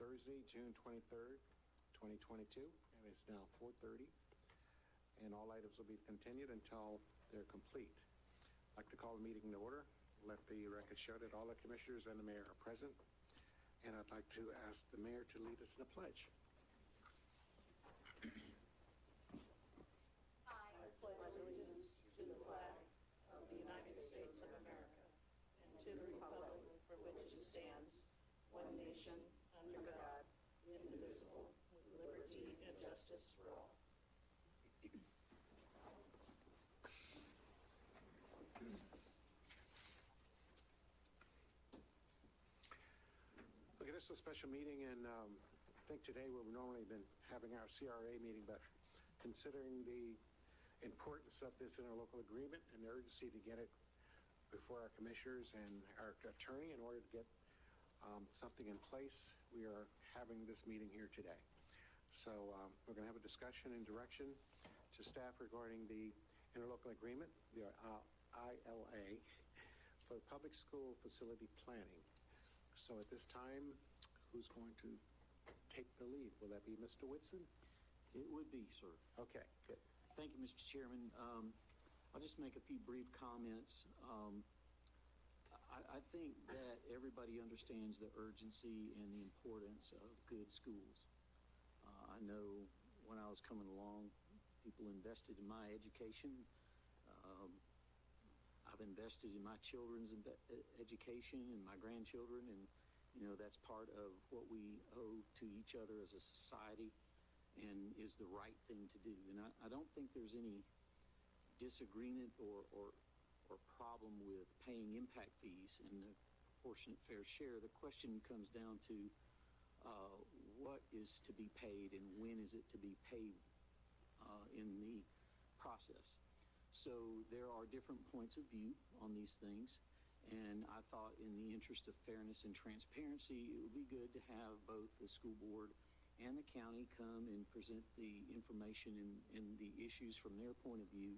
Thursday, June 23rd, 2022, and it's now 4:30, and all items will be continued until they're complete. I'd like to call the meeting to order. Let the record show that all the commissioners and the mayor are present, and I'd like to ask the mayor to lead us in a pledge. I pledge allegiance to the flag of the United States of America and to the republic for which it stands, one nation, under God, indivisible, with liberty and justice for all. Okay, this is a special meeting, and I think today we've normally been having our CRA meeting, but considering the importance of this interlocal agreement and the urgency to get it before our commissioners and our attorney in order to get something in place, we are having this meeting here today. So we're going to have a discussion and direction to staff regarding the interlocal agreement, the ILA, for public school facility planning. So at this time, who's going to take the lead? Will that be Mr. Whitson? It would be, sir. Okay, good. Thank you, Mr. Chairman. I'll just make a few brief comments. I think that everybody understands the urgency and the importance of good schools. I know when I was coming along, people invested in my education. I've invested in my children's education and my grandchildren, and you know that's part of what we owe to each other as a society and is the right thing to do. And I don't think there's any disagreement or problem with paying impact fees and the proportionate fair share. The question comes down to what is to be paid and when is it to be paid in the process. So there are different points of view on these things, and I thought in the interest of fairness and transparency, it would be good to have both the school board and the county come and present the information and the issues from their point of view.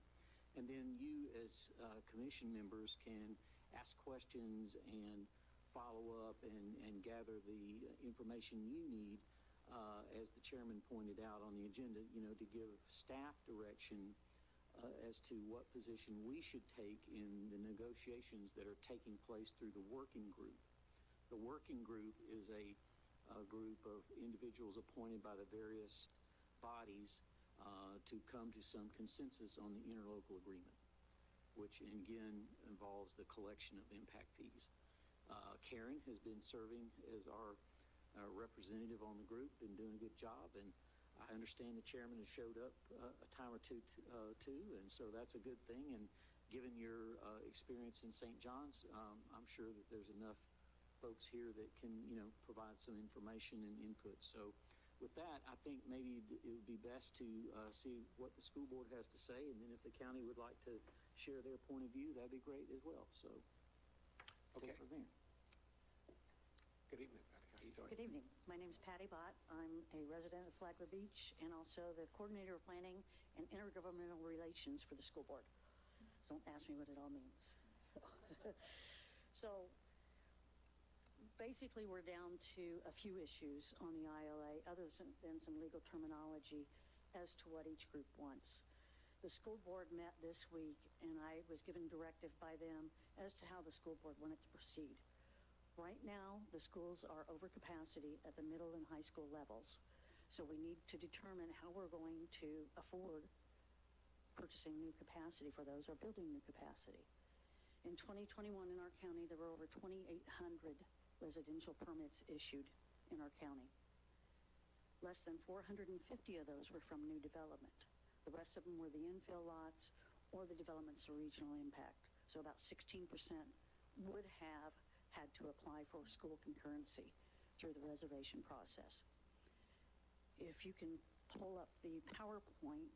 And then you as commission members can ask questions and follow up and gather the information you need, as the chairman pointed out on the agenda, you know, to give staff direction as to what position we should take in the negotiations that are taking place through the working group. The working group is a group of individuals appointed by the various bodies to come to some consensus on the interlocal agreement, which again involves the collection of impact fees. Karen has been serving as our representative on the group and doing a good job, and I understand the chairman has showed up a time or two too, and so that's a good thing. And given your experience in St. John's, I'm sure that there's enough folks here that can, you know, provide some information and input. So with that, I think maybe it would be best to see what the school board has to say, and then if the county would like to share their point of view, that'd be great as well. So take it from there. Good evening, Patty. How are you doing? Good evening. My name is Patty Bott. I'm a resident of Flagler Beach and also the coordinator of planning and intergovernmental relations for the school board. So don't ask me what it all means. So basically we're down to a few issues on the ILA other than some legal terminology as to what each group wants. The school board met this week and I was given directive by them as to how the school board wanted to proceed. Right now, the schools are over capacity at the middle and high school levels. So we need to determine how we're going to afford purchasing new capacity for those or building new capacity. In 2021 in our county, there were over 2,800 residential permits issued in our county. Less than 450 of those were from new development. The rest of them were the infill lots or the developments of regional impact. So about 16% would have had to apply for school concurrency through the reservation process. If you can pull up the PowerPoint.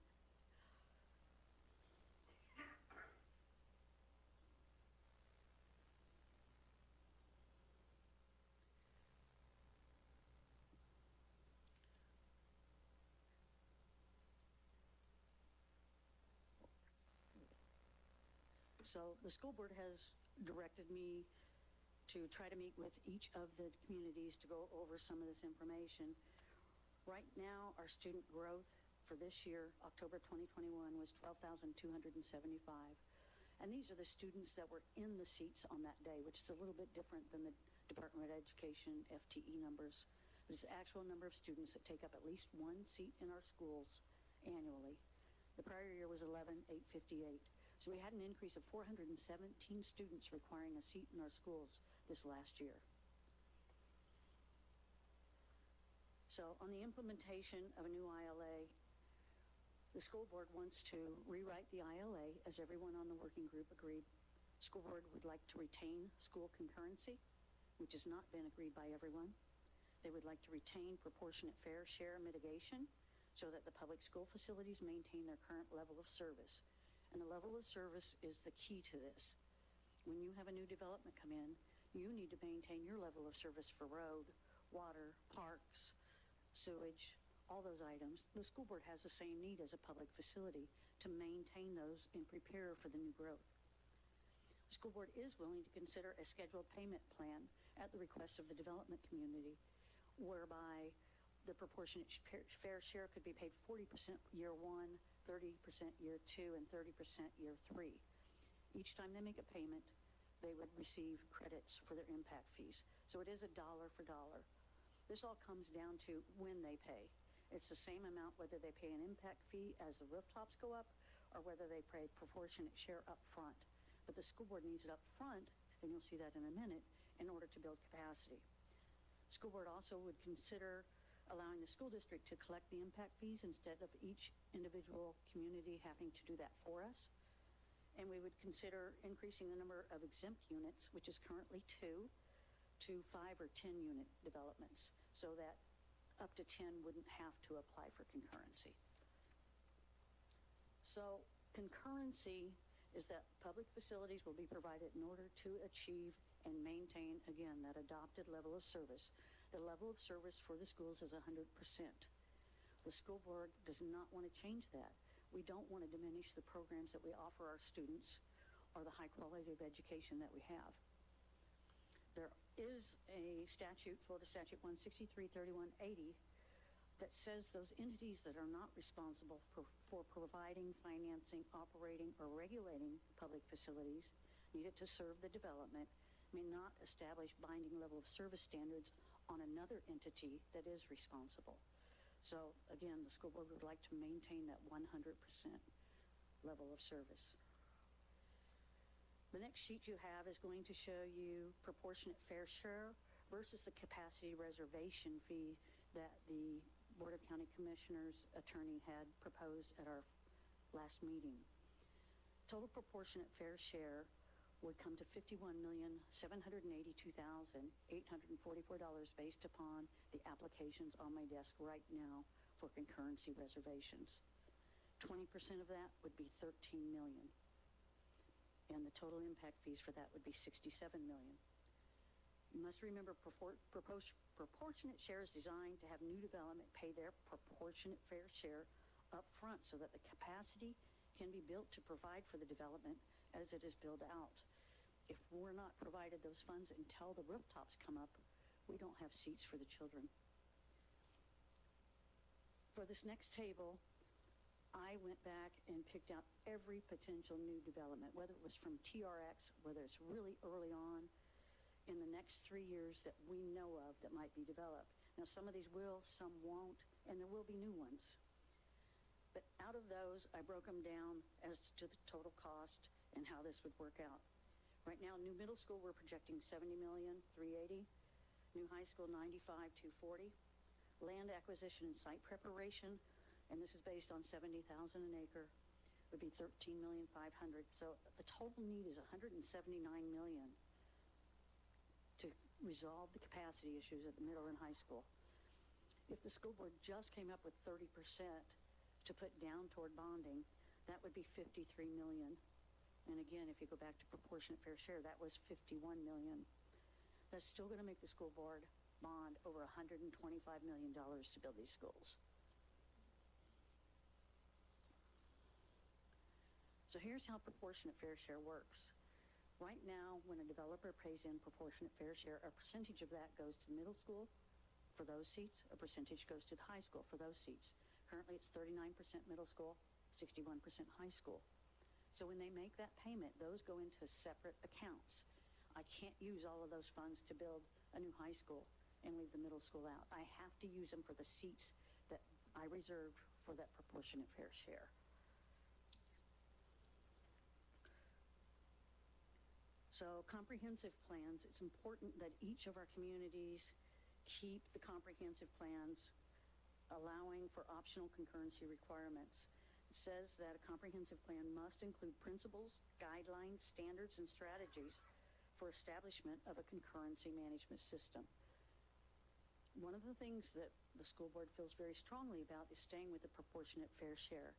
So the school board has directed me to try to meet with each of the communities to go over some of this information. Right now, our student growth for this year, October 2021, was 12,275. And these are the students that were in the seats on that day, which is a little bit different than the Department of Education FTE numbers. It's the actual number of students that take up at least one seat in our schools annually. The prior year was 11,858. So we had an increase of 417 students requiring a seat in our schools this last year. So on the implementation of a new ILA, the school board wants to rewrite the ILA, as everyone on the working group agreed. School board would like to retain school concurrency, which has not been agreed by everyone. They would like to retain proportionate fair share mitigation so that the public school facilities maintain their current level of service. And the level of service is the key to this. When you have a new development come in, you need to maintain your level of service for road, water, parks, sewage, all those items. The school board has the same need as a public facility to maintain those and prepare for the new growth. The school board is willing to consider a scheduled payment plan at the request of the development community, whereby the proportionate fair share could be paid 40% year 1, 30% year 2, and 30% year 3. Each time they make a payment, they would receive credits for their impact fees. So it is a dollar for dollar. This all comes down to when they pay. It's the same amount whether they pay an impact fee as the rooftops go up or whether they pay proportionate share up front. But the school board needs it up front, and you'll see that in a minute, in order to build capacity. School board also would consider allowing the school district to collect the impact fees instead of each individual community having to do that for us. And we would consider increasing the number of exempt units, which is currently 2, to 5 or 10 unit developments, so that up to 10 wouldn't have to apply for concurrency. So concurrency is that public facilities will be provided in order to achieve and maintain, again, that adopted level of service. The level of service for the schools is 100%. The school board does not want to change that. We don't want to diminish the programs that we offer our students or the high quality of education that we have. There is a statute, Florida Statute 163-3180, that says those entities that are not responsible for providing, financing, operating, or regulating public facilities needed to serve the development may not establish binding level of service standards on another entity that is responsible. So again, the school board would like to maintain that 100% level of service. The next sheet you have is going to show you proportionate fair share versus the capacity reservation fee that the Board of County Commissioners attorney had proposed at our last meeting. Total proportionate fair share would come to $51,782,844 based upon the applications on my desk right now for concurrency reservations. 20% of that would be $13 million. And the total impact fees for that would be $67 million. You must remember proportionate share is designed to have new development pay their proportionate fair share up front so that the capacity can be built to provide for the development as it is built out. If we're not provided those funds until the rooftops come up, we don't have seats for the children. For this next table, I went back and picked out every potential new development, whether it was from TRX, whether it's really early on in the next 3 years that we know of that might be developed. Now, some of these will, some won't, and there will be new ones. But out of those, I broke them down as to the total cost and how this would work out. Right now, new middle school, we're projecting $70,380,000. New high school, $95,240,000. Land acquisition and site preparation, and this is based on $70,000 an acre, would be $13,500,000. So the total need is $179 million to resolve the capacity issues at the middle and high school. If the school board just came up with 30% to put down toward bonding, that would be $53 million. And again, if you go back to proportionate fair share, that was $51 million. That's still going to make the school board bond over $125 million to build these schools. So here's how proportionate fair share works. Right now, when a developer pays in proportionate fair share, a percentage of that goes to the middle school for those seats, a percentage goes to the high school for those seats. Currently, it's 39% middle school, 61% high school. So when they make that payment, those go into separate accounts. I can't use all of those funds to build a new high school and leave the middle school out. I have to use them for the seats that I reserved for that proportionate fair share. So comprehensive plans, it's important that each of our communities keep the comprehensive plans allowing for optional concurrency requirements. It says that a comprehensive plan must include principles, guidelines, standards, and strategies for establishment of a concurrency management system. One of the things that the school board feels very strongly about is staying with the proportionate fair share.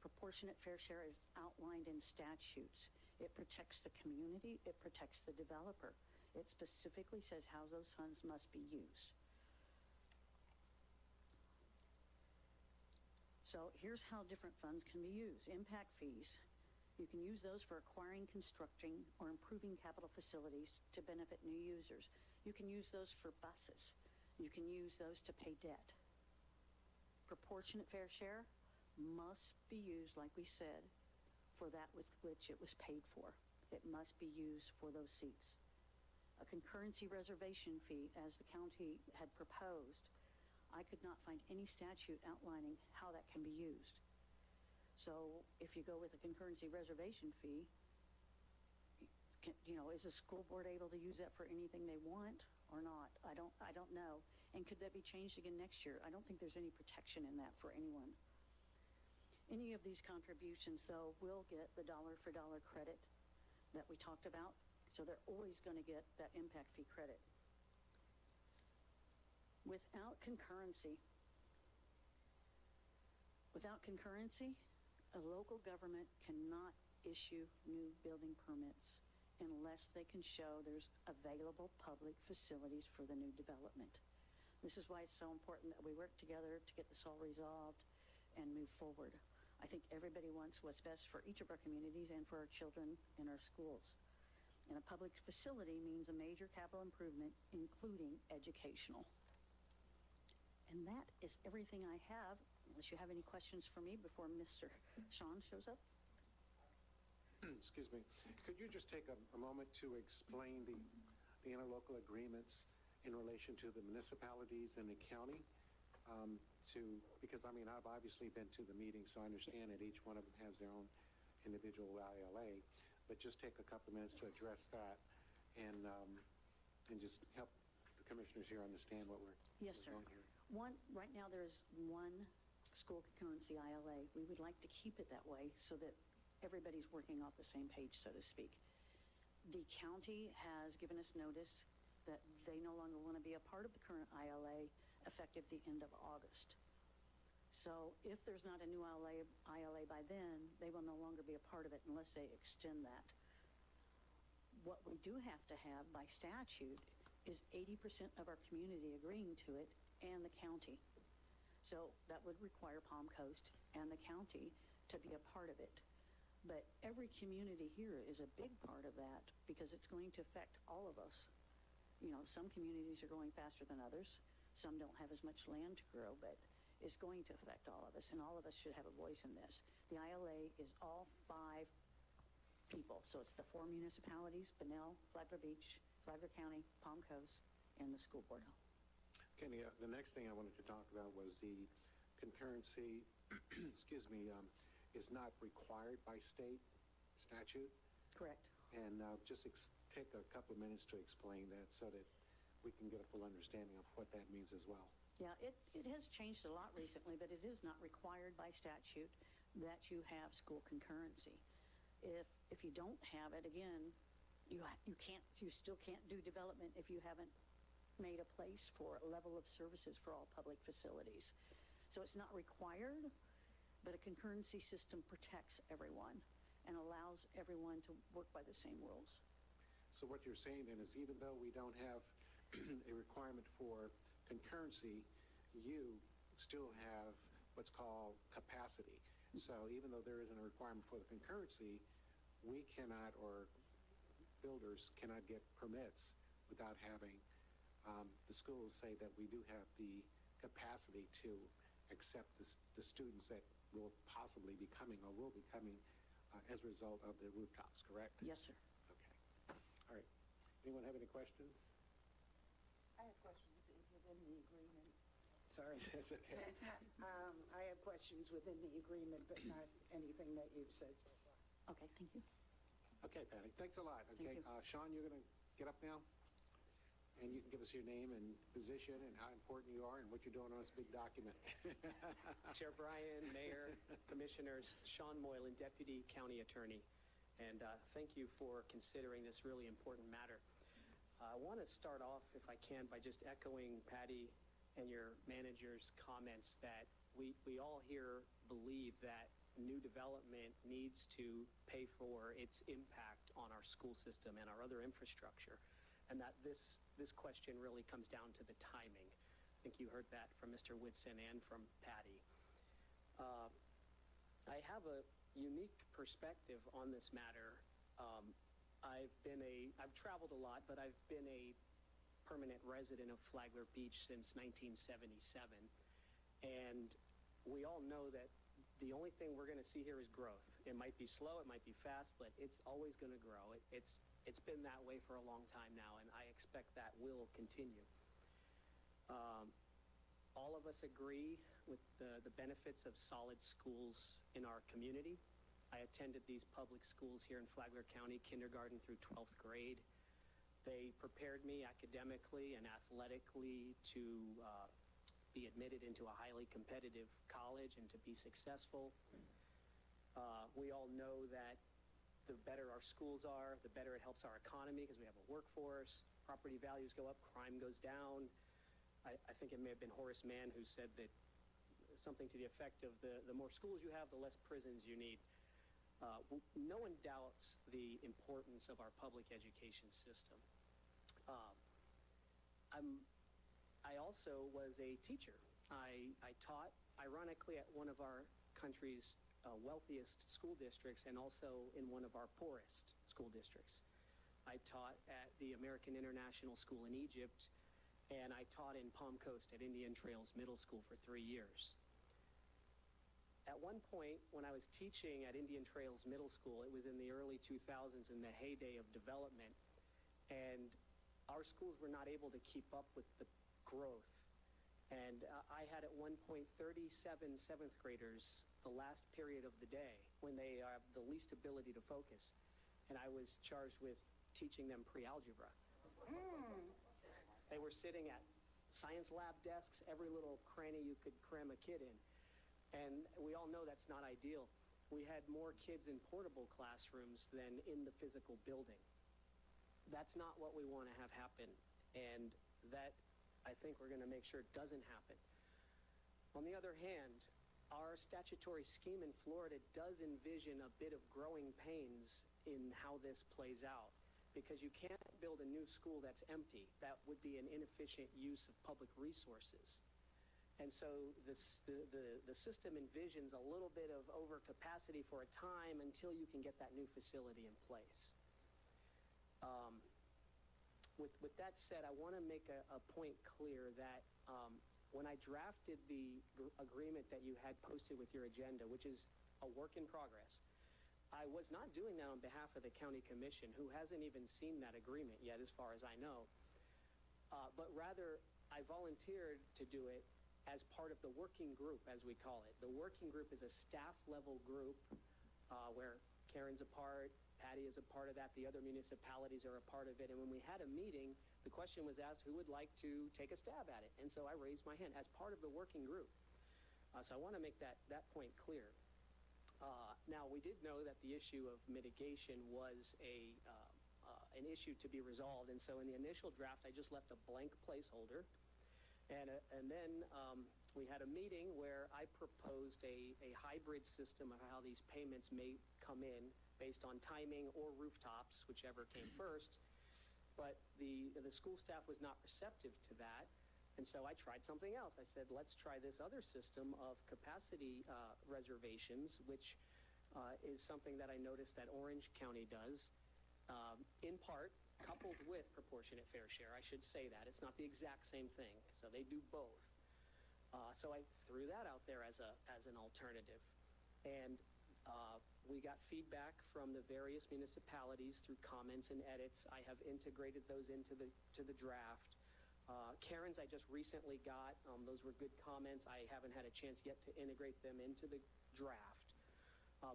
Proportionate fair share is outlined in statutes. It protects the community, it protects the developer. It specifically says how those funds must be used. So here's how different funds can be used. Impact fees. You can use those for acquiring, constructing, or improving capital facilities to benefit new users. You can use those for buses. You can use those to pay debt. Proportionate fair share must be used, like we said, for that with which it was paid for. It must be used for those seats. A concurrency reservation fee, as the county had proposed, I could not find any statute outlining how that can be used. So if you go with a concurrency reservation fee, is the school board able to use that for anything they want or not? I don't know. And could that be changed again next year? I don't think there's any protection in that for anyone. Any of these contributions, though, will get the dollar-for-dollar credit that we talked about. So they're always going to get that impact fee credit. Without concurrency, a local government cannot issue new building permits unless they can show there's available public facilities for the new development. This is why it's so important that we work together to get this all resolved and move forward. I think everybody wants what's best for each of our communities and for our children in our schools. And a public facility means a major capital improvement, including educational. And that is everything I have, unless you have any questions for me before Mr. Sean shows up. Excuse me. Could you just take a moment to explain the interlocal agreements in relation to the municipalities and the county? Because I've obviously been to the meeting, so I understand that each one of them has their own individual ILA, but just take a couple of minutes to address that and just help the commissioners here understand what we're doing here. Right now there is one school concurrency ILA. We would like to keep it that way so that everybody's working off the same page, so to speak. The county has given us notice that they no longer want to be a part of the current ILA effective the end of August. So if there's not a new ILA by then, they will no longer be a part of it unless they extend that. What we do have to have by statute is 80% of our community agreeing to it and the county. So that would require Palm Coast and the county to be a part of it. But every community here is a big part of that because it's going to affect all of us. Some communities are going faster than others. Some don't have as much land to grow, but it's going to affect all of us, and all of us should have a voice in this. The ILA is all 5 people. So it's the 4 municipalities, Bunnell, Flagler Beach, Flagler County, Palm Coast, and the school board. Kenny, the next thing I wanted to talk about was the concurrency, is not required by state statute. Correct. And just take a couple of minutes to explain that so that we can get a full understanding of what that means as well. Yeah, it has changed a lot recently, but it is not required by statute that you have school concurrency. If you don't have it, again, you still can't do development if you haven't made a place for a level of services for all public facilities. So it's not required, but a concurrency system protects everyone and allows everyone to work by the same rules. So what you're saying then is even though we don't have a requirement for concurrency, you still have what's called capacity. So even though there isn't a requirement for the concurrency, we cannot, or builders cannot get permits without having the schools say that we do have the capacity to accept the students that will possibly be coming or will be coming as a result of the rooftops, correct? Yes, sir. Okay. All right. Anyone have any questions? I have questions within the agreement. Sorry. That's okay. I have questions within the agreement, but not anything that you've said so far. Okay, thank you. Okay, Patty, thanks a lot. Okay, Thank you. Sean, you're going to get up now? And you can give us your name and position and how important you are and what you're doing on this big document. Chair Bryan, Mayor, Commissioners, Sean Moylan, Deputy County Attorney, and thank you for considering this really important matter. I want to start off, if I can, by just echoing Patty and your manager's comments that we all here believe that new development needs to pay for its impact on our school system and our other infrastructure, and that this question really comes down to the timing. I think you heard that from Mr. Whitson and from Patty. I have a unique perspective on this matter. I've traveled a lot, but I've been a permanent resident of Flagler Beach since 1977, and we all know that the only thing we're going to see here is growth. It might be slow, it might be fast, but it's always going to grow. It's been that way for a long time now, and I expect that will continue. All of us agree with the benefits of solid schools in our community. I attended these public schools here in Flagler County, kindergarten through 12th grade. They prepared me academically and athletically to be admitted into a highly competitive college and to be successful. We all know that the better our schools are, the better it helps our economy because we have a workforce, property values go up, crime goes down. I think it may have been Horace Mann who said that something to the effect of the more schools you have, the less prisons you need. No one doubts the importance of our public education system. I also was a teacher. I taught, ironically, at one of our country's wealthiest school districts and also in one of our poorest school districts. I taught at the American International School in Egypt, and I taught in Palm Coast at Indian Trails Middle School for 3 years. At one point, when I was teaching at Indian Trails Middle School, it was in the early 2000s, in the heyday of development, and our schools were not able to keep up with the growth. And I had at one point 37 seventh graders the last period of the day when they have the least ability to focus. And I was charged with teaching them pre-algebra. They were sitting at science lab desks, every little cranny you could cram a kid in. And we all know that's not ideal. We had more kids in portable classrooms than in the physical building. That's not what we want to have happen. And that, I think we're going to make sure it doesn't happen. On the other hand, our statutory scheme in Florida does envision a bit of growing pains in how this plays out, because you can't build a new school that's empty. That would be an inefficient use of public resources. And so the system envisions a little bit of overcapacity for a time until you can get that new facility in place. With that said, I want to make a point clear that when I drafted the agreement that you had posted with your agenda, which is a work in progress, I was not doing that on behalf of the county commission, who hasn't even seen that agreement yet, as far as I know. But rather, I volunteered to do it as part of the working group, as we call it. The working group is a staff-level group where Karen's a part, Patty is a part of that, the other municipalities are a part of it. And when we had a meeting, the question was asked, who would like to take a stab at it? And so I raised my hand as part of the working group. So I want to make that point clear. Now, we did know that the issue of mitigation was an issue to be resolved. And so in the initial draft, I just left a blank placeholder. And then we had a meeting where I proposed a hybrid system of how these payments may come in based on timing or rooftops, whichever came first. But the school staff was not receptive to that. And so I tried something else. I said, let's try this other system of capacity reservations, which is something that I noticed that Orange County does. in part coupled with proportionate fair share. I should say that. It's not the exact same thing, so they do both. So I threw that out there as an alternative. And we got feedback from the various municipalities through comments and edits. I have integrated those into the draft. Karen's I just recently got. Those were good comments. I haven't had a chance yet to integrate them into the draft.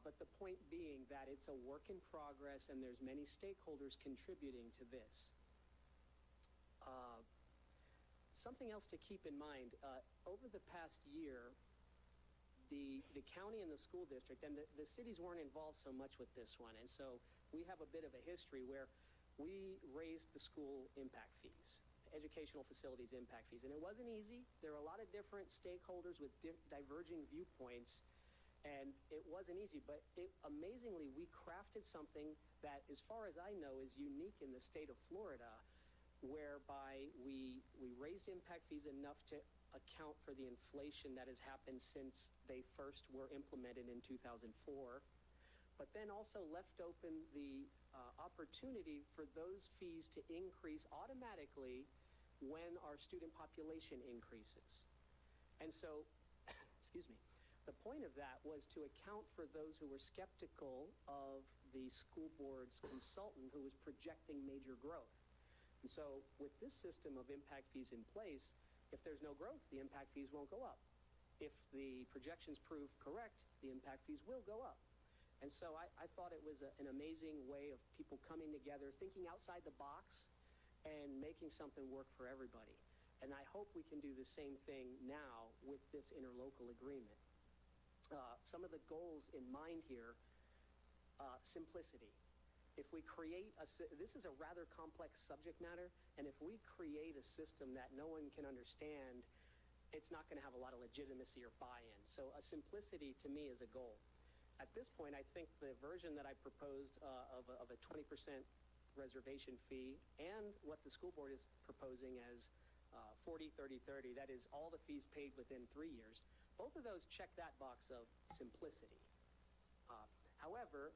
But the point being that it's a work in progress and there's many stakeholders contributing to this. Something else to keep in mind, over the past year, the county and the school district, and the cities weren't involved so much with this one, and so we have a bit of a history where we raised the school impact fees, educational facilities impact fees, and it wasn't easy. There were a lot of different stakeholders with diverging viewpoints, and it wasn't easy, but amazingly, we crafted something that, as far as I know, is unique in the state of Florida, whereby we raised impact fees enough to account for the inflation that has happened since they first were implemented in 2004, but then also left open the opportunity for those fees to increase automatically when our student population increases. And so, excuse me, the point of that was to account for those who were skeptical of the school board's consultant who was projecting major growth. And so with this system of impact fees in place, if there's no growth, the impact fees won't go up. If the projections prove correct, the impact fees will go up. And so I thought it was an amazing way of people coming together, thinking outside the box, and making something work for everybody. And I hope we can do the same thing now with this interlocal agreement. Some of the goals in mind here, simplicity. If we create this is a rather complex subject matter, and if we create a system that no one can understand, it's not going to have a lot of legitimacy or buy-in. So a simplicity to me is a goal. At this point, I think the version that I proposed of a 20% reservation fee and what the school board is proposing as 40, 30, 30, that is all the fees paid within 3 years, both of those check that box of simplicity. However,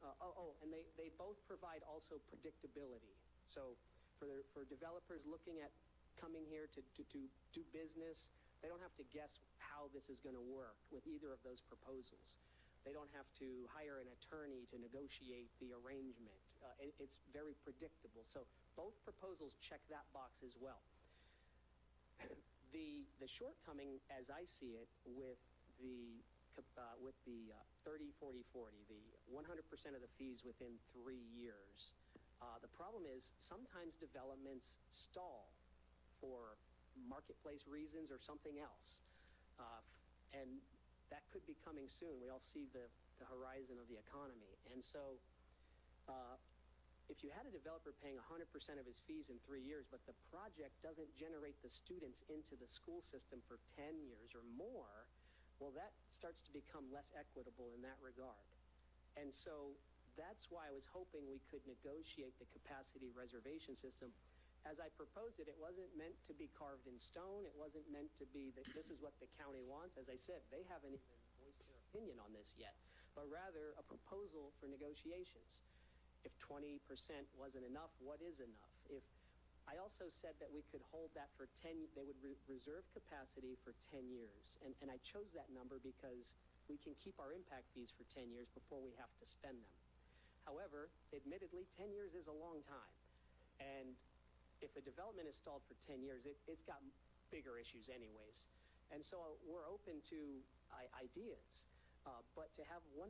and they both provide also predictability. So for developers looking at coming here to do business, they don't have to guess how this is going to work with either of those proposals. They don't have to hire an attorney to negotiate the arrangement. It's very predictable. So both proposals check that box as well. The shortcoming, as I see it, with the 30, 40, 40, the 100% of the fees within 3 years. The problem is sometimes developments stall for marketplace reasons or something else. And that could be coming soon. We all see the horizon of the economy. And so if you had a developer paying 100% of his fees in 3 years, but the project doesn't generate the students into the school system for 10 years or more, well, that starts to become less equitable in that regard. And so that's why I was hoping we could negotiate the capacity reservation system. As I proposed it, it wasn't meant to be carved in stone. It wasn't meant to be that this is what the county wants. As I said, they haven't even voiced their opinion on this yet, but rather a proposal for negotiations. If 20% wasn't enough, what is enough? I also said that we could hold that for 10, they would reserve capacity for 10 years. And I chose that number because we can keep our impact fees for 10 years before we have to spend them. However, admittedly, 10 years is a long time. And if a development is stalled for 10 years, it's got bigger issues anyways. And so we're open to ideas. But to have 100%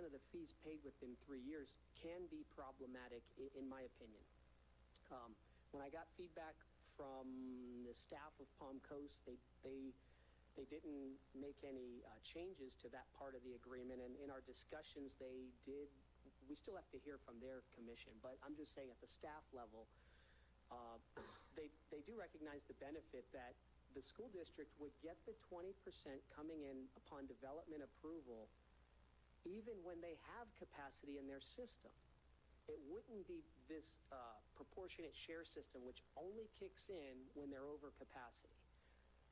of the fees paid within 3 years can be problematic, in my opinion. When I got feedback from the staff of Palm Coast, they didn't make any changes to that part of the agreement, and in our discussions we still have to hear from their commission, but I'm just saying at the staff level, they do recognize the benefit that the school district would get the 20% coming in upon development approval even when they have capacity in their system. It wouldn't be this proportionate share system, which only kicks in when they're over capacity.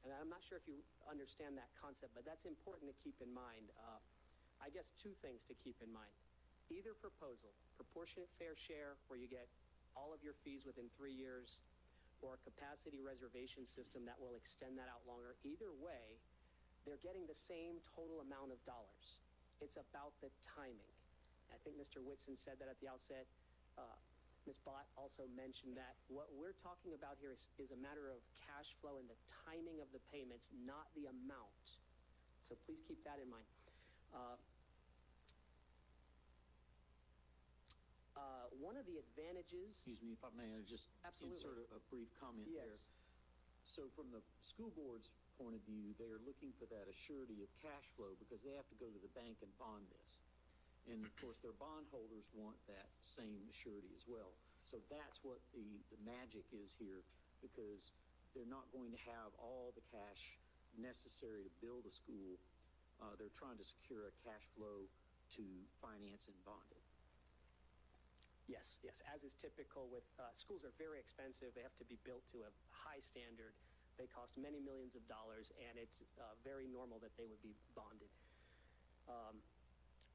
And I'm not sure if you understand that concept, but that's important to keep in mind. I guess 2 things to keep in mind. either proposal, proportionate fair share, where you get all of your fees within 3 years, or a capacity reservation system that will extend that out longer. Either way, they're getting the same total amount of dollars. It's about the timing. I think Mr. Whitson said that at the outset. Ms. Bott also mentioned that what we're talking about here is a matter of cash flow and the timing of the payments, not the amount. So please keep that in mind. One of the advantages... Excuse me, if I may, just Absolutely. insert a brief comment there. Yes. So from the school board's point of view, they are looking for that assurity of cash flow because they have to go to the bank and bond this. And of course, their bondholders want that same assurity as well. So that's what the magic is here, because they're not going to have all the cash necessary to build a school. They're trying to secure a cash flow to finance and bond it. Yes, as is typical with schools are very expensive. They have to be built to a high standard. They cost many millions of dollars, and it's very normal that they would be bonded.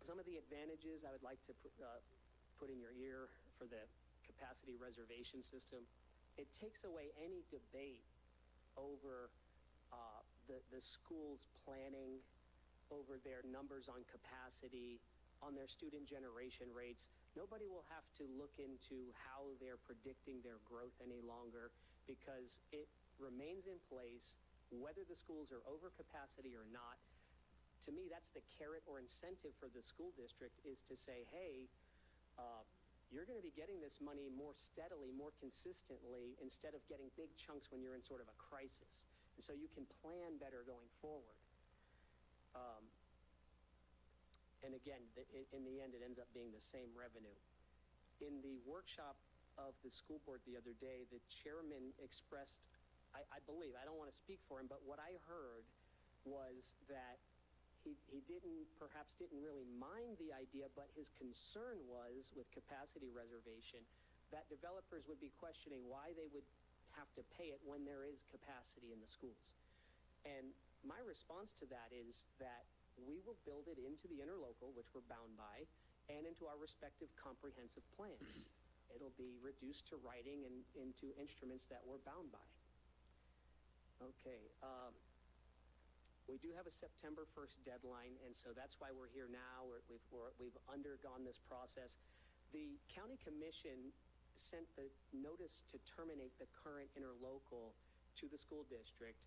Some of the advantages I would like to put in your ear for the capacity reservation system, it takes away any debate over the school's planning, over their numbers on capacity, on their student generation rates. Nobody will have to look into how they're predicting their growth any longer, because it remains in place whether the schools are over capacity or not. To me, that's the carrot or incentive for the school district, is to say, hey, you're going to be getting this money more steadily, more consistently, instead of getting big chunks when you're in sort of a crisis. And so you can plan better going forward. And again, in the end, it ends up being the same revenue. In the workshop of the school board the other day, the chairman expressed, I believe, I don't want to speak for him, but what I heard was that he perhaps didn't really mind the idea, but his concern was, with capacity reservation, that developers would be questioning why they would have to pay it when there is capacity in the schools. And my response to that is that we will build it into the interlocal, which we're bound by, and into our respective comprehensive plans. It'll be reduced to writing and into instruments that we're bound by. Okay. We do have a September 1st deadline, and so that's why we're here now. We've undergone this process. The county commission sent the notice to terminate the current interlocal to the school district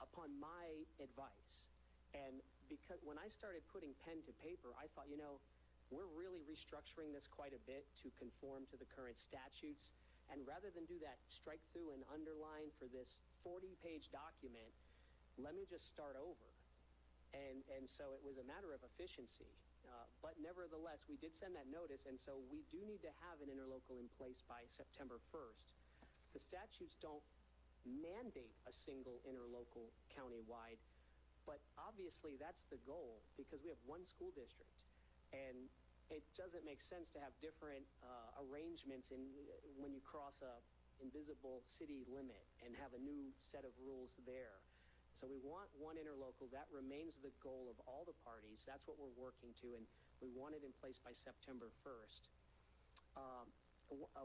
upon my advice. And because when I started putting pen to paper, I thought, we're really restructuring this quite a bit to conform to the current statutes. And rather than do that strike through and underline for this 40-page document, let me just start over. And so it was a matter of efficiency. But nevertheless, we did send that notice, and so we do need to have an interlocal in place by September 1st. The statutes don't mandate a single interlocal countywide, but obviously that's the goal, because we have one school district. And it doesn't make sense to have different arrangements when you cross a invisible city limit and have a new set of rules there. So we want one interlocal. That remains the goal of all the parties. That's what we're working to, and we want it in place by September 1st.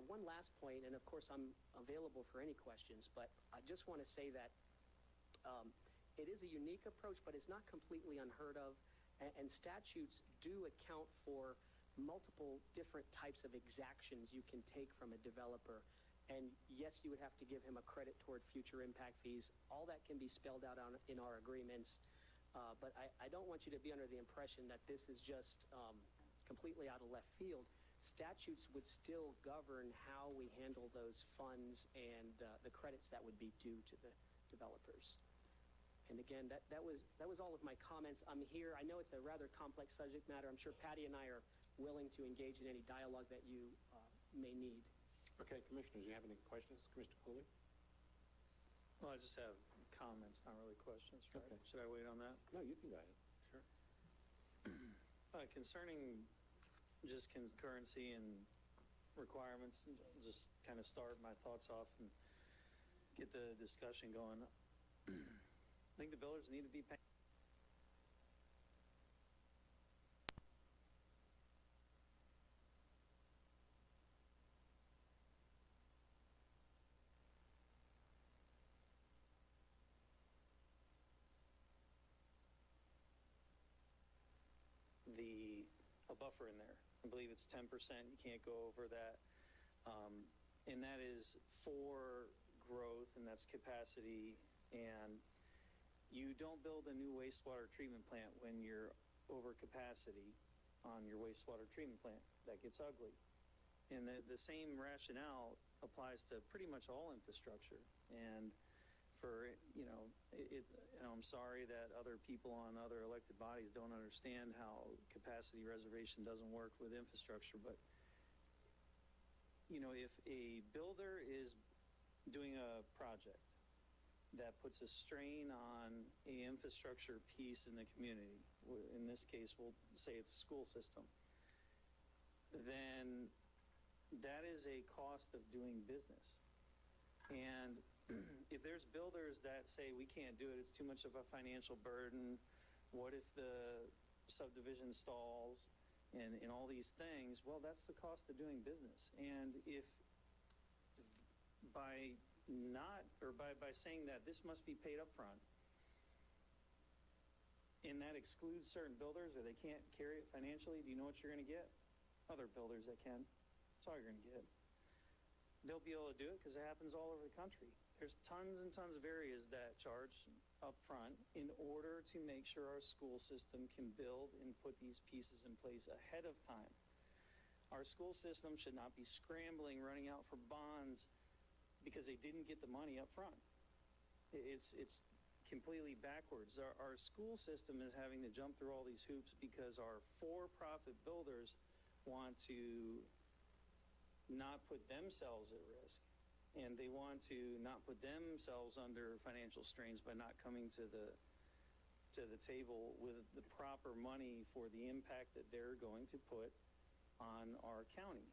One last point, and of course I'm available for any questions, but I just want to say that it is a unique approach, but it's not completely unheard of, and statutes do account for multiple different types of exactions you can take from a developer. And yes, you would have to give him a credit toward future impact fees. All that can be spelled out in our agreements. But I don't want you to be under the impression that this is just completely out of left field. Statutes would still govern how we handle those funds and the credits that would be due to the developers. And again, that was all of my comments. I'm here. I know it's a rather complex subject matter. I'm sure Patty and I are willing to engage in any dialogue that you may need. Okay, Commissioners, do you have any questions? Commissioner Cooley? Well, I just have comments, not really questions. Right? Okay. Should I wait on that? No, you can go ahead. Sure. Concerning just concurrency and requirements, just kind of start my thoughts off and get the discussion going. I think the builders need to be paying. a buffer in there. I believe it's 10%. You can't go over that. And that is for growth, and that's capacity. And you don't build a new wastewater treatment plant when you're over capacity on your wastewater treatment plant. That gets ugly. And the same rationale applies to pretty much all infrastructure. And for, and I'm sorry that other people on other elected bodies don't understand how capacity reservation doesn't work with infrastructure. But, if a builder is doing a project that puts a strain on a infrastructure piece in the community, in this case, we'll say it's a school system, then that is a cost of doing business. And if there's builders that say we can't do it, it's too much of a financial burden, what if the subdivision stalls and all these things, well, that's the cost of doing business. And if by saying that this must be paid up front, and that excludes certain builders or they can't carry it financially, do you know what you're going to get? Other builders that can. That's all you're going to get. They'll be able to do it because it happens all over the country. There's tons and tons of areas that charge up front in order to make sure our school system can build and put these pieces in place ahead of time. Our school system should not be scrambling, running out for bonds because they didn't get the money up front. It's completely backwards. Our school system is having to jump through all these hoops because our for-profit builders want to not put themselves at risk, and they want to not put themselves under financial strains by not coming to the table with the proper money for the impact that they're going to put on our county.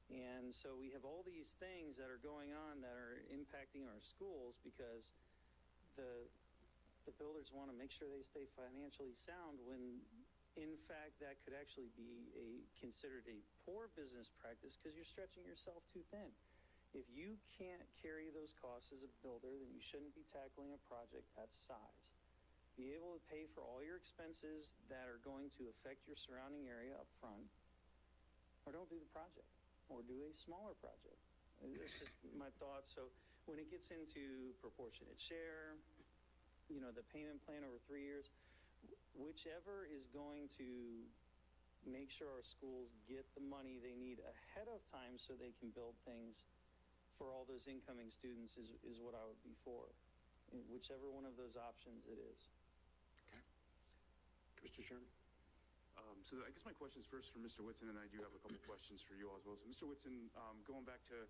And so we have all these things that are going on that are impacting our schools because the builders want to make sure they stay financially sound when in fact that could actually be considered a poor business practice because you're stretching yourself too thin. If you can't carry those costs as a builder, then you shouldn't be tackling a project that size. Be able to pay for all your expenses that are going to affect your surrounding area up front, or don't do the project, or do a smaller project. It's just my thoughts. So when it gets into proportionate share, the payment plan over 3 years, whichever is going to make sure our schools get the money they need ahead of time so they can build things for all those incoming students is what I would be for, whichever one of those options it is. Okay. Mr. Chairman? So I guess my question is first for Mr. Whitson, and I do have a couple questions for you all as well. So Mr. Whitson, going back to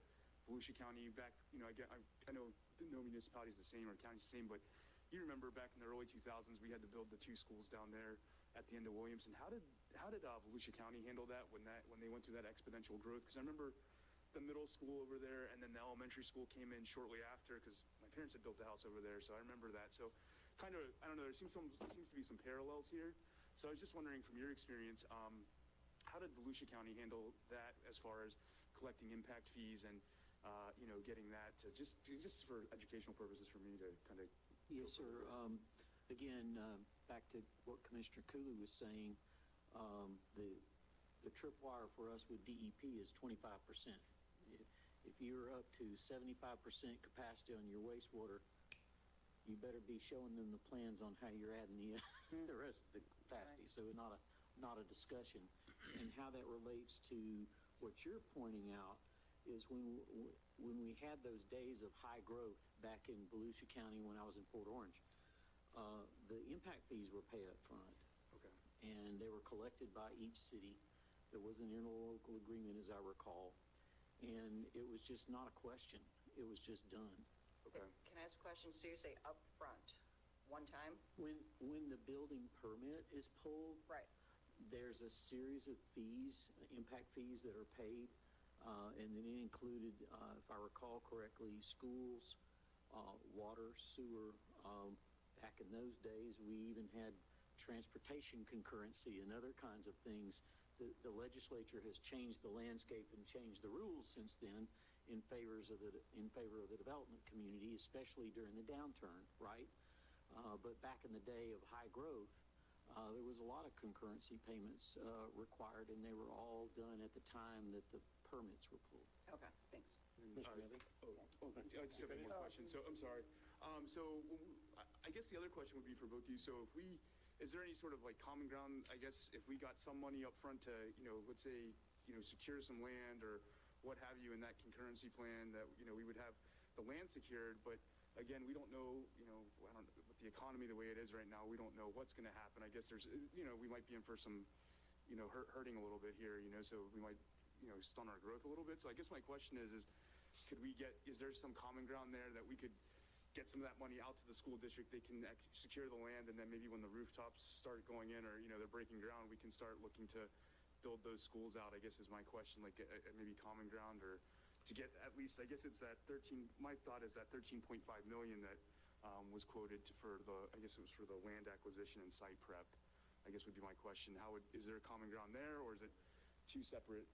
Volusia County, I know no municipality is the same or county is the same, but you remember back in the early 2000s, we had to build the 2 schools down there at the end of Williamson. How did Volusia County handle that when they went through that exponential growth? Because I remember the middle school over there, and then the elementary school came in shortly after because my parents had built a house over there, so I remember that. So kind of, I don't know, there seems to be some parallels here. So I was just wondering from your experience, how did Volusia County handle that as far as collecting impact fees and, getting that to just for educational purposes for me to kind of... Yes, sir. Again, back to what Commissioner Cooley was saying, the tripwire for us with DEP is 25%. If you're up to 75% capacity on your wastewater, you better be showing them the plans on how you're adding the rest of the capacity. Right. So not a discussion. And how that relates to what you're pointing out is when we had those days of high growth back in Volusia County when I was in Port Orange, the impact fees were paid up front. Okay. And they were collected by each city. There was an interlocal agreement, as I recall. And it was just not a question. It was just done. Okay. Can I ask a question? So you say up front, one time? When the building permit is pulled, right, there's a series of fees, impact fees that are paid. And then it included, if I recall correctly, schools, water, sewer. Back in those days, we even had transportation concurrency and other kinds of things. The legislature has changed the landscape and changed the rules since then in favor of the development community, especially during the downturn, right? But back in the day of high growth, There was a lot of concurrency payments required, and they were all done at the time that the permits were pulled. Okay, thanks. Mr. Milley? I just have one more question. So I'm sorry. I guess the other question would be for both of you. So is there any sort of like common ground, I guess, if we got some money up front to, let's say, secure some land or what have you in that concurrency plan that, we would have the land secured, but again, we don't know, I don't know, with the economy the way it is right now, we don't know what's going to happen. I guess there's, we might be in for some, hurting a little bit here, so we might, stun our growth a little bit. So I guess my question is is there some common ground there that we could get some of that money out to the school district? They can secure the land, and then maybe when the rooftops start going in or, they're breaking ground, we can start looking to build those schools out, I guess is my question, like maybe common ground or to get at least, I guess it's that my thought is that 13.5 million that was quoted for I guess it was for the land acquisition and site prep, I guess would be my question. Is there a common ground there, or is it two separate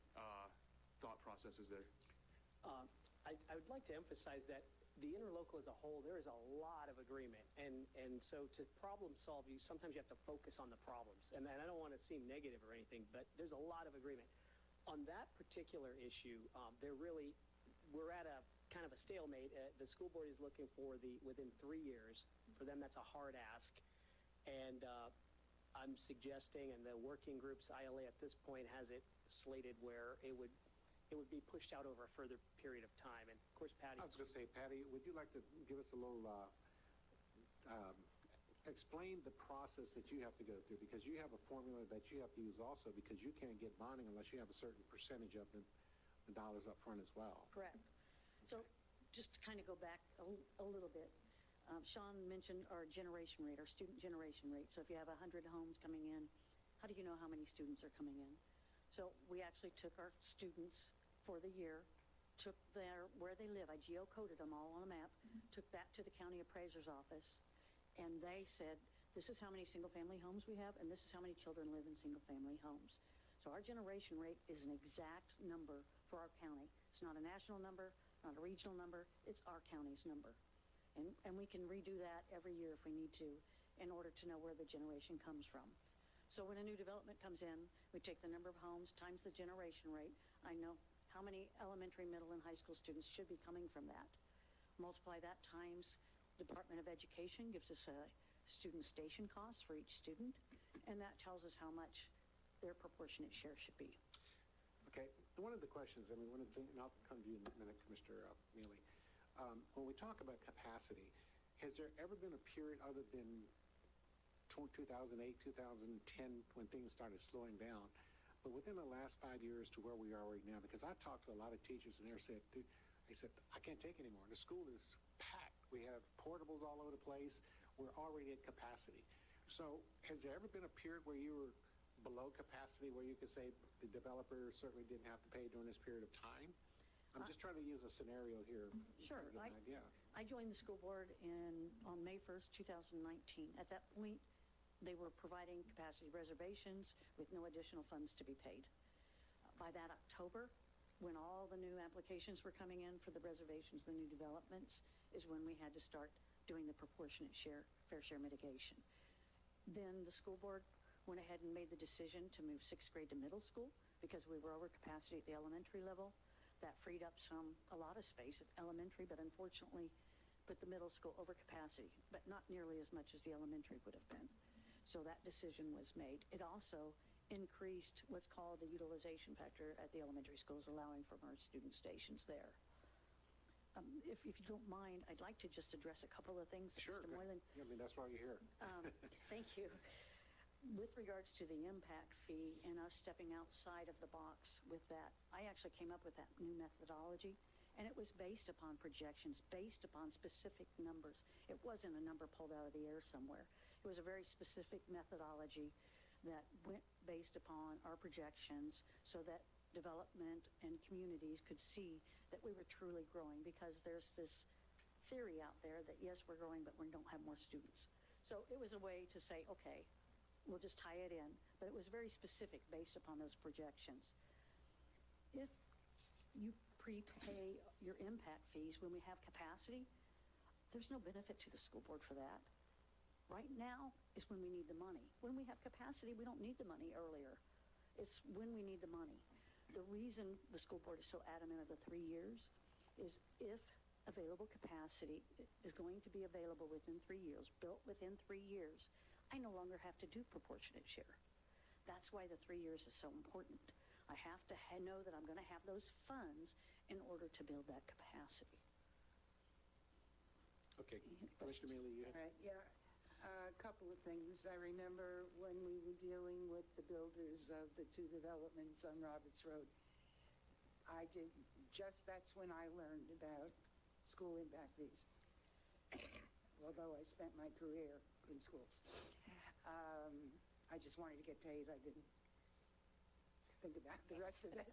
thought processes there? I would like to emphasize that the interlocal as a whole, there is a lot of agreement. And so to problem solve, sometimes you have to focus on the problems. And I don't want to seem negative or anything, but there's a lot of agreement. On that particular issue, we're at a kind of a stalemate. The school board is looking for within 3 years. For them, that's a hard ask. And I'm suggesting, and the working group's ILA at this point has it slated where it would be pushed out over a further period of time. And of course, Patty. I was going to say, Patty, would you like to give us a little, explain the process that you have to go through, because you have a formula that you have to use also, because you can't get bonding unless you have a certain percentage of the dollars up front as well. Correct. So just to kind of go back a little bit, Sean mentioned our generation rate, our student generation rate. So if you have 100 homes coming in, how do you know how many students are coming in? So we actually took our students for the year, took where they live. I geocoded them all on a map, took that to the county appraiser's office, and they said, this is how many single-family homes we have, and this is how many children live in single-family homes. So our generation rate is an exact number for our county. It's not a national number, not a regional number. It's our county's number. And we can redo that every year if we need to in order to know where the generation comes from. So when a new development comes in, we take the number of homes times the generation rate. I know how many elementary, middle, and high school students should be coming from that. Multiply that times Department of Education gives us a student station cost for each student, and that tells us how much their proportionate share should be. Okay, one of the questions, one of the things, and I'll come to you in a minute, Mr. Mealy. When we talk about capacity, has there ever been a period other than 2008, 2010, when things started slowing down, but within the last 5 years to where we are right now? Because I've talked to a lot of teachers, and they said, I can't take anymore. The school is packed. We have portables all over the place. We're already at capacity. So has there ever been a period where you were below capacity, where you could say the developer certainly didn't have to pay during this period of time? I'm just trying to use a scenario here. Sure. I joined the school board on May 1st, 2019. At that point, they were providing capacity reservations with no additional funds to be paid. By that October, when all the new applications were coming in for the reservations, the new developments, is when we had to start doing the proportionate fair share mitigation. Then the school board went ahead and made the decision to move 6th grade to middle school because we were over capacity at the elementary level. That freed up a lot of space at elementary, but unfortunately put the middle school over capacity, but not nearly as much as the elementary would have been. So that decision was made. It also increased what's called the utilization factor at the elementary schools, allowing for more student stations there. If you don't mind, I'd like to just address a couple of things. Sure. Mr. Moylan. That's why you're here. Thank you. With regards to the impact fee and us stepping outside of the box with that, I actually came up with that new methodology, and it was based upon projections, based upon specific numbers. It wasn't a number pulled out of the air somewhere. It was a very specific methodology that went based upon our projections so that development and communities could see that we were truly growing, because there's this theory out there that, yes, we're growing, but we don't have more students. So it was a way to say, okay, we'll just tie it in. But it was very specific based upon those projections. If you prepay your impact fees when we have capacity, there's no benefit to the school board for that. Right now is when we need the money. When we have capacity, we don't need the money earlier. It's when we need the money. The reason the school board is so adamant of the 3 years is if available capacity is going to be available within 3 years, built within 3 years, I no longer have to do proportionate share. That's why the 3 years is so important. I have to know that I'm going to have those funds in order to build that capacity. Okay, Commissioner Mealy, you All right, yeah. A couple of things. I remember when we were dealing with the builders of the 2 developments on Roberts Road. That's when I learned about school impact fees. Although I spent my career in schools. I just wanted to get paid. I didn't think about the rest of it.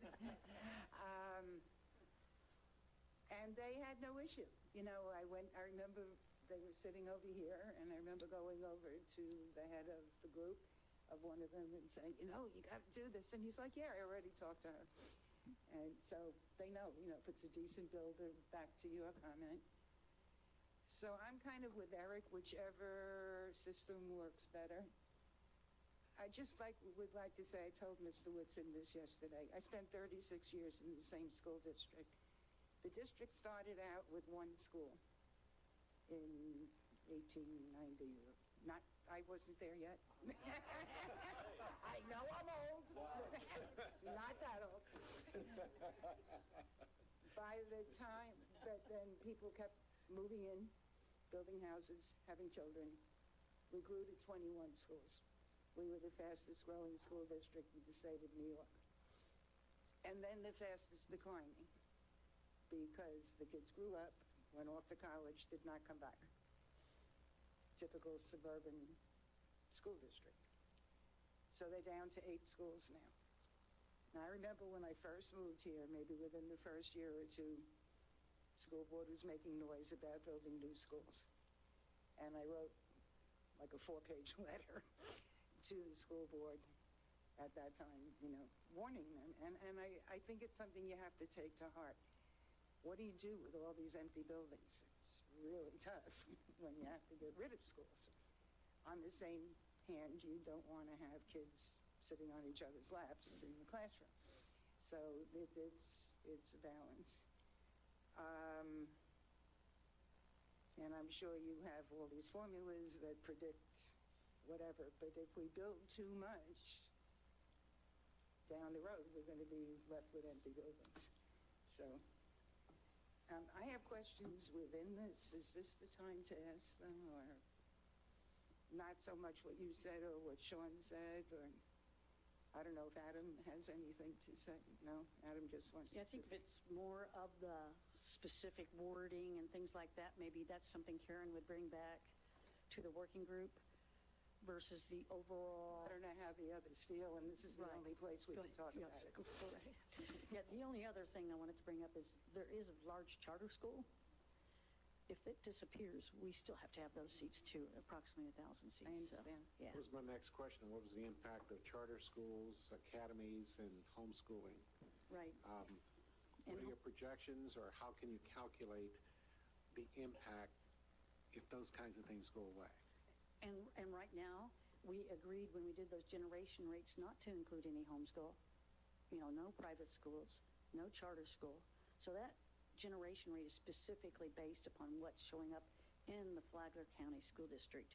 And they had no issue. You know, I remember they were sitting over here, and I remember going over to the head of the group, of one of them, and saying, you got to do this. And he's like, yeah, I already talked to her. And so they know, if it's a decent builder, back to your comment. So I'm kind of with Eric, whichever system works better. I just would like to say, I told Mr. Whitson this yesterday. I spent 36 years in the same school district. The district started out with 1 school in 1890. I wasn't there yet. I know I'm old. Not that old. By the time that then people kept moving in, building houses, having children, we grew to 21 schools. We were the fastest growing school district in the state of New York. And then the fastest declining, because the kids grew up, went off to college, did not come back. Typical suburban school district. So they're down to 8 schools now. Now, I remember when I first moved here, maybe within the first year or 2, school board was making noise about building new schools. And I wrote like a 4-page letter to the school board at that time, warning them. And I think it's something you have to take to heart. What do you do with all these empty buildings? It's really tough when you have to get rid of schools. On the same hand, you don't want to have kids sitting on each other's laps in the classroom. So it's a balance. And I'm sure you have all these formulas that predict whatever, but if we build too much, down the road, we're going to be left with empty buildings. So I have questions within this. Is this the time to ask them, or not so much what you said or what Sean said, or I don't know if Adam has anything to say. No, Adam just wants to. I think if it's more of the specific wording and things like that, maybe that's something Karen would bring back to the working group versus the overall. I don't know how the others feel, and this is the only place we can talk about it. Yeah, the only other thing I wanted to bring up is there is a large charter school. If it disappears, we still have to have those seats too, approximately 1,000 seats. I understand. So, yeah. That was my next question. What was the impact of charter schools, academies, and homeschooling? Right. What are your projections, or how can you calculate the impact if those kinds of things go away? And right now, we agreed when we did those generation rates not to include any homeschool, no private schools, no charter school. So that generation rate is specifically based upon what's showing up in the Flagler County School District.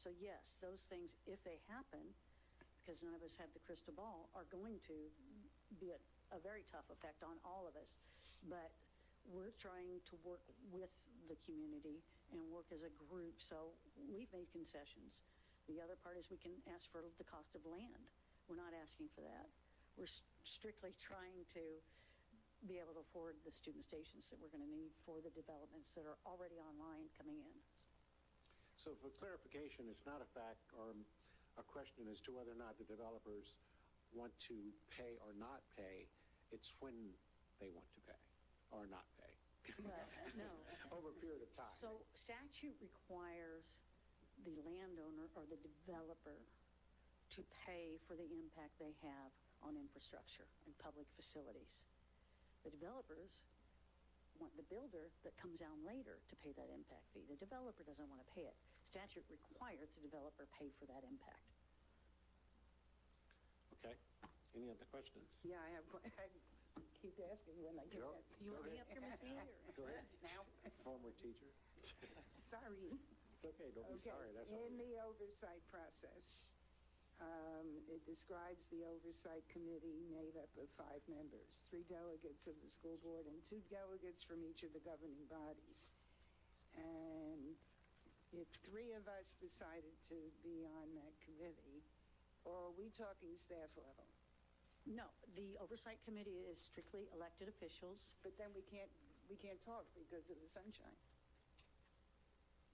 So yes, those things, if they happen, because none of us have the crystal ball, are going to be a very tough effect on all of us. But we're trying to work with the community and work as a group. So we've made concessions. The other part is we can ask for the cost of land. We're not asking for that. We're strictly trying to be able to afford the student stations that we're going to need for the developments that are already online coming in. So for clarification, it's not a fact or a question as to whether or not the developers want to pay or not pay. It's when they want to pay or not pay. No. Over a period of time. So statute requires the landowner or the developer to pay for the impact they have on infrastructure and public facilities. The developers want the builder that comes down later to pay that impact fee. The developer doesn't want to pay it. statute requires the developer pay for that impact. Okay. Any other questions? Yeah, I have, I keep asking when I get Go- asked. You go want me ahead. up here, Ms. Mealy? Go ahead. Now? Former teacher. Sorry. It's okay, don't be sorry. That's what In we- the oversight process, it describes the Oversight Committee made up of 5 members, 3 delegates of the school board and 2 delegates from each of the governing bodies. And if 3 of us decided to be on that committee, or are we talking staff level? No, the Oversight Committee is strictly elected officials. But then we can't talk because of the sunshine.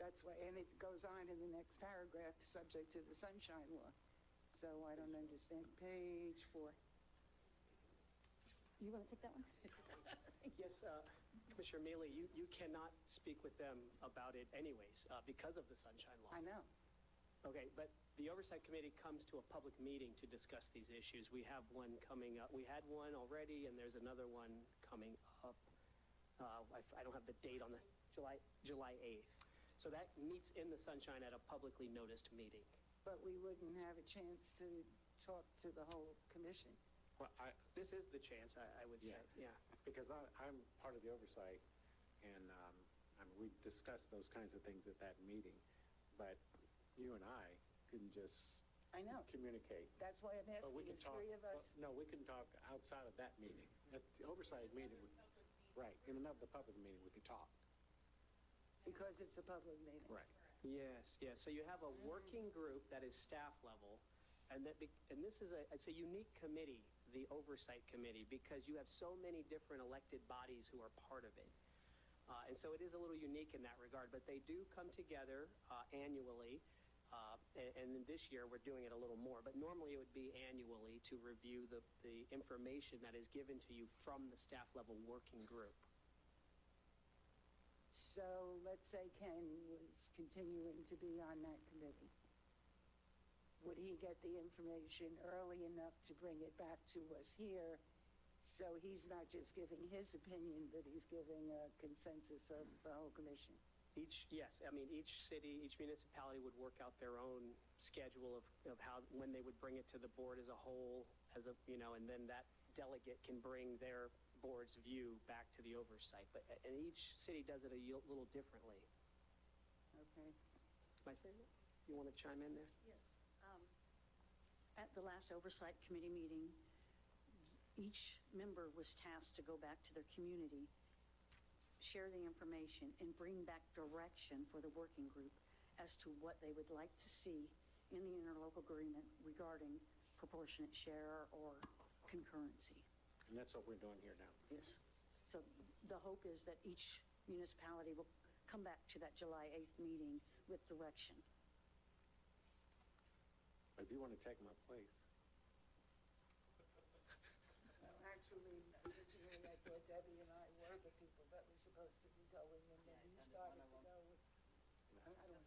That's why, and it goes on in the next paragraph, subject to the sunshine law. So I don't understand. Page 4. You want to take that one? Yes, Commissioner Mealy, you cannot speak with them about it anyways, because of the sunshine law. I know. Okay, but the Oversight Committee comes to a public meeting to discuss these issues. We have one coming up. We had one already, and there's another one coming up. I don't have the date on the July 8th. So that meets in the sunshine at a publicly noticed meeting. But we wouldn't have a chance to talk to the whole commission. Well, This is the chance, I would say. Yeah. because I'm part of the oversight, and we discussed those kinds of things at that meeting, but you and I can just I know. communicate. That's why I'm But asking we can if talk. 3 of us. No, we can talk outside of that meeting. At the oversight meeting, right, in another public meeting, we can talk. Because it's a public meeting. Right. Yes, yes. So you have a working group that is staff level, and this is it's a unique committee, the Oversight Committee, because you have so many different elected bodies who are part of it. And so it is a little unique in that regard, but they do come together annually, and this year we're doing it a little more, but normally it would be annually to review the information that is given to you from the staff level working group. So let's say Ken was continuing to be on that committee. Would he get the information early enough to bring it back to us here, so he's not just giving his opinion, but he's giving a consensus of the whole commission? Yes, I mean, each city, each municipality would work out their own schedule of how, when they would bring it to the board as a whole, and then that delegate can bring their board's view back to the oversight. And each city does it a little differently. Okay. Am I saying that? You want to chime in there? Yes. At the last Oversight Committee meeting, each member was tasked to go back to their community, share the information, and bring back direction for the working group as to what they would like to see in the interlocal agreement regarding proportionate share or concurrency. And that's what we're doing here now. Yes. So the hope is that each municipality will come back to that July 8th meeting with direction. If you want to take my place. Actually, originally I thought Debbie and I were the people that were supposed to be going, and then we started to go. I don't know.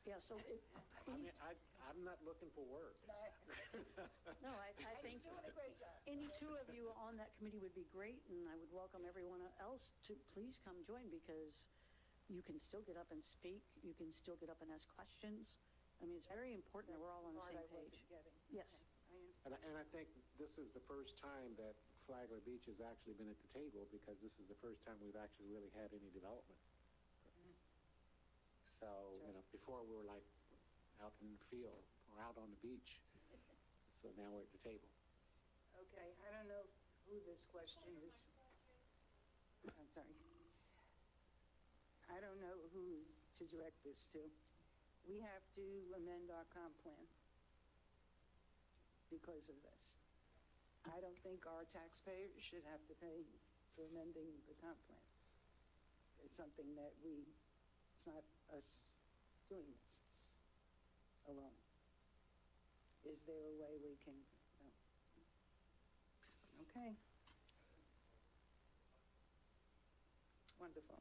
Yeah, so I mean, I'm not looking for work. no, I think You're doing a great job. any 2 of you on that committee would be great, and I would welcome everyone else to please come join, because you can still get up and speak. You can still get up and ask questions. I mean, it's very important that we're all on the same page. Yes. Okay. And I think this is the first time that Flagler Beach has actually been at the table, because this is the first time we've actually really had any development. So, before we were like out in the field or out on the beach. So now we're at the table. Okay, I don't know who this question is. I'm sorry. I don't know who to direct this to. We have to amend our comp plan because of this. I don't think our taxpayers should have to pay for amending the comp plan. It's something that it's not us doing this alone. Is there a way we can, no. Okay. Wonderful.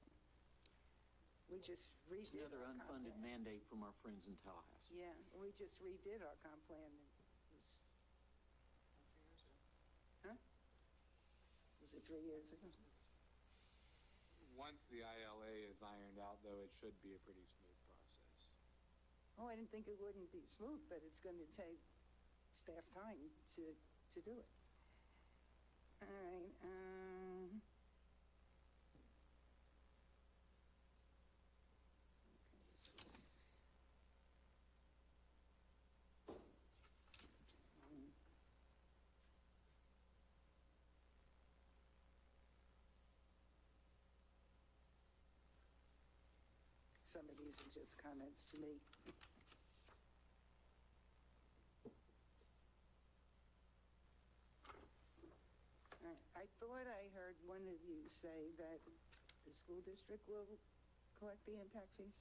We just redid It's another our comp unfunded plan. mandate from our friends in Tallahassee. Yeah, we just redid our comp plan. Was it 3 years ago? Once the ILA is ironed out, though, it should be a pretty smooth process. Oh, I didn't think it wouldn't be smooth, but it's going to take staff time to do it. All right. Some of these are just comments to me. I thought I heard one of you say that the school district will collect the impact fees?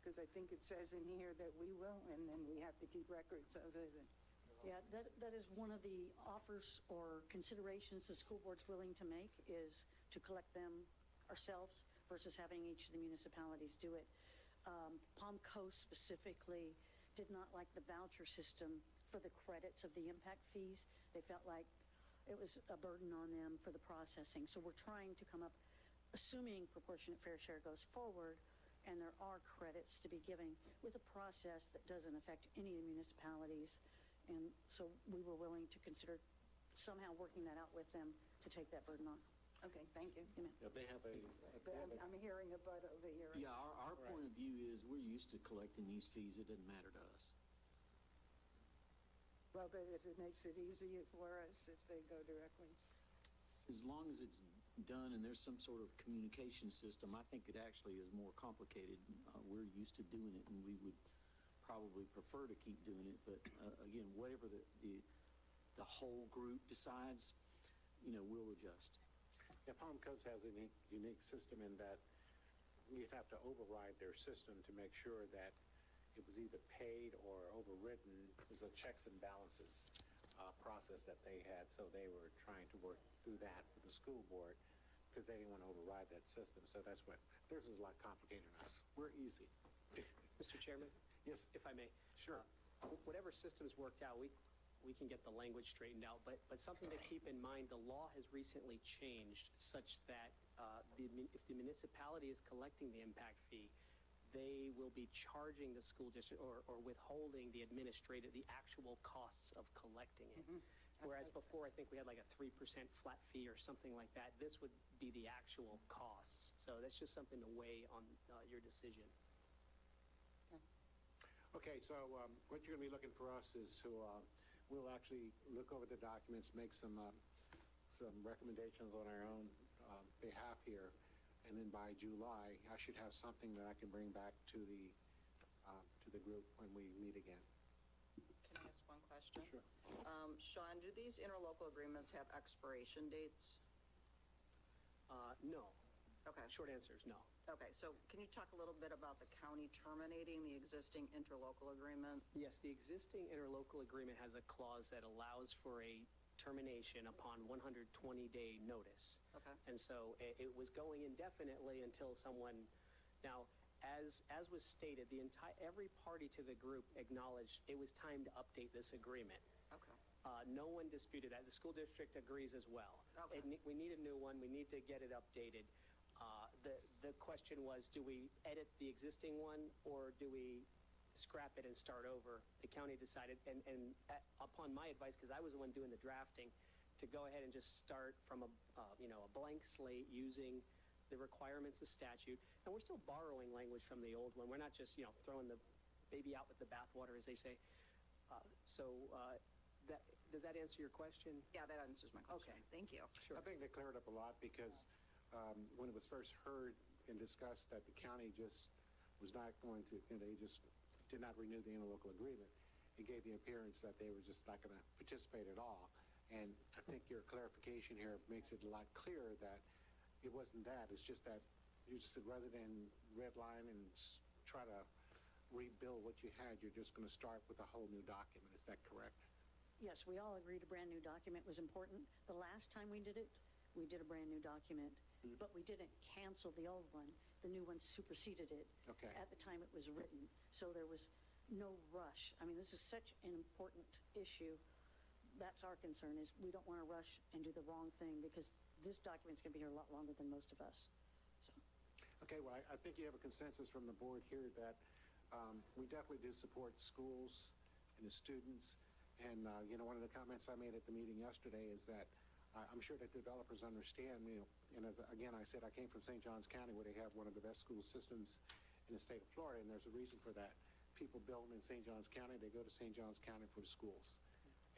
Because I think it says in here that we will, and then we have to keep records of it. Yeah, that is one of the offers or considerations the school board's willing to make, is to collect them ourselves versus having each of the municipalities do it. Palm Coast specifically did not like the voucher system for the credits of the impact fees. They felt like it was a burden on them for the processing. So we're trying to come up, assuming proportionate fair share goes forward, and there are credits to be given, with a process that doesn't affect any of the municipalities. And so we were willing to consider somehow working that out with them to take that burden on. Okay, thank you. Yeah, they have a. I'm hearing a butt over here. Yeah, our point of view is we're used to collecting these fees. It doesn't matter to us. Well, but if it makes it easier for us if they go directly. As long as it's done and there's some sort of communication system, I think it actually is more complicated. We're used to doing it, and we would probably prefer to keep doing it. But again, whatever the whole group decides, we'll adjust. Yeah, Palm Coast has a unique system in that you'd have to override their system to make sure that it was either paid or overridden. It was a checks and balances process that they had, so they were trying to work through that with the school board because they didn't want to override that system. So that's what, theirs is a lot complicated than us. We're easy. Mr. Chairman? Yes. If I may. Sure. Whatever system's worked out, we can get the language straightened out, but something to keep in mind, the law has recently changed such that if the municipality is collecting the impact fee, they will be charging the school district or withholding the actual costs of collecting it. Mm-hmm. Whereas before, I think we had like a 3% flat fee or something like that. This would be the actual costs. So that's just something to weigh on your decision. Okay, so what you're going to be looking for us is to, we'll actually look over the documents, make some recommendations on our own behalf here, and then by July, I should have something that I can bring back to the group when we meet again. Can I ask one question? Sure. Sean, do these interlocal agreements have expiration dates? No. Okay. Short answer is no. Okay, so can you talk a little bit about the county terminating the existing interlocal agreement? Yes, the existing interlocal agreement has a clause that allows for a termination upon 120-day notice. Okay. And so it was going indefinitely until someone, now, as was stated, every party to the group acknowledged it was time to update this agreement. Okay. No one disputed that. The school district agrees as well. Okay. We need a new one. We need to get it updated. The question was, do we edit the existing one or do we scrap it and start over? The county decided, and upon my advice, because I was the one doing the drafting, to go ahead and just start from a blank slate using the requirements of statute. And we're still borrowing language from the old one. We're not just throwing the baby out with the bathwater, as they say. Does that answer your question? Yeah, that answers my question. Okay. Thank you. Sure. I think they cleared up a lot because when it was first heard and discussed that the county just was not going to, they just did not renew the interlocal agreement, it gave the appearance that they were just not going to participate at all. And I think your clarification here makes it a lot clearer that it wasn't that. It's just that you just said rather than redline and try to rebuild what you had, you're just going to start with a whole new document. Is that correct? Yes, we all agreed a brand new document was important. The last time we did it, we did a brand new document, but we didn't cancel the old one. The new one superseded it at the time it was written. So there was no rush. I mean, this is such an important issue. That's our concern, is we don't want to rush and do the wrong thing because this document's going to be here a lot longer than most of us. So. Okay, well, I think you have a consensus from the board here that We definitely do support schools and the students. And, one of the comments I made at the meeting yesterday is that I'm sure that developers understand, and as, again, I said, I came from St. Johns County where they have one of the best school systems in the state of Florida, and there's a reason for that. People build in St. Johns County, they go to St. Johns County for the schools.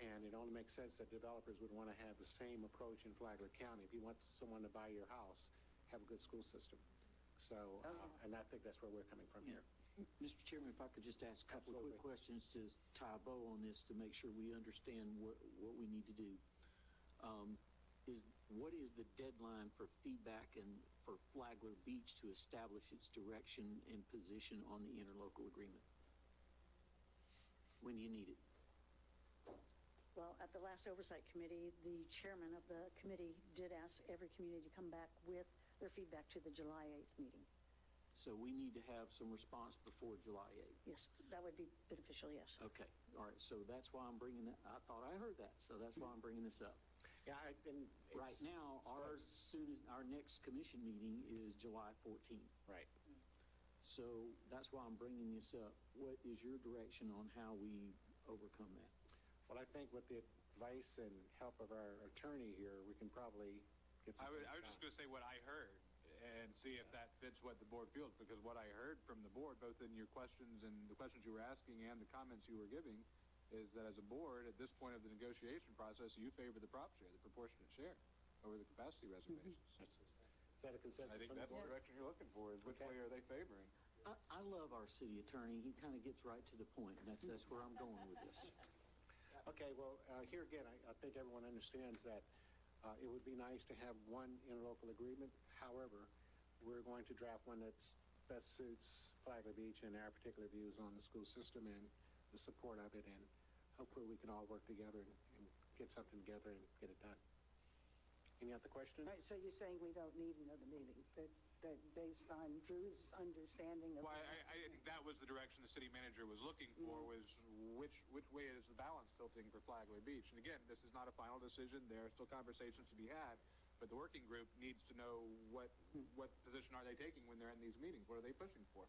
And it only makes sense that developers would want to have the same approach in Flagler County. If you want someone to buy your house, have a good school system. So, and I think that's where we're coming from here. Mr. Chairman, if I could just ask a couple of quick questions to tie a bow on this to make sure we understand what we need to do. What is the deadline for feedback and for Flagler Beach to establish its direction and position on the interlocal agreement? When do you need it? Well, at the last Oversight Committee, the chairman of the committee did ask every community to come back with their feedback to the July 8th meeting. So we need to have some response before July 8th. Yes, that would be beneficial, yes. Okay, all right, so that's why I'm bringing that. I thought I heard that, so that's why I'm bringing this up. Yeah, Right now, our next commission meeting is July 14th. Right. So that's why I'm bringing this up. What is your direction on how we overcome that? Well, I think with the advice and help of our attorney here, we can probably get some. I was just going to say what I heard and see if that fits what the board feels, because what I heard from the board, both in your questions and the questions you were asking and the comments you were giving, is that as a board, at this point of the negotiation process, you favor the prop share, the proportionate share, over the capacity reservations. Is that a consensus? I think that's the direction you're looking for, is which way are they favoring? I love our city attorney. He kind of gets right to the point, and that's where I'm going with this. Okay, well, here again, I think everyone understands that it would be nice to have one interlocal agreement. However, we're going to draft one that best suits Flagler Beach and our particular views on the school system and the support of it, and hopefully we can all work together and get something together and get it done. Any other questions? All right, so you're saying we don't need another meeting, that based on Drew's understanding of... Well, I think that was the direction the city manager was looking for, was which way is the balance tilting for Flagler Beach? And again, this is not a final decision. There are still conversations to be had, but the working group needs to know what position are they taking when they're in these meetings? What are they pushing for?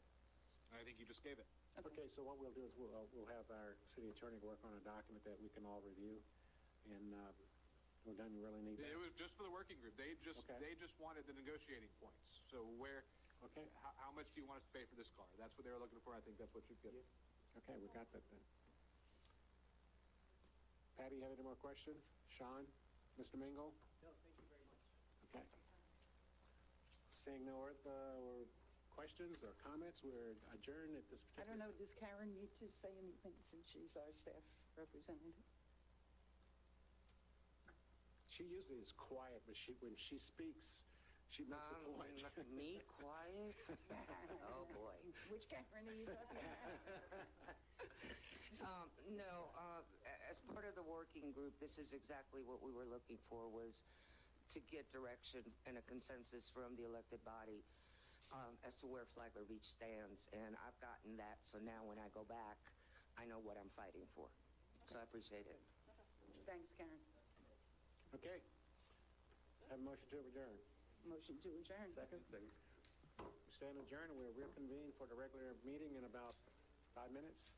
And I think you just gave it. Okay, so what we'll do is we'll have our city attorney work on a document that we can all review, and we're done. You really need that. It was just for the working group. They just wanted the negotiating points. So how much do you want us to pay for this car? That's what they were looking for. I think that's what you've given. Okay, we got that then. Patty, you have any more questions? Sean? Mr. Mingle? No, thank you very much. Okay. Seeing no other questions or comments, we're adjourned at this particular... I don't know, does Karen need to say anything since she's our staff representative? She usually is quiet, but when she speaks, she makes a point. Me quiet? Oh, boy. Which Karen are you talking about? No, as part of the working group, this is exactly what we were looking for, was to get direction and a consensus from the elected body as to where Flagler Beach stands. And I've gotten that, so now when I go back, I know what I'm fighting for. So I appreciate it. Thanks, Karen. Okay. Have a motion to adjourn. Motion to adjourn. Second? Second. We stand adjourned, and we'll reconvene for the regular meeting in about 5 minutes.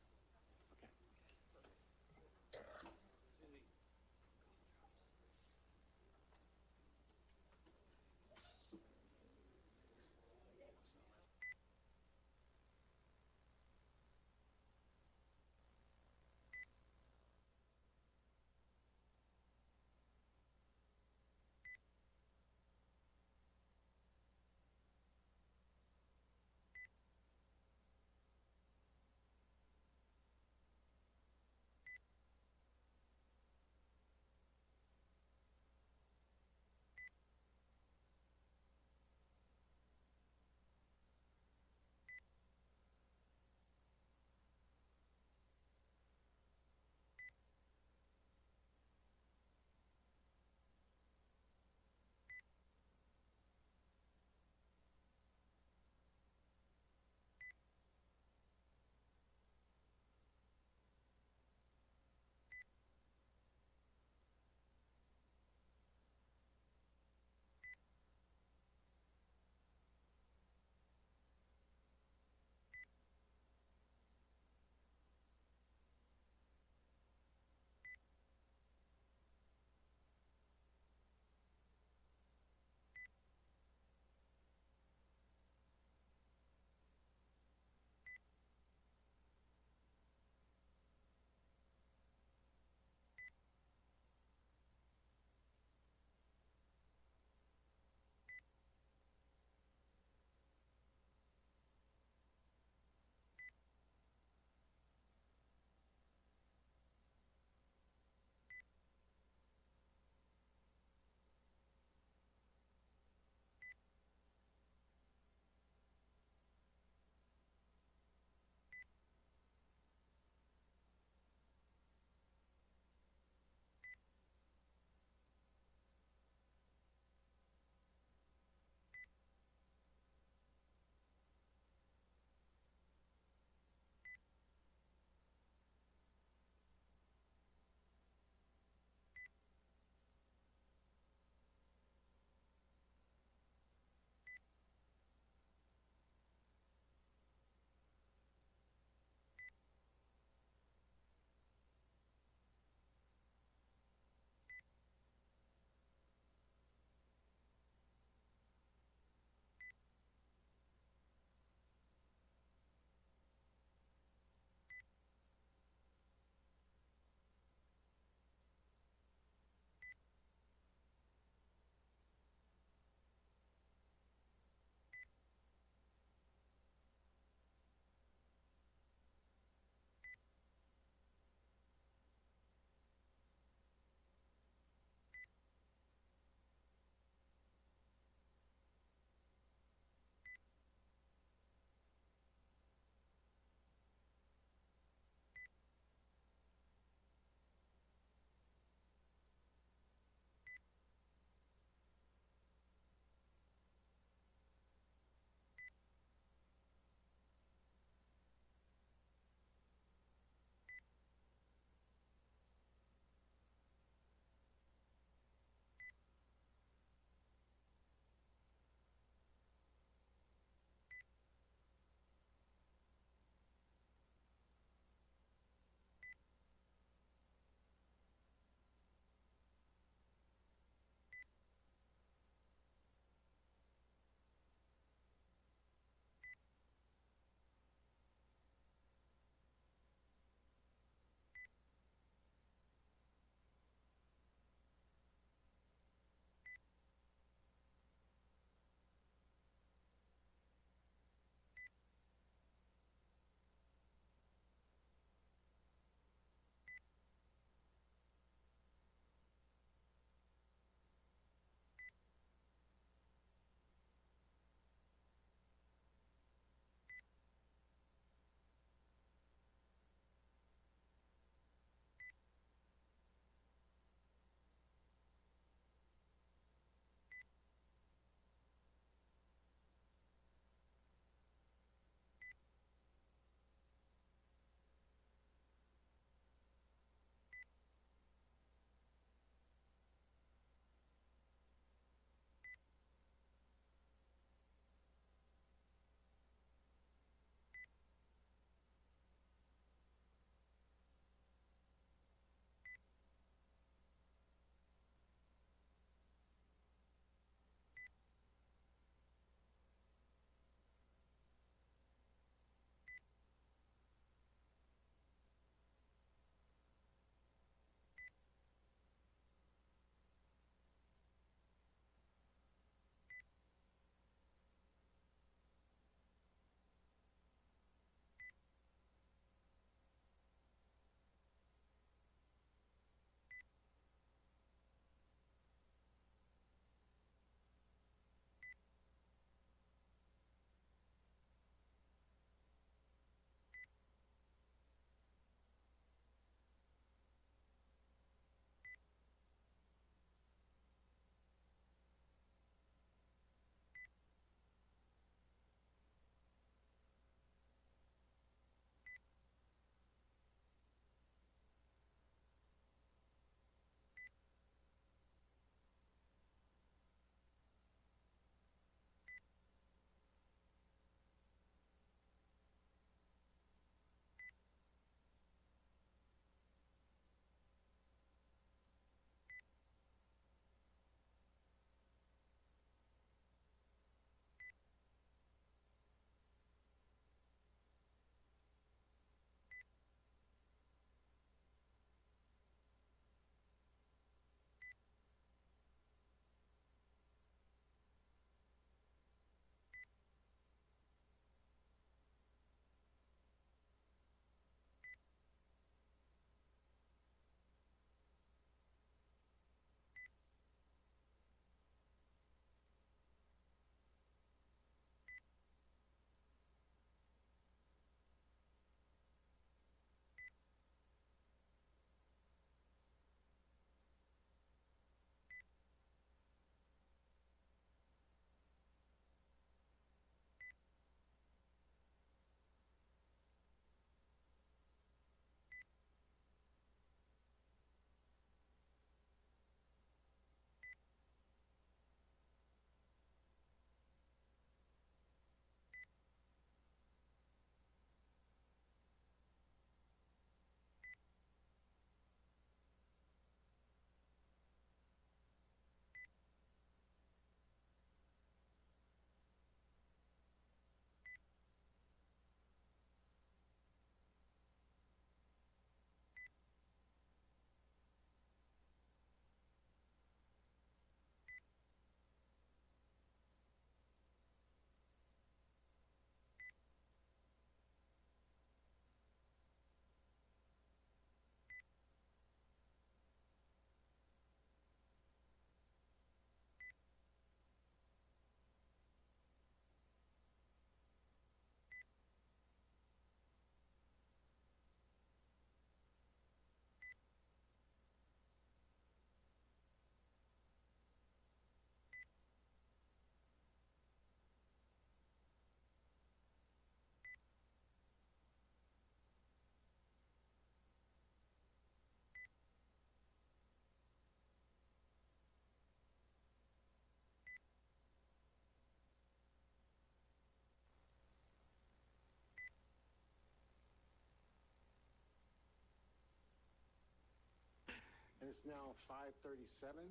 and it's now 5:37,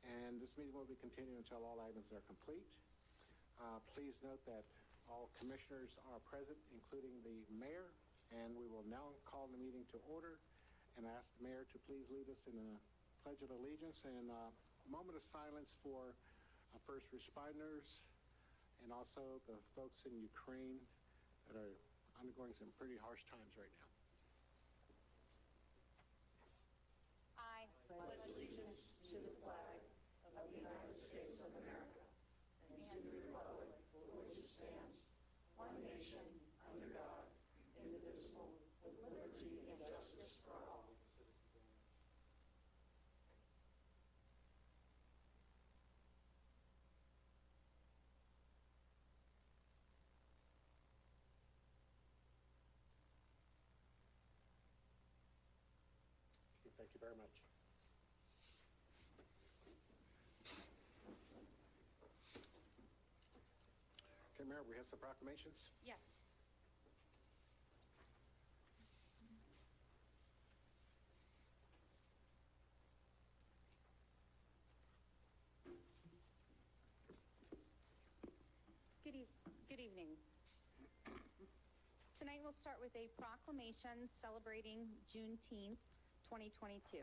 and this meeting will be continuing until all items are complete. Please note that all commissioners are present, including the mayor, and we will now call the meeting to order and ask the mayor to please lead us in a pledge of allegiance and a moment of silence for first responders and also the folks in Ukraine that are undergoing some pretty harsh times right now. I pledge allegiance to the flag of the United States of America and to the republic for which it stands, one nation, under God, indivisible, with liberty and justice for all. Thank you very much. Okay, Mayor, we have some proclamations. Yes. Good evening. Tonight we'll start with a proclamation celebrating Juneteenth 2022.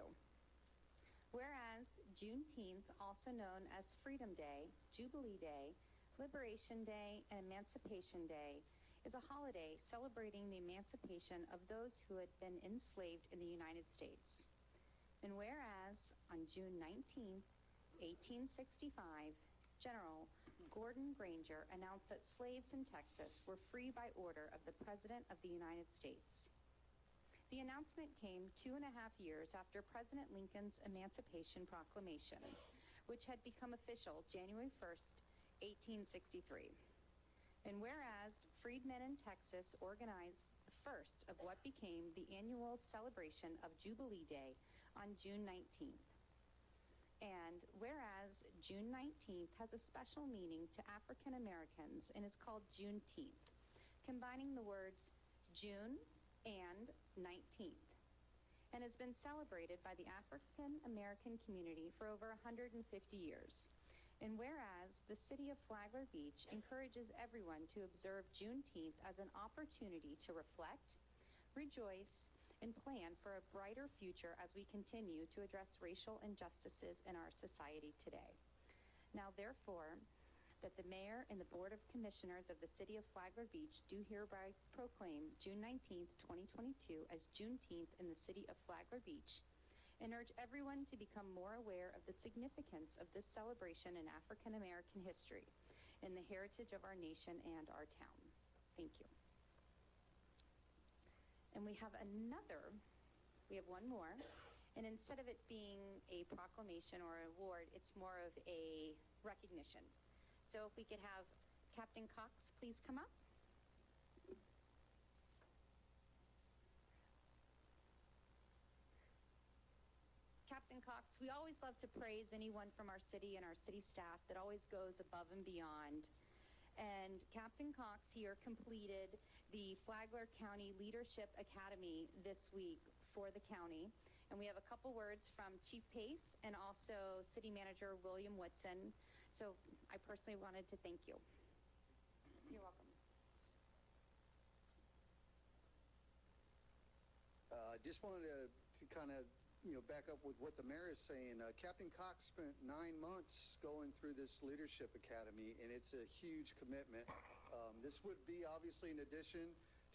Whereas Juneteenth, also known as Freedom Day, Jubilee Day, Liberation Day, and Emancipation Day, is a holiday celebrating the emancipation of those who had been enslaved in the United States. And whereas on June 19, 1865, General Gordon Granger announced that slaves in Texas were free by order of the President of the United States. The announcement came 2.5 years after President Lincoln's Emancipation Proclamation, which had become official January 1st, 1863. And whereas freedmen in Texas organized the first of what became the annual celebration of Jubilee Day on June 19th. And whereas June 19th has a special meaning to African Americans and is called Juneteenth, combining the words June and 19th, and has been celebrated by the African American community for over 150 years. And whereas the city of Flagler Beach encourages everyone to observe Juneteenth as an opportunity to reflect, rejoice, and plan for a brighter future as we continue to address racial injustices in our society today. Now, therefore, that the Mayor and the Board of Commissioners of the City of Flagler Beach do hereby proclaim June 19th, 2022 as Juneteenth in the City of Flagler Beach, and urge everyone to become more aware of the significance of this celebration in African American history and the heritage of our nation and our town. Thank you. And we have one more, and instead of it being a proclamation or an award, it's more of a recognition. So if we could have Captain Cox please come up. Captain Cox, we always love to praise anyone from our city and our city staff that always goes above and beyond. And Captain Cox here completed the Flagler County Leadership Academy this week for the county. And we have a couple words from Chief Pace and also City Manager William Whitson. So I personally wanted to thank you. You're welcome. Just wanted to kind of back up with what the mayor is saying. Captain Cox spent 9 months going through this leadership academy, and it's a huge commitment. This would be obviously in addition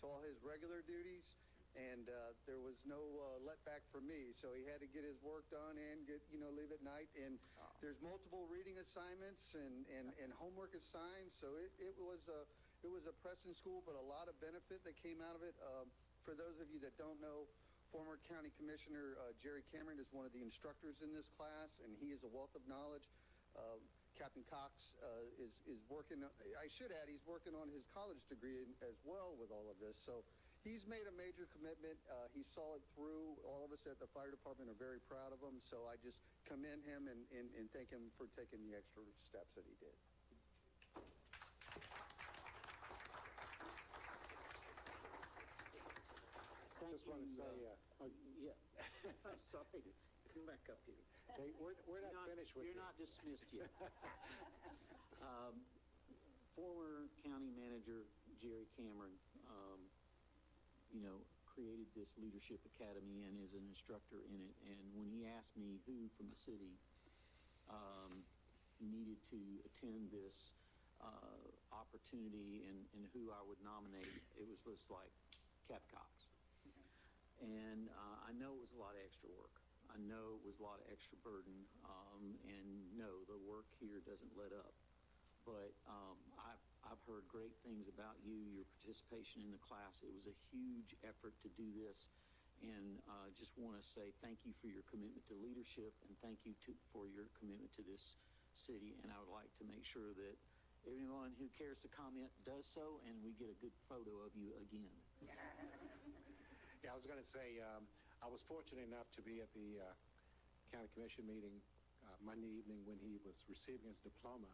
to all his regular duties, and there was no let back for me, so he had to get his work done and leave at night. And there's multiple reading assignments and homework assigned, so it was a pressing school, but a lot of benefit that came out of it. For those of you that don't know, former County Commissioner Jerry Cameron is one of the instructors in this class, and he is a wealth of knowledge. Captain Cox is working, I should add, he's working on his college degree as well with all of this. So he's made a major commitment. He saw it through. All of us at the fire department are very proud of him. So I just commend him and thank him for taking the extra steps that he did. Just want to say, yeah. I'm sorry to Come back up here. Hey, we're not finished with you. You're not dismissed yet. Former county manager Jerry Cameron, created this leadership academy and is an instructor in it. And when he asked me who from the city needed to attend this opportunity and who I would nominate, it was just like Cap Cox. And I know it was a lot of extra work. I know it was a lot of extra burden. And no, the work here doesn't let up. But I've heard great things about you, your participation in the class. It was a huge effort to do this. And just want to say thank you for your commitment to leadership, and thank you for your commitment to this city. And I would like to make sure that everyone who cares to comment does so, and we get a good photo of you again. Yeah, I was going to say, I was fortunate enough to be at the county commission meeting Monday evening when he was receiving his diploma.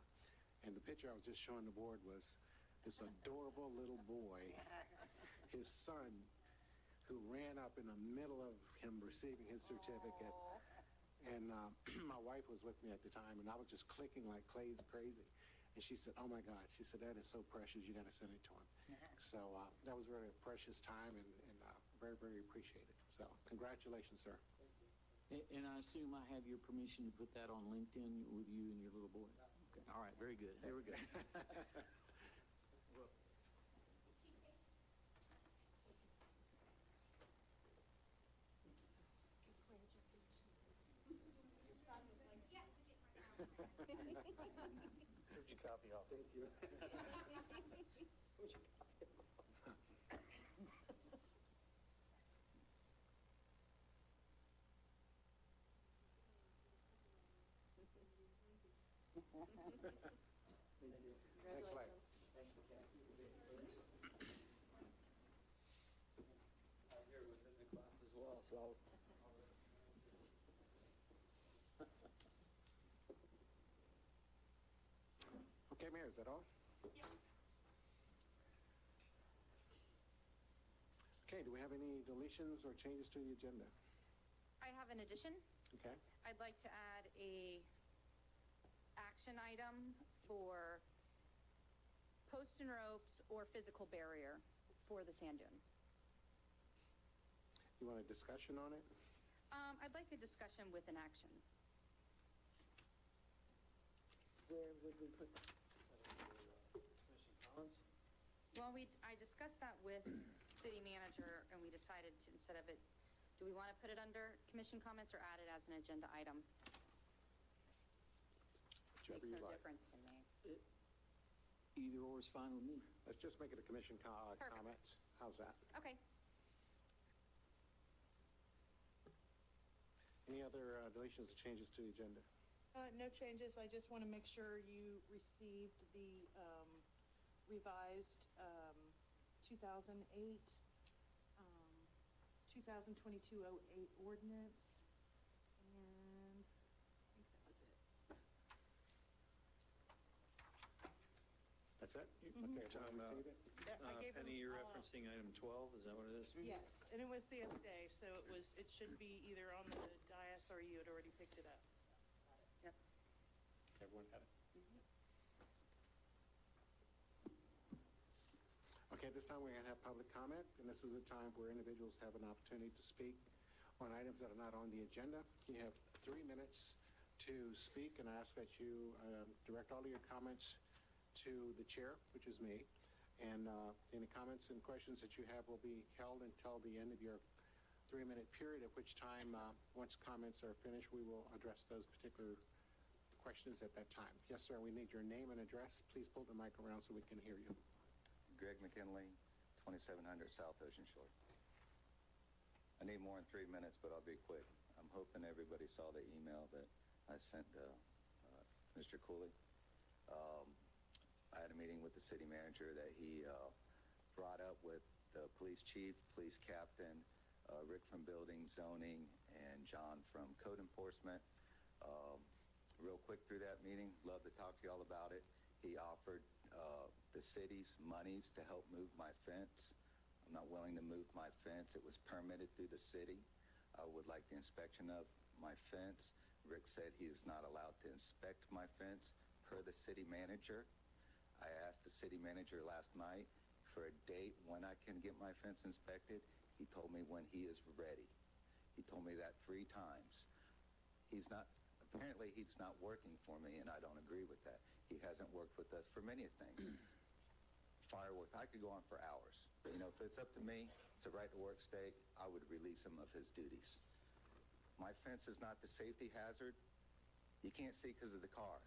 And the picture I was just showing the board was this adorable little boy, his son, who ran up in the middle of him receiving his certificate. And my wife was with me at the time, and I was just clicking like crazy. And she said, "Oh my God," she said, "that is so precious, you got to send it to him." So that was really a precious time, and very, very appreciated. So congratulations, sir. And I assume I have your permission to put that on LinkedIn with you and your little boy? Okay. All right, very good. Here we go. Here's your copy off. Thank you. Here's your copy. Next slide. I'm here within the class as well, so. Okay, Mayor, is that all? Yes. Okay, do we have any deletions or changes to the agenda? I have an addition. Okay. I'd like to add a action item for post and ropes or physical barrier for the sand dune. You want a discussion on it? I'd like a discussion with an action. Where would we put that? Commission comments? Well, I discussed that with city manager, and we decided to, instead of it, do we want to put it under commission comments or add it as an agenda item? Whichever Makes you no like. difference to me. Either or is fine with me. Let's just make it a commission Perfect. comments. How's that? Okay. Any other deletions or changes to the agenda? No changes. I just want to make sure you received the revised 2008, 2022-08 ordinance, and I think that was it. That's it? Mhm. Okay, well, Talking about- receive it? I gave them Penny, you're all out. referencing item 12, is that what it is? Yes, and it was the other day, so it should be either on the dais or you had already picked it up. Everyone got it? Okay, this time we're going to have public comment, and this is a time where individuals have an opportunity to speak on items that are not on the agenda. You have 3 minutes to speak, and I ask that you direct all of your comments to the chair, which is me, and any comments and questions that you have will be held until the end of your 3-minute period, at which time, once comments are finished, we will address those particular questions at that time. Yes, sir, we need your name and address. Please pull the mic around so we can hear you. Greg McKinley, 2700 South Ocean Shore. I need more than 3 minutes, but I'll be quick. I'm hoping everybody saw the email that I sent to Mr. Cooley. I had a meeting with the city manager that he brought up with the police chief, police captain, Rick from building, zoning, and John from code enforcement. Real quick through that meeting, love to talk to y'all about it. He offered the city's monies to help move my fence. I'm not willing to move my fence. It was permitted through the city. I would like the inspection of my fence. Rick said he is not allowed to inspect my fence per the city manager. I asked the city manager last night for a date when I can get my fence inspected. He told me when he is ready. He told me that 3 times. Apparently he's not working for me, and I don't agree with that. He hasn't worked with us for many things. Fireworks, I could go on for hours. You know, if it's up to me, it's a right to work state, I would release him of his duties. My fence is not the safety hazard. You can't see because of the car.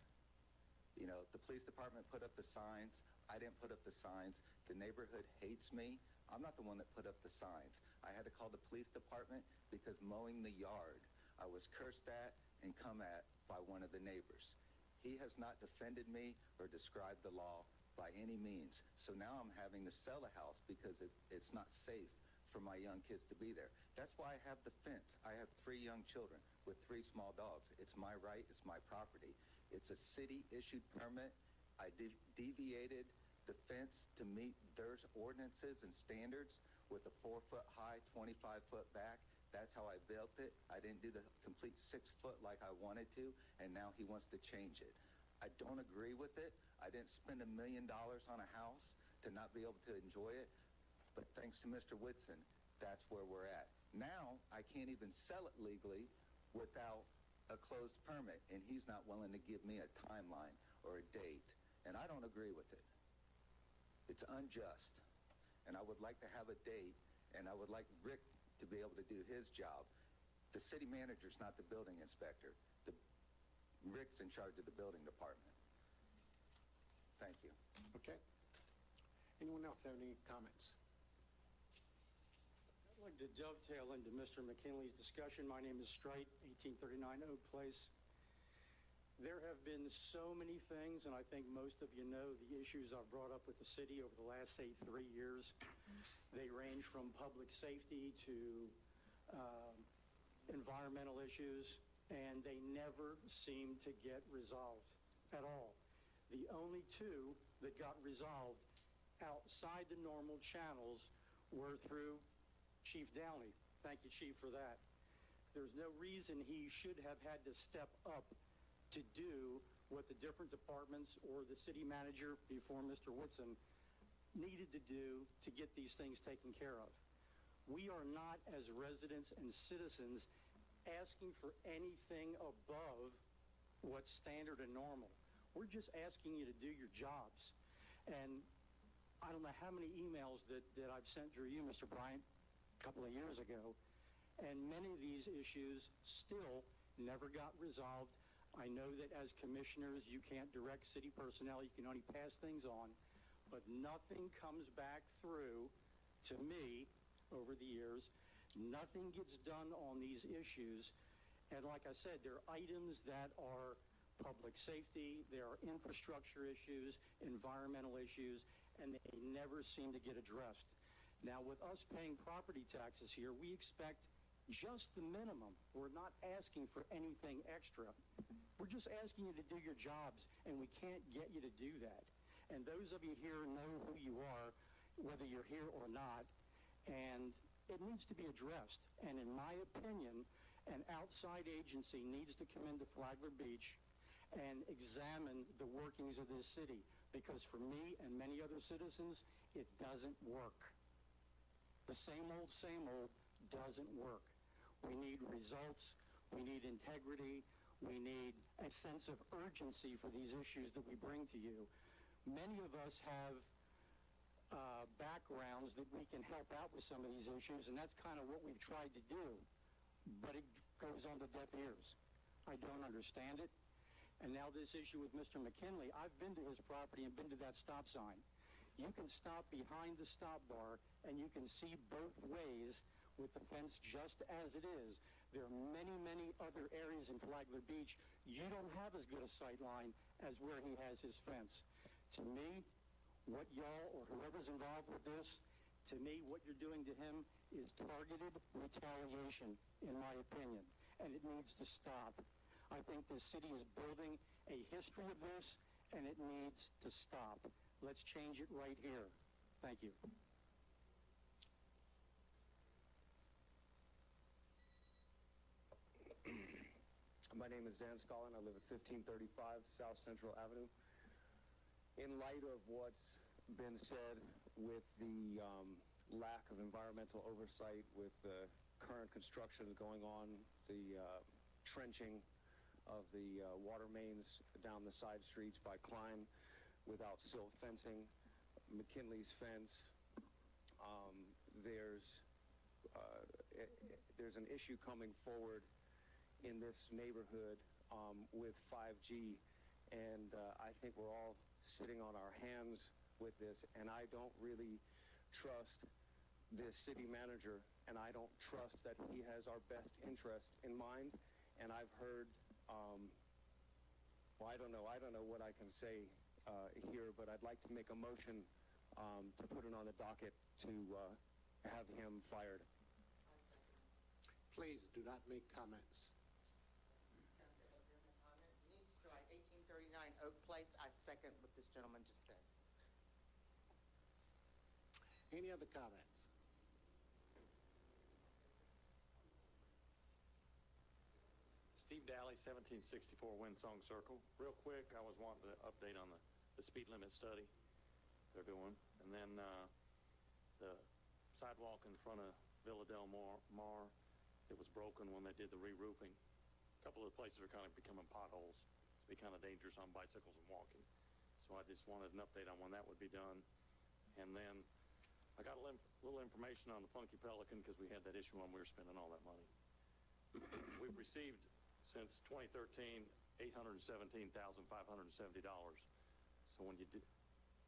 You know, the police department put up the signs. I didn't put up the signs. The neighborhood hates me. I'm not the one that put up the signs. I had to call the police department because mowing the yard, I was cursed at and come at by one of the neighbors. He has not defended me or described the law by any means. So now I'm having to sell a house because it's not safe for my young kids to be there. That's why I have the fence. I have 3 young children with 3 small dogs. It's my right. It's my property. It's a city-issued permit. I deviated the fence to meet their ordinances and standards with a 4-foot-high, 25-foot back. That's how I built it. I didn't do the complete 6-foot like I wanted to, and now he wants to change it. I don't agree with it. I didn't spend $1 million on a house to not be able to enjoy it, but thanks to Mr. Whitson, that's where we're at. Now, I can't even sell it legally without a closed permit, and he's not willing to give me a timeline or a date, and I don't agree with it. It's unjust, and I would like to have a date, and I would like Rick to be able to do his job. The city manager's not the building inspector. Rick's in charge of the building department. Thank you. Okay. Anyone else have any comments? I'd like to dovetail into Mr. McKinley's discussion. My name is Strite, 1839 Oak Place. There have been so many things, and I think most of you know the issues I've brought up with the city over the last, say, 3 years. They range from public safety to environmental issues, and they never seem to get resolved at all. The only 2 that got resolved outside the normal channels were through Chief Downey. Thank you, Chief, for that. There's no reason he should have had to step up to do what the different departments or the city manager before Mr. Whitson needed to do to get these things taken care of. We are not, as residents and citizens, asking for anything above what's standard and normal. We're just asking you to do your jobs. And I don't know how many emails that I've sent through you, Mr. Bryant, a couple of years ago, and many of these issues still never got resolved. I know that as commissioners, you can't direct city personnel. You can only pass things on. But nothing comes back through to me over the years. Nothing gets done on these issues. And like I said, there are items that are public safety, there are infrastructure issues, environmental issues, and they never seem to get addressed. Now, with us paying property taxes here, we expect just the minimum. We're not asking for anything extra. We're just asking you to do your jobs, and we can't get you to do that. And those of you here know who you are, whether you're here or not, and it needs to be addressed. And in my opinion, an outside agency needs to come into Flagler Beach and examine the workings of this city, because for me and many other citizens, it doesn't work. The same old doesn't work. We need results. We need integrity. We need a sense of urgency for these issues that we bring to you. Many of us have backgrounds that we can help out with some of these issues, and that's kind of what we've tried to do, but it goes on to deaf ears. I don't understand it. And now this issue with Mr. McKinley, I've been to his property and been to that stop sign. You can stop behind the stop bar and you can see both ways with the fence just as it is. There are many, many other areas in Flagler Beach. You don't have as good a sight line as where he has his fence. To me, what y'all or whoever's involved with this, to me, what you're doing to him is targeted retaliation, in my opinion, and it needs to stop. I think this city is building a history of this, and it needs to stop. Let's change it right here. Thank you. name is Dan Scullin. I live at 1535 South Central Avenue. In light of what's been said with the lack of environmental oversight, with the current construction going on, the trenching of the water mains down the side streets by Klein without silt fencing, McKinley's fence, there's an issue coming forward in this neighborhood with 5G, and I think we're all sitting on our hands with this, and I don't really trust this city manager, and I don't trust that he has our best interest in mind. And I've heard, well, I don't know what I can say here, but I'd like to make a motion to put it on the docket to have him fired. Please do not make comments. Denise Strike, 1839 Oak Place. I second what this gentleman just said. Any other comments? Steve Daly, 1764 Windsong Circle. Real quick, I was wanting to update on the speed limit study they're doing. And then the sidewalk in front of Villa Del Mar, it was broken when they did the re-roofing. A couple of the places are kind of becoming potholes. It's be kind of dangerous on bicycles and walking. So I just wanted an update on when that would be done. And then I got a little information on the Funky Pelican because we had that issue when we were spending all that money. We've received, since 2013, $817,570. So when you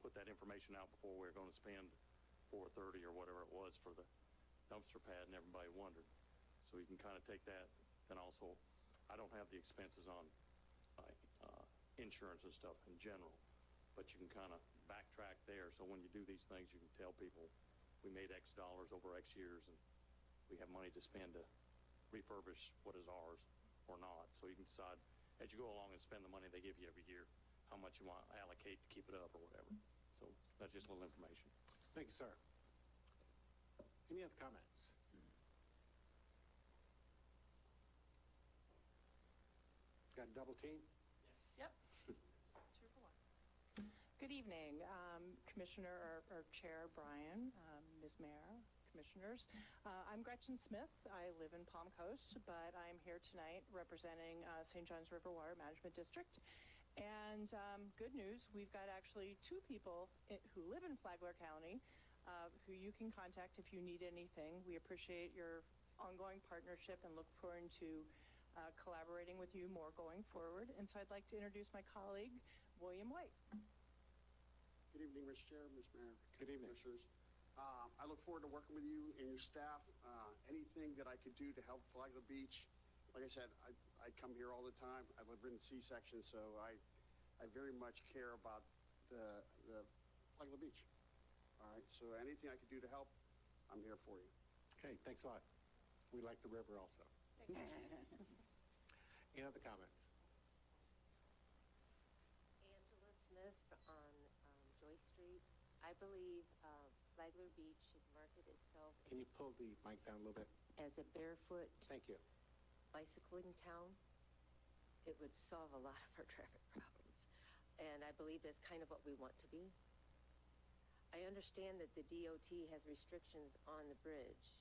put that information out before we were going to spend $430 or whatever it was for the dumpster pad, and everybody wondered. So you can kind of take that. Then also, I don't have the expenses on insurance and stuff in general, but you can kind of backtrack there. So when you do these things, you can tell people we made X dollars over X years, and we have money to spend to refurbish what is ours or not. So you can decide as you go along and spend the money they give you every year, how much you want to allocate to keep it up or whatever. So that's just a little information. Thank you, sir. Any other comments? Got a double team? Yep. 2 for 1. Good evening, Commissioner or Chair Brian, Ms. Mayor, Commissioners. I'm Gretchen Smith. I live in Palm Coast, but I'm here tonight representing St. John's River Water Management District. And good news, we've got actually 2 people who live in Flagler County who you can contact if you need anything. We appreciate your ongoing partnership and look forward to collaborating with you more going forward. And so I'd like to introduce my colleague, William White. Good evening, Mr. Chair, Ms. Mayor. Good evening. Commissioners. I look forward to working with you and your staff. Anything that I could do to help Flagler Beach. Like I said, I come here all the time. I live in the C-section, so I very much care about the Flagler Beach. All right, so anything I could do to help, I'm here for you. Okay, thanks a lot. We like the river also. Thank you. Any other comments? Angela Smith on Joy Street. I believe Flagler Beach should market itself. Can you pull the mic down a little bit? As a barefoot Thank you. bicycling town. It would solve a lot of our traffic problems. And I believe that's kind of what we want to be. I understand that the DOT has restrictions on the bridge.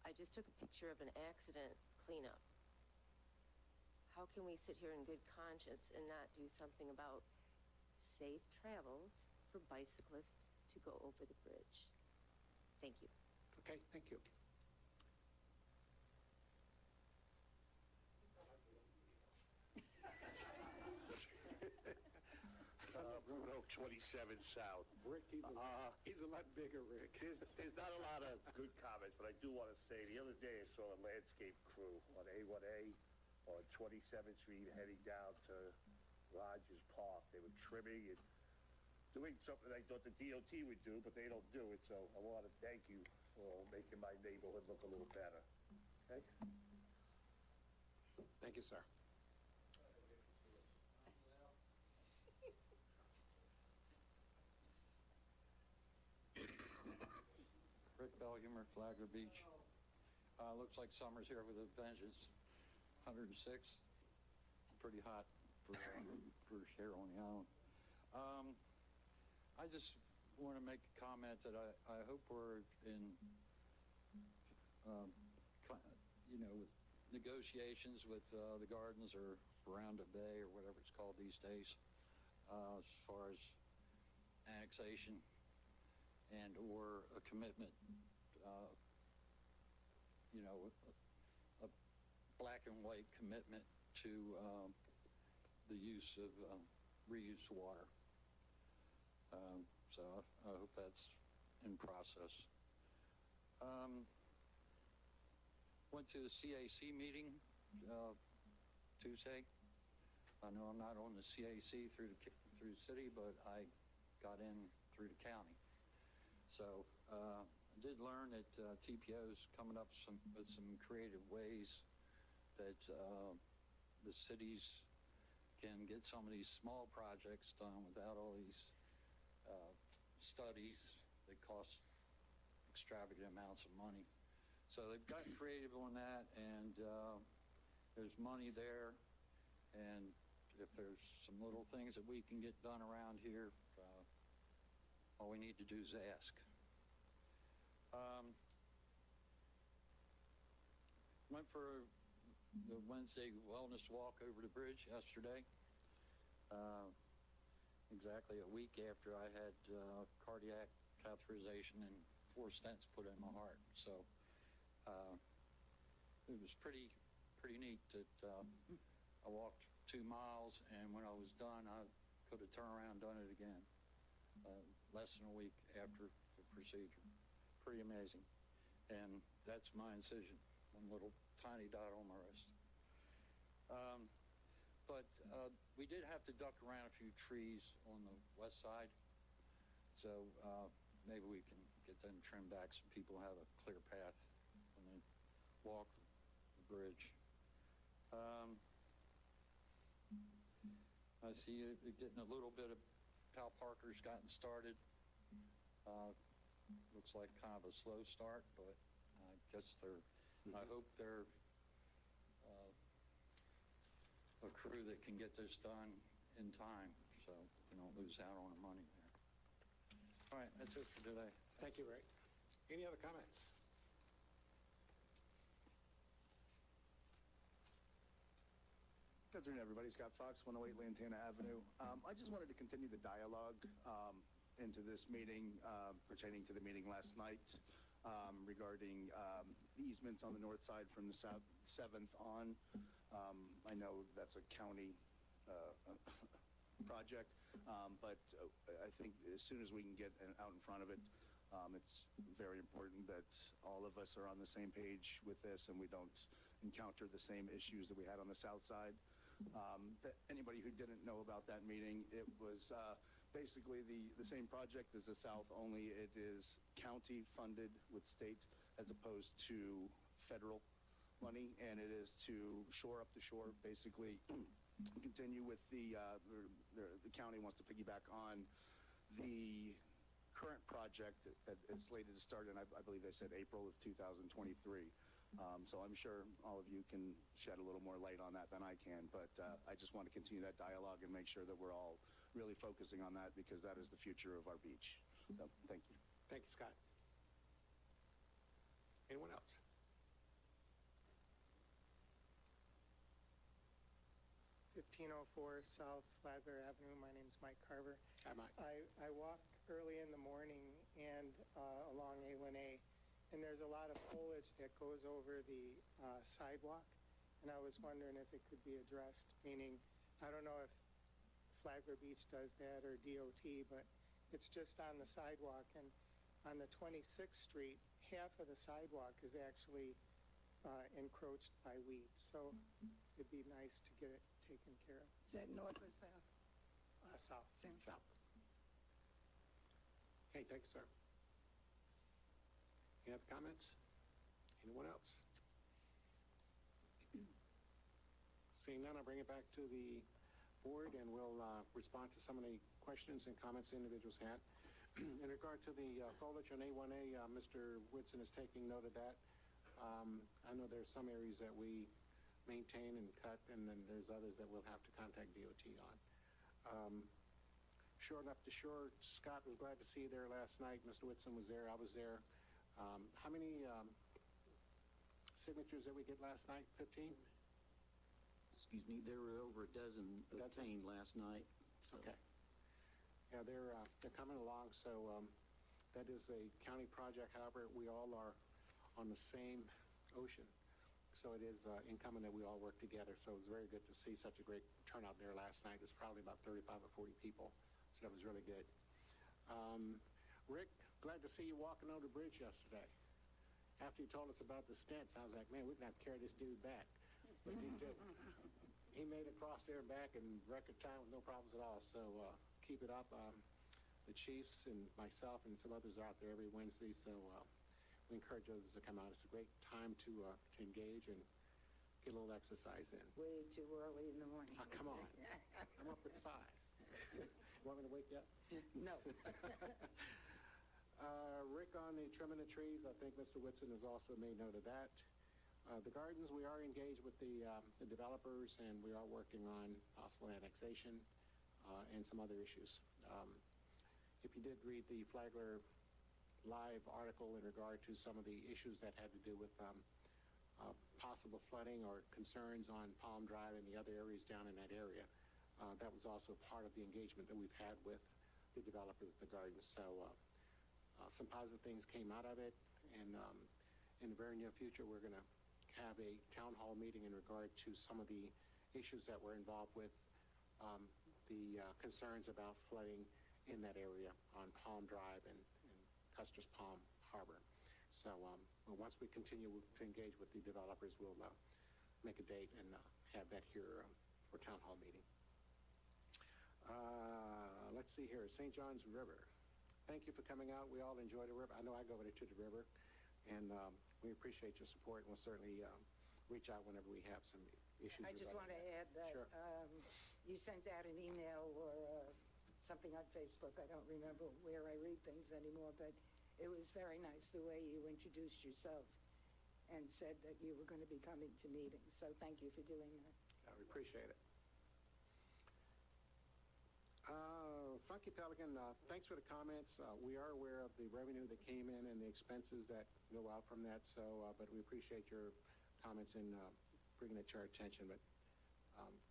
I just took a picture of an accident cleanup. How can we sit here in good conscience and not do something about safe travels for bicyclists to go over the bridge? Thank you. Okay, thank you. Roanoke 27 South. Rick, he's a lot bigger, Rick. There's not a lot of good comments, but I do want to say the other day I saw a landscape crew on A1A on 27th Street heading down to Rogers Park. They were trimming and doing something I thought the DOT would do, but they don't do it. So I want to thank you for making my neighborhood look a little better. Okay? Thank you, sir. Rick Belgiumer, Flagler Beach. Looks like summer's here with a vengeance. 106, pretty hot for here on the island. I just want to make a comment that I hope we're in, with negotiations with the Gardens or Veranda Bay or whatever it's called these days, as far as annexation and or a commitment, a black and white commitment to the use of reused water. So I hope that's in process. Went to the CAC meeting Tuesday. I know I'm not on the CAC through the city, but I got in through the county. So I did learn that TPO's coming up with some creative ways that the cities can get some of these small projects done without all these studies that cost extravagant amounts of money. So they've gotten creative on that, and there's money there, and if there's some little things that we can get done around here, all we need to do is ask. Went for the Wednesday wellness walk over the bridge yesterday, exactly a week after I had cardiac catheterization and 4 stents put in my heart. So it was pretty neat that I walked 2 miles, and when I was done, I could have turned around and done it again, less than a week after the procedure. Pretty amazing. And that's my incision, one little tiny dot on my wrist. But we did have to duck around a few trees on the west side, so maybe we can get them trimmed back so people have a clear path when they walk the bridge. I see you getting a little bit of Pal Parker's gotten started. Looks like kind of a slow start, but I guess I hope they're a crew that can get this done in time, so we don't lose out on the money there. All right, that's it for today. Thank you, Rick. Any other comments? Good afternoon, everybody. Scott Fox, 108 Lantana Avenue. I just wanted to continue the dialogue into this meeting pertaining to the meeting last night regarding easements on the north side from the 7th on. I know that's a county project, but I think as soon as we can get out in front of it, it's very important that all of us are on the same page with this and we don't encounter the same issues that we had on the south side. Anybody who didn't know about that meeting, it was basically the same project as the south, only it is county funded with state as opposed to federal money, and it is to shore up the shore, basically continue with the county wants to piggyback on the current project that is slated to start in, I believe they said April of 2023. So I'm sure all of you can shed a little more light on that than I can, but I just want to continue that dialogue and make sure that we're all really focusing on that, because that is the future of our beach. So thank you. Thank you, Scott. Anyone else? South Flatbury Avenue. My name's Mike Carver. Hi, Mike. I walk early in the morning and along A1A, and there's a lot of foliage that goes over the sidewalk, and I was wondering if it could be addressed, meaning I don't know if Flagler Beach does that or DOT, but it's just on the sidewalk, and on the 26th Street, half of the sidewalk is actually encroached by weeds, so it'd be nice to get it taken care of. Is that north or south? South. South. Okay, thanks, sir. Any other comments? Anyone else? Seeing none, I'll bring it back to the board, and we'll respond to some of the questions and comments the individuals had. In regard to the foliage on A1A, Mr. Woodson is taking note of that. I know there's some areas that we maintain and cut, and then there's others that we'll have to contact DOT on. Shore Up to Shore, Scott was glad to see you there last night. Mr. Whitson was there. I was there. How many signatures did we get last night? 15? Excuse me, there were over a dozen obtained last night. So. Okay. Yeah, they're coming along. So that is a county project. However, we all are on the same ocean. So it is incumbent that we all work together. So it was very good to see such a great turnout there last night. It was probably about 35 or 40 people. So that was really good. Rick, glad to see you walking over the bridge yesterday. After you told us about the stents, I was like, man, we're going to have to carry this dude back. But he did. He made it across there and back in record time with no problems at all. So keep it up. The Chiefs and myself and some others are out there every Wednesday. So we encourage others to come out. It's a great time to engage and get a little exercise in. Way too early in the morning. Oh, come on. I'm up at 5. You want me to wake you up? No. Rick, on the trimming of trees, I think Mr. Whitson has also made note of that. The gardens, we are engaged with the developers, and we are working on possible annexation and some other issues. If you did read the Flagler Live article in regard to some of the issues that had to do with possible flooding or concerns on Palm Drive and the other areas down in that area, that was also part of the engagement that we've had with the developers of the gardens. So some positive things came out of it, and in the very near future, we're going to have a town hall meeting in regard to some of the issues that were involved with the concerns about flooding in that area on Palm Drive and Custer's Palm Harbor. So once we continue to engage with the developers, we'll make a date and have that here for town hall meeting. Let's see here, St. John's River. Thank you for coming out. We all enjoy the river. I know I go over there to the river, and we appreciate your support, and we'll certainly reach out whenever we have some issues. I just want to add that sure. You sent out an email or something on Facebook. I don't remember where I read things anymore, but it was very nice the way you introduced yourself and said that you were going to be coming to meetings. So thank you for doing that. We appreciate it. Funky Pelican, thanks for the comments. We are aware of the revenue that came in and the expenses that go out from that. So, but we appreciate your comments and bringing it to our attention. But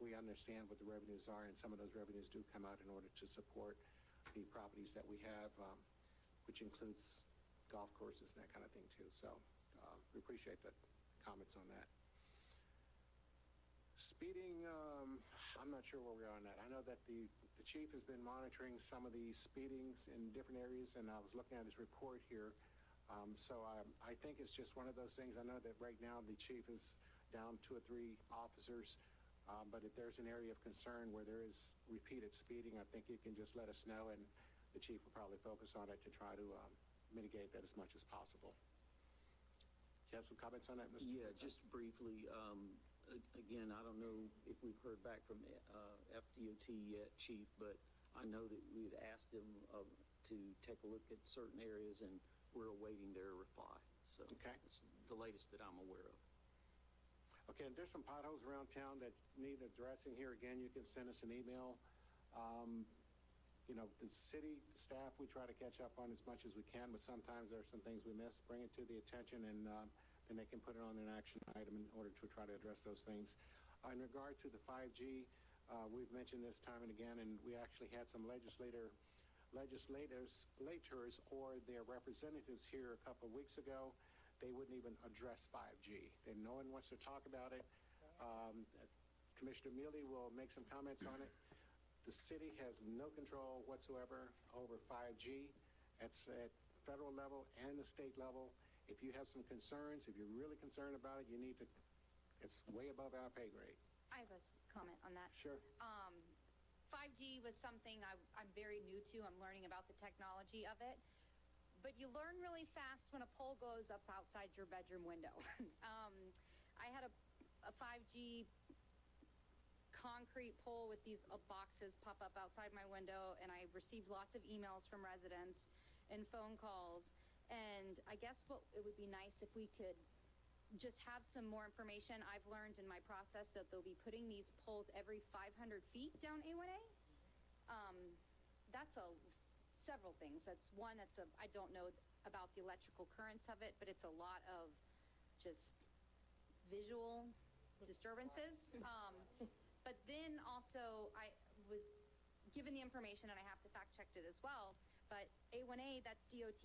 we understand what the revenues are, and some of those revenues do come out in order to support the properties that we have, which includes golf courses and that kind of thing too. So we appreciate the comments on that. Speeding, I'm not sure where we are on that. I know that the chief has been monitoring some of the speedings in different areas, and I was looking at his report here. So I think it's just one of those things. I know that right now the chief is down 2 or 3 officers, but if there's an area of concern where there is repeated speeding, I think you can just let us know, and the chief will probably focus on it to try to mitigate that as much as possible. Do you have some comments on that, Mr. Yeah, Whitson? just briefly. Again, I don't know if we've heard back from FDOT yet, Chief, but I know that we had asked them to take a look at certain areas, and we're awaiting their reply. So okay. It's the latest that I'm aware of. Okay, and there's some potholes around town that need addressing. Here again, you can send us an email. You know, the city staff, we try to catch up on as much as we can, but sometimes there are some things we miss. Bring it to the attention, and then they can put it on an action item in order to try to address those things. In regard to the 5G, we've mentioned this time and again, and we actually had some legislators or their representatives here a couple of weeks ago. They wouldn't even address 5G. No one wants to talk about it. Commissioner Mealy will make some comments on it. The city has no control whatsoever over 5G. At federal level and the state level. If you have some concerns, if you're really concerned about it, you need to, it's way above our pay grade. I have a comment on that. Sure. 5G was something I'm very new to. I'm learning about the technology of it. But you learn really fast when a pole goes up outside your bedroom window. I had a 5G concrete pole with these boxes pop up outside my window, and I received lots of emails from residents and phone calls. And I guess what it would be nice if we could just have some more information. I've learned in my process that they'll be putting these poles every 500 feet down A1A. That's several things. I don't know about the electrical currents of it, but it's a lot of just visual disturbances. But then also I was given the information, and I have to fact check it as well, but A1A, that's DOT,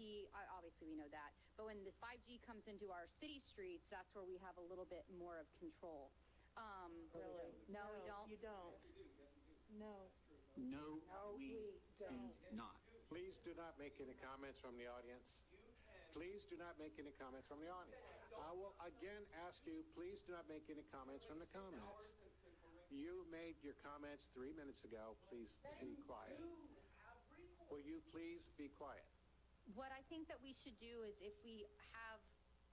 obviously we know that, but when the 5G comes into our city streets, that's where we have a little bit more of control. Really? No, we don't? You don't. No. No, we do not. Please do not make any comments from the audience. Please do not make any comments from the audience. I will again ask you, please do not make any comments from the comments. You made your comments 3 minutes ago. Please be quiet. Will you please be quiet? What I think that we should do is if we have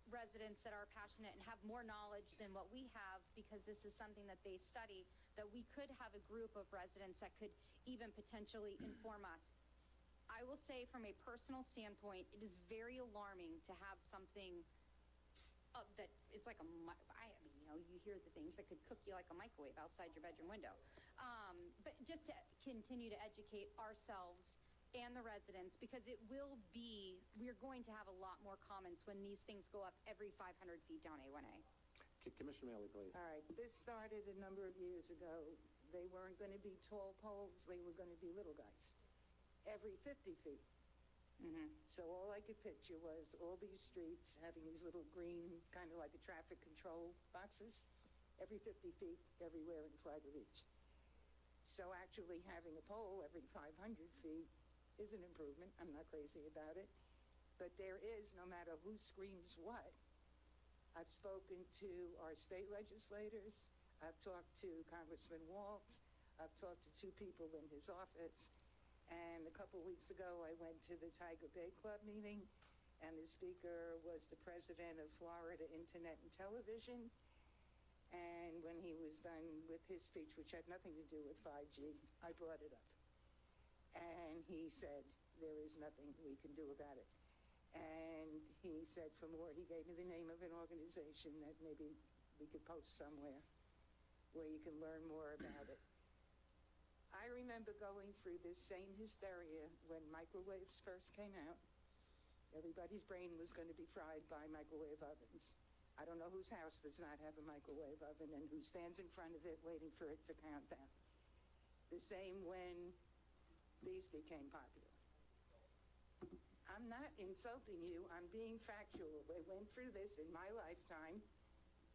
residents that are passionate and have more knowledge than what we have, because this is something that they study, that we could have a group of residents that could even potentially inform us. I will say from a personal standpoint, it is very alarming to have something that is like you hear the things that could cook you like a microwave outside your bedroom window. But just to continue to educate ourselves and the residents, because we're going to have a lot more comments when these things go up every 500 feet down A1A. Commissioner Mealy, please. All right, this started a number of years ago. They weren't going to be tall poles, they were going to be little guys, every 50 feet. So all I could picture was all these streets having these little green, kind of like the traffic control boxes, every 50 feet, everywhere in Flagler Beach. So actually having a pole every 500 feet is an improvement. I'm not crazy about it. But there is, no matter who screams what. I've spoken to our state legislators. I've talked to Congressman Waltz. I've talked to 2 people in his office. And a couple weeks ago, I went to the Tiger Bay Club meeting, and the speaker was the president of Florida Internet and Television. And when he was done with his speech, which had nothing to do with 5G, I brought it up. And he said, there is nothing we can do about it. And he said for more, he gave me the name of an organization that maybe we could post somewhere where you can learn more about it. I remember going through this same hysteria when microwaves first came out. Everybody's brain was going to be fried by microwave ovens. I don't know whose house does not have a microwave oven and who stands in front of it waiting for it to count down. The same when these became popular. I'm not insulting you, I'm being factual. We went through this in my lifetime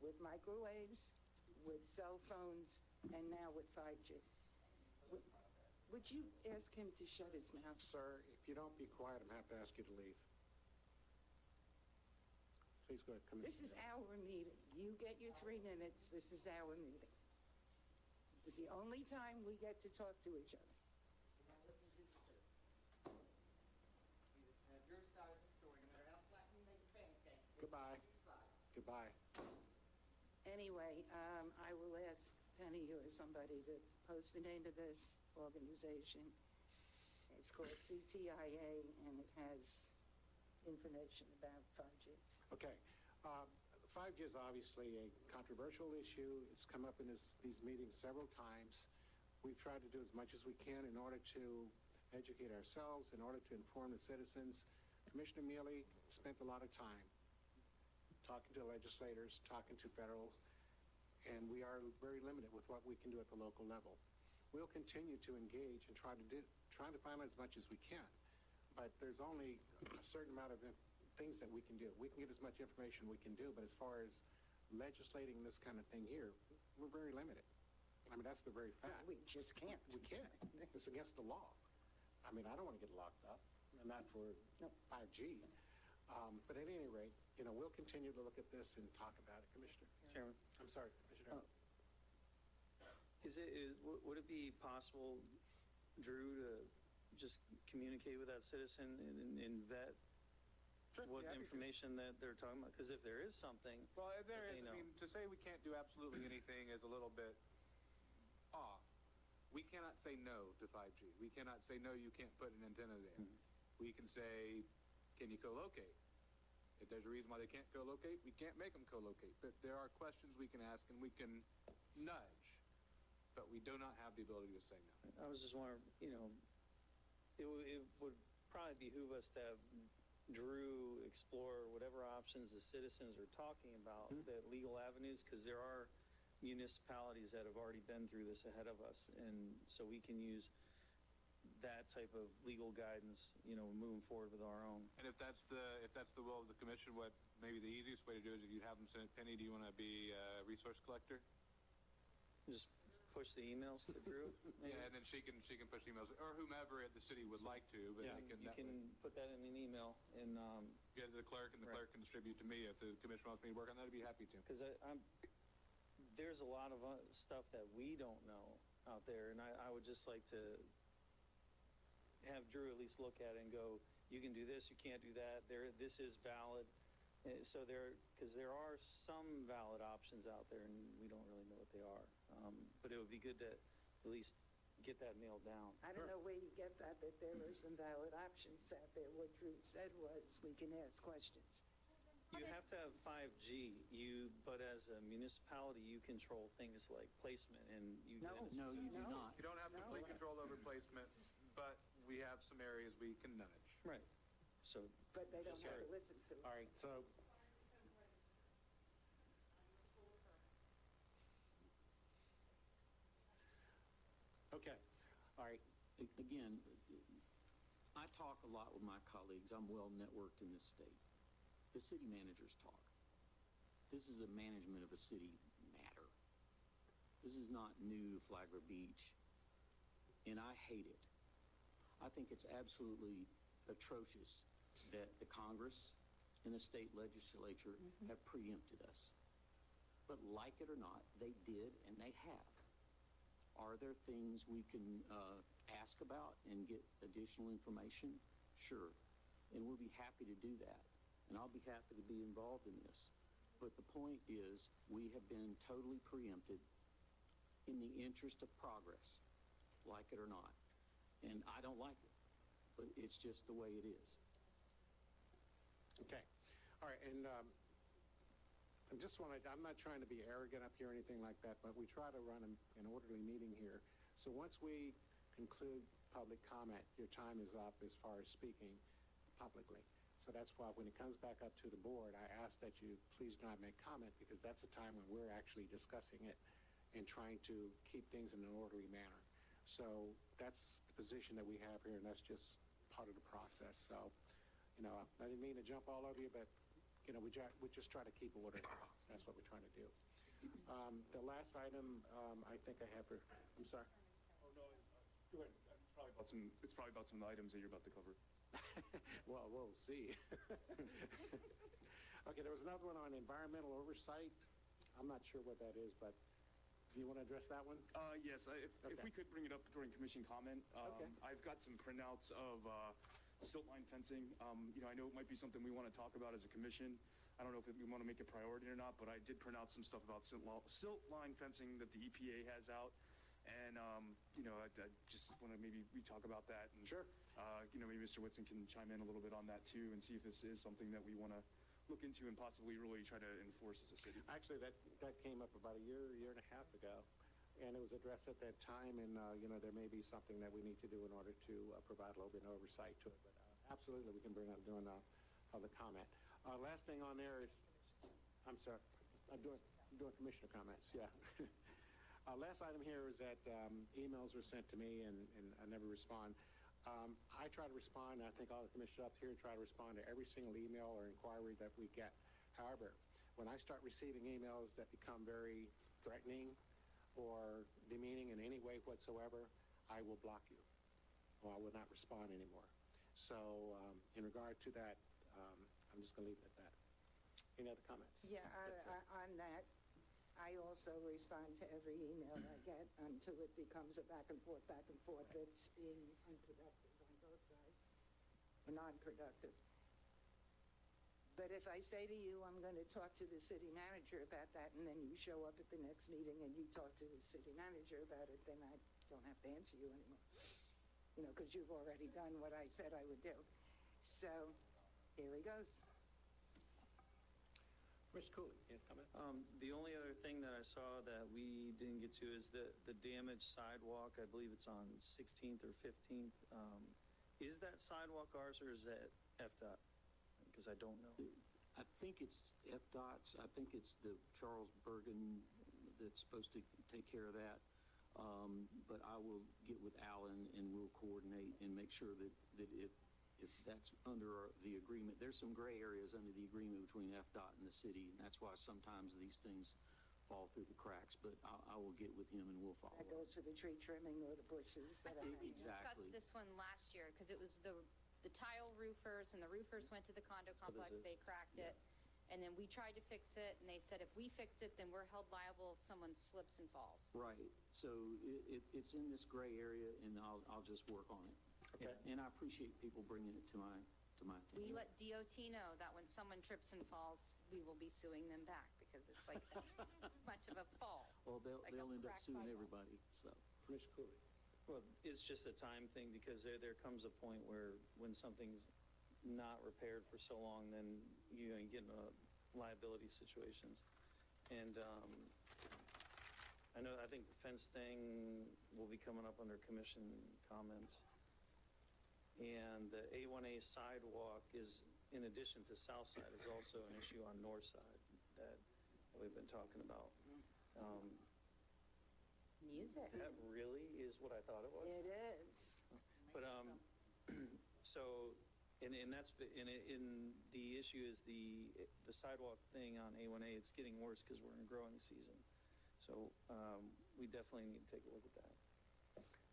with microwaves, with cell phones, and now with 5G. Would you ask him to shut his mouth? Sir, if you don't be quiet, I'm going to have to ask you to leave. Please go ahead, Commissioner. This is our meeting. You get your 3 minutes. This is our meeting. This is the only time we get to talk to each other. Now listen to the citizens. You have your side of the story, no matter how flat you make a pancake. Goodbye. Goodbye. Anyway, I will ask Penny or somebody to post the name of this organization. It's called CTIA, and it has information about 5G. Okay. 5G is obviously a controversial issue. It's come up in these meetings several times. We've tried to do as much as we can in order to educate ourselves, in order to inform the citizens. Commissioner Mealy spent a lot of time talking to legislators, talking to federal, and we are very limited with what we can do at the local level. We'll continue to engage and try to find out as much as we can, but there's only a certain amount of things that we can do. We can get as much information we can do, but as far as legislating this kind of thing here, we're very limited. I mean, that's the very fact. We just can't. We can't. It's against the law. I mean, I don't want to get locked up, and not for 5G. But at any rate, we'll continue to look at this and talk about it, Commissioner. Chairman. I'm sorry, Commissioner. Would it be possible, Drew, to just communicate with that citizen and vet what information that they're talking about? Because if there is something, well, there is. I mean, to say we can't do absolutely anything is a little bit off. We cannot say no to 5G. We cannot say no, you can't put an antenna there. We can say, can you co-locate? If there's a reason why they can't co-locate, we can't make them co-locate. But there are questions we can ask and we can nudge, but we do not have the ability to say no. I was just wondering, it would probably behoove us to have Drew explore whatever options the citizens are talking about, the legal avenues, because there are municipalities that have already been through this ahead of us, and so we can use that type of legal guidance, moving forward with our own. And if that's the will of the commission, what maybe the easiest way to do it is if you have them send it. Penny, do you want to be a resource collector? Just push the emails to Drew. Maybe? Yeah, and then she can push emails, or whomever at the city would like to. But yeah, you can put that in an email and get it to the clerk, and the clerk can distribute to me. If the commission wants me to work on that, I'd be happy to. Because there's a lot of stuff that we don't know out there, and I would just like to have Drew at least look at it and go, you can do this, you can't do that, this is valid. So because there are some valid options out there, and we don't really know what they are. But it would be good to at least get that nailed down. I don't know where you get that there are some valid options out there. What Drew said was we can ask questions. You have to have 5G, but as a municipality, you control things like placement, and you No, you do not. You don't have complete control over placement, but we have some areas we can nudge. Right. So, but they don't have to listen to us. All right, so okay. All right. Again, I talk a lot with my colleagues. I'm well networked in this state. The city managers talk. This is a management of a city matter. This is not new to Flagler Beach, and I hate it. I think it's absolutely atrocious that the Congress and the state legislature have preempted us. But like it or not, they did, and they have. Are there things we can ask about and get additional information? Sure. And we'll be happy to do that. And I'll be happy to be involved in this. But the point is, we have been totally preempted in the interest of progress, like it or not. And I don't like it, but it's just the way it is. Okay. All right, and I'm not trying to be arrogant up here or anything like that, but we try to run an orderly meeting here. So once we conclude public comment, your time is up as far as speaking publicly. So that's why when it comes back up to the board, I ask that you please not make comment, because that's a time when we're actually discussing it and trying to keep things in an orderly manner. So that's the position that we have here, and that's just part of the process. So, I didn't mean to jump all over you, but, we just try to keep order. That's what we're trying to do. The last item, I think I have I'm sorry. Oh, no, go ahead. It's probably about some of the items that you're about to cover. Well, we'll see. Okay, there was another one on environmental oversight. I'm not sure what that is, but do you want to address that one? Yes, if we could bring it up during commission comment. Okay. I've got some printouts of silt line fencing. I know it might be something we want to talk about as a commission. I don't know if we want to make it a priority or not, but I did print out some stuff about silt line fencing that the EPA has out. And, I just want to maybe we talk about that. And, sure. Maybe Mr. Whitson can chime in a little bit on that too and see if this is something that we want to look into and possibly really try to enforce as a city. Actually, that came up about a year and a half ago, and it was addressed at that time, and, there may be something that we need to do in order to provide a little bit of oversight to it, but absolutely we can bring up during public comment. Last thing on there is, I'm sorry, I'm doing commissioner comments, yeah. Last item here is that emails were sent to me, and I never respond. I try to respond, and I think all the commissioners up here try to respond to every single email or inquiry that we get. However, when I start receiving emails that become very threatening or demeaning in any way whatsoever, I will block you, or I will not respond anymore. So in regard to that, I'm just going to leave it at that. Any other comments? Yeah, on that, I also respond to every email I get until it becomes a back and forth that's unproductive on both sides, or non-productive. But if I say to you, I'm going to talk to the city manager about that, and then you show up at the next meeting and you talk to the city manager about it, then I don't have to answer you anymore, because you've already done what I said I would do. So here he goes. Mr. Cooley, you have a comment? The only other thing that I saw that we didn't get to is the damaged sidewalk. I believe it's on 16th or 15th. Is that sidewalk ours or is that FDOT? Because I don't know. I think it's FDOT's. I think it's the Charles Bergen that's supposed to take care of that. But I will get with Alan and we'll coordinate and make sure that if that's under the agreement, there's some gray areas under the agreement between FDOT and the city, and that's why sometimes these things fall through the cracks. But I will get with him and we'll follow That goes for the tree trimming or the bushes. I think we discussed this one last year because it was the tile roofers. When the roofers went to the condo complex, they cracked it. And then we tried to fix it, and they said if we fix it, then we're held liable if someone slips and falls. Right. So it's in this gray area, and I'll just work on it. Okay. And I appreciate people bringing it to my attention. We let DOT know that when someone trips and falls, we will be suing them back because it's like much of a fall. Well, they'll end up suing sidewalk. everybody. So, Mr. Cooley. Well, it's just a time thing because there comes a point where when something's not repaired for so long, then you get into liability situations. And I think the fence thing will be coming up under commission comments. And the A1A sidewalk is, in addition to south side, is also an issue on north side that we've been talking about. Music. That really is what I thought it was? It is. But, so, and that's, and the issue is the sidewalk thing on A1A, it's getting worse because we're in growing season. So, we definitely need to take a look at that.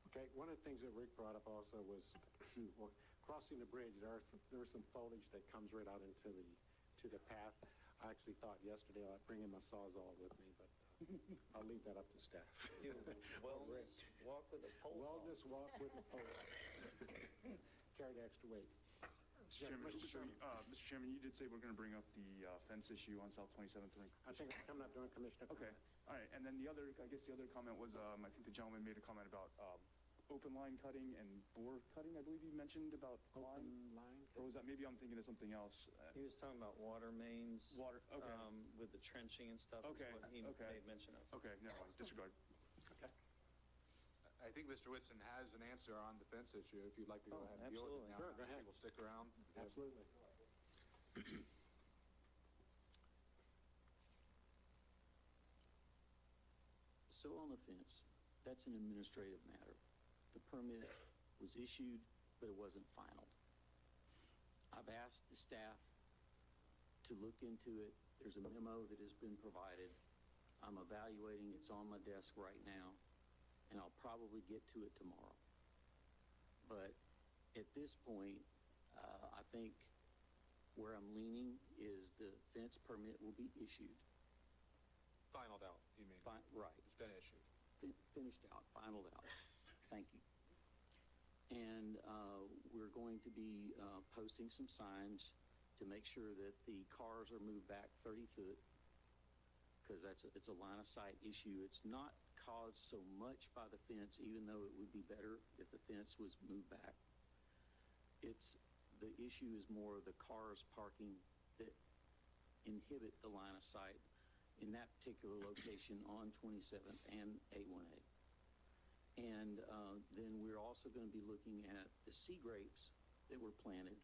Okay, one of the things that Rick brought up also was well, crossing the bridge. There was some foliage that comes right out into the path. I actually thought yesterday I'd bring in my Sawzall with me, but I'll leave that up to staff. Wellness walk with a pole saw. Wellness walk with a pole saw. Carry the extra weight. Mr. Chairman, you did say we're going to bring up the fence issue on South 27th Link. I think it's coming up during commissioner Okay. comments. All right. And then the other comment was, I think the gentleman made a comment about open line cutting and bore cutting. I believe you mentioned about Open line? or was that maybe I'm thinking of something else? He was talking about water mains. Water, okay. With the trenching and stuff. Okay, Is what he made mention of. Okay, never mind. Disregard. Okay. I think Mr. Whitson has an answer on the fence issue, if you'd like to go ahead and deal with it now. Sure, go ahead. We'll stick around. Absolutely. So on the fence, that's an administrative matter. The permit was issued, but it wasn't final. I've asked the staff to look into it. There's a memo that has been provided. I'm evaluating. It's on my desk right now, and I'll probably get to it tomorrow. But at this point, I think where I'm leaning is the fence permit will be issued. Finaled out, you mean? Right. It's been issued. Finished out, finaled out. Thank you. And we're going to be posting some signs to make sure that the cars are moved back 30 foot because it's a line of sight issue. It's not caused so much by the fence, even though it would be better if the fence was moved back. The issue is more of the cars parking that inhibit the line of sight in that particular location on 27th and A1A. And then we're also going to be looking at the sea grapes that were planted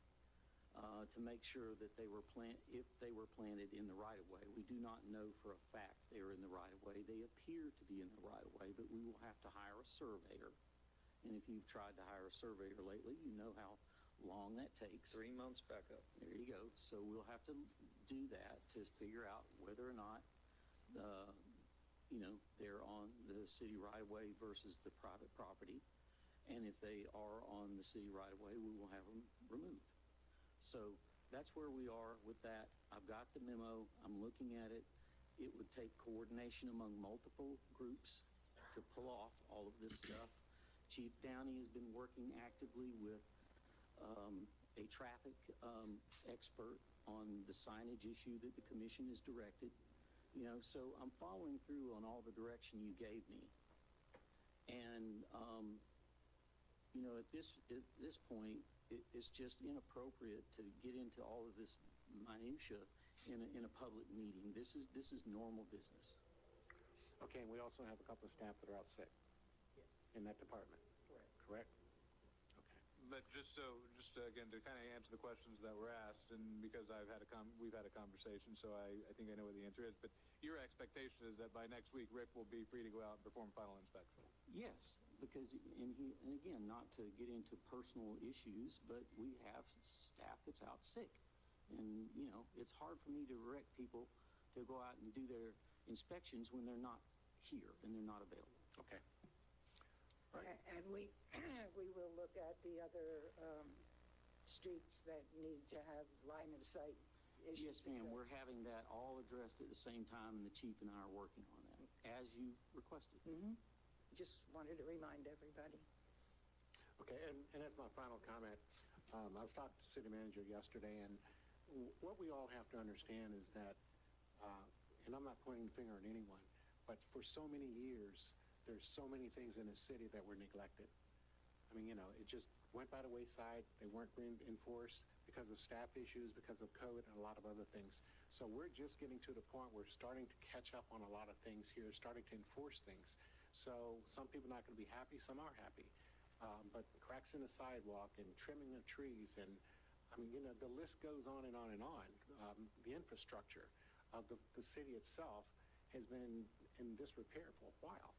to make sure that if they were planted in the right-of-way. We do not know for a fact they are in the right-of-way. They appear to be in the right-of-way, but we will have to hire a surveyor. And if you've tried to hire a surveyor lately, you know how long that takes. 3 months back up. There you go. So we'll have to do that to figure out whether or not they're on the city right-of-way versus the private property. And if they are on the city right-of-way, we will have them removed. So that's where we are with that. I've got the memo. I'm looking at it. It would take coordination among multiple groups to pull off all of this stuff. Chief Downey has been working actively with a traffic expert on the signage issue that the commission has directed. So I'm following through on all the direction you gave me. And, at this point, it's just inappropriate to get into all of this minutia in a public meeting. This is normal business. Okay, and we also have a couple of staff that are out sick. Yes. In that department. Correct? But just again, to kind of answer the questions that were asked, and because we've had a conversation, so I think I know what the answer is, but your expectation is that by next week, Rick will be free to go out and perform final inspection? Yes, because, and again, not to get into personal issues, but we have staff that's out sick. And, you know, it's hard for me to direct people to go out and do their inspections when they're not here and they're not available. Okay. Right. And we will look at the other streets that need to have line of sight issues. Yes, ma'am. We're having that all addressed at the same time, and the chief and I are working on that, as you requested. Mm-hmm. Just wanted to remind everybody. Okay, and that's my final comment. I was talking to the city manager yesterday, and what we all have to understand is that, and I'm not pointing the finger at anyone, but for so many years, there's so many things in the city that were neglected. I mean, you know, it just went by the wayside. They weren't being enforced because of staff issues, because of code, and a lot of other things. So we're just getting to the point where we're starting to catch up on a lot of things here, starting to enforce things. So some people are not going to be happy, some are happy. But cracks in the sidewalk and trimming the trees, and I mean, you know, the list goes on and on and on. The infrastructure of the city itself has been in disrepair for a while.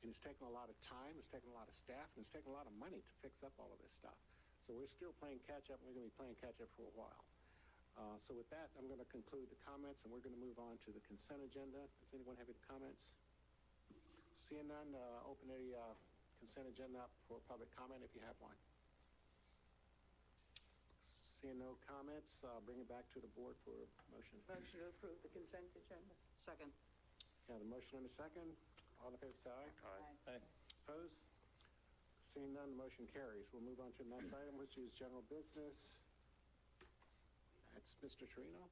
And it's taken a lot of time, it's taken a lot of staff, and it's taken a lot of money to fix up all of this stuff. So we're still playing catch-up, and we're going to be playing catch-up for a while. So with that, I'm going to conclude the comments, and we're going to move on to the consent agenda. Does anyone have any comments? Seeing none, open the consent agenda up for public comment if you have one. Seeing no comments, bring it back to the board for motion. Motion to approve the consent agenda. Second. Yeah, the motion and a second. All in favor, say aye. Aye. Opposed? Seeing none, the motion carries. We'll move on to the next item, which is general business. That's Mr. Torino.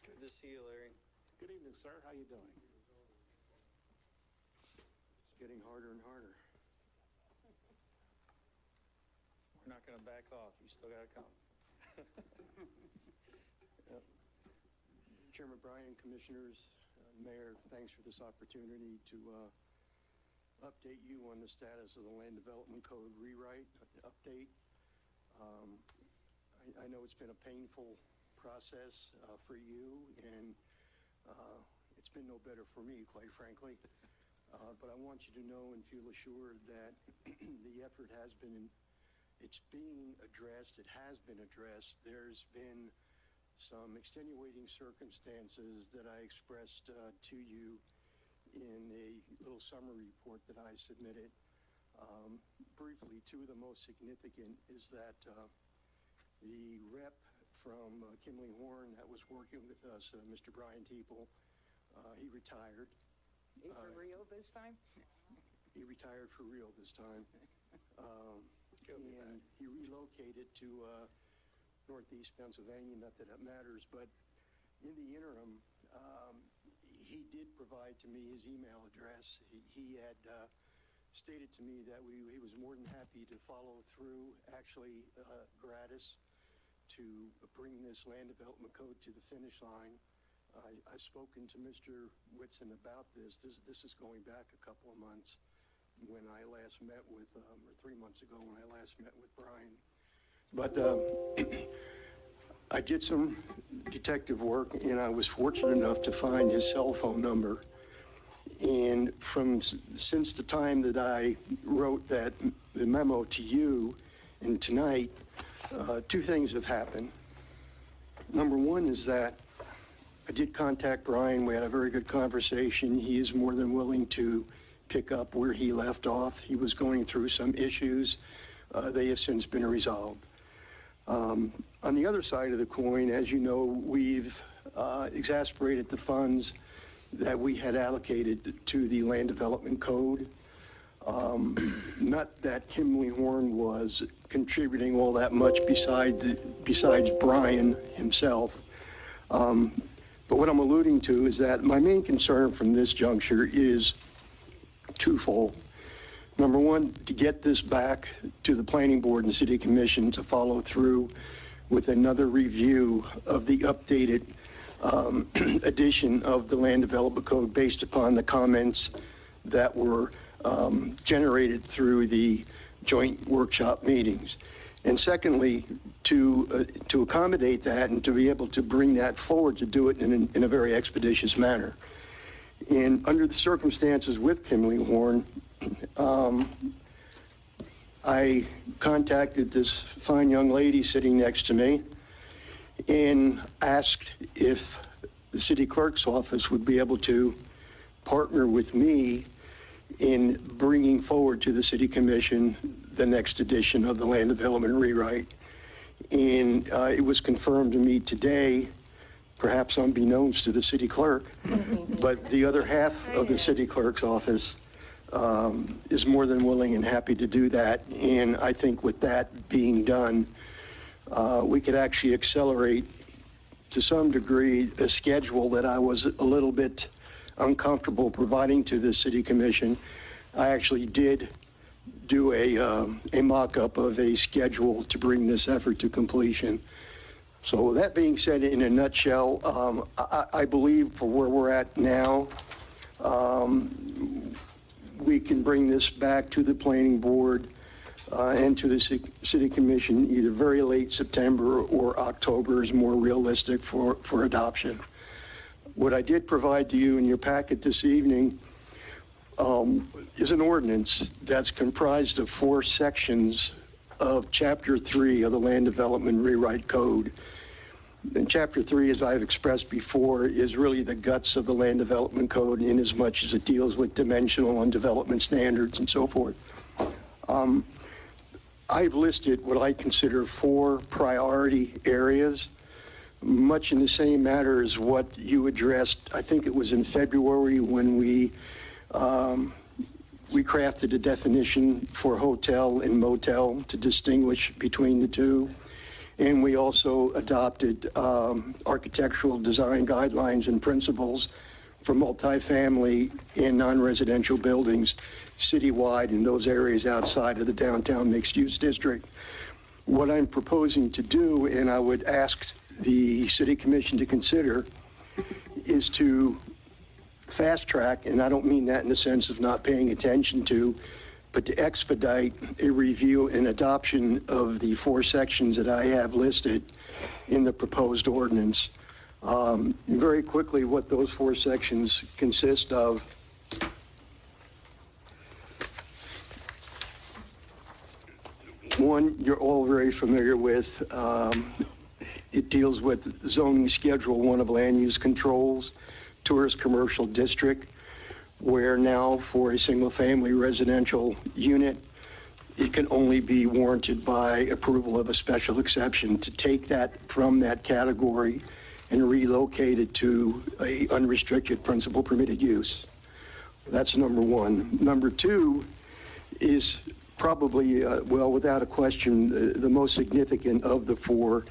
Good to see you, Larry. Good evening, sir. How you doing? It's getting harder and harder. We're not going to back off. You still got to come. Yep. Chairman Bryan, Commissioners, Mayor, thanks for this opportunity to update you on the status of the Land Development Code rewrite update. I know it's been a painful process for you, and it's been no better for me, quite frankly. But I want you to know and feel assured that the effort has been, it's being addressed, it has been addressed. There's been some extenuating circumstances that I expressed to you in a little summary report that I submitted. Briefly, two of the most significant is that the rep from Kimley Horn that was working with us, Mr. Brian Teeple, he retired. He for real this time? He retired for real this time. And he relocated to Northeast Pennsylvania, not that it matters, but in the interim, he did provide to me his email address. He had stated to me that he was more than happy to follow through, actually gratis, to bring this land development code to the finish line. I've spoken to Mr. Whitson about this. This is going back a couple of months when I last met with, or 3 months ago when I last met with Brian. But I did some detective work, and I was fortunate enough to find his cell phone number. And since the time that I wrote the memo to you and tonight, two things have happened. Number one is that I did contact Brian. We had a very good conversation. He is more than willing to pick up where he left off. He was going through some issues. They have since been resolved. On the other side of the coin, as you know, we've exasperated the funds that we had allocated to the Land Development Code. Not that Kimley Horn was contributing all that much besides Brian himself. But what I'm alluding to is that my main concern from this juncture is twofold. Number one, to get this back to the Planning Board and City Commission to follow through with another review of the updated edition of the Land Development Code based upon the comments that were generated through the joint workshop meetings. And secondly, to accommodate that and to be able to bring that forward, to do it in a very expeditious manner. And under the circumstances with Kimberly Horn, I contacted this fine young lady sitting next to me and asked if the city clerk's office would be able to partner with me in bringing forward to the City Commission the next edition of the Land Development Rewrite. And it was confirmed to me today, perhaps unbeknownst to the city clerk, but the other half of the city clerk's office is more than willing and happy to do that. And I think with that being done, we could actually accelerate to some degree a schedule that I was a little bit uncomfortable providing to the City Commission. I actually did do a mock-up of a schedule to bring this effort to completion. So that being said, in a nutshell, I believe for where we're at now, we can bring this back to the Planning Board and to the City Commission either very late September or October is more realistic for adoption. What I did provide to you in your packet this evening is an ordinance that's comprised of 4 sections of Chapter 3 of the Land Development Rewrite Code. And Chapter 3, as I've expressed before, is really the guts of the Land Development Code in as much as it deals with dimensional and development standards and so forth. I've listed what I consider 4 priority areas, much in the same manner as what you addressed. I think it was in February when we crafted a definition for hotel and motel to distinguish between the two. And we also adopted architectural design guidelines and principles for multifamily and non-residential buildings citywide in those areas outside of the downtown mixed-use district. What I'm proposing to do, and I would ask the City Commission to consider, is to fast track, and I don't mean that in the sense of not paying attention to, but to expedite a review and adoption of the 4 sections that I have listed in the proposed ordinance. Very quickly, what those 4 sections consist of. One, you're all very familiar with. It deals with zoning Schedule 1 of land use controls, tourist commercial district, where now for a single-family residential unit, it can only be warranted by approval of a special exception to take that from that category and relocate it to a unrestricted principal permitted use. That's number 1. Number 2 is probably, well, without a question, the most significant of the 4,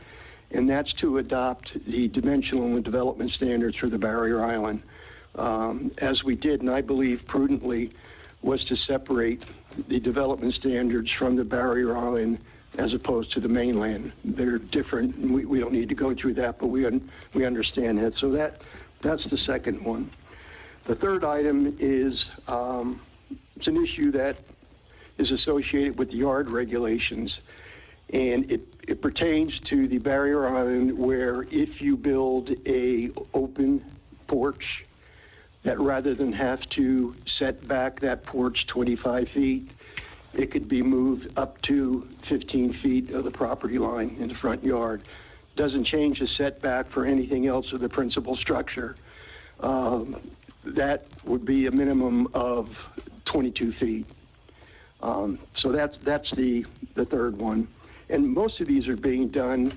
and that's to adopt the dimensional and development standards for the Barrier Island. As we did, and I believe prudently, was to separate the development standards from the Barrier Island as opposed to the mainland. They're different, and we don't need to go through that, but we understand that. So that's the second one. The third item is it's an issue that is associated with the yard regulations, and it pertains to the Barrier Island, where if you build a open porch, that rather than have to set back that porch 25 feet, it could be moved up to 15 feet of the property line in the front yard. Doesn't change the setback for anything else of the principal structure. That would be a minimum of 22 feet. So that's the third one. And most of these are being done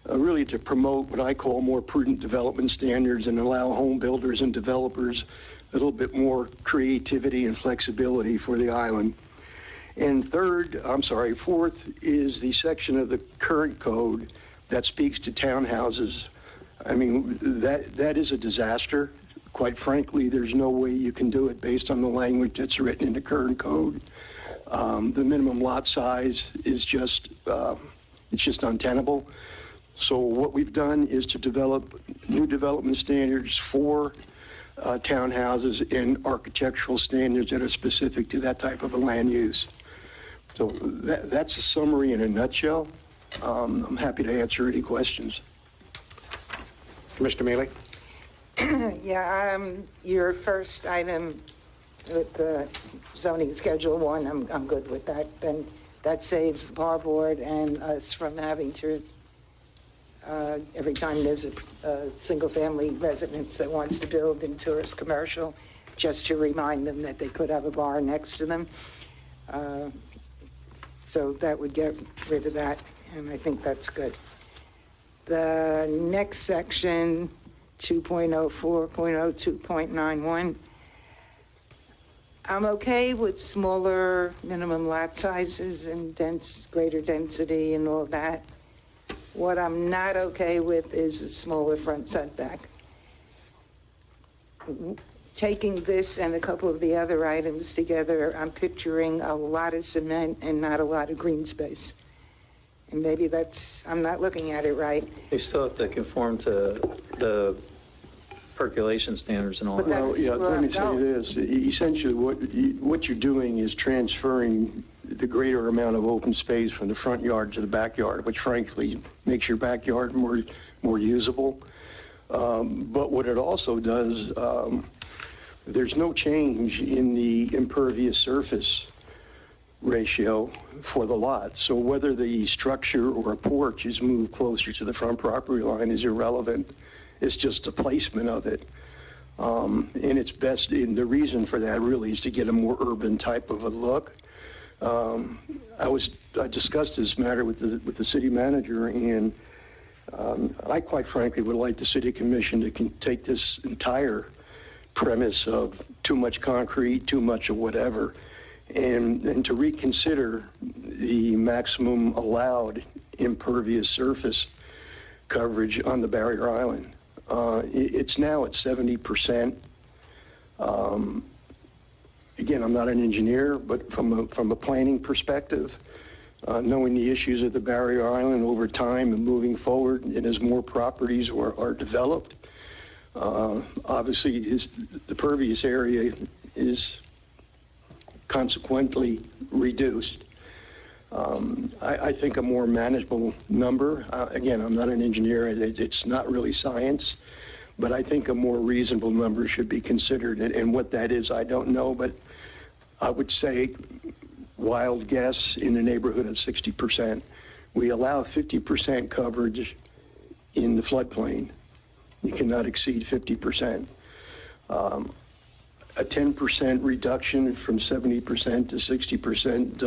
really to promote what I call more prudent development standards and allow home builders and developers a little bit more creativity and flexibility for the island. And fourth is the section of the current code that speaks to townhouses. I mean, that is a disaster. Quite frankly, there's no way you can do it based on the language that's written in the current code. The minimum lot size is just, it's just untenable. So what we've done is to develop new development standards for townhouses and architectural standards that are specific to that type of a land use. So that's a summary in a nutshell. I'm happy to answer any questions. Mr. Mealy? Yeah, your first item with the zoning schedule 1, I'm good with that. Then that saves the bar board and us from having to, every time there's a single-family residence that wants to build in tourist commercial, just to remind them that they could have a bar next to them. So that would get rid of that, and I think that's good. The next section, 2.04.02.91, I'm okay with smaller minimum lot sizes and greater density and all that. What I'm not okay with is a smaller front setback. Taking this and a couple of the other items together, I'm picturing a lot of cement and not a lot of green space. And maybe I'm not looking at it right. They still have to conform to the percolation standards and all that. Well, yeah, let me say this. Essentially, what you're doing is transferring the greater amount of open space from the front yard to the backyard, which frankly makes your backyard more usable. But what it also does, there's no change in the impervious surface ratio for the lot. So whether the structure or a porch is moved closer to the front property line is irrelevant. It's just the placement of it. And it's best, and the reason for that really is to get a more urban type of a look. I discussed this matter with the city manager, and I quite frankly would like the city commission to take this entire premise of too much concrete, too much of whatever, and to reconsider the maximum allowed impervious surface coverage on the barrier island. It's now at 70%. Again, I'm not an engineer, but from a planning perspective, knowing the issues of the barrier island over time and moving forward, and as more properties are developed, obviously the pervious area is consequently reduced. I think a more manageable number, again, I'm not an engineer, it's not really science, but I think a more reasonable number should be considered. And what that is, I don't know, but I would say, wild guess, in the neighborhood of 60%. We allow 50% coverage in the floodplain. You cannot exceed 50%. A 10% reduction from 70% to 60%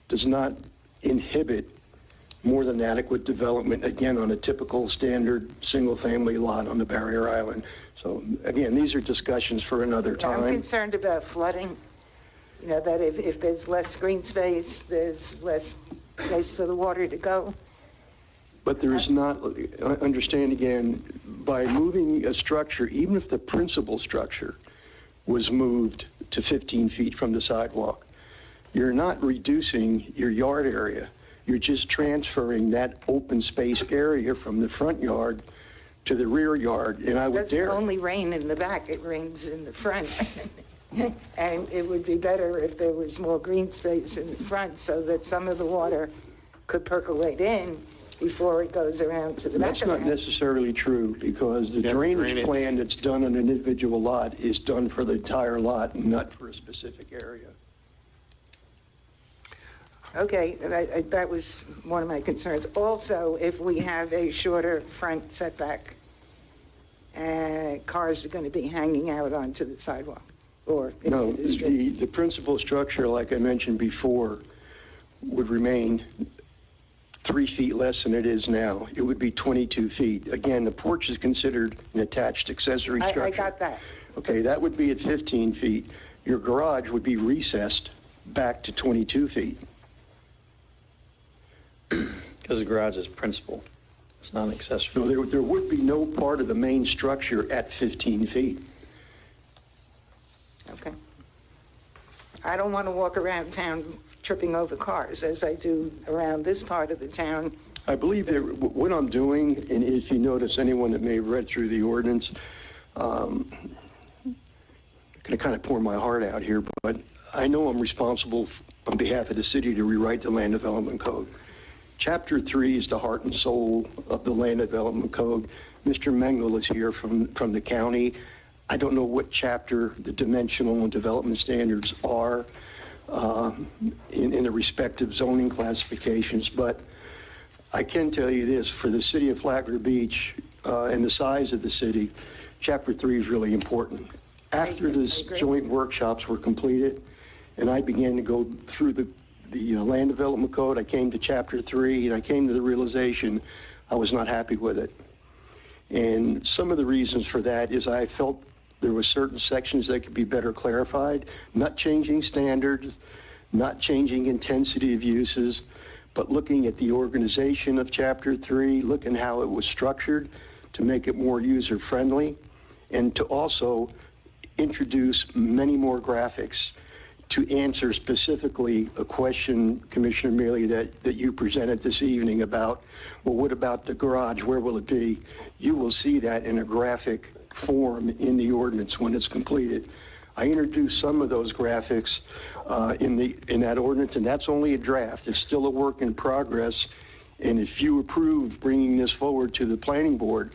does not inhibit more than adequate development, again, on a typical standard single-family lot on the barrier island. So again, these are discussions for another time. I'm concerned about flooding. You know, that if there's less green space, there's less place for the water to go. But there is not, understand again, by moving a structure, even if the principal structure was moved to 15 feet from the sidewalk, you're not reducing your yard area. You're just transferring that open space area from the front yard to the rear yard. And I would dare. It doesn't only rain in the back, it rains in the front. And it would be better if there was more green space in the front so that some of the water could percolate in before it goes around to the back. That's not necessarily true, because the drainage plan that's done on an individual lot is done for the entire lot and not for a specific area. Okay, that was one of my concerns. Also, if we have a shorter front setback, cars are going to be hanging out onto the sidewalk or into the street. The principal structure, like I mentioned before, would remain 3 feet less than it is now. It would be 22 feet. Again, the porch is considered an attached accessory structure. I got that. Okay, that would be at 15 feet. Your garage would be recessed back to 22 feet. Because the garage is principal. It's not accessory. No, there would be no part of the main structure at 15 feet. Okay. I don't want to walk around town tripping over cars as I do around this part of the town. I believe that what I'm doing, and if you notice, anyone that may have read through the ordinance, I'm going to kind of pour my heart out here, but I know I'm responsible on behalf of the city to rewrite the Land Development Code. Chapter 3 is the heart and soul of the Land Development Code. Mr. Mengel is here from the county. I don't know what chapter the dimensional and development standards are in the respective zoning classifications, but I can tell you this, for the city of Flagler Beach and the size of the city, Chapter 3 is really important. After the joint workshops were completed, and I began to go through the Land Development Code, I came to Chapter 3, and I came to the realization I was not happy with it. And some of the reasons for that is I felt there were certain sections that could be better clarified, not changing standards, not changing intensity of uses, but looking at the organization of Chapter 3, looking how it was structured to make it more user-friendly, and to also introduce many more graphics to answer specifically a question, Commissioner Mealy, that you presented this evening about, well, what about the garage? Where will it be? You will see that in a graphic form in the ordinance when it's completed. I introduced some of those graphics in that ordinance, and that's only a draft. It's still a work in progress. And if you approve bringing this forward to the planning board,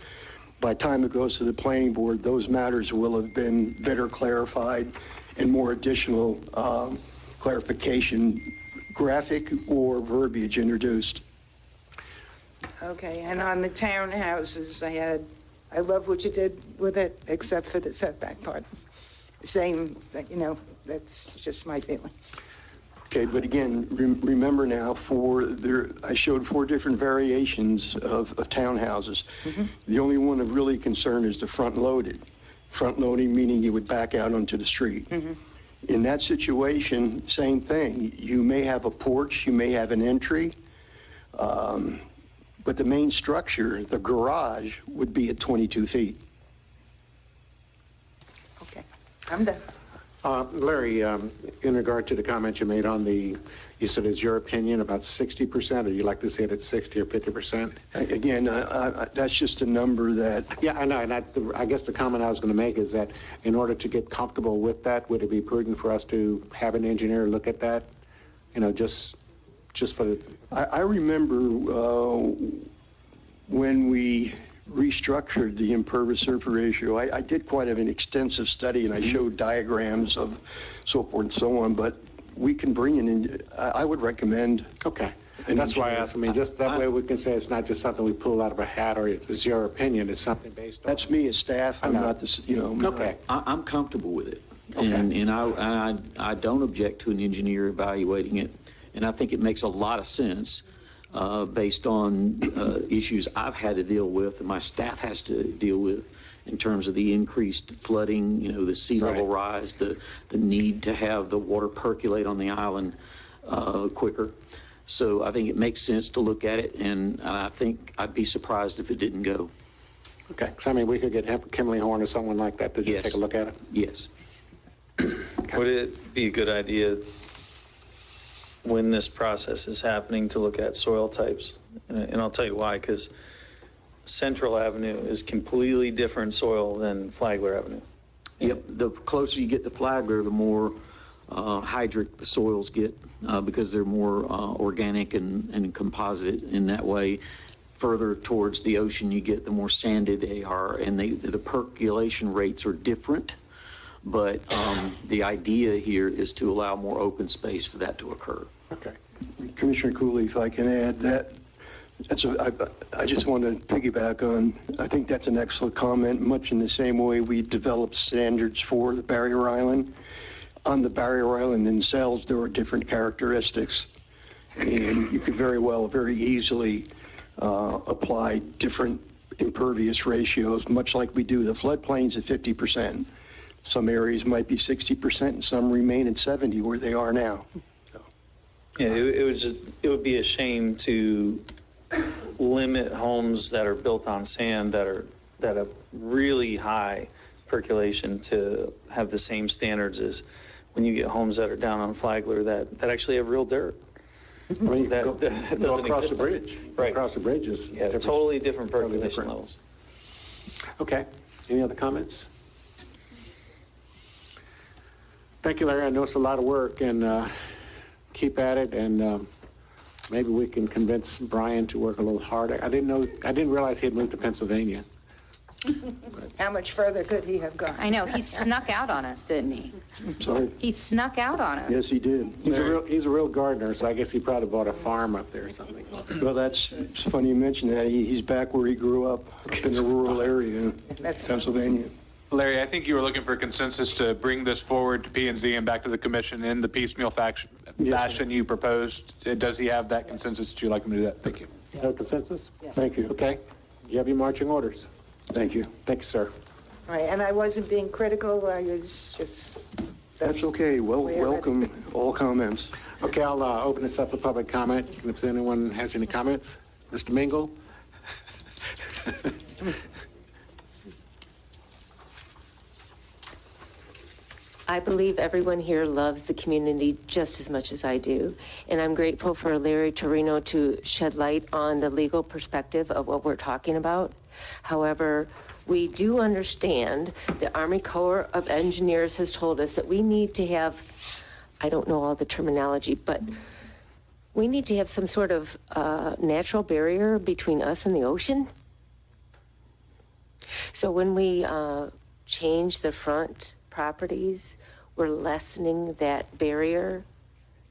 by the time it goes to the planning board, those matters will have been better clarified and more additional clarification, graphic or verbiage introduced. Okay, and on the townhouses, I love what you did with it, except for the setback part. Same, that's just my feeling. Okay, but again, remember now, I showed 4 different variations of townhouses. Mm-hmm. The only one of really concern is the front-loaded. Front-loading meaning you would back out onto the street. Mm-hmm. In that situation, same thing. You may have a porch, you may have an entry, but the main structure, the garage, would be at 22 feet. Okay, I'm done. Larry, in regard to the comment you made on you said it's your opinion about 60%, or you like to see it at 60 or 50%? Again, that's just a number that... Yeah, I know, and I guess the comment I was going to make is that in order to get comfortable with that, would it be prudent for us to have an engineer look at that? Just for the... I remember when we restructured the impervious surface ratio, I did quite an extensive study, and I showed diagrams of so forth and so on, but we can bring in, I would recommend. Okay. And that's why I asked. Just that way we can say it's not just something we pull out of a hat, or it's your opinion, it's something based on. That's me as staff. I'm not this, Okay. I'm comfortable with it. Okay. And I don't object to an engineer evaluating it. And I think it makes a lot of sense based on issues I've had to deal with and my staff has to deal with in terms of the increased flooding, the sea level rise, the need to have the water percolate on the island quicker. So I think it makes sense to look at it, and I think I'd be surprised if it didn't go. Okay, so we could get Kimberly Horn or someone like that to just take a look at it? Yes. Okay. Would it be a good idea when this process is happening to look at soil types? And I'll tell you why, because Central Avenue is completely different soil than Flagler Avenue. Yep, the closer you get to Flagler, the more hydric the soils get because they're more organic and composite in that way. Further towards the ocean you get, the more sanded they are, and the percolation rates are different. But the idea here is to allow more open space for that to occur. Okay. Commissioner Cooley, if I can add that, I just want to piggyback on, I think that's an excellent comment, much in the same way we developed standards for the barrier island. On the barrier island themselves, there are different characteristics. And you could very easily apply different impervious ratios, much like we do the floodplains at 50%. Some areas might be 60%, and some remain at 70% where they are now. Yeah, it would be a shame to limit homes that are built on sand that have really high percolation to have the same standards as when you get homes that are down on Flagler that actually have real dirt. I mean, that go doesn't across exist the there. bridge. Right. Across the bridge is Yeah, different. totally different Totally percolation different. levels. Okay. Any other comments? Thank you, Larry. I know it's a lot of work, and keep at it, and maybe we can convince Brian to work a little harder. I didn't realize he had moved to Pennsylvania. How much further could he have gone? I know, he snuck out on us, didn't he? Sorry? He snuck out on us. Yes, he did. He's a real gardener, so I guess he probably bought a farm up there or something. Well, it's funny you mention that. He's back where he grew up in the rural area in Pennsylvania. Larry, I think you were looking for consensus to bring this forward to P&Z and back to the commission in the piecemeal fashion you proposed. Does he have that consensus? Would you like him to do that? Thank you. No consensus? Yeah. Thank you. Okay. You have your marching orders. Thank you. Thank you, sir. Right, and I wasn't being critical, I was just... That's okay. Well, way I read it. welcome all comments. Okay, I'll open this up for public comment. And if anyone has any comments, Mr. Mingle? I believe everyone here loves the community just as much as I do, and I'm grateful for Larry Torino to shed light on the legal perspective of what we're talking about. However, we do understand the Army Corps of Engineers has told us that we need to have, I don't know all the terminology, but we need to have some sort of natural barrier between us and the ocean. So when we change the front properties, we're lessening that barrier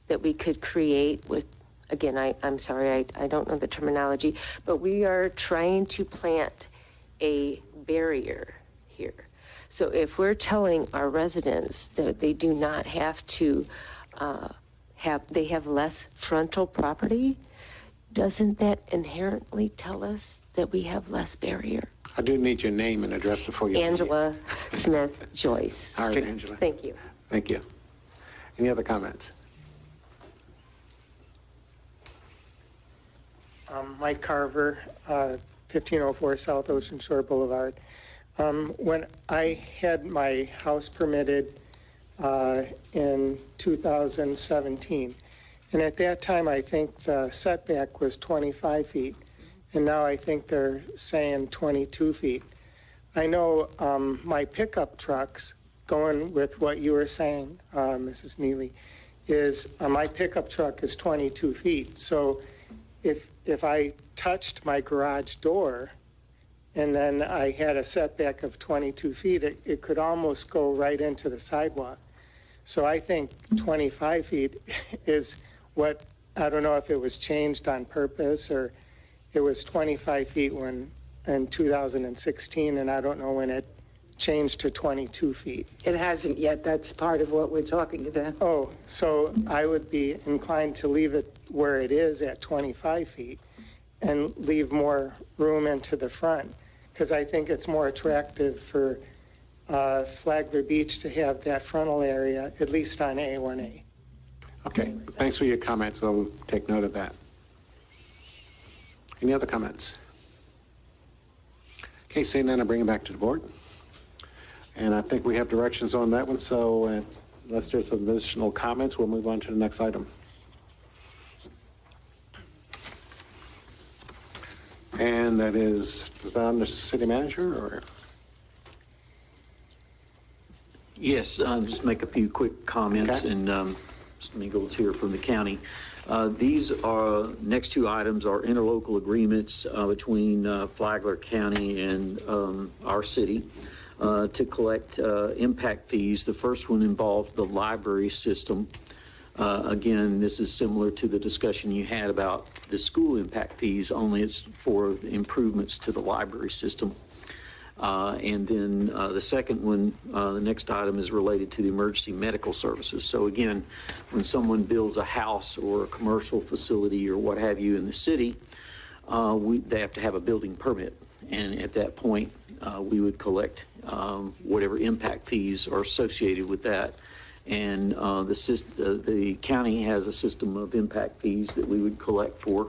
that we could create with, again, I'm sorry, I don't know the terminology, but we are trying to plant a barrier here. So if we're telling our residents that they do not have to they have less frontal property, doesn't that inherently tell us that we have less barrier? I do need your name and address before you... Angela Smith Joyce. All right, Angela. Thank you. Thank you. Any other comments? Mike Carver, 1504 South Ocean Shore Boulevard. When I had my house permitted in 2017, and at that time I think the setback was 25 feet, and now I think they're saying 22 feet. I know my pickup trucks, going with what you were saying, Mrs. Neely, is my pickup truck is 22 feet. So if I touched my garage door and then I had a setback of 22 feet, it could almost go right into the sidewalk. So I think 25 feet is what, I don't know if it was changed on purpose or it was 25 feet in 2016, and I don't know when it changed to 22 feet. It hasn't yet, that's part of what we're talking about. Oh, so I would be inclined to leave it where it is at 25 feet and leave more room into the front, because I think it's more attractive for Flagler Beach to have that frontal area, at least on A1A. Okay, thanks for your comments. I'll take note of that. Any other comments? Okay, seeing none, I'll bring it back to the board. And I think we have directions on that one, so unless there's some additional comments, we'll move on to the next item. And that is that on the city manager, or? Yes, just make a few quick comments, Okay. and Mr. Mingle's here from the county. These next two items are interlocal agreements between Flagler County and our city to collect impact fees. The first one involved the library system. Again, this is similar to the discussion you had about the school impact fees, only it's for improvements to the library system. And then the second one, the next item is related to the emergency medical services. So again, when someone builds a house or a commercial facility or what have you in the city, they have to have a building permit. And at that point, we would collect whatever impact fees are associated with that. And the county has a system of impact fees that we would collect for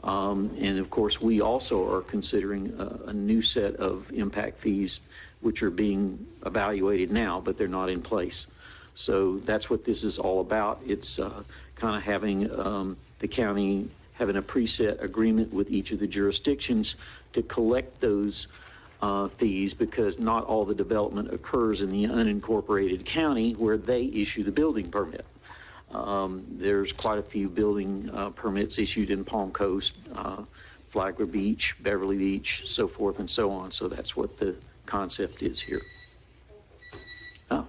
And of course, we also are considering a new set of impact fees, which are being evaluated now, but they're not in place. So that's what this is all about. It's kind of having the county having a preset agreement with each of the jurisdictions to collect those fees, because not all the development occurs in the unincorporated county where they issue the building permit. There's quite a few building permits issued in Palm Coast, Flagler Beach, Beverly Beach, so forth and so on. So that's what the concept is here. Oh.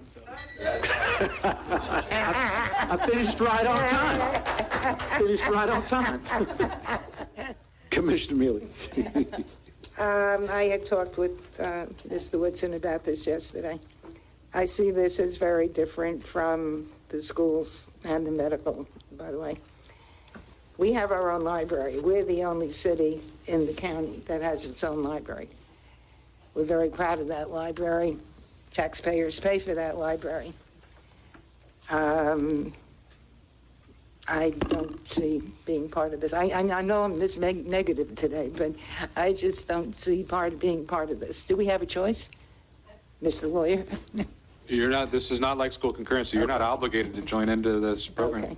I finished right on time. Commissioner Mealy. I had talked with Mr. Woodson about this yesterday. I see this as very different from the schools and the medical, by the way. We have our own library. We're the only city in the county that has its own library. We're very proud of that library. Taxpayers pay for that library. I don't see being part of this. I know I'm this negative today, but I just don't see being part of this. Do we have a choice, Mr. Lawyer? You're not. This is not like school concurrency. You're not obligated to join into this program. Okay.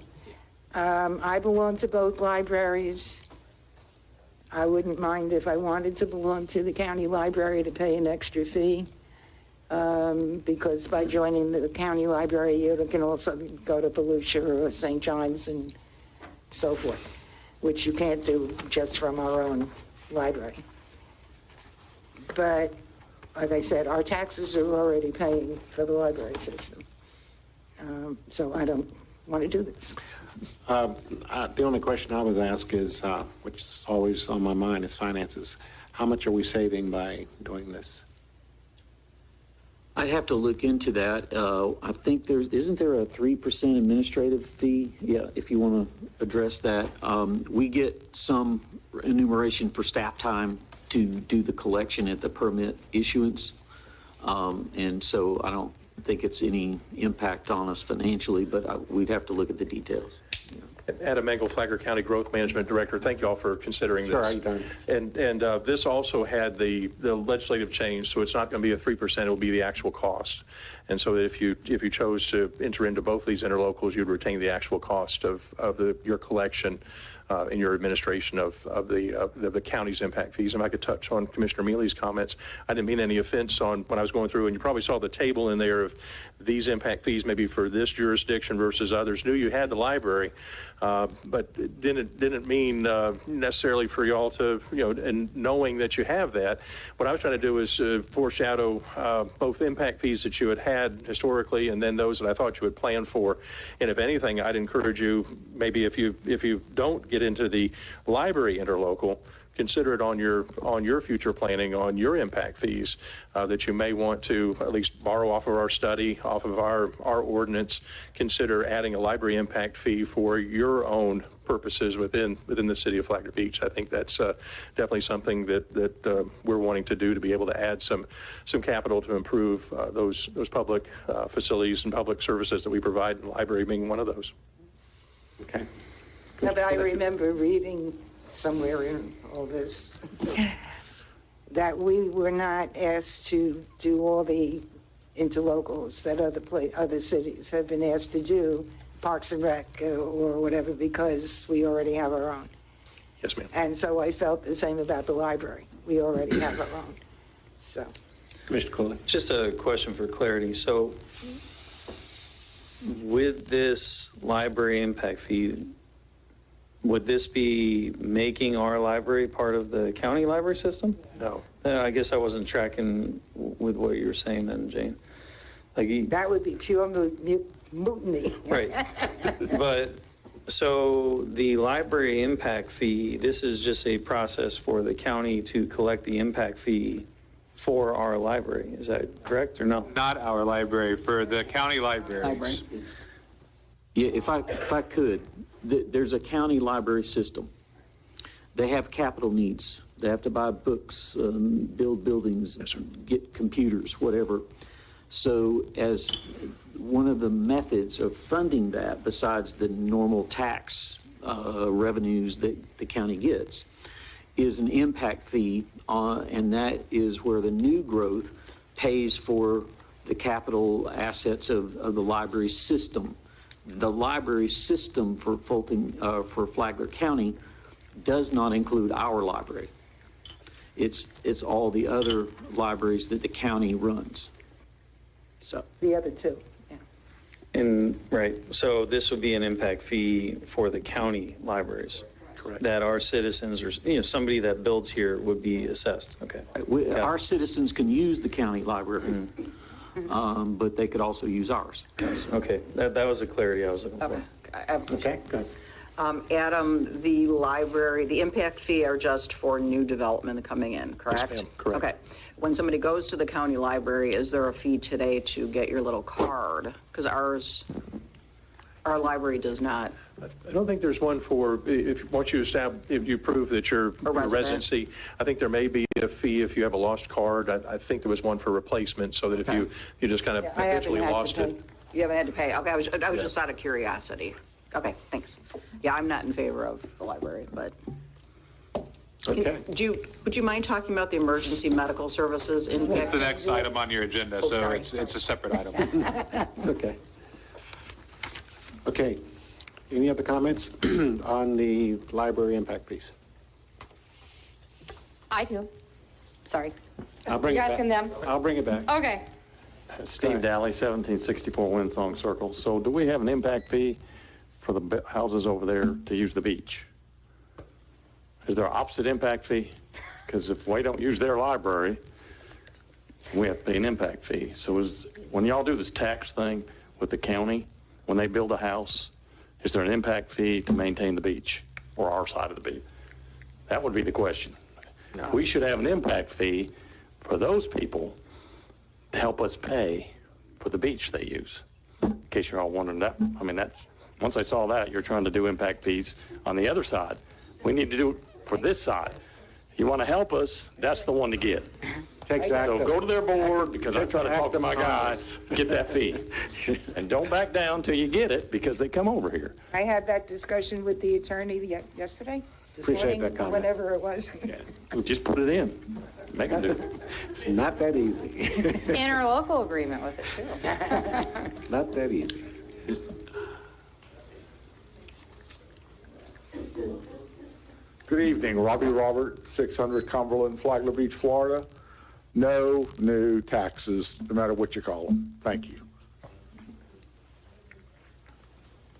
I belong to both libraries. I wouldn't mind if I wanted to belong to the county library to pay an extra fee. Because by joining the county library, you can also go to Volusia or St. John's and so forth, which you can't do just from our own library. But, like I said, our taxes are already paying for the library system. So I don't want to do this. The only question I would ask is, which is always on my mind, is finances. How much are we saving by doing this? I'd have to look into that. I think isn't there a 3% administrative fee? Yeah, if you want to address that. We get some enumeration for staff time to do the collection at the permit issuance. And so I don't think it's any impact on us financially, but we'd have to look at the details. Adam Engel, Flagler County Growth Management Director. Thank you all for considering this. Sure, how you doing? And this also had the legislative change, so it's not going to be a 3%, it will be the actual cost. And so if you chose to enter into both these interlocals, you'd retain the actual cost of your collection in your administration of the county's impact fees. And if I could touch on Commissioner Mealy's comments, I didn't mean any offense on when I was going through, and you probably saw the table in there of these impact fees maybe for this jurisdiction versus others. Knew you had the library, but didn't mean necessarily for y'all to, and knowing that you have that. What I was trying to do is foreshadow both impact fees that you had historically and then those that I thought you would plan for. And if anything, I'd encourage you, maybe if you don't get into the library interlocal, consider it on your future planning on your impact fees, that you may want to at least borrow off of our study, off of our ordinance, consider adding a library impact fee for your own purposes within the city of Flagler Beach. I think that's definitely something that we're wanting to do, to be able to add some capital to improve those public facilities and public services that we provide, and the library being one of those. Okay. But I remember reading somewhere in all this that we were not asked to do all the interlocals that other cities have been asked to do, Parks and Rec or whatever, because we already have our own. Yes, ma'am. And so I felt the same about the library. We already have our own. So, Commissioner Cooley. Just a question for clarity. So, with this library impact fee, would this be making our library part of the county library system? No. I guess I wasn't tracking with what you were saying then, Jane. That would be pure mutiny. Right. But, so the library impact fee, this is just a process for the county to collect the impact fee for our library. Is that correct or no? Not our library, for the county libraries. Yeah, if I could, there's a county library system. They have capital needs. They have to buy books, build buildings, get computers, whatever. So as one of the methods of funding that, besides the normal tax revenues that the county gets, is an impact fee, and that is where the new growth pays for the capital assets of the library system. The library system for Fulton, for Flagler County does not include our library. It's all the other libraries that the county runs. So The other two. And, right, so this would be an impact fee for the county libraries? Correct. That our citizens, or, somebody that builds here would be assessed, okay? Our citizens can use the county library, but they could also use ours. Okay, that was the clarity I was looking for. Okay, good. Adam, the library, the impact fee are just for new development coming in, correct? Yes, ma'am. Correct. Okay. When somebody goes to the county library, is there a fee today to get your little card? Because our library does not. I don't think there's one for, once you prove that you're A resident. residency, I think there may be a fee if you have a lost card. I think there was one for replacement, so that if you just kind of habitually lost it. You haven't had to pay. Okay, I was just out of curiosity. Okay, thanks. Yeah, I'm not in favor of the library, but. Okay. Would you mind talking about the emergency medical services impact? It's the next item on your agenda, Oh, so sorry. it's a separate item. It's okay. Okay. Any other comments on the library impact piece? I do. Sorry. I'll bring You're it back. asking them? I'll bring it back. Okay. Steve Daly, 1764 Windsong Circle. So do we have an impact fee for the houses over there to use the beach? Is there an opposite impact fee? Because if we don't use their library, we have to pay an impact fee. So when y'all do this tax thing with the county, when they build a house, is there an impact fee to maintain the beach or our side of the beach? That would be the question. No. We should have an impact fee for those people to help us pay for the beach they use. In case you're all wondering that. I mean, once I saw that, you're trying to do impact fees on the other side. We need to do it for this side. You want to help us, that's the one to get. So go to their board, because I'm trying to talk to my guys, get that fee. And don't back down till you get it, because they come over here. I had that discussion with the attorney yesterday, this Appreciate morning, that comment. whenever it was. Just put it in. Make them do it. It's not that easy. Interlocal agreement with it, too. Not that easy. Good evening, Robbie Robert, 600 Cumberland, Flagler Beach, Florida. No new taxes, no matter what you call them. Thank you.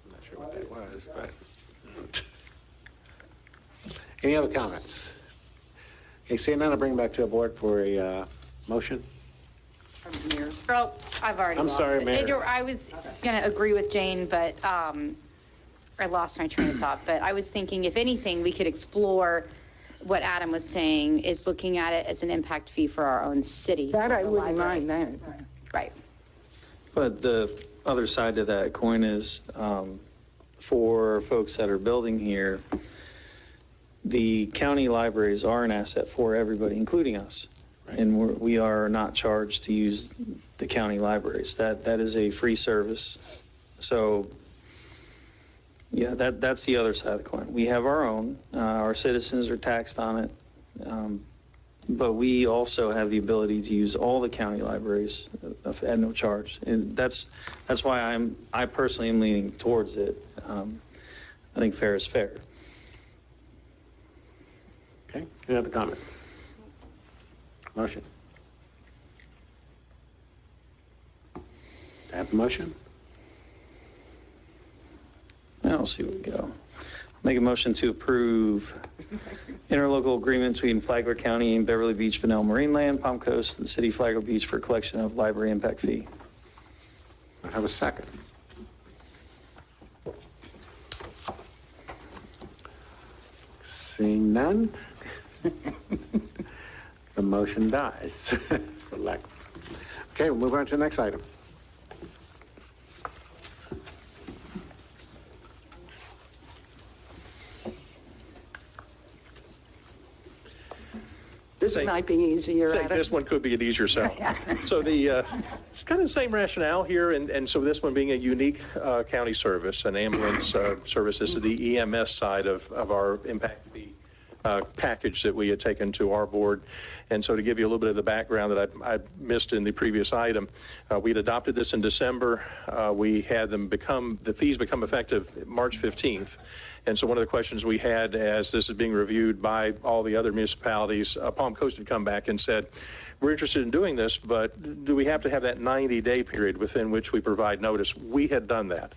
I'm not sure what that was, but. Any other comments? Okay, seeing none, I'll bring it back to the board for a motion. Oh, I've already I'm lost sorry, it. Mayor. I was going to agree with Jane, but I lost my train of thought. But I was thinking, if anything, we could explore what Adam was saying, is looking at it as an impact fee for our own city. That I wouldn't mind, that. Right. But the other side to that coin is, for folks that are building here, the county libraries are an asset for everybody, including us. Right. And we are not charged to use the county libraries. That is a free service. So, yeah, that's the other side of the coin. We have our own. Our citizens are taxed on it. But we also have the ability to use all the county libraries at no charge. And that's why I personally am leaning towards it. I think fair is fair. Okay, any other comments? Motion? Have a motion? I'll see where we go. Make a motion to approve interlocal agreement between Flagler County and Beverly Beach, Vanell Marine Land, Palm Coast, and City of Flagler Beach for collection of library impact fee. I have a second. Seeing none, the motion dies. For lack. Okay, we'll move on to the next item. This might be easier. This one could be an easier sell. So it's kind of the same rationale here, and so this one being a unique county service, an ambulance service. This is the EMS side of our impact fee package that we had taken to our board. And so to give you a little bit of the background that I missed in the previous item, we'd adopted this in December. We had the fees become effective March 15th. And so one of the questions we had as this is being reviewed by all the other municipalities, Palm Coast had come back and said, we're interested in doing this, but do we have to have that 90-day period within which we provide notice? We had done that.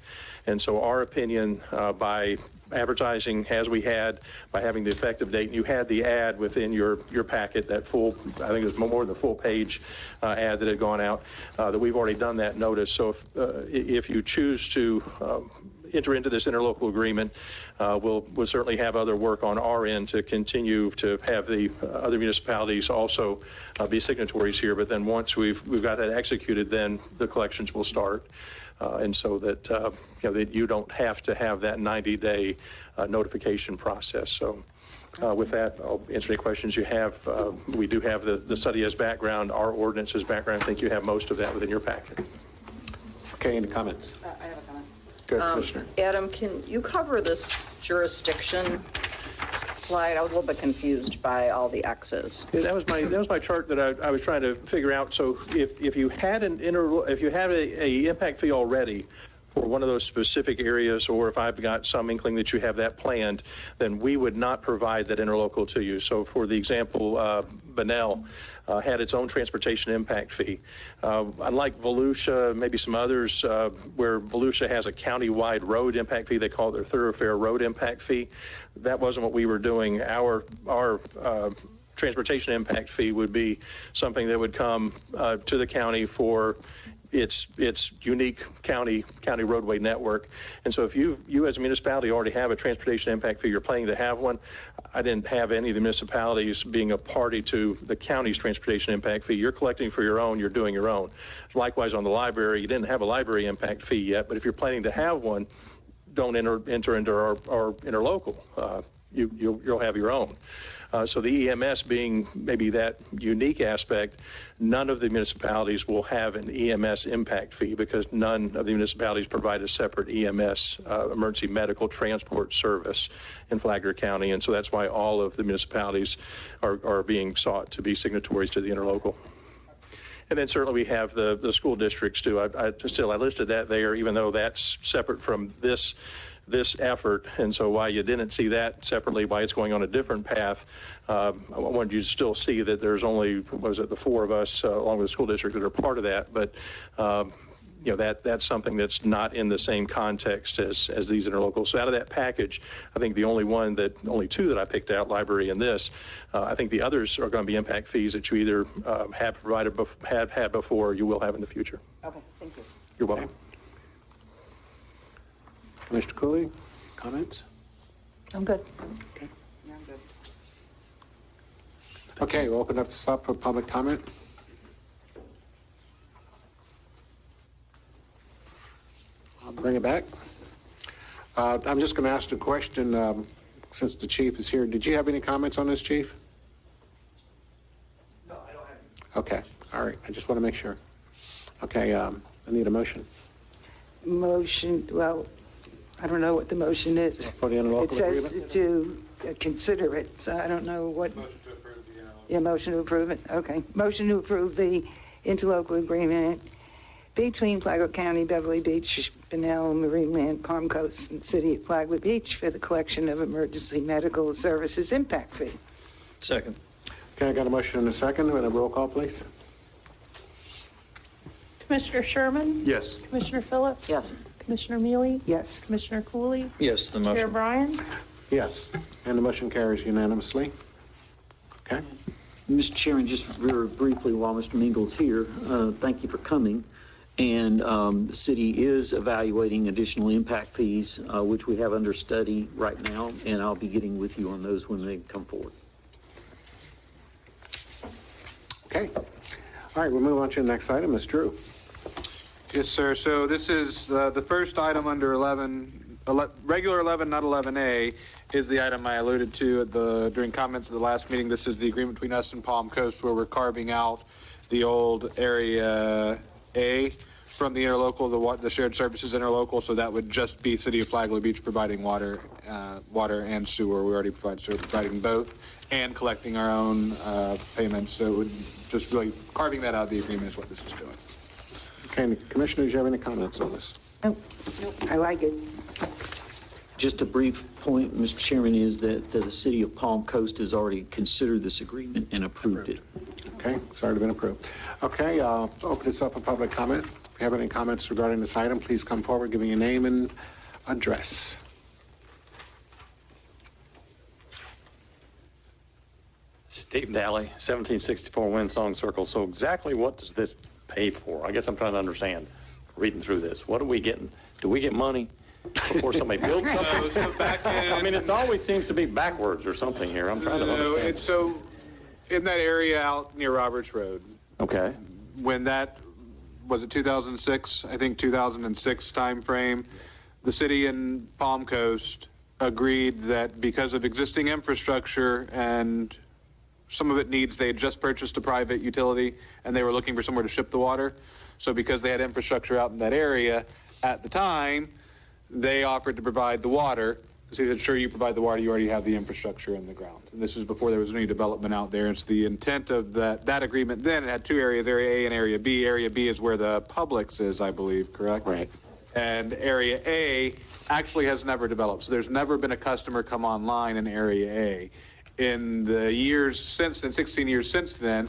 And so our opinion, by advertising as we had, by having the effective date, and you had the ad within your packet, that full, I think it was more than the full page ad that had gone out, that we've already done that notice. So if you choose to enter into this interlocal agreement, we'll certainly have other work on our end to continue to have the other municipalities also be signatories here. But then once we've got that executed, then the collections will start. And so that, that you don't have to have that 90-day notification process. So with that, I'll answer any questions you have. We do have the study as background, our ordinance as background. I think you have most of that within your packet. Okay, any comments? I have a comment. Good, Commissioner. Adam, can you cover this jurisdiction slide? I was a little bit confused by all the X's. Yeah, that was my chart that I was trying to figure out. So if you had a impact fee already for one of those specific areas, or if I've got some inkling that you have that planned, then we would not provide that interlocal to you. So for the example, Bunnell had its own transportation impact fee. Unlike Volusia, maybe some others, where Volusia has a county-wide road impact fee, they call it their thoroughfare road impact fee. That wasn't what we were doing. Our transportation impact fee would be something that would come to the county for its unique county roadway network. And so if you as a municipality already have a transportation impact fee, you're planning to have one, I didn't have any of the municipalities being a party to the county's transportation impact fee. You're collecting for your own, you're doing your own. Likewise on the library, you didn't have a library impact fee yet, but if you're planning to have one, don't enter into our interlocal. You'll have your own. So the EMS being maybe that unique aspect, none of the municipalities will have an EMS impact fee because none of the municipalities provide a separate EMS, emergency medical transport service in Flagler County. And so that's why all of the municipalities are being sought to be signatories to the interlocal. And then certainly we have the school districts too. I listed that there, even though that's separate from this effort, and so why you didn't see that separately, why it's going on a different path, I wanted you to still see that there's only, the four of us along with the school district that are part of that, but that's something that's not in the same context as these interlocals. So out of that package, I think the only two that I picked out, library and this, I think the others are going to be impact fees that you either have had before or you will have in the future. Okay, thank you. You're welcome. Mr. Cooley, comments? I'm good. Okay. Yeah, I'm good. Okay, we'll open this up for public comment. I'll bring it back. I'm just going to ask the question, since the chief is here. Did you have any comments on this, chief? No, I don't have any. Okay, all right. I just want to make sure. Okay, I need a motion. Motion, well, I don't know what the motion is. For the interlocal It says agreement? to consider it, so I don't know what. Motion to approve the Yeah, motion to approve it, okay. Motion to approve the interlocal agreement between Flagler County, Beverly Beach, Bunnell, Marineland, Palm Coast, and City of Flagler Beach for the collection of emergency medical services impact fee. Second. Okay, I got a motion and a second. And a roll call, please. Commissioner Sherman? Yes. Commissioner Phillips? Yes. Commissioner Mealy? Yes. Commissioner Cooley? Yes, the Chair motion. Bryan? Yes, and the motion carries unanimously. Okay. Mr. Chairman, just very briefly while Mr. Mingle's here, thank you for coming. And the city is evaluating additional impact fees, which we have under study right now, and I'll be getting with you on those when they come forward. Okay. All right, we'll move on to the next item. Ms. Drew. Yes, sir. So this is the first item under 11 regular 11, not 11A, is the item I alluded to during comments at the last meeting. This is the agreement between us and Palm Coast where we're carving out the old Area A from the interlocal, the shared services interlocal, so that would just be City of Flagler Beach providing water and sewer. We already providing both, and collecting our own payments. So it would just really carving that out of the agreement is what this is doing. Okay, Commissioners, you have any comments on this? Nope, I like it. Just a brief point, Mr. Chairman, is that the City of Palm Coast has already considered this agreement and approved it. Okay, it's already been approved. Okay, I'll open this up for public comment. If you have any comments regarding this item, please come forward, giving your name and address. Steve Daly, 1764 Windsong Circle. So exactly what does this pay for? I guess I'm trying to understand, reading through this. What are we getting? Do we get money before somebody builds something? I mean, it always seems to be backwards or something here. I'm trying to understand. It's so in that area out near Roberts Road. Okay. When that was it 2006, I think 2006 timeframe, the city and Palm Coast agreed that because of existing infrastructure and some of it needs, they had just purchased a private utility and they were looking for somewhere to ship the water. So because they had infrastructure out in that area at the time, they offered to provide the water. The city said, sure, you provide the water, you already have the infrastructure in the ground. And this is before there was any development out there. It's the intent of that agreement then, it had two areas, Area A and Area B. Area B is where the Publix is, I believe, correct? Right. And Area A actually has never developed. So there's never been a customer come online in Area A. In the years since then, 16 years since then,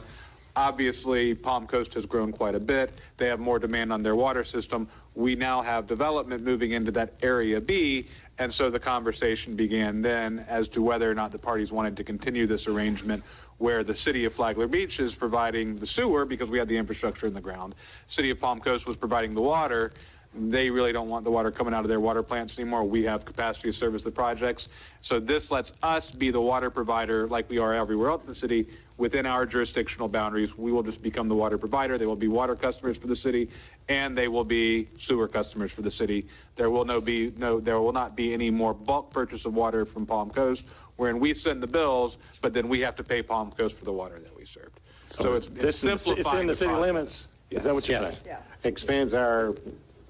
obviously Palm Coast has grown quite a bit. They have more demand on their water system. We now have development moving into that Area B, and so the conversation began then as to whether or not the parties wanted to continue this arrangement where the city of Flagler Beach is providing the sewer because we had the infrastructure in the ground. City of Palm Coast was providing the water. They really don't want the water coming out of their water plants anymore. We have capacity to service the projects. So this lets us be the water provider like we are everywhere else in the city within our jurisdictional boundaries. We will just become the water provider. They will be water customers for the city, and they will be sewer customers for the city. There will not be any more bulk purchase of water from Palm Coast, wherein we send the bills, but then we have to pay Palm Coast for the water that we served. So it's simplifying it's in the city limits. Yes. Is that what you're Yes. saying? Yeah. Expands our...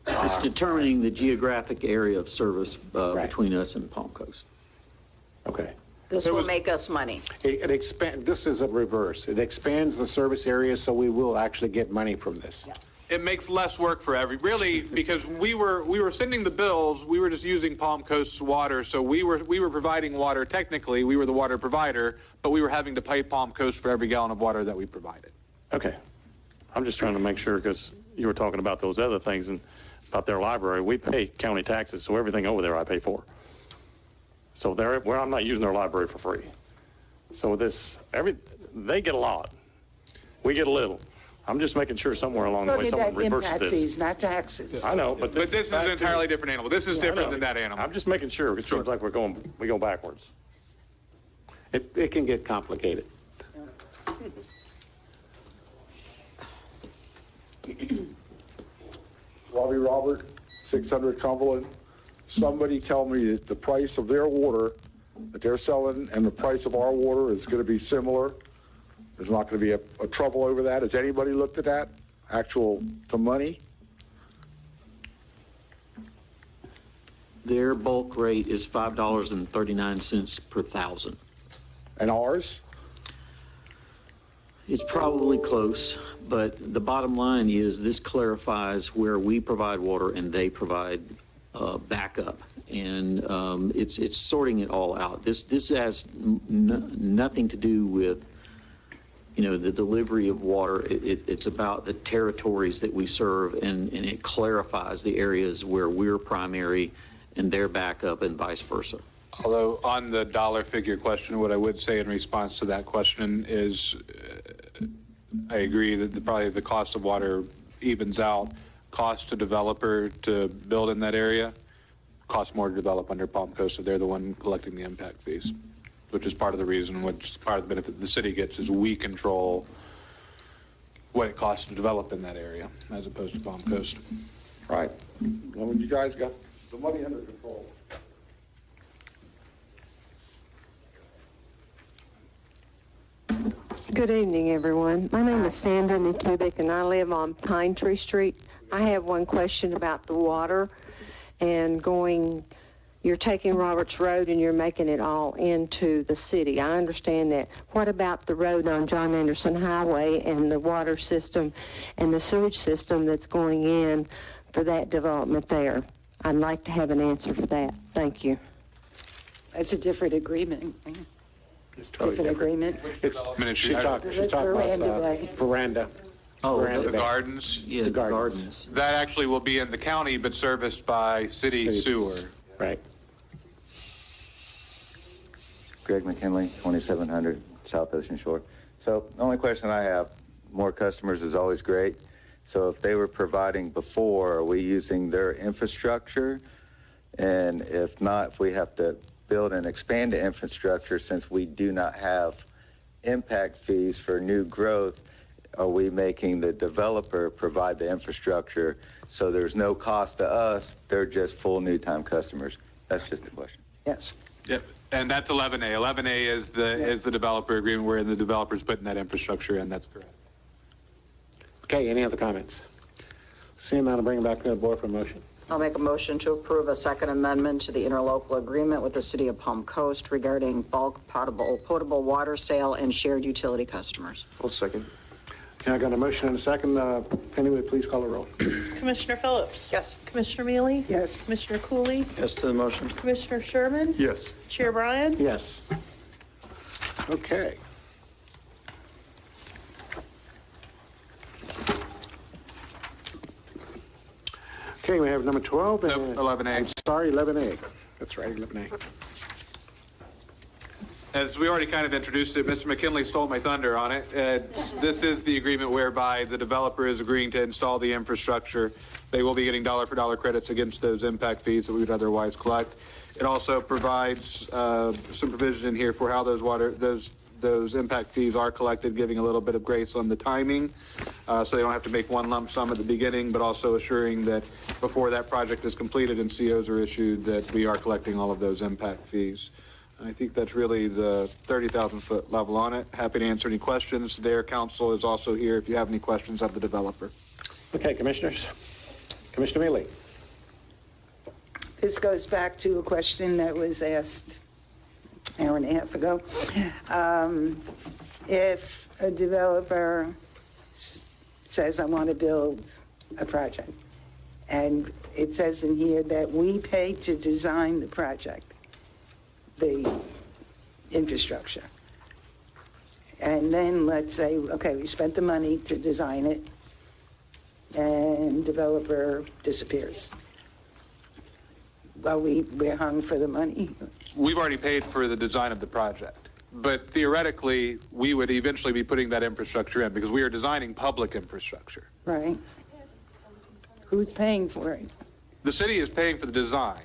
It's determining the geographic area of service between us and Palm Coast. Okay. This will make us money. This is a reverse. It expands the service area, so we will actually get money from this. Yeah. It makes less work for really, because we were sending the bills, we were just using Palm Coast's water, so we were providing water technically, we were the water provider, but we were having to pay Palm Coast for every gallon of water that we provided. Okay. I'm just trying to make sure, because you were talking about those other things and about their library. We pay county taxes, so everything over there I pay for. So I'm not using their library for free. So they get a lot. We get a little. I'm just making sure somewhere along the way someone reverses Impact this. fees, not taxes. I know, but this is an entirely different animal. This is different than that animal. I'm just making sure. It seems like we go backwards. It can get complicated. Robbie Robert, 600 Cumberland. Somebody tell me that the price of their water that they're selling and the price of our water is going to be similar. There's not going to be a trouble over that. Has anybody looked at that? To money? Their bulk rate is $5.39 per thousand. And ours? It's probably close, but the bottom line is this clarifies where we provide water and they provide backup, and it's sorting it all out. This has nothing to do with the delivery of water. It's about the territories that we serve, and it clarifies the areas where we're primary and their backup and vice versa. Although on the dollar figure question, what I would say in response to that question is I agree that probably the cost of water evens out. Cost to developer to build in that area costs more to develop under Palm Coast if they're the one collecting the impact fees, which is part of the reason, which part of the benefit the city gets is we control what it costs to develop in that area as opposed to Palm Coast. Right. Well, you guys got the money under control. Good evening, everyone. My name is Sandra Nitubik, and I live on Pine Tree Street. I have one question about the water and you're taking Roberts Road and you're making it all into the city. I understand that. What about the road on John Anderson Highway and the water system and the sewage system that's going in for that development there? I'd like to have an answer for that. Thank you. It's a different agreement. It's totally Different agreement. It's, she talked Veranda about Way. veranda. Oh, Veranda the Bay. gardens? Yeah, The gardens. That actually will be in the county, but serviced by city sewer. Right. Greg McKinley, 2700 South Ocean Shore. So the only question I have, more customers is always great. So if they were providing before, are we using their infrastructure? And if not, if we have to build and expand the infrastructure, since we do not have impact fees for new growth, are we making the developer provide the infrastructure so there's no cost to us, they're just full new time customers? That's just the question. Yes. Yep, and that's 11A. 11A is the developer agreement where the developer's putting that infrastructure in, that's correct. Okay, any other comments? Seeing none, I'll bring it back to the board for a motion. I'll make a motion to approve a second amendment to the interlocal agreement with the city of Palm Coast regarding bulk potable water sale and shared utility customers. I'll second. Okay, I got a motion and a second. Penny, would you please call the roll? Commissioner Phillips? Yes. Commissioner Mealy? Yes. Commissioner Cooley? Yes to the motion. Commissioner Sherman? Yes. Chair Bryan? Yes. Okay. Okay, we have number 12. Nope, 11A. I'm sorry, 11A. That's right, 11A. As we already kind of introduced it, Mr. McKinley stole my thunder on it. This is the agreement whereby the developer is agreeing to install the infrastructure. They will be getting dollar-for-dollar credits against those impact fees that we would otherwise collect. It also provides some provision in here for how those impact fees are collected, giving a little bit of grace on the timing, so they don't have to make one lump sum at the beginning, but also assuring that before that project is completed and COs are issued, that we are collecting all of those impact fees. I think that's really the 30,000-foot level on it. Happy to answer any questions. Their counsel is also here if you have any questions of the developer. Okay, commissioners. Commissioner Mealy. This goes back to a question that was asked an hour and a half ago. If a developer says, I want to build a project, and it says in here that we pay to design the project, the infrastructure, and then let's say, okay, we spent the money to design it, and developer disappears. Well, we're hung for the money. We've already paid for the design of the project, but theoretically, we would eventually be putting that infrastructure in because we are designing public infrastructure. Right. Who's paying for it? The city is paying for the design.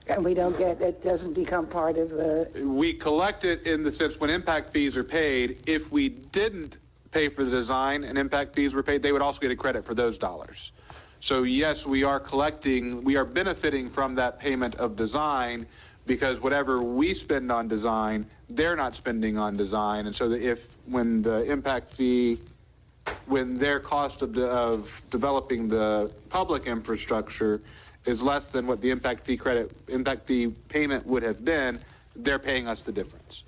And we don't get, it doesn't become part of the... We collect it in the sense when impact fees are paid. If we didn't pay for the design and impact fees were paid, they would also get a credit for those dollars. So yes, we are benefiting from that payment of design because whatever we spend on design, they're not spending on design. And so that when the impact fee, when their cost of developing the public infrastructure is less than what the impact fee payment would have been, they're paying us the difference.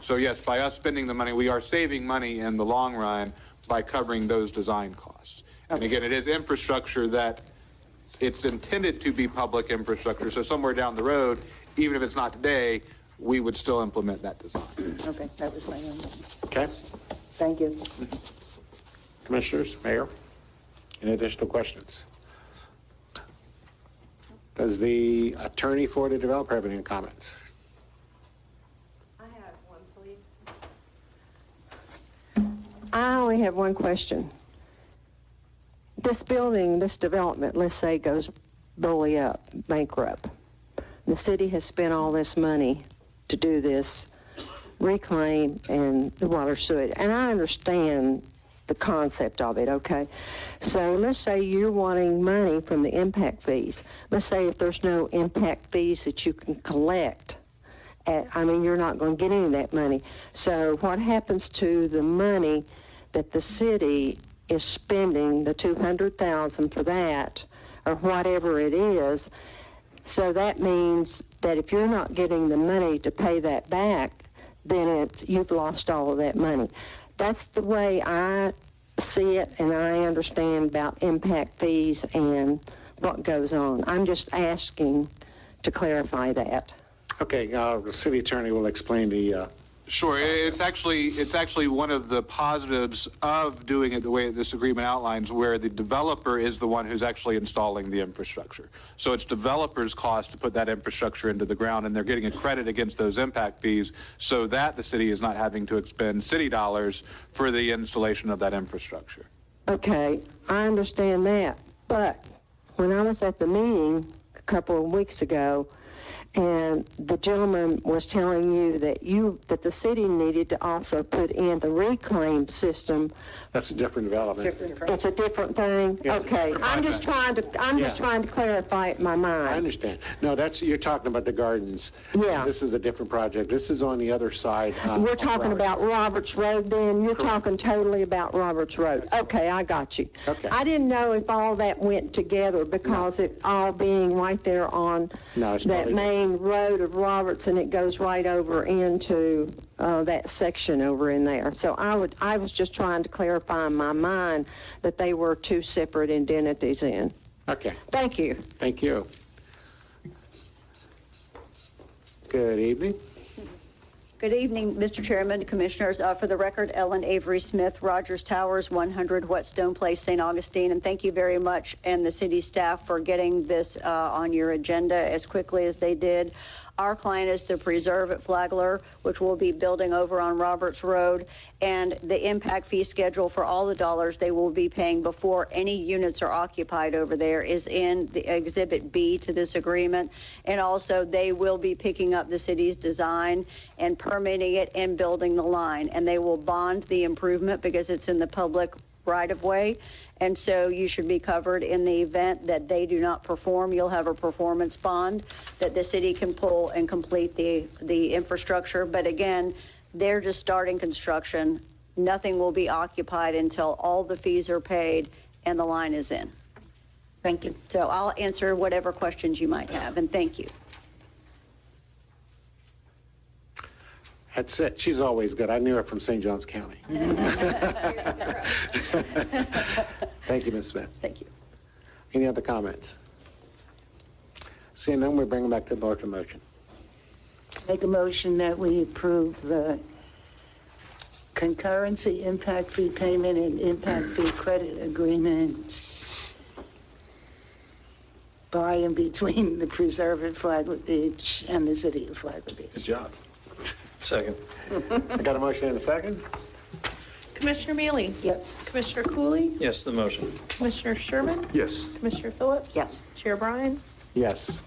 So yes, by us spending the money, we are saving money in the long run by covering those design costs. And again, it is infrastructure that it's intended to be public infrastructure. So somewhere down the road, even if it's not today, we would still implement that design. Okay, that was my own. Okay. Thank you. Commissioners, Mayor, any additional questions? Does the attorney for the developer have any comments? I have one, please. I only have one question. This building, this development, let's say, goes belly up, bankrupt. The city has spent all this money to do this reclaim and the water sewage. And I understand the concept of it, okay? So let's say you're wanting money from the impact fees. Let's say if there's no impact fees that you can collect, you're not going to get any of that money. So what happens to the money that the city is spending, the $200,000 for that, or whatever it is? So that means that if you're not getting the money to pay that back, then you've lost all of that money. That's the way I see it, and I understand about impact fees and what goes on. I'm just asking to clarify that. Okay, the city attorney will explain the... Sure. It's actually one of the positives of doing it the way this agreement outlines, where the developer is the one who's actually installing the infrastructure. So it's developers' cost to put that infrastructure into the ground, and they're getting a credit against those impact fees so that the city is not having to expend city dollars for the installation of that infrastructure. Okay, I understand that. But when I was at the meeting a couple of weeks ago, and the gentleman was telling you that the city needed to also put in the reclaim system. That's a different development. It's a different thing? Yes, okay. I'm just trying to clarify it in my mind. I understand. No, you're talking about the gardens. Yeah. This is a different project. This is on the other side. We're talking about Roberts Road then? You're talking totally about Roberts Road. Okay, I got you. Okay. I didn't know if all that went together because it all being right there on that main road of Roberts, and it goes right over into that section over in there. So I was just trying to clarify in my mind that they were two separate entities in. Okay. Thank you. Thank you. Good evening. Good evening, Mr. Chairman, Commissioners. For the record, Ellen Avery Smith, Rogers Towers, 100 Whetstone Place, St. Augustine, and thank you very much and the city staff for getting this on your agenda as quickly as they did. Our client is the Preserve at Flagler, which will be building over on Roberts Road, and the impact fee schedule for all the dollars they will be paying before any units are occupied over there is in the Exhibit B to this agreement. And also they will be picking up the city's design and permitting it and building the line, and they will bond the improvement because it's in the public right-of-way. And so you should be covered in the event that they do not perform. You'll have a performance bond that the city can pull and complete the infrastructure. But again, they're just starting construction. Nothing will be occupied until all the fees are paid and the line is in. Thank you. So I'll answer whatever questions you might have, and thank you. That's it. She's always good. I knew her from St. Johns County. Thank you, Ms. Smith. Thank you. Any other comments? Seeing none, we bring them back to the board for motion. Make a motion that we approve the concurrency impact fee payment and impact fee credit agreements by and between the Preserve at Flagler Beach and the city of Flagler Beach. Good job. Second. I got a motion and a second? Commissioner Mealy? Yes. Commissioner Cooley? Yes, the motion. Commissioner Sherman? Yes. Commissioner Phillips? Yes. Chair Bryan? Yes.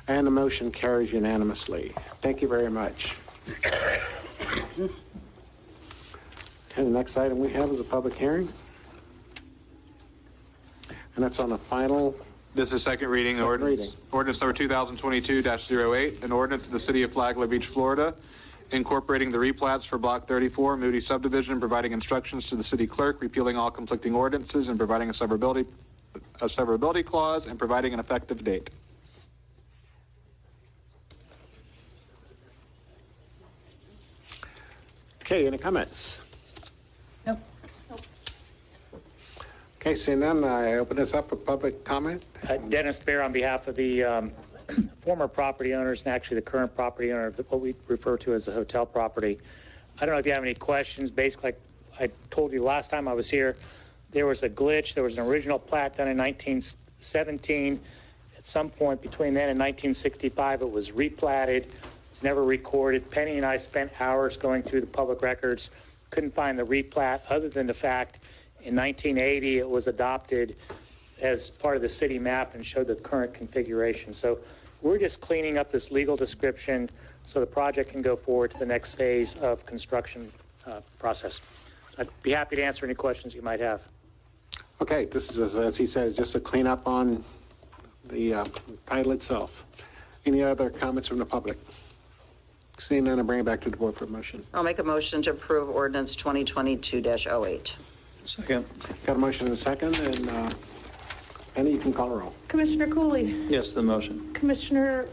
And the motion carries unanimously. Thank you very much. And the next item we have is a public hearing. And that's on the final... This is second reading. Ordinance number 2022-08, an ordinance of the city of Flagler Beach, Florida, incorporating the replats for Block 34, Moody subdivision, providing instructions to the city clerk, repealing all conflicting ordinances, and providing a severability clause, and providing an effective date. Okay, any comments? Nope. Okay, seeing none, I open this up for public comment. Dennis Bear on behalf of the former property owners and actually the current property owner of what we refer to as the hotel property. I don't know if you have any questions. Basically, like I told you last time I was here, there was a glitch. There was an original plat done in 1917. At some point between then and 1965, it was replatted. It was never recorded. Penny and I spent hours going through the public records. Couldn't find the replat other than the fact in 1980 it was adopted as part of the city map and showed the current configuration. So we're just cleaning up this legal description so the project can go forward to the next phase of construction process. I'd be happy to answer any questions you might have. Okay, this is, as he said, just a cleanup on the title itself. Any other comments from the public? Seeing none, I'll bring it back to the board for a motion. I'll make a motion to approve ordinance 2022-08. Second. Got a motion and a second, and Penny, you can call a roll. Commissioner Cooley, Yes, the motion. Commissioner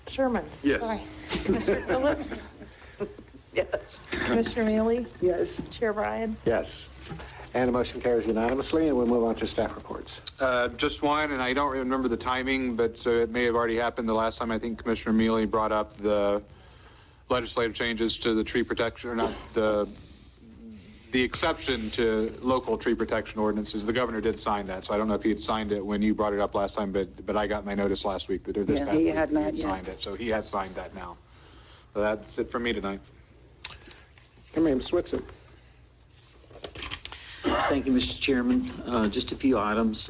Sherman. Yes. Sorry. Commissioner Phillips, Yes. Commissioner Mealy, Yes. Chair Bryan. Yes. And the motion carries unanimously, and we'll move on to staff reports. Just one, and I don't remember the timing, but so it may have already happened the last time. I think Commissioner Mealy brought up the legislative changes to the tree protection, or not the exception to local tree protection ordinances. The governor did sign that, so I don't know if he had signed it when you brought it up last time, but I got my notice last week that, or this Yeah, past he week had that not he had yet. signed it, so he has signed that now. So that's it for me tonight. Come in, Switzer. Thank you, Mr. Chairman. Just a few items.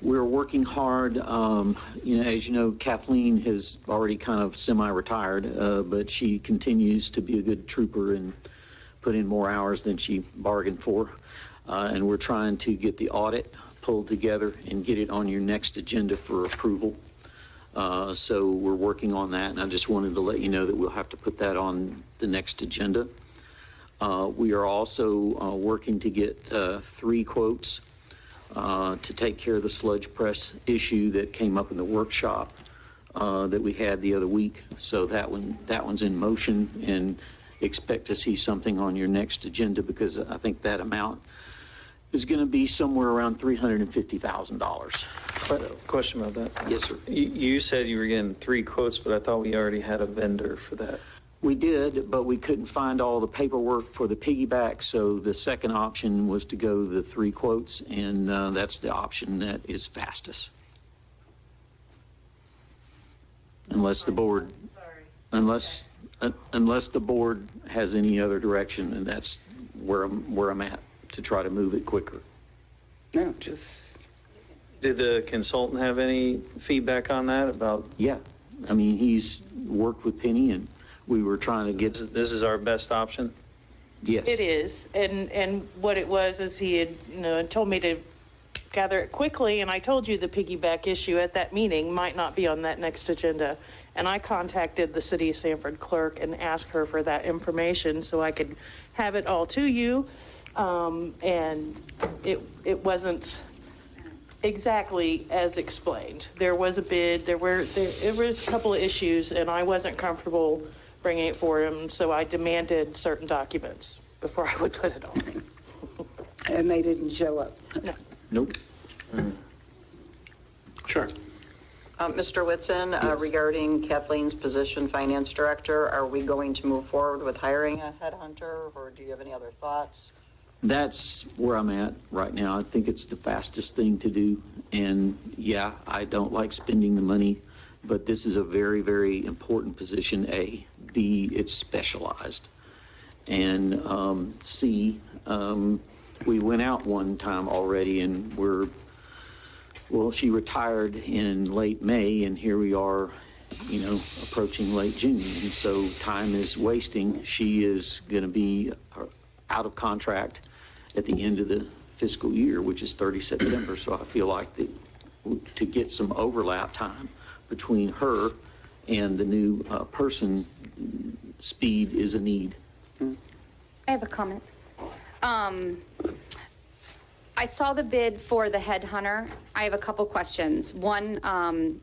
We're working hard. As you know, Kathleen has already kind of semi-retired, but she continues to be a good trooper and put in more hours than she bargained for. And we're trying to get the audit pulled together and get it on your next agenda for approval. So we're working on that, and I just wanted to let you know that we'll have to put that on the next agenda. We are also working to get 3 quotes to take care of the sludge press issue that came up in the workshop that we had the other week. So that one's in motion, and expect to see something on your next agenda, because I think that amount is going to be somewhere around $350,000. Question about that. Yes, sir. You said you were getting 3 quotes, but I thought we already had a vendor for that. We did, but we couldn't find all the paperwork for the piggyback, so the second option was to go the 3 quotes, and that's the option that is fastest. Unless the board, unless the board has any other direction, and that's where I'm at, to try to move it quicker. No, just. Did the consultant have any feedback on that about? Yeah, I mean, he's worked with Penny, and we were trying to get. This is our best option? Yes. It is, and what it was is he had, told me to gather it quickly, and I told you the piggyback issue at that meeting might not be on that next agenda. And I contacted the City of Sanford clerk and asked her for that information so I could have it all to you. And it wasn't exactly as explained. There was a bid, there was a couple of issues, and I wasn't comfortable bringing it for him, so I demanded certain documents before I would put it on. And they didn't show up. No. Nope. Sure. Mr. Whitson, Yes. regarding Kathleen's position, finance director, are we going to move forward with hiring a headhunter, or do you have any other thoughts? That's where I'm at right now. I think it's the fastest thing to do. And yeah, I don't like spending the money, but this is a very, very important position, A. B, it's specialized. And C, we went out one time already, and she retired in late May, and here we are, approaching late June. And so time is wasting. She is going to be out of contract at the end of the fiscal year, which is 30 September. So I feel like to get some overlap time between her and the new person, speed is a need. I have a comment. I saw the bid for the headhunter. I have a couple questions. One,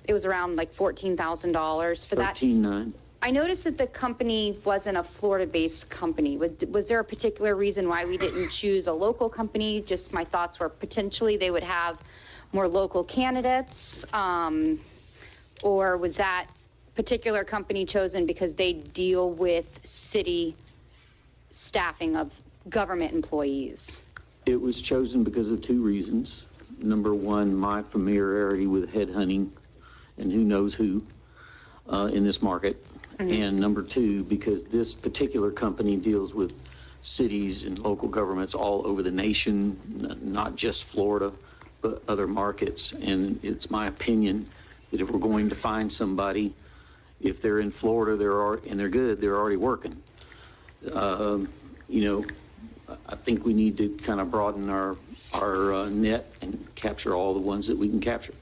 it was around like $14,000 for that. 13.9. I noticed that the company wasn't a Florida-based company. Was there a particular reason why we didn't choose a local company? Just my thoughts were potentially they would have more local candidates, or was that particular company chosen because they deal with city staffing of government employees? It was chosen because of 2 reasons. Number one, my familiarity with headhunting and who knows who in this market. Mm-hmm. And number 2, because this particular company deals with cities and local governments all over the nation, not just Florida, but other markets. And it's my opinion that if we're going to find somebody, if they're in Florida, and they're good, they're already working. I think we need to kind of broaden our net and capture all the ones that we can capture.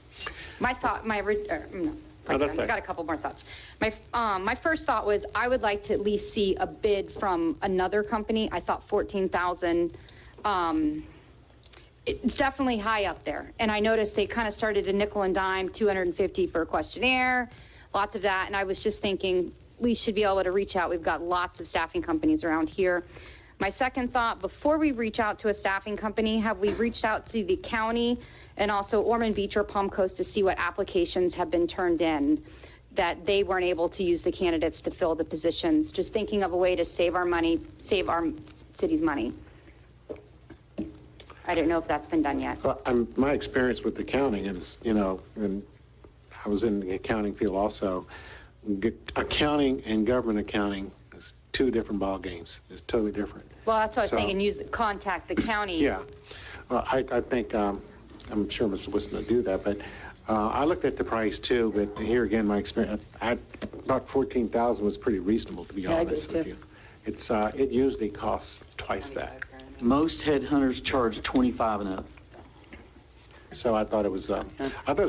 My thought, I've got a couple more thoughts. My first thought was I would like to at least see a bid from another company. I thought 14,000. It's definitely high up there. And I noticed they kind of started a nickel and dime, 250 for a questionnaire, lots of that. And I was just thinking we should be able to reach out. We've got lots of staffing companies around here. My second thought, before we reach out to a staffing company, have we reached out to the county and also Ormond Beach or Palm Coast to see what applications have been turned in that they weren't able to use the candidates to fill the positions? Just thinking of a way to save our money, save our city's money. I don't know if that's been done yet. Well, my experience with accounting is, and I was in the accounting field also. Accounting and government accounting is two different ball games. It's totally different. Well, that's what I was thinking. Contact the county. Yeah. Well, I think I'm sure Mr. Wilson will do that, but I looked at the price too. But here again, my experience, about 14,000 was pretty reasonable, to be honest with you. It usually costs twice that. Most headhunters charge 25 and up. So I thought it was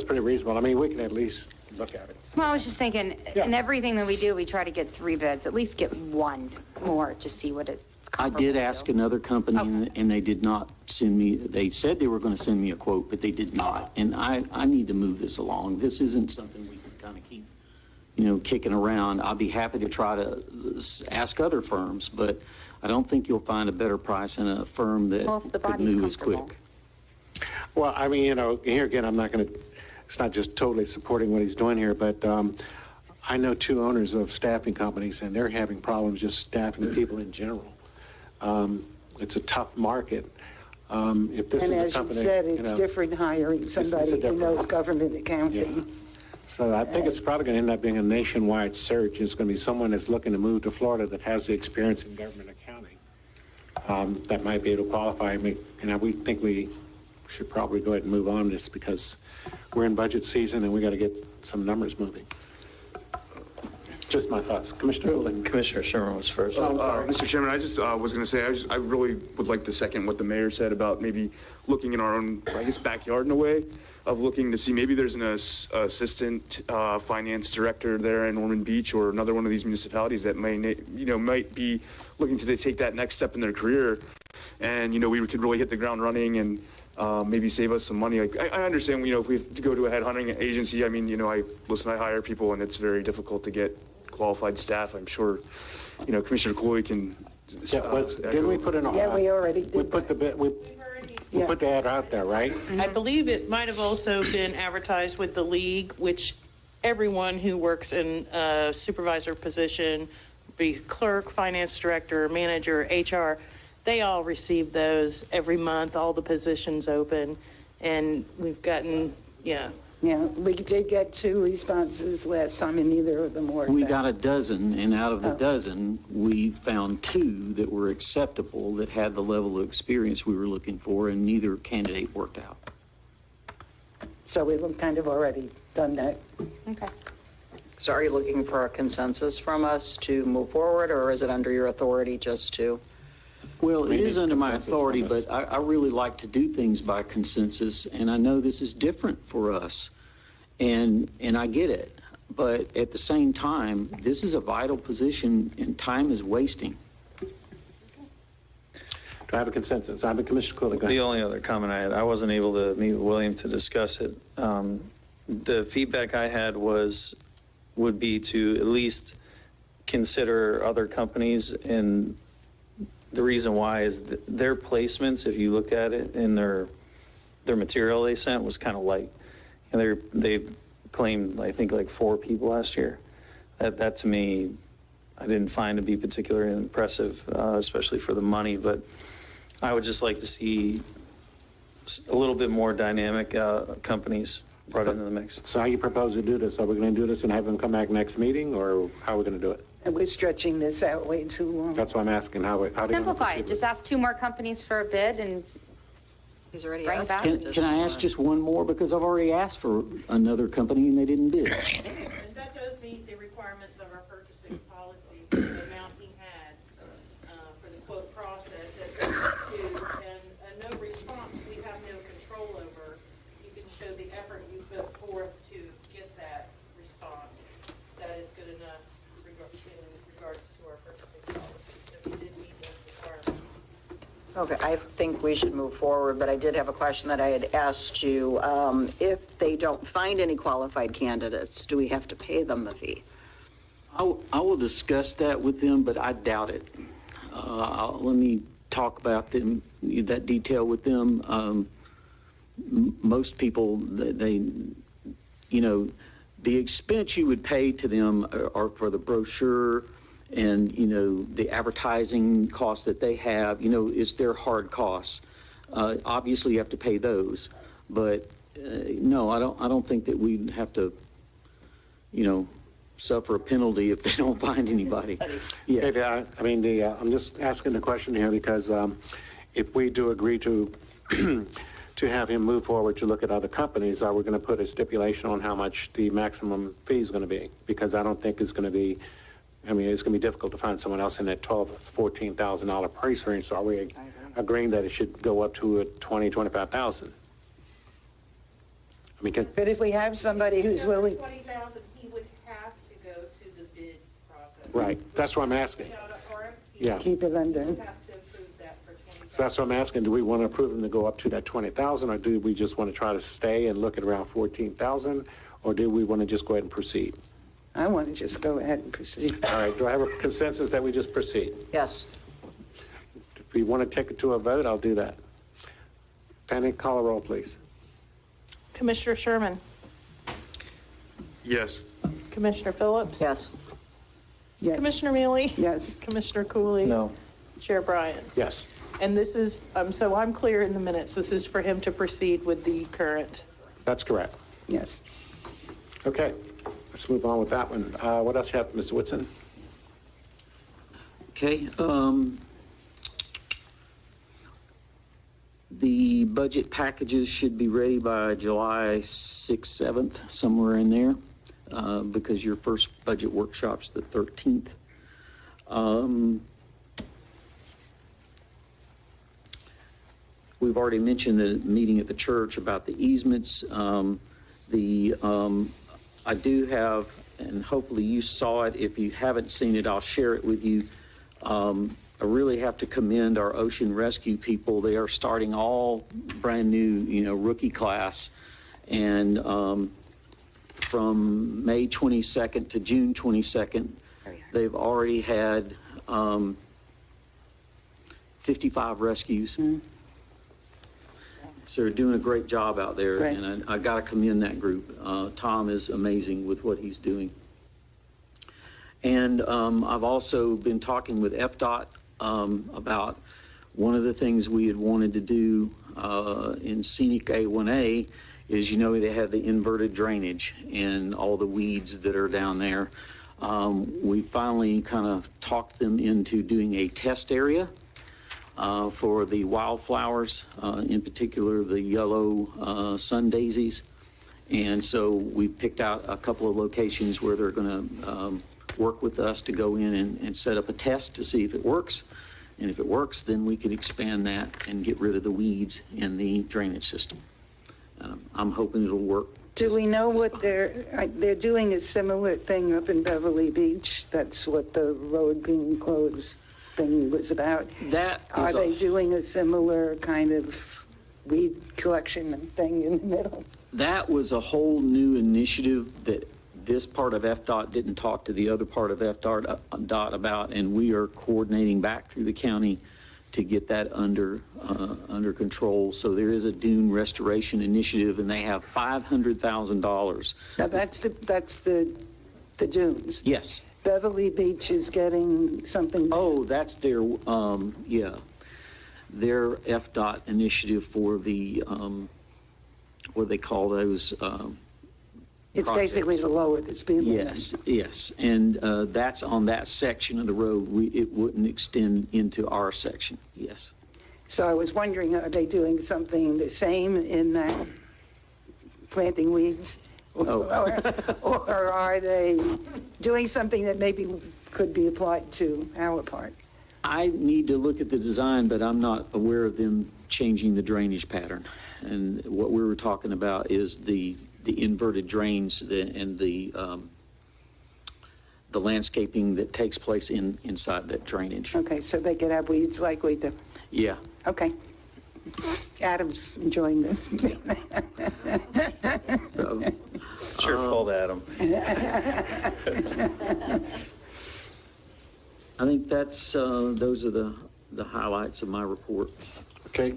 pretty reasonable. I mean, we can at least look at it. Well, I was just thinking, in everything that we do, we try to get 3 bids, at least get one more to see what it's comparable I did ask another company, and they did not send me, they said they were going to send me a quote, but they did not. And I need to move this along. This isn't something we can kind of keep, kicking around. I'll be happy to try to ask other firms, but I don't think you'll find a better price in a firm that could move as quick. Well, I mean, here again, I'm not going to, it's not just totally supporting what he's doing here, but I know 2 owners of staffing companies, and they're having problems just staffing people in general. It's a tough market. If this is a company, and as you said, it's different hiring somebody who knows government accounting. Yeah. So I think it's probably going to end up being a nationwide search. It's going to be someone that's looking to move to Florida that has the experience in government accounting that might be able to qualify. We think we should probably go ahead and move on this because we're in budget season and we got to get some numbers moving. Just my thoughts. Commissioner Sherman was first. Mr. Chairman, I just was going to say, I really would like to second what the mayor said about maybe looking in our own, backyard in a way, of looking to see maybe there's an assistant finance director there in Ormond Beach or another one of these municipalities that might be looking to take that next step in their career. And, we could really hit the ground running and maybe save us some money. I understand, if we have to go to a headhunting agency, I hire people and it's very difficult to get qualified staff. I'm sure, Commissioner Cloy can. Didn't we put in a? Yeah, we already did. We put the bit. We put the ad out there, right? I believe it might have also been advertised with the league, which everyone who works in a supervisor position, be clerk, finance director, manager, HR, they all receive those every month, all the positions open, and we've gotten, Yeah, we did get 2 responses last time, and neither of them worked. We got a dozen, and out of the dozen, we found 2 that were acceptable, that had the level of experience we were looking for, and neither candidate worked out. So we've kind of already done that. Okay. So are you looking for a consensus from us to move forward, or is it under your authority just to? Well, it is under my authority, but I really like to do things by consensus, and I know this is different for us, and I get it. But at the same time, this is a vital position, and time is wasting. Do I have a consensus? I have a Commissioner Cooley. The only other comment I had, I wasn't able to meet with William to discuss it. The feedback I had would be to at least consider other companies, and the reason why is their placements, if you look at it in their material they sent, was kind of light. And they claimed, I think, like 4 people last year. That to me, I didn't find to be particularly impressive, especially for the money. But I would just like to see a little bit more dynamic companies brought into the mix. So how you propose to do this? Are we going to do this and have them come back next meeting, or how are we going to do it? And we're stretching this out way too long. That's why I'm asking how do you Simplify it. Just ask 2 more companies for a bid and he's already bring it back. Can I ask just one more? Because I've already asked for another company and they didn't bid. And that does meet the requirements of our purchasing policy, the amount he had for the quote process. Okay, I think we should move forward, but I did have a question that I had asked you. If they don't find any qualified candidates, do we have to pay them the fee? I will discuss that with them, but I doubt it. Let me talk about that detail with them. Most people, the expense you would pay to them are for the brochure and, the advertising costs that they have, it's their hard costs. Obviously you have to pay those, but no, I don't think that we have to, suffer a penalty if they don't find anybody. Yeah. Maybe I'm just asking the question here because if we do agree to to have him move forward to look at other companies, are we going to put a stipulation on how much the maximum fee is going to be? Because I don't think it's going to be, it's going to be difficult to find someone else in that $12,000, $14,000 price range. So are we agreeing that it should go up to a $20,000, $25,000? But if we have somebody who's willing. 20,000, he would have to go to the bid process. Right, that's what I'm asking. Yeah. Keep it under. You have to approve that for 20,000. So that's what I'm asking. Do we want to approve them to go up to that 20,000, or do we just want to try to stay and look at around 14,000, or do we want to just go ahead and proceed? I want to just go ahead and proceed. All right. Do I have a consensus that we just proceed? Yes. If we want to take it to a vote, I'll do that. Penny, call a roll, please. Commissioner Sherman? Yes. Commissioner Phillips? Yes. Yes. Commissioner Mealy? Yes. Commissioner Cooley? No. Chair Bryant? Yes. And this is, so I'm clear in the minutes, this is for him to proceed with the current. That's correct. Yes. Okay, let's move on with that one. What else you have, Mr. Whitson? Okay. The budget packages should be ready by July 6th, 7th, somewhere in there, because your first budget workshop's the 13th. We've already mentioned the meeting at the church about the easements. I do have, and hopefully you saw it. If you haven't seen it, I'll share it with you. I really have to commend our ocean rescue people. They are starting all brand new, rookie class. And from May 22nd to June 22nd, they've already had 55 rescues. Mm-hmm. So they're doing a great job out there. Right. And I got to commend that group. Tom is amazing with what he's doing. And I've also been talking with FDOT about one of the things we had wanted to do in Scenic A1A is, they have the inverted drainage and all the weeds that are down there. We finally kind of talked them into doing a test area for the wildflowers, in particular the yellow sun daisies. And so we picked out a couple of locations where they're going to work with us to go in and set up a test to see if it works. And if it works, then we can expand that and get rid of the weeds in the drainage system. I'm hoping it'll work. Do we know what they're doing a similar thing up in Beverly Beach? That's what the road being closed thing was about. Are they doing a similar kind of weed collection thing in the middle? That was a whole new initiative that this part of FDOT didn't talk to the other part of FDOT about, and we are coordinating back through the county to get that under control. So there is a dune restoration initiative, and they have $500,000. Now that's the dunes. Yes. Beverly Beach is getting something. Oh, that's their their FDOT initiative for the what they call those. It's projects. Basically to lower the speed limit. Yes, and that's on that section of the road. It wouldn't extend into our section. Yes. So I was wondering, are they doing something the same in that planting weeds? Or are they doing something that maybe could be applied to our part? I need to look at the design, but I'm not aware of them changing the drainage pattern. And what we were talking about is the inverted drains and the the landscaping that takes place inside that drainage. Okay, so they could have weeds like we do. Yeah. Okay. Adam's enjoying this. Sure, fault Adam. I think that's, those are the highlights of my report. Okay.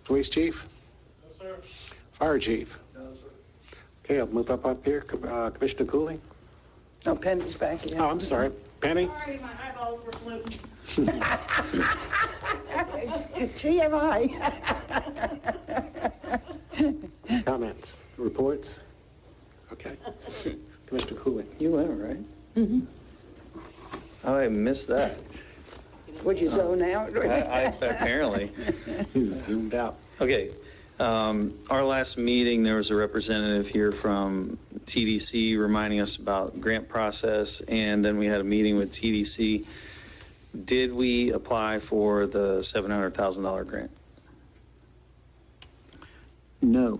Police chief? No, sir. Fire chief? No, sir. Okay, I'll move up here. Commissioner Cooley? No, Penny's back again. Oh, I'm sorry. Penny? Sorry, my eyeballs were floating. TMI. Comments? Reports? Okay. Commissioner Cooley? You went, right? Mm-hmm. Oh, I missed that. Would you zone out? I apparently. He's zoomed out. Okay. Our last meeting, there was a representative here from TDC reminding us about grant process, and then we had a meeting with TDC. Did we apply for the $700,000 grant? No,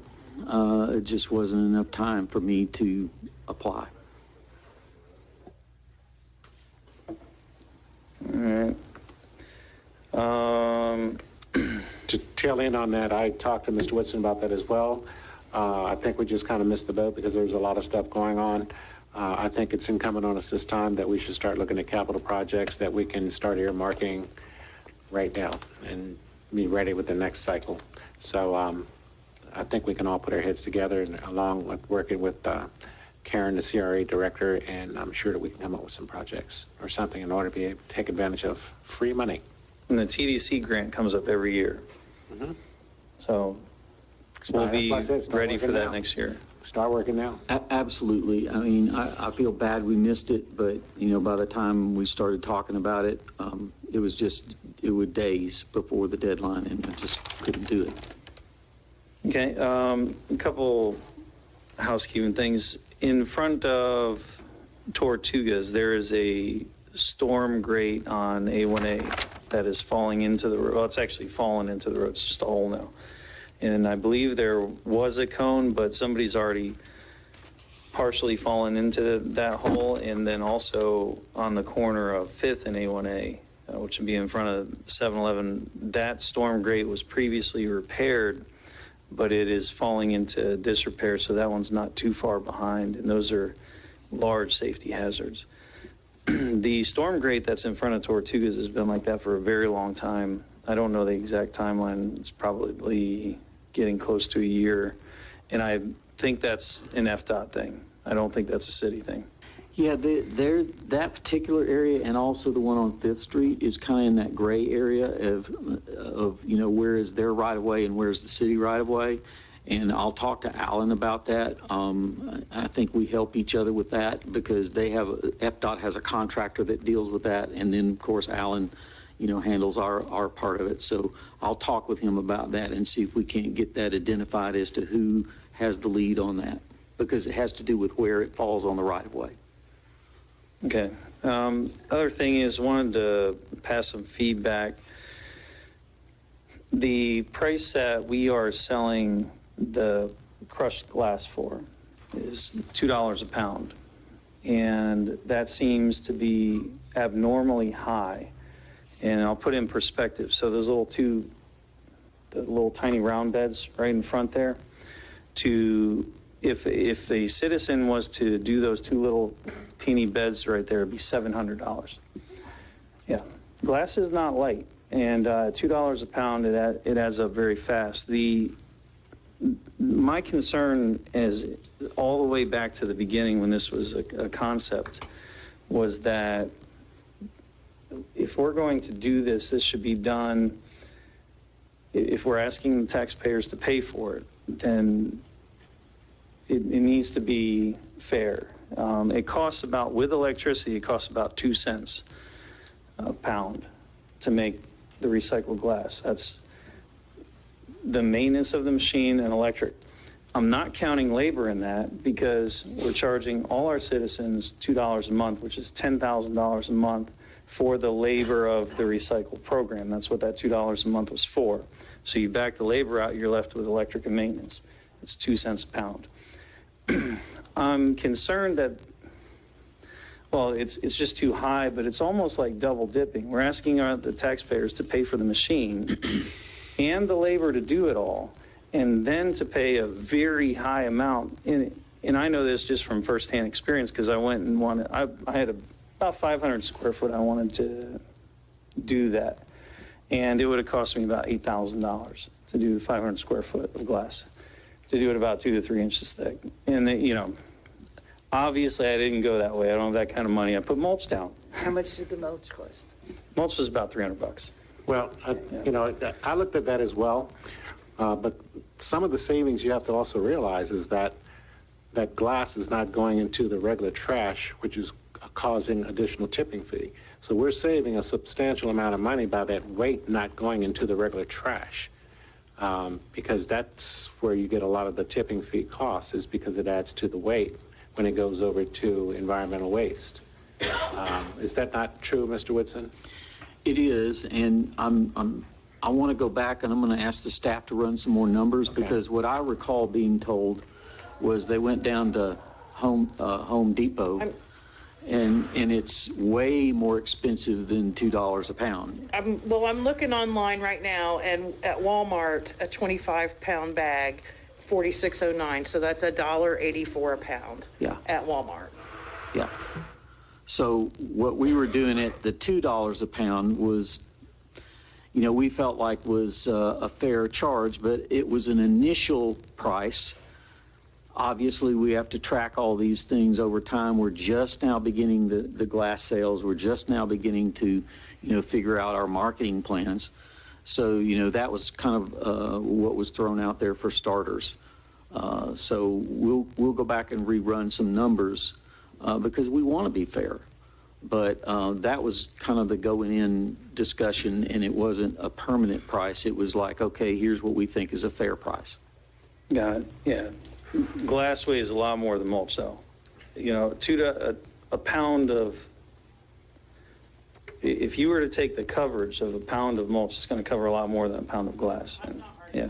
it just wasn't enough time for me to apply. All right. To tail in on that, I talked to Mr. Whitson about that as well. I think we just kind of missed the boat because there was a lot of stuff going on. I think it's incumbent on us this time that we should start looking at capital projects that we can start earmarking right now and be ready with the next cycle. So I think we can all put our heads together, and along with working with Karen, the CRA director, and I'm sure that we can come up with some projects or something in order to be able to take advantage of free money. And the TDC grant comes up every year. Mm-hmm. So we'll be ready for that next year. Start working now. Absolutely. I mean, I feel bad we missed it, but, you know, by the time we started talking about it, it was days before the deadline, and I just couldn't do it. Okay, a couple housekeeping things. In front of Tortugas, there is a storm grate on A1A that is falling into the road. Well, it's actually fallen into the road. It's just a hole now. And I believe there was a cone, but somebody's already partially fallen into that hole. And then also on the corner of 5th and A1A, which would be in front of 7-Eleven, that storm grate was previously repaired, but it is falling into disrepair, so that one's not too far behind, and those are large safety hazards. The storm grate that's in front of Tortugas has been like that for a very long time. I don't know the exact timeline. It's probably getting close to a year, and I think that's an FDOT thing. I don't think that's a city thing. Yeah, that particular area, and also the one on 5th Street, is kind of in that gray area of you know, where is their right of way and where's the city right of way. And I'll talk to Alan about that. I think we help each other with that because FDOT has a contractor that deals with that, and then of course Alan, you know, handles our part of it. So I'll talk with him about that and see if we can't get that identified as to who has the lead on that, because it has to do with where it falls on the right of way. Okay. Other thing is, wanted to pass some feedback. The price that we are selling the crushed glass for is $2 a pound, and that seems to be abnormally high. And I'll put it in perspective. So those the little tiny round beds right in front there, if a citizen was to do those two little teeny beds right there, it'd be $700. Yeah, glass is not light, and $2 a pound, it adds up very fast. My concern is all the way back to the beginning when this was a concept, was that if we're going to do this, this should be done, if we're asking the taxpayers to pay for it, then it needs to be fair. It costs about, with electricity, it costs about 2 cents a pound to make the recycled glass. That's the maintenance of the machine and electric. I'm not counting labor in that because we're charging all our citizens $2 a month, which is $10,000 a month for the labor of the recycle program. That's what that $2 a month was for. So you back the labor out, you're left with electric and maintenance. It's 2 cents a pound. I'm concerned that, well, it's just too high, but it's almost like double dipping. We're asking the taxpayers to pay for the machine and the labor to do it all, and then to pay a very high amount. And I know this just from firsthand experience, because I went and wanted, I had about 500 square foot I wanted to do that. And it would have cost me about $8,000 to do 500 square foot of glass, to do it about 2 to 3 inches thick. And, you know, obviously I didn't go that way. I don't have that kind of money. I put mulch down. How much did the mulch cost? Mulch was about $300. Well, you know, I looked at that as well, but some of the savings you have to also realize is that that glass is not going into the regular trash, which is causing additional tipping fee. So we're saving a substantial amount of money by that weight not going into the regular trash, because that's where you get a lot of the tipping fee costs, is because it adds to the weight when it goes over to environmental waste. Is that not true, Mr. Woodson? It is, and I want to go back and I'm going to ask the staff to run some more numbers, because what I recall being told was they went down to Home Depot, and it's way more expensive than $2 a pound. I'm looking online right now, and at Walmart, a 25-pound bag, $46.09. So that's $1.84 a pound. Yeah. At Walmart. Yeah. So what we were doing at the $2 a pound was, you know, we felt like was a fair charge, but it was an initial price. Obviously, we have to track all these things over time. We're just now beginning the glass sales. We're just now beginning to, you know, figure out our marketing plans. So, you know, that was kind of what was thrown out there for starters. So we'll go back and rerun some numbers because we want to be fair. But that was kind of the going in discussion, and it wasn't a permanent price. It was like, okay, here's what we think is a fair price. Got it. Yeah. Glass weighs a lot more than mulch, though. You know, a pound of, if you were to take the coverage of a pound of mulch, it's going to cover a lot more than a pound of glass. And, yeah,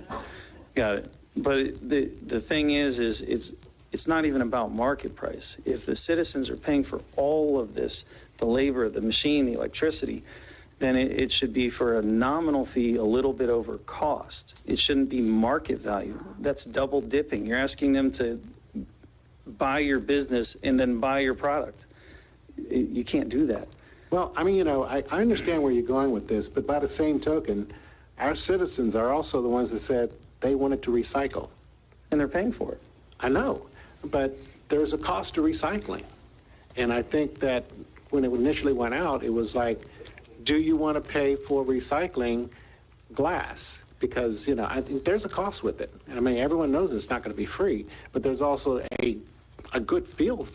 got it. But the thing is it's not even about market price. If the citizens are paying for all of this, the labor, the machine, the electricity, then it should be for a nominal fee, a little bit over cost. It shouldn't be market value. That's double dipping. You're asking them to buy your business and then buy your product. You can't do that. Well, I mean, you know, I understand where you're going with this, but by the same token, our citizens are also the ones that said they wanted to recycle. And they're paying for it. I know, but there's a cost to recycling. And I think that when it initially went out, it was like, do you want to pay for recycling glass? Because, you know, I think there's a cost with it. I mean, everyone knows it's not going to be free, but there's also a good feel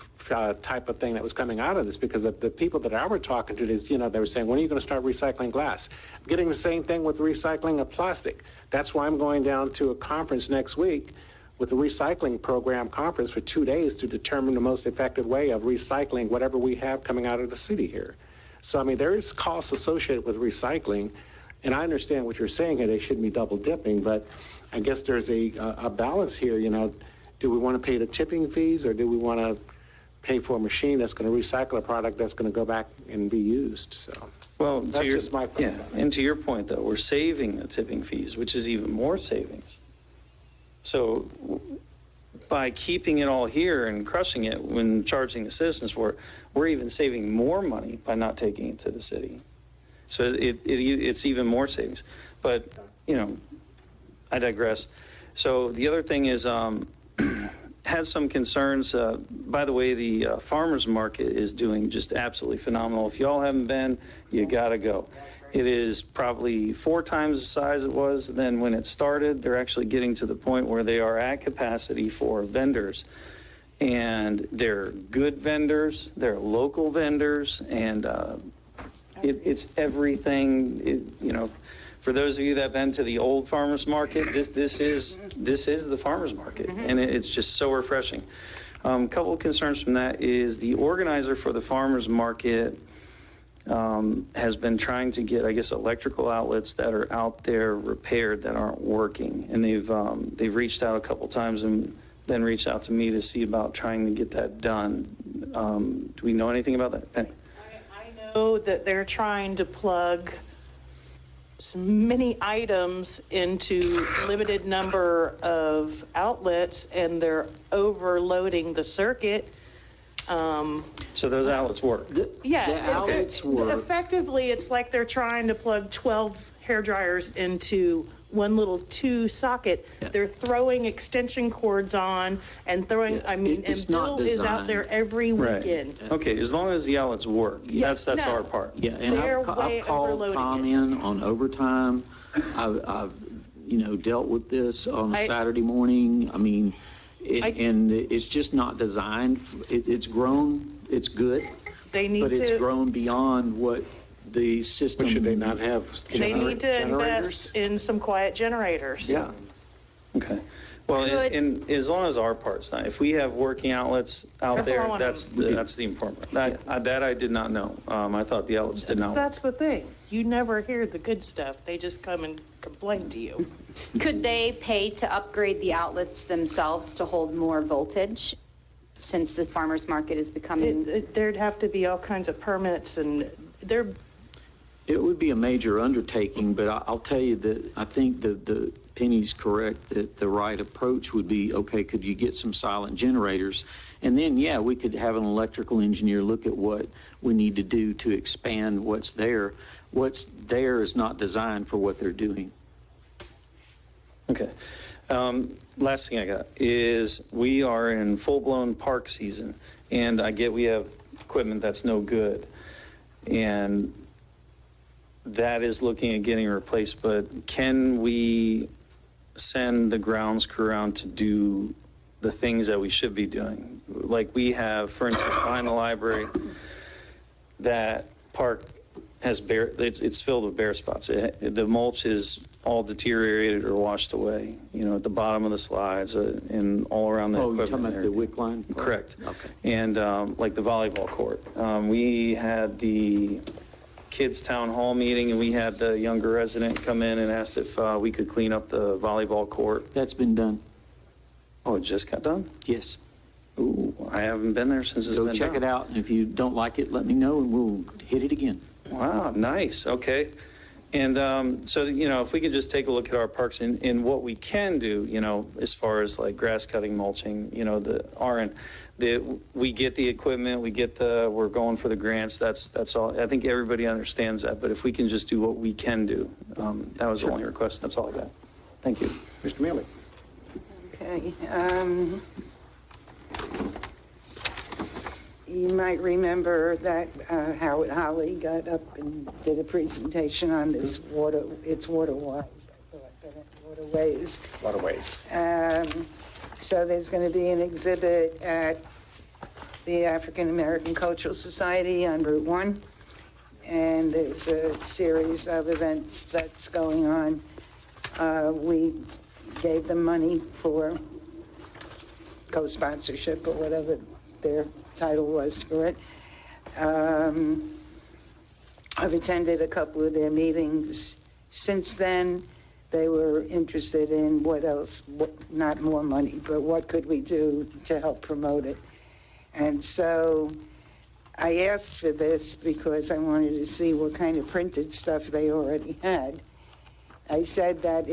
type of thing that was coming out of this, because the people that I were talking to, is, you know, they were saying, when are you going to start recycling glass? I'm getting the same thing with recycling of plastic. That's why I'm going down to a conference next week with a recycling program conference for 2 days to determine the most effective way of recycling whatever we have coming out of the city here. So, I mean, there is costs associated with recycling, and I understand what you're saying here, they shouldn't be double dipping, but I guess there's a balance here, you know. Do we want to pay the tipping fees, or do we want to pay for a machine that's going to recycle a product that's going to go back and be used? So, well, that's just my point. Yeah, and to your point, though, we're saving the tipping fees, which is even more savings. So by keeping it all here and crushing it when charging the citizens for it, we're even saving more money by not taking it to the city. So it's even more savings. But, you know, I digress. So the other thing is, had some concerns. By the way, the farmers market is doing just absolutely phenomenal. If y'all haven't been, you gotta go. It is probably 4 times the size it was than when it started. They're actually getting to the point where they are at capacity for vendors. And they're good vendors, they're local vendors, and it's everything. You know, for those of you that have been to the old farmers market, this is the farmers market, and it's just so refreshing. A couple of concerns from that is the organizer for the farmers market has been trying to get, I guess, electrical outlets that are out there repaired that aren't working, and they've reached out a couple times, and then reached out to me to see about trying to get that done. Do we know anything about that, Penny? I know that they're trying to plug many items into limited number of outlets, and they're overloading the circuit. So those outlets work? Yeah. The outlets work. Effectively, it's like they're trying to plug 12 hair dryers into one little 2 socket. Yeah. They're throwing extension cords on and throwing, Yeah, and it's Bill not is out there every weekend. Okay, as long as the outlets work, that's no. our part. Yeah, and I've called Tom in on overtime. I've dealt with this on a Saturday morning. I mean, and it's just not designed. It's grown. It's good. They need but it's grown beyond what the system. Should they not have They need to generators? invest in some quiet generators. Yeah. Okay. Well, and as long as our part's not, if we have working outlets out there, that's the important part. That I did not know. I thought the outlets did not. That's the thing. You never hear the good stuff. They just come and complain to you. Could they pay to upgrade the outlets themselves to hold more voltage, since the farmer's market is becoming? There'd have to be all kinds of permits, and they're... It would be a major undertaking, but I'll tell you that I think the Penny's correct, that the right approach would be, okay, could you get some silent generators? And then, yeah, we could have an electrical engineer look at what we need to do to expand what's there. What's there is not designed for what they're doing. Okay. Last thing I got is we are in full-blown park season, and I get we have equipment that's no good, and that is looking at getting replaced, but can we send the grounds crew around to do the things that we should be doing? Like we have, for instance, behind the library, that park has it's filled with bare spots. The mulch is all deteriorated or washed away, at the bottom of the slides and all around the equipment. Oh, you're talking about the wick line? Correct. Okay. And like the volleyball court. We had the kids town hall meeting, and we had the younger resident come in and asked if we could clean up the volleyball court. That's been done. Oh, it just got done? Yes. Ooh, I haven't been there since it's been done. Go check it out, and if you don't like it, let me know, and we'll hit it again. Wow, nice. Okay. And so, if we could just take a look at our parks and what we can do, as far as like grass cutting, mulching, we get the equipment, we're going for the grants. That's all. I think everybody understands that. But if we can just do what we can do, that was the only request. That's all I got. Thank you. Mr. Mealy. Okay. You might remember that Howard Holly got up and did a presentation on this waterways. Waterways. So there's going to be an exhibit at the African American Cultural Society on Route 1, and there's a series of events that's going on. We gave them money for co-sponsorship or whatever their title was for it. I've attended a couple of their meetings since then. They were interested in what else, not more money, but what could we do to help promote it. And so I asked for this because I wanted to see what kind of printed stuff they already had. I said that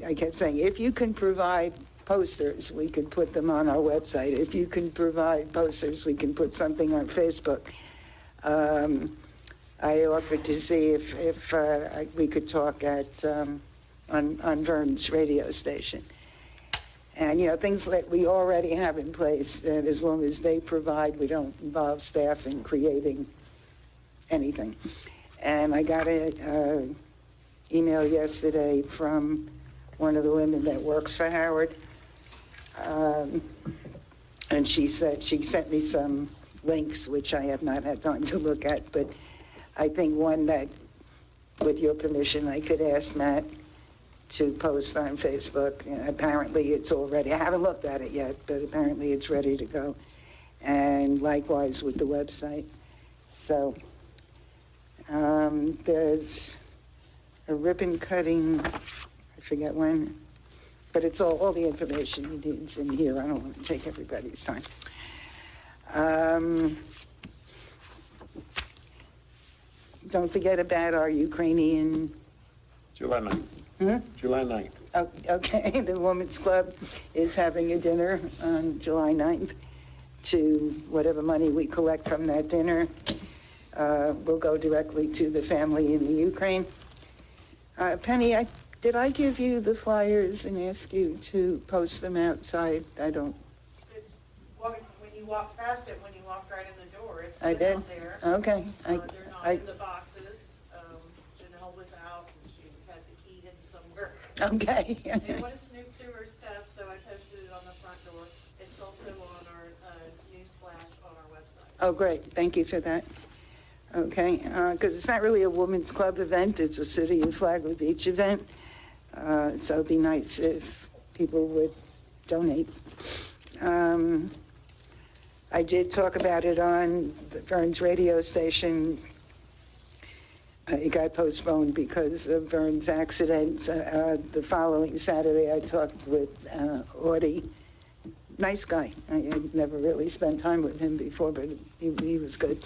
I kept saying, if you can provide posters, we could put them on our website. If you can provide posters, we can put something on Facebook. I offered to see if we could talk at on Vern's radio station. And, things that we already have in place, that as long as they provide, we don't involve staff in creating anything. And I got an email yesterday from one of the women that works for Howard. And she sent me some links, which I have not had time to look at, but I think one that, with your permission, I could ask Matt to post on Facebook. And apparently it's already, I haven't looked at it yet, but apparently it's ready to go. And likewise with the website. So there's a ribbon cutting, I forget when, but it's all the information he needs in here. I don't want to take everybody's time. Don't forget about our Ukrainian... July 9th. July 9th. Oh, okay, the Women's Club is having a dinner on July 9th. To whatever money we collect from that dinner will go directly to the family in the Ukraine. Penny, did I give you the flyers and ask you to post them outside? I don't... It's when you walk past it, when you walk right in the door, it's I did? out there. Okay. They're not in the boxes. Janelle was out and she had the key hidden somewhere. Okay. I didn't want to snoop through her stuff, so I posted it on the front door. It's also on our news flash on our website. Oh, great. Thank you for that. Okay, because it's not really a women's club event. It's a City of Flagler Beach event. So it'd be nice if people would donate. I did talk about it on the Vern's radio station. It got postponed because of Vern's accident. The following Saturday, I talked with Audie. Nice guy. I had never really spent time with him before, but he was good.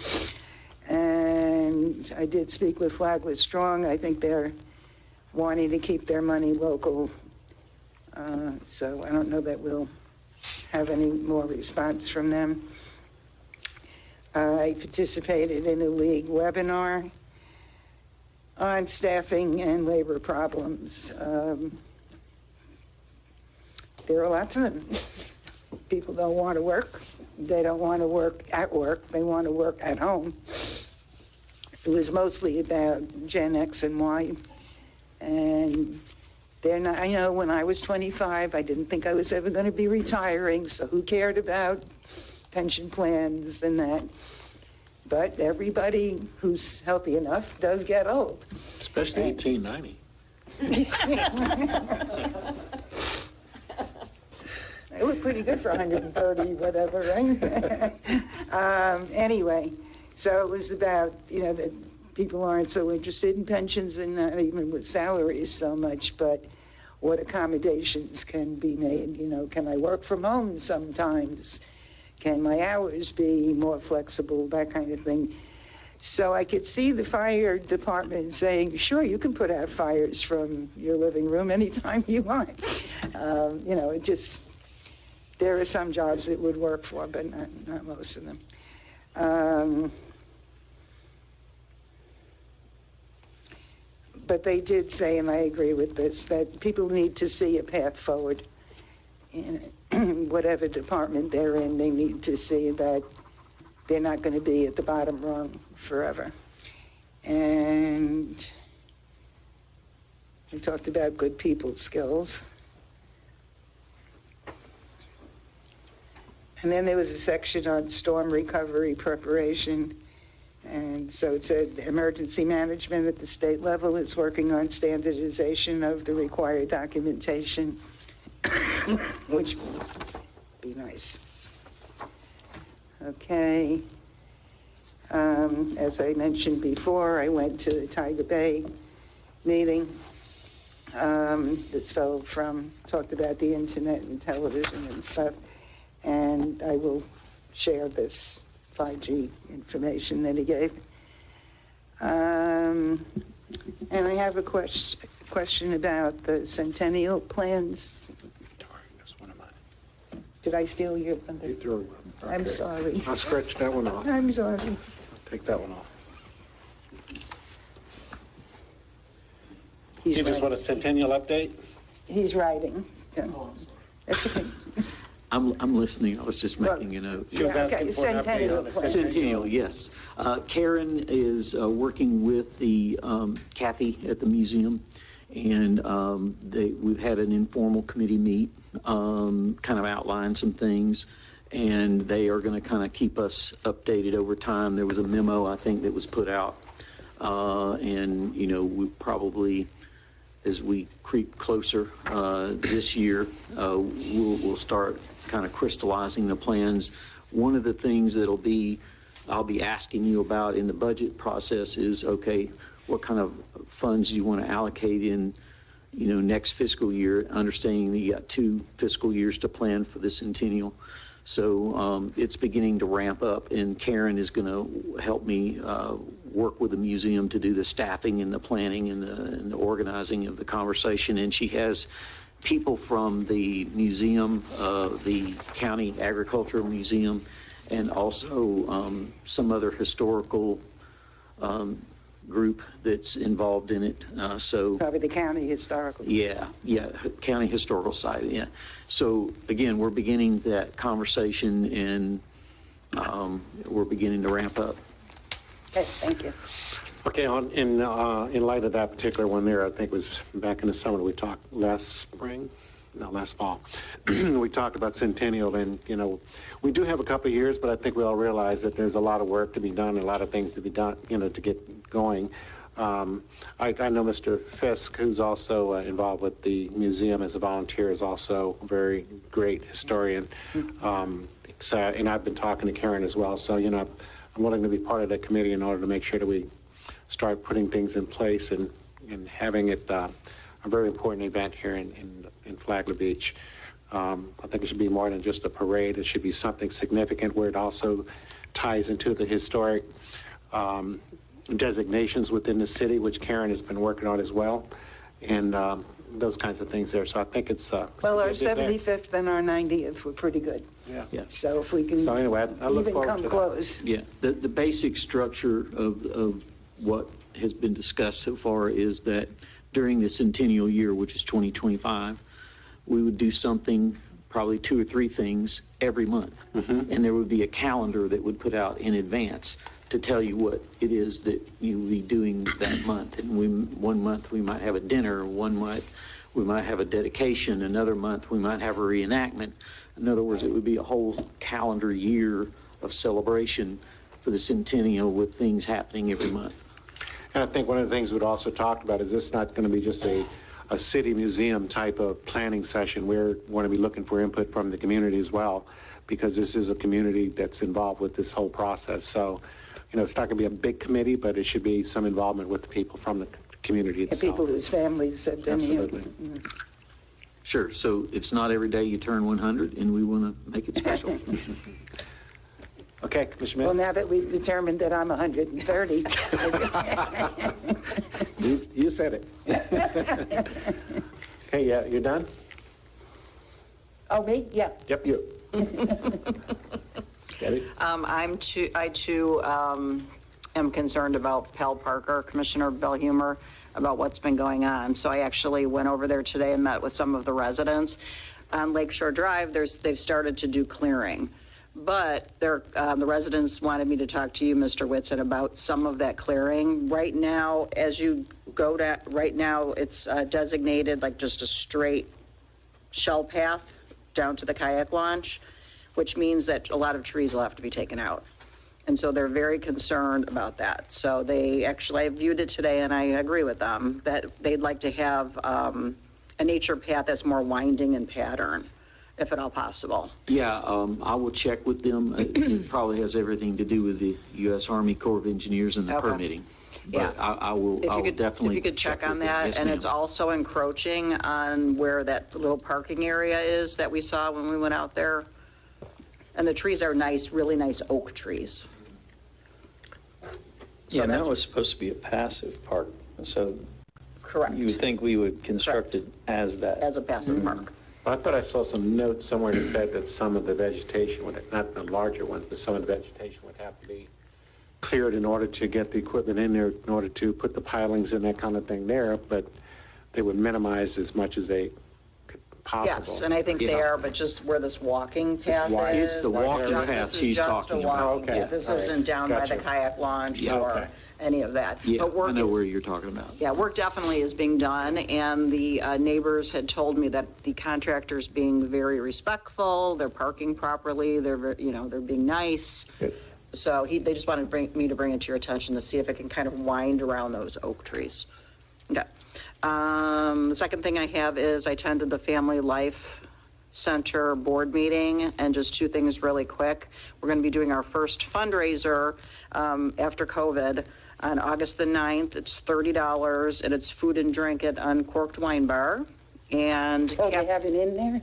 And I did speak with Flagler Strong. I think they're wanting to keep their money local. So I don't know that we'll have any more response from them. I participated in a league webinar on staffing and labor problems. There are lots of them. People don't want to work. They don't want to work at work. They want to work at home. It was mostly about Gen X and Y. And they're not, I know when I was 25, I didn't think I was ever going to be retiring, so who cared about pension plans and that? But everybody who's healthy enough does get old. Especially 1890. They look pretty good for 130, whatever, right? Anyway, so it was about, that people aren't so interested in pensions and not even with salaries so much, but what accommodations can be made. Can I work from home sometimes? Can my hours be more flexible, that kind of thing. So I could see the fire department saying, sure, you can put out fires from your living room anytime you want. It just, there are some jobs it would work for, but not most of them. But they did say, and I agree with this, that people need to see a path forward. In whatever department they're in, they need to see that they're not going to be at the bottom rung forever. And we talked about good people skills. And then there was a section on storm recovery preparation. And so it said emergency management at the state level is working on standardization of the required documentation, which would be nice. Okay. As I mentioned before, I went to the Tiger Bay meeting. This fellow talked about the internet and television and stuff, and I will share this 5G information that he gave. And I have a question about the centennial plans. That's one of mine. Did I steal your thunder? You threw one. Okay. I'm sorry. I'll scratch that one off. I'm sorry. Take that one off. He's You just want a centennial update? He's writing. Yeah. That's okay. I'm listening. I was just making a note. She was asking for an update on the Centennial, yes. Karen is working with the Kathy at the museum, and we've had an informal committee meet, kind of outline some things, and they are going to kind of keep us updated over time. There was a memo, I think, that was put out, and we probably, as we creep closer this year, we'll start kind of crystallizing the plans. One of the things I'll be asking you about in the budget process is, okay, what kind of funds do you want to allocate in next fiscal year, understanding that you got 2 fiscal years to plan for the centennial. So it's beginning to ramp up, and Karen is going to help me work with the museum to do the staffing and the planning and the organizing of the conversation. And she has people from the museum, the county agricultural museum, and also some other historical group that's involved in it. So Probably the county historical. yeah, county historical site, yeah. So again, we're beginning that conversation, and we're beginning to ramp up. Okay, thank you. Okay, in light of that particular one there, I think it was back in the summer, we talked last fall. We talked about Centennial, and, we do have a couple of years, but I think we all realize that there's a lot of work to be done, and a lot of things to be done, to get going. I know Mr. Fisk, who's also involved with the museum as a volunteer, is also a very great historian. And I've been talking to Karen as well, so, I'm willing to be part of that committee in order to make sure that we start putting things in place and having it a very important event here in Flagler Beach. I think it should be more than just a parade. It should be something significant where it also ties into the historic designations within the city, which Karen has been working on as well, and those kinds of things there. So I think it's well, our 75th and our 90th were pretty good. Yeah. So if we can anyway, I look even come close. Yeah, the basic structure of what has been discussed so far is that during the centennial year, which is 2025, we would do something, probably 2 or 3 things every month. And there would be a calendar that would put out in advance to tell you what it is that you will be doing that month. And one month we might have a dinner, one month we might have a dedication, another month we might have a reenactment. In other words, it would be a whole calendar year of celebration for the centennial with things happening every month. And I think one of the things we'd also talked about is this not going to be just a city museum type of planning session. We're going to be looking for input from the community as well, because this is a community that's involved with this whole process. So, it's not going to be a big committee, but it should be some involvement with the people from the community itself. People whose families have been Absolutely. here. Sure. So it's not every day you turn 100, and we want to make it special. Okay, Commissioner Well, now that we've determined that I'm 130. You said it. Okay, yeah, you're done? Oh, me? Yeah. Yep, you. Debbie? I too am concerned about Pell Parker, Commissioner Bellhumer, about what's been going on. So I actually went over there today and met with some of the residents. On Lakeshore Drive, they've started to do clearing. But the residents wanted me to talk to you, Mr. Whitson, about some of that clearing. Right now, as you go down, right now it's designated like just a straight shell path down to the kayak launch, which means that a lot of trees will have to be taken out. And so they're very concerned about that. So I viewed it today, and I agree with them that they'd like to have a nature path that's more winding in pattern, if at all possible. Yeah, I will check with them. It probably has everything to do with the U.S. Army Corps of Engineers and the permitting. But Yeah. I will definitely. If you could check on with them. that, Yes, and ma'am. it's also encroaching on where that little parking area is that we saw when we went out there. And the trees are nice, really nice oak trees. Yeah, and that was supposed to be a passive park, so. Correct. You would think we would construct it as that. As a passive park. I thought I saw some notes somewhere that said that some of the vegetation, not the larger ones, but some of the vegetation would have to be cleared in order to get the equipment in there, in order to put the pilings and that kind of thing there, but they would minimize as much as they could possible. Yes, and I think they are, but just where this walking path is. It's the walking path she's talking about. Yeah, this isn't down by the kayak launch or any of that. Yeah, But work I know is- where you're talking about. Yeah, work definitely is being done, and the neighbors had told me that the contractor's being very respectful, they're parking properly, they're being nice. So they just wanted me to bring it to your attention to see if it can kind of wind around those oak trees. Okay. The second thing I have is I attended the Family Life Center board meeting, and just 2 things really quick. We're going to be doing our first fundraiser after COVID On August the 9th, it's $30, and it's food and drink at Uncorked Wine Bar. And Oh, they have it in there?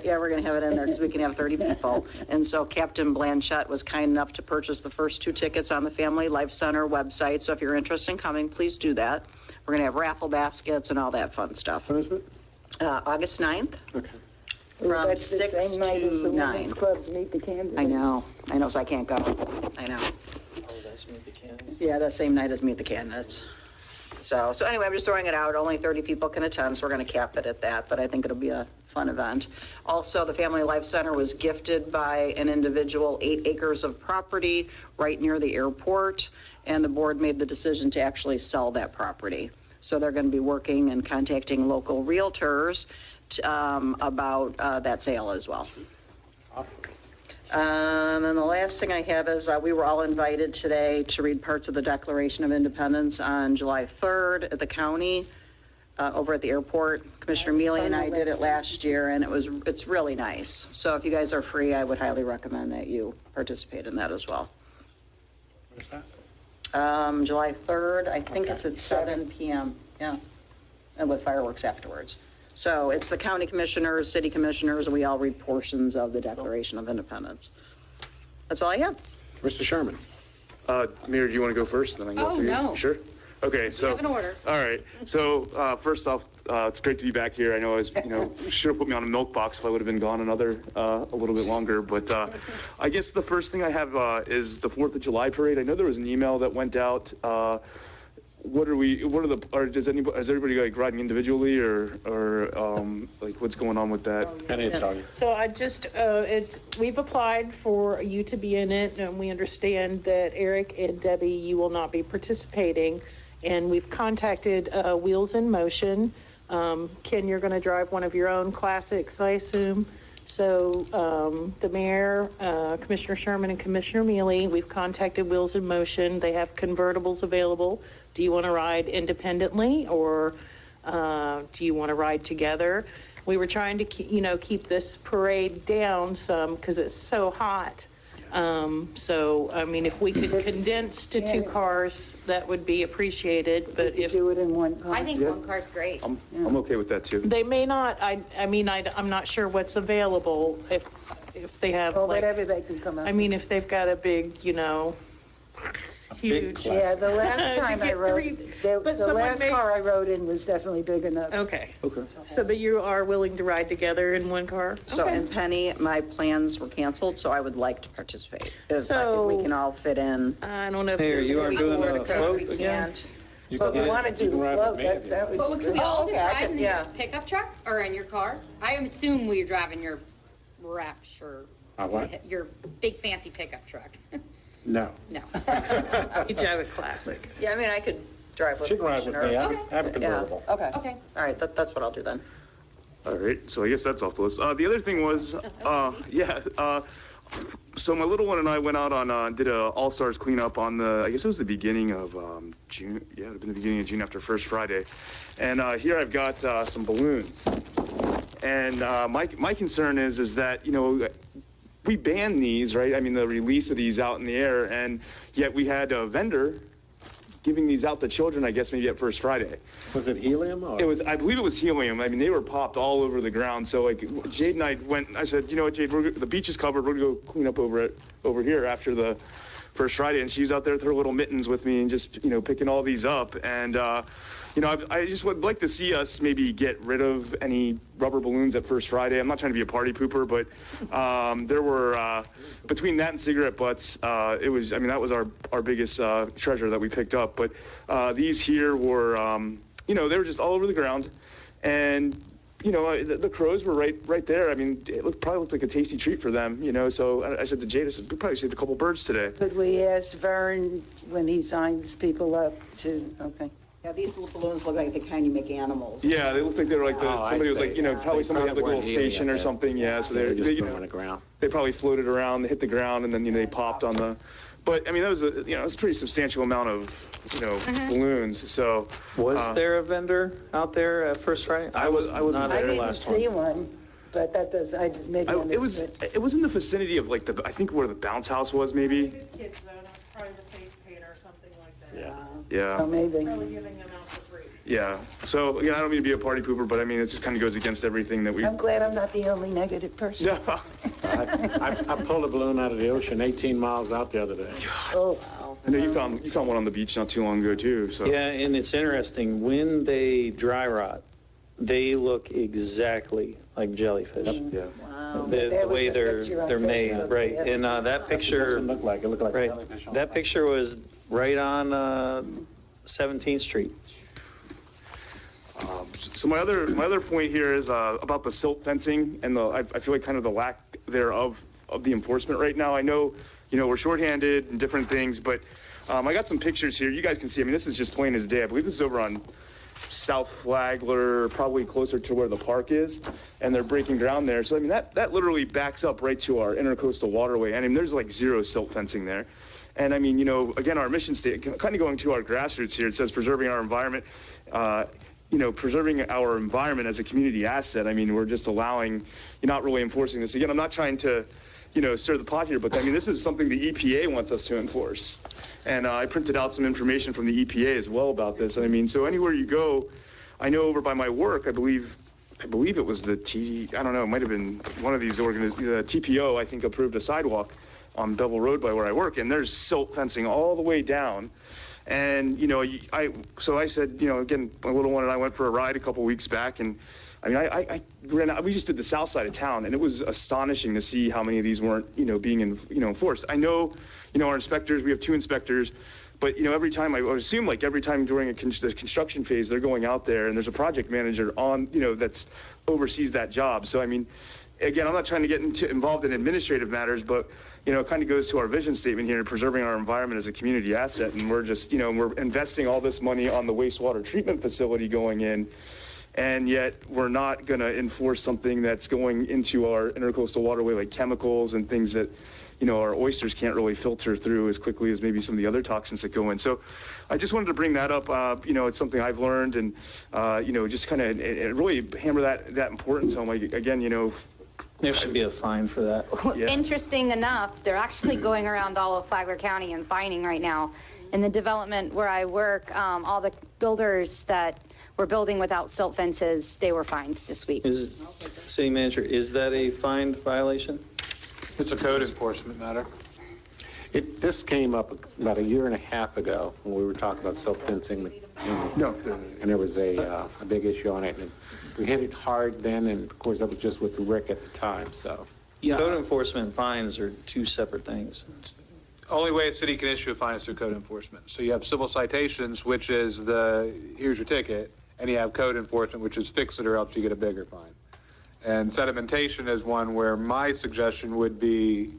yeah, we're going to have it in there because we can have 30 people. And so Captain Blanchett was kind enough to purchase the first 2 tickets on the Family Life Center website. So if you're interested in coming, please do that. We're going to have raffle baskets and all that fun stuff. When is it? August 9th. Okay. From That's the 6 same night as the to 9. women's clubs meet the candidates. I know, so I can't go. I know. Oh, that's Meet the Candidates. Yeah, that same night as Meet the Candidates. So anyway, I'm just throwing it out. Only 30 people can attend, so we're going to cap it at that, but I think it'll be a fun event. Also, the Family Life Center was gifted by an individual 8 acres of property right near the airport, and the board made the decision to actually sell that property. So they're going to be working and contacting local realtors about that sale as well. Awesome. And then the last thing I have is we were all invited today to read parts of the Declaration of Independence on July 3rd at the county over at the airport. Commissioner Mealy and I did it last year, and it's really nice. So if you guys are free, I would highly recommend that you participate in that as well. What is that? July 3rd, I think it's at 7 p.m. Yeah, and with fireworks afterwards. So it's the county commissioners, city commissioners, and we all read portions of the Declaration of Independence. That's all I have. Mr. Sherman. Mayor, do you want to go first? Then I can go Oh, after you? no. Sure. Okay, so. You have an order. All right. So first off, it's great to be back here. I know I was, should have put me on a milk box if I would have been gone another a little bit longer. But I guess the first thing I have is the 4th of July parade. I know there was an email that went out. Is everybody like riding individually or like what's going on with that? I didn't tell you. So I just, we've applied for you to be in it, and we understand that Eric and Debbie, you will not be participating. And we've contacted Wheels in Motion. Ken, you're going to drive one of your own classics, I assume. So the mayor, Commissioner Sherman, and Commissioner Mealy, we've contacted Wheels in Motion. They have convertibles available. Do you want to ride independently, or do you want to ride together? We were trying to keep this parade down some because it's so hot. So, I mean, if we could condense to 2 cars, that would be appreciated, but if. Do it in one car. I think one car's great. I'm okay with that too. They may not, I'm not sure what's available if they have Or like, whatever they can come up I mean, if they've got a big, huge. Yeah, the last time I rode, the last may- car I rode in was definitely big enough. Okay. Okay. So, but you are willing to ride together in one car? So, Okay. and Penny, my plans were canceled, so I would like to participate. If So- we can all fit in. I don't know if. Mayor, you aren't doing a float We again? can't. But we want to do the float, that would But be could we all okay, just I ride could- in your yeah. pickup truck or in your car? I assume we're driving your Rapture, What? your big fancy pickup truck. No. No. You drive a classic. Yeah, I mean, I could drive with She can ride with me. I have a convertible. Yeah, okay. Okay. All right, that's what I'll do then. All right, so I guess that's off the list. The other thing was, so my little one and I went out on, did a All-Stars cleanup on I guess it was the beginning of June. Yeah, it would have been the beginning of June after First Friday. And here I've got some balloons. And my concern is that, we banned these, right? I mean, the release of these out in the air, and yet we had a vendor giving these out to children, I guess, maybe at First Friday. Was it helium? Or? I believe it was helium. I mean, they were popped all over the ground. So, like, Jade and I I said, you know what, Jade, the beach is covered. We're going to go clean up over here after the First Friday. And she's out there with her little mittens with me and just, picking all these up. And, I just would like to see us maybe get rid of any rubber balloons at First Friday. I'm not trying to be a party pooper, but there were, between that and cigarette butts, that was our biggest treasure that we picked up. But these here were, they were just all over the ground. And, the crows were right there. I mean, it probably looked like a tasty treat for them, So I said to Jade, we probably saved a couple birds today. Could we ask Vern when he signs people up to, okay. Yeah, these little balloons look like the kind you make animals. Yeah, they looked like they were like somebody was like, probably somebody had like a little station or something. Yeah, so they just put them on the ground. They probably floated around, they hit the ground, and then they popped on the. But I mean, that was it was a pretty substantial amount of balloons. So Was there a vendor out there at First Friday? I wasn't I there didn't last one. see one, but that does, I maybe I missed it. It was in the vicinity of like I think where the bounce house was maybe. Kids though, not probably the face paint or something like that. Oh, maybe. Yeah. So, again, I don't mean to be a party pooper, but I mean, it just kind of goes against everything that we... I'm glad I'm not the only negative person. I pulled a balloon out of the ocean 18 miles out the other day. Oh, wow. I know you found one on the beach not too long ago, too, so... Yeah, and it's interesting, when they dry rot, they look exactly like jellyfish. Yeah. Wow. The way they're made, right? And that picture... It looked like right. jellyfish. That picture was right on 17th Street. So my other point here is about the silt fencing and I feel like kind of the lack thereof of the enforcement right now. I know, we're shorthanded and different things, but I got some pictures here. You guys can see. I mean, this is just plain as day. I believe this is over on South Flagler, probably closer to where the park is, and they're breaking ground there. So I mean, that literally backs up right to our intercoastal waterway. I mean, there's like zero silt fencing there. And I mean, again, our mission statement, kind of going to our grassroots here, it says preserving our environment. Preserving our environment as a community asset. I mean, we're just you're not really enforcing this. Again, I'm not trying to, stir the pot here, but I mean, this is something the EPA wants us to enforce. And I printed out some information from the EPA as well about this. And I mean, so anywhere you go, I know over by my work, I believe it was the I don't know, it might have been one of these the TPO, I think, approved a sidewalk on Bevel Road by where I work, and there's silt fencing all the way down. And, I said, again, my little one and I went for a ride a couple weeks back, and I mean, we just did the south side of town, and it was astonishing to see how many of these weren't, being, enforced. I know, our inspectors, we have 2 inspectors, but, every time, I would assume like every time during the construction phase, they're going out there and there's a project manager on, that's oversees that job. So, I mean, again, I'm not trying to get involved in administrative matters, but, it kind of goes to our vision statement here, preserving our environment as a community asset. And we're just, we're investing all this money on the wastewater treatment facility going in, and yet we're not going to enforce something that's going into our intercoastal waterway, like chemicals and things that, our oysters can't really filter through as quickly as maybe some of the other toxins that go in. So I just wanted to bring that up. It's something I've learned, and, just kind of really hammer that importance home. Like, again, there should be a fine for that. Yeah. Interesting enough, they're actually going around all of Flagler County and fining right now. In the development where I work, all the builders that were building without silt fences, they were fined this week. City Manager, is that a fined violation? It's a code enforcement matter. This came up about a year and a half ago when we were talking about silt fencing. And there was a big issue on it. And we hit it hard then, and of course that was just with Rick at the time. So Code enforcement and fines are 2 separate things. Only way a city can issue a fine is through code enforcement. So you have civil citations, which is here's your ticket, and you have code enforcement, which is fix it or else you get a bigger fine. And sedimentation is one where my suggestion would be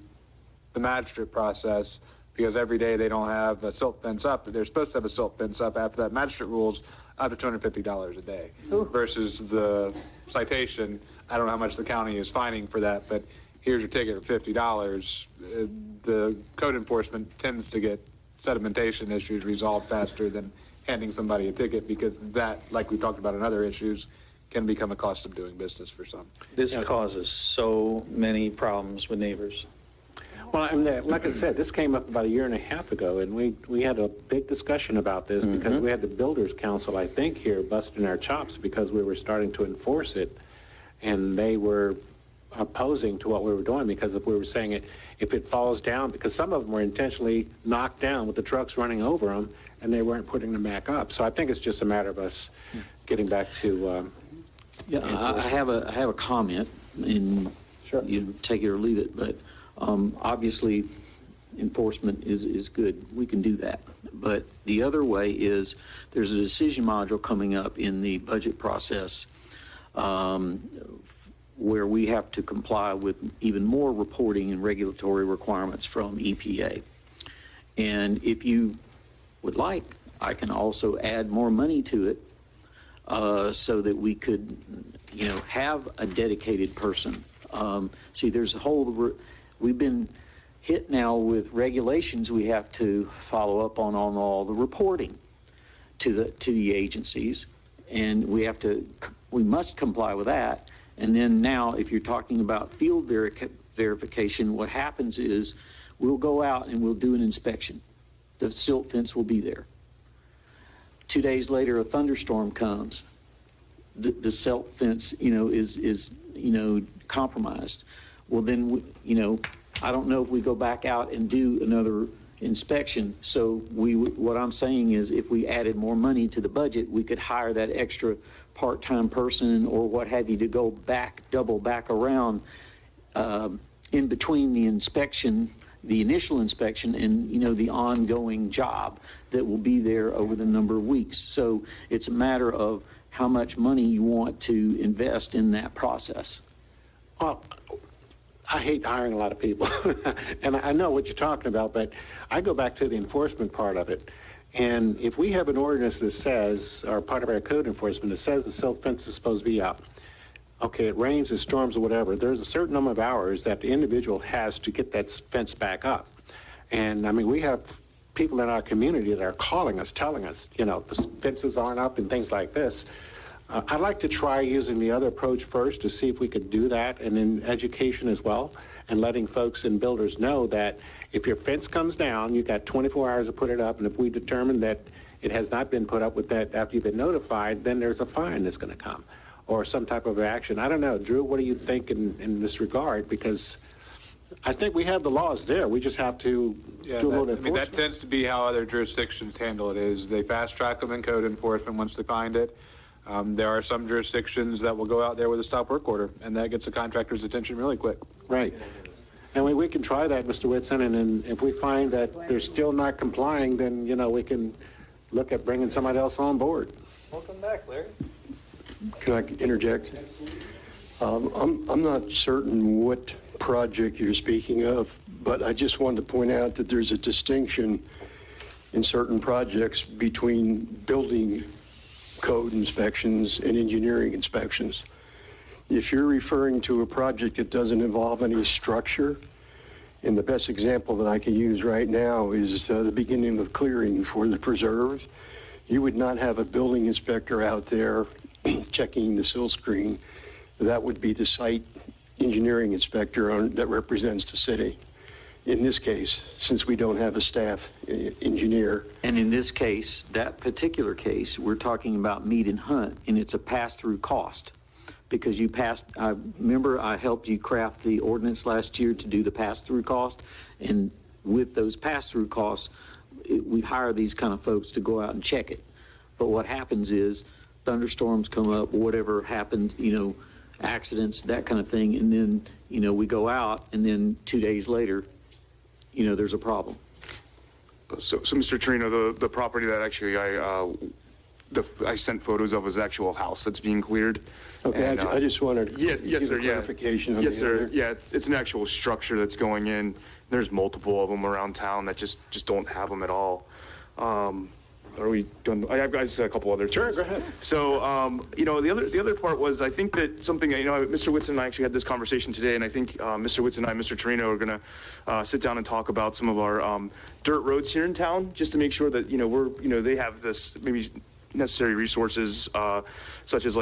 the magistrate process, because every day they don't have a silt fence up. They're supposed to have a silt fence up after that magistrate rules up to $250 a day. Ooh. Versus the citation. I don't know how much the county is fining for that, but here's your ticket for $50. The code enforcement tends to get sedimentation issues resolved faster than handing somebody a ticket, because that, like we talked about in other issues, can become a cost of doing business for some. This causes so many problems with neighbors. Well, and like I said, this came up about a year and a half ago, and we had a big discussion about this because we had the Builders Council, I think, here busting our chops because we were starting to enforce it, and they were opposing to what we were doing because if we were saying if it falls down, because some of them were intentionally knocked down with the trucks running over them, and they weren't putting them back up. So I think it's just a matter of us getting back to. I have a comment, and sure, you take it or leave it, but. Obviously, enforcement is good. We can do that. But the other way is there's a decision module coming up in the budget process where we have to comply with even more reporting and regulatory requirements from EPA. And if you would like, I can also add more money to it so that we could, have a dedicated person. See, there's a whole... We've been hit now with regulations we have to follow up on all the reporting to the agencies, and we must comply with that. And then now, if you're talking about field verification, what happens is we'll go out and we'll do an inspection. The silt fence will be there. 2 days later, a thunderstorm comes. The silt fence, is compromised. Well, then, I don't know if we go back out and do another inspection. So what I'm saying is if we added more money to the budget, we could hire that extra part-time person or what have you to go back, double back around in between the inspection, the initial inspection and, the ongoing job that will be there over the number of weeks. So it's a matter of how much money you want to invest in that process. Well, I hate hiring a lot of people, and I know what you're talking about, but I go back to the enforcement part of it. And if we have an ordinance that says, or part of our code enforcement that says the silt fence is supposed to be up, okay, it rains, it storms, or whatever, there's a certain number of hours that the individual has to get that fence back up. And I mean, we have people in our community that are calling us, telling us, the fences aren't up and things like this. I'd like to try using the other approach first to see if we could do that, and in education as well, and letting folks and builders know that if your fence comes down, you've got 24 hours to put it up, and if we determine that it has not been put up with that after you've been notified, then there's a fine that's going to come, or some type of action. I don't know. Drew, what do you think in this regard? Because I think we have the laws there. We just have to do a little enforcement. That tends to be how other jurisdictions handle it, is they fast track them in code enforcement once they find it. There are some jurisdictions that will go out there with a stop work order, and that gets the contractor's attention really quick. Right. And we can try that, Mr. Whitson, and then if we find that they're still not complying, then, we can look at bringing somebody else on board. Welcome back, Larry. Can I interject? I'm not certain what project you're speaking of, but I just wanted to point out that there's a distinction in certain projects between building code inspections and engineering inspections. If you're referring to a project that doesn't involve any structure, and the best example that I can use right now is the beginning of clearing for the preserve, you would not have a building inspector out there checking the sill screen. That would be the site engineering inspector that represents the city. In this case, since we don't have a staff engineer. And in this case, that particular case, we're talking about meet and hunt, and it's a pass-through cost. Because I remember I helped you craft the ordinance last year to do the pass-through cost, and with those pass-through costs, we hire these kind of folks to go out and check it. But what happens is thunderstorms come up, whatever happened, accidents, that kind of thing, and then, we go out, and then 2 days later, there's a problem. So Mr. Torino, the property that actually I sent photos of is the actual house that's being cleared. Okay, and, I just wanted yes, sir, clarification on yes, sir. Other. Yeah, it's an actual structure that's going in. There's multiple of them around town that just don't have them at all. Are we done? I just had a couple other things. Sure, go ahead. So, the other part was, I think that something, Mr. Whitson and I actually had this conversation today, and I think Mr. Whitson and I, Mr. Torino, are going to sit down and talk about some of our dirt roads here in town, just to make sure that, they have this maybe necessary resources, such as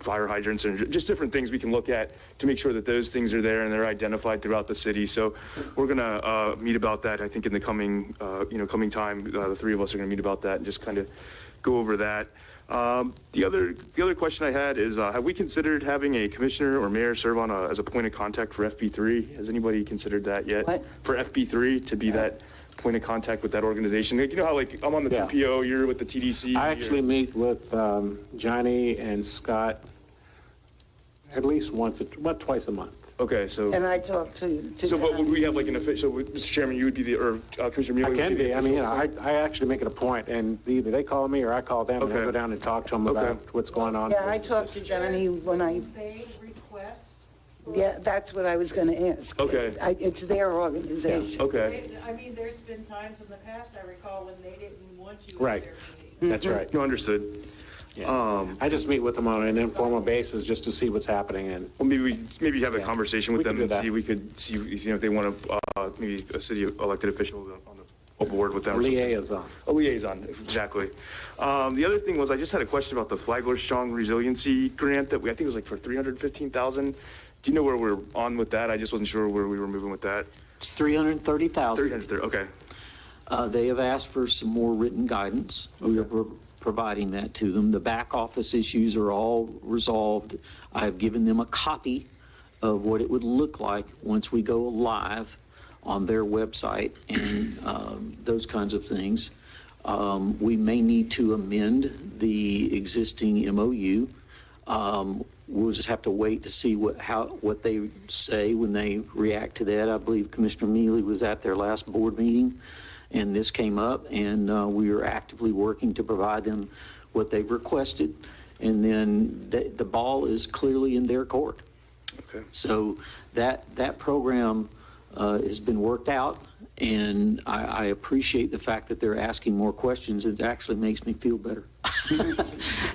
fire hydrants and just different things we can look at to make sure that those things are there and they're identified throughout the city. So we're gonna meet about that. I think in the coming time, the three of us are gonna meet about that and just kind of go over that. The other question I had is, have we considered having a commissioner or mayor serve on as a point of contact for FB3? Has anybody considered that yet? What? For FB3 to be that point of contact with that organization? How I'm on the TPO, you're with the TDC. I actually meet with Johnny and Scott at least twice a month. Okay, so. And I talked to So, but would we have an official, Mr. Chairman, you would be Commissioner Mueller? I can be. I mean, I actually make it a point, and either they call me or I call them, and I go down and talk to them about what's going on. Yeah, I talked to Johnny when I... Yeah, that's what I was going to ask. Okay. It's their organization. Yeah. Okay. I mean, there's been times in the past, I recall, when they didn't want you. Right. That's right. No, understood. Yeah. I just meet with them on an informal basis just to see what's happening. And well, maybe have a conversation with them and see if they want to maybe a city elected official on the board with them. A liaison. A liaison, exactly. The other thing was, I just had a question about the Flagler Strong Resiliency Grant that I think it was for $315,000. Do you know where we're on with that? I just wasn't sure where we were moving with that. It's $330,000. $330,000, okay. They have asked for some more written guidance. We are providing that to them. The back office issues are all resolved. I've given them a copy of what it would look like once we go live on their website and those kinds of things. We may need to amend the existing MOU. We'll just have to wait to see what they say when they react to that. I believe Commissioner Mealy was at their last board meeting, and this came up, and we are actively working to provide them what they've requested. And then the ball is clearly in their court. Okay. So that program has been worked out, and I appreciate the fact that they're asking more questions. It actually makes me feel better.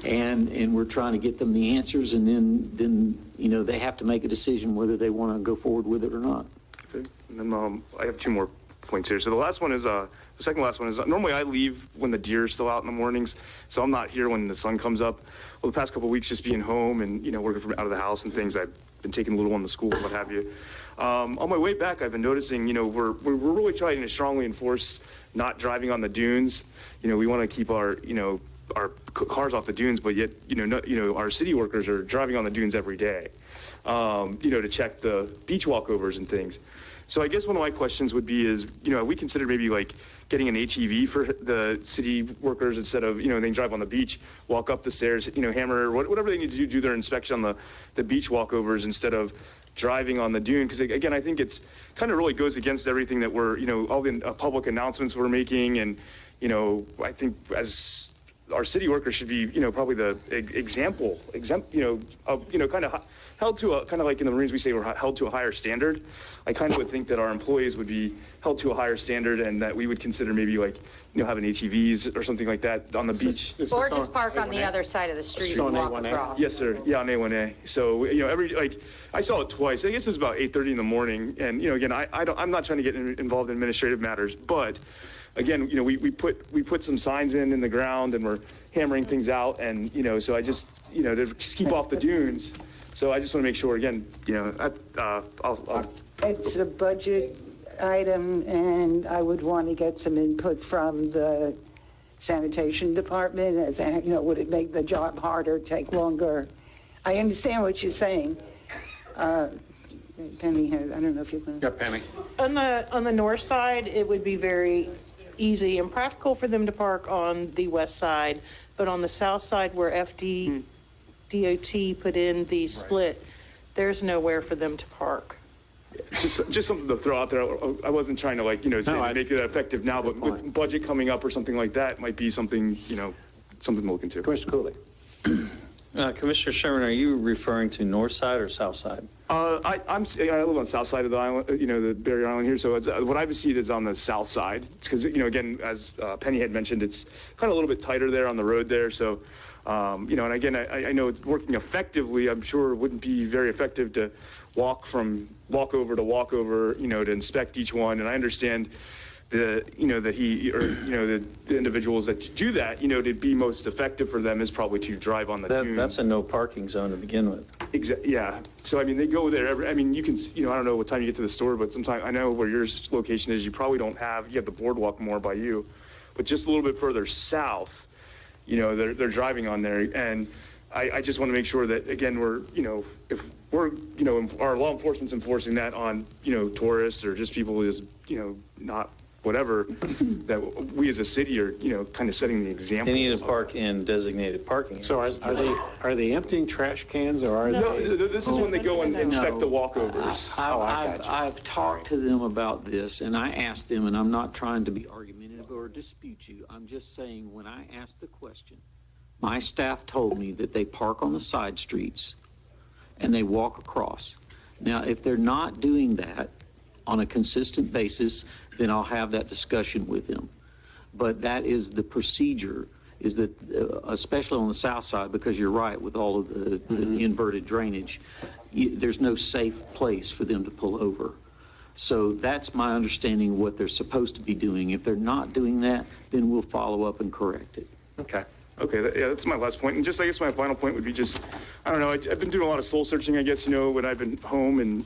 and we're trying to get them the answers, and then they have to make a decision whether they want to go forward with it or not. Okay. And then I have two more points here. So the last one is the second last one is normally I leave when the deer are still out in the mornings, so I'm not here when the sun comes up. Well, the past couple of weeks, just being home and working from out of the house and things, I've been taking a little one to school, what have you. On my way back, I've been noticing, we're really trying to strongly enforce not driving on the dunes. We want to keep our cars off the dunes, but yet, our city workers are driving on the dunes every day, to check the beach walkovers and things. So I guess one of my questions would be is, have we considered maybe like getting an ATV for the city workers instead of, they can drive on the beach, walk up the stairs, hammer, whatever they need to do their inspection on the beach walkovers instead of driving on the dune? Because again, I think it's kind of really goes against everything that we're, all the public announcements we're making. And, I think as our city workers should be, probably the example, kind of held to a, kind of like in the Marines we say we're held to a higher standard. I kind of would think that our employees would be held to a higher standard, and that we would consider maybe like, having ATVs or something like that on the beach. Or just park on the other side of the street and walk across. Yes, sir. Yeah, on A1A. So, I saw it twice. I guess it was about 8:30 in the morning. And, again, I'm not trying to get involved in administrative matters, but again, we put some signs in the ground, and we're hammering things out. And, so I just, to just keep off the dunes. So I just want to make sure, again, I'll It's a budget item, and I would want to get some input from the sanitation department as, would it make the job harder, take longer? I understand what you're saying. Penny, I don't know if you can. Yeah, Penny. On the north side, it would be very easy and practical for them to park on the west side, but on the south side where DOT put in the split, there's nowhere for them to park. Just something to throw out there. I wasn't trying to make it effective now, but with budget coming up or something like that, might be something, something to look into. Commissioner Cooley. Commissioner Sherman, are you referring to north side or south side? I live on the south side of the island, the barrier island here. So what I've seen is on the south side, because again, as Penny had mentioned, it's kind of a little bit tighter there on the road there. So, and again, I know it's working effectively. I'm sure it wouldn't be very effective to walk over to walk over, to inspect each one. And I understand the individuals that do that, to be most effective for them is probably to drive on the dune. That's a no parking zone to begin with. Exactly. Yeah. So, they go there you can, I don't know what time you get to the store, but sometimes I know where your location is, you probably don't have, you have the boardwalk more by you, but just a little bit further south, they're driving on there. And I just want to make sure that, again, we're, if we're, our law enforcement's enforcing that on, tourists or just people who is, not whatever, that we as a city are, kind of setting the example. They need to park in designated parking areas. So are they emptying trash cans, or are No, this is when they go and inspect the walkovers. I've talked to them about this, and I asked them, and I'm not trying to be argumentative or dispute you. I'm just saying, when I asked the question, my staff told me that they park on the side streets and they walk across. Now, if they're not doing that on a consistent basis, then I'll have that discussion with them. But that is the procedure, is that, especially on the south side, because you're right, with all of the inverted drainage, there's no safe place for them to pull over. So that's my understanding of what they're supposed to be doing. If they're not doing that, then we'll follow up and correct it. Okay. Okay, yeah, that's my last point. And just, I guess my final point would be just, I don't know, I've been doing a lot of soul searching, I guess, when I've been home, and,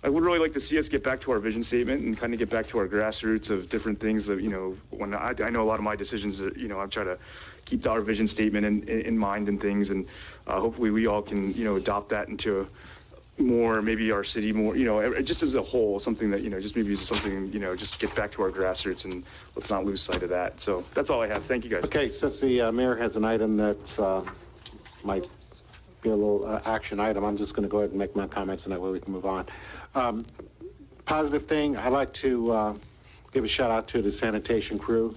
I would really like to see us get back to our vision statement and kind of get back to our grassroots of different things that, when I know a lot of my decisions, I'm trying to keep our vision statement in mind and things, and hopefully we all can, adopt that into more, maybe our city more, just as a whole, something that, just maybe something, just get back to our grassroots, and let's not lose sight of that. So that's all I have. Thank you, guys. Okay, since the mayor has an item that might be a little action item, I'm just going to go ahead and make my comments, and that way we can move on. Positive thing, I'd like to give a shout out to the sanitation crew.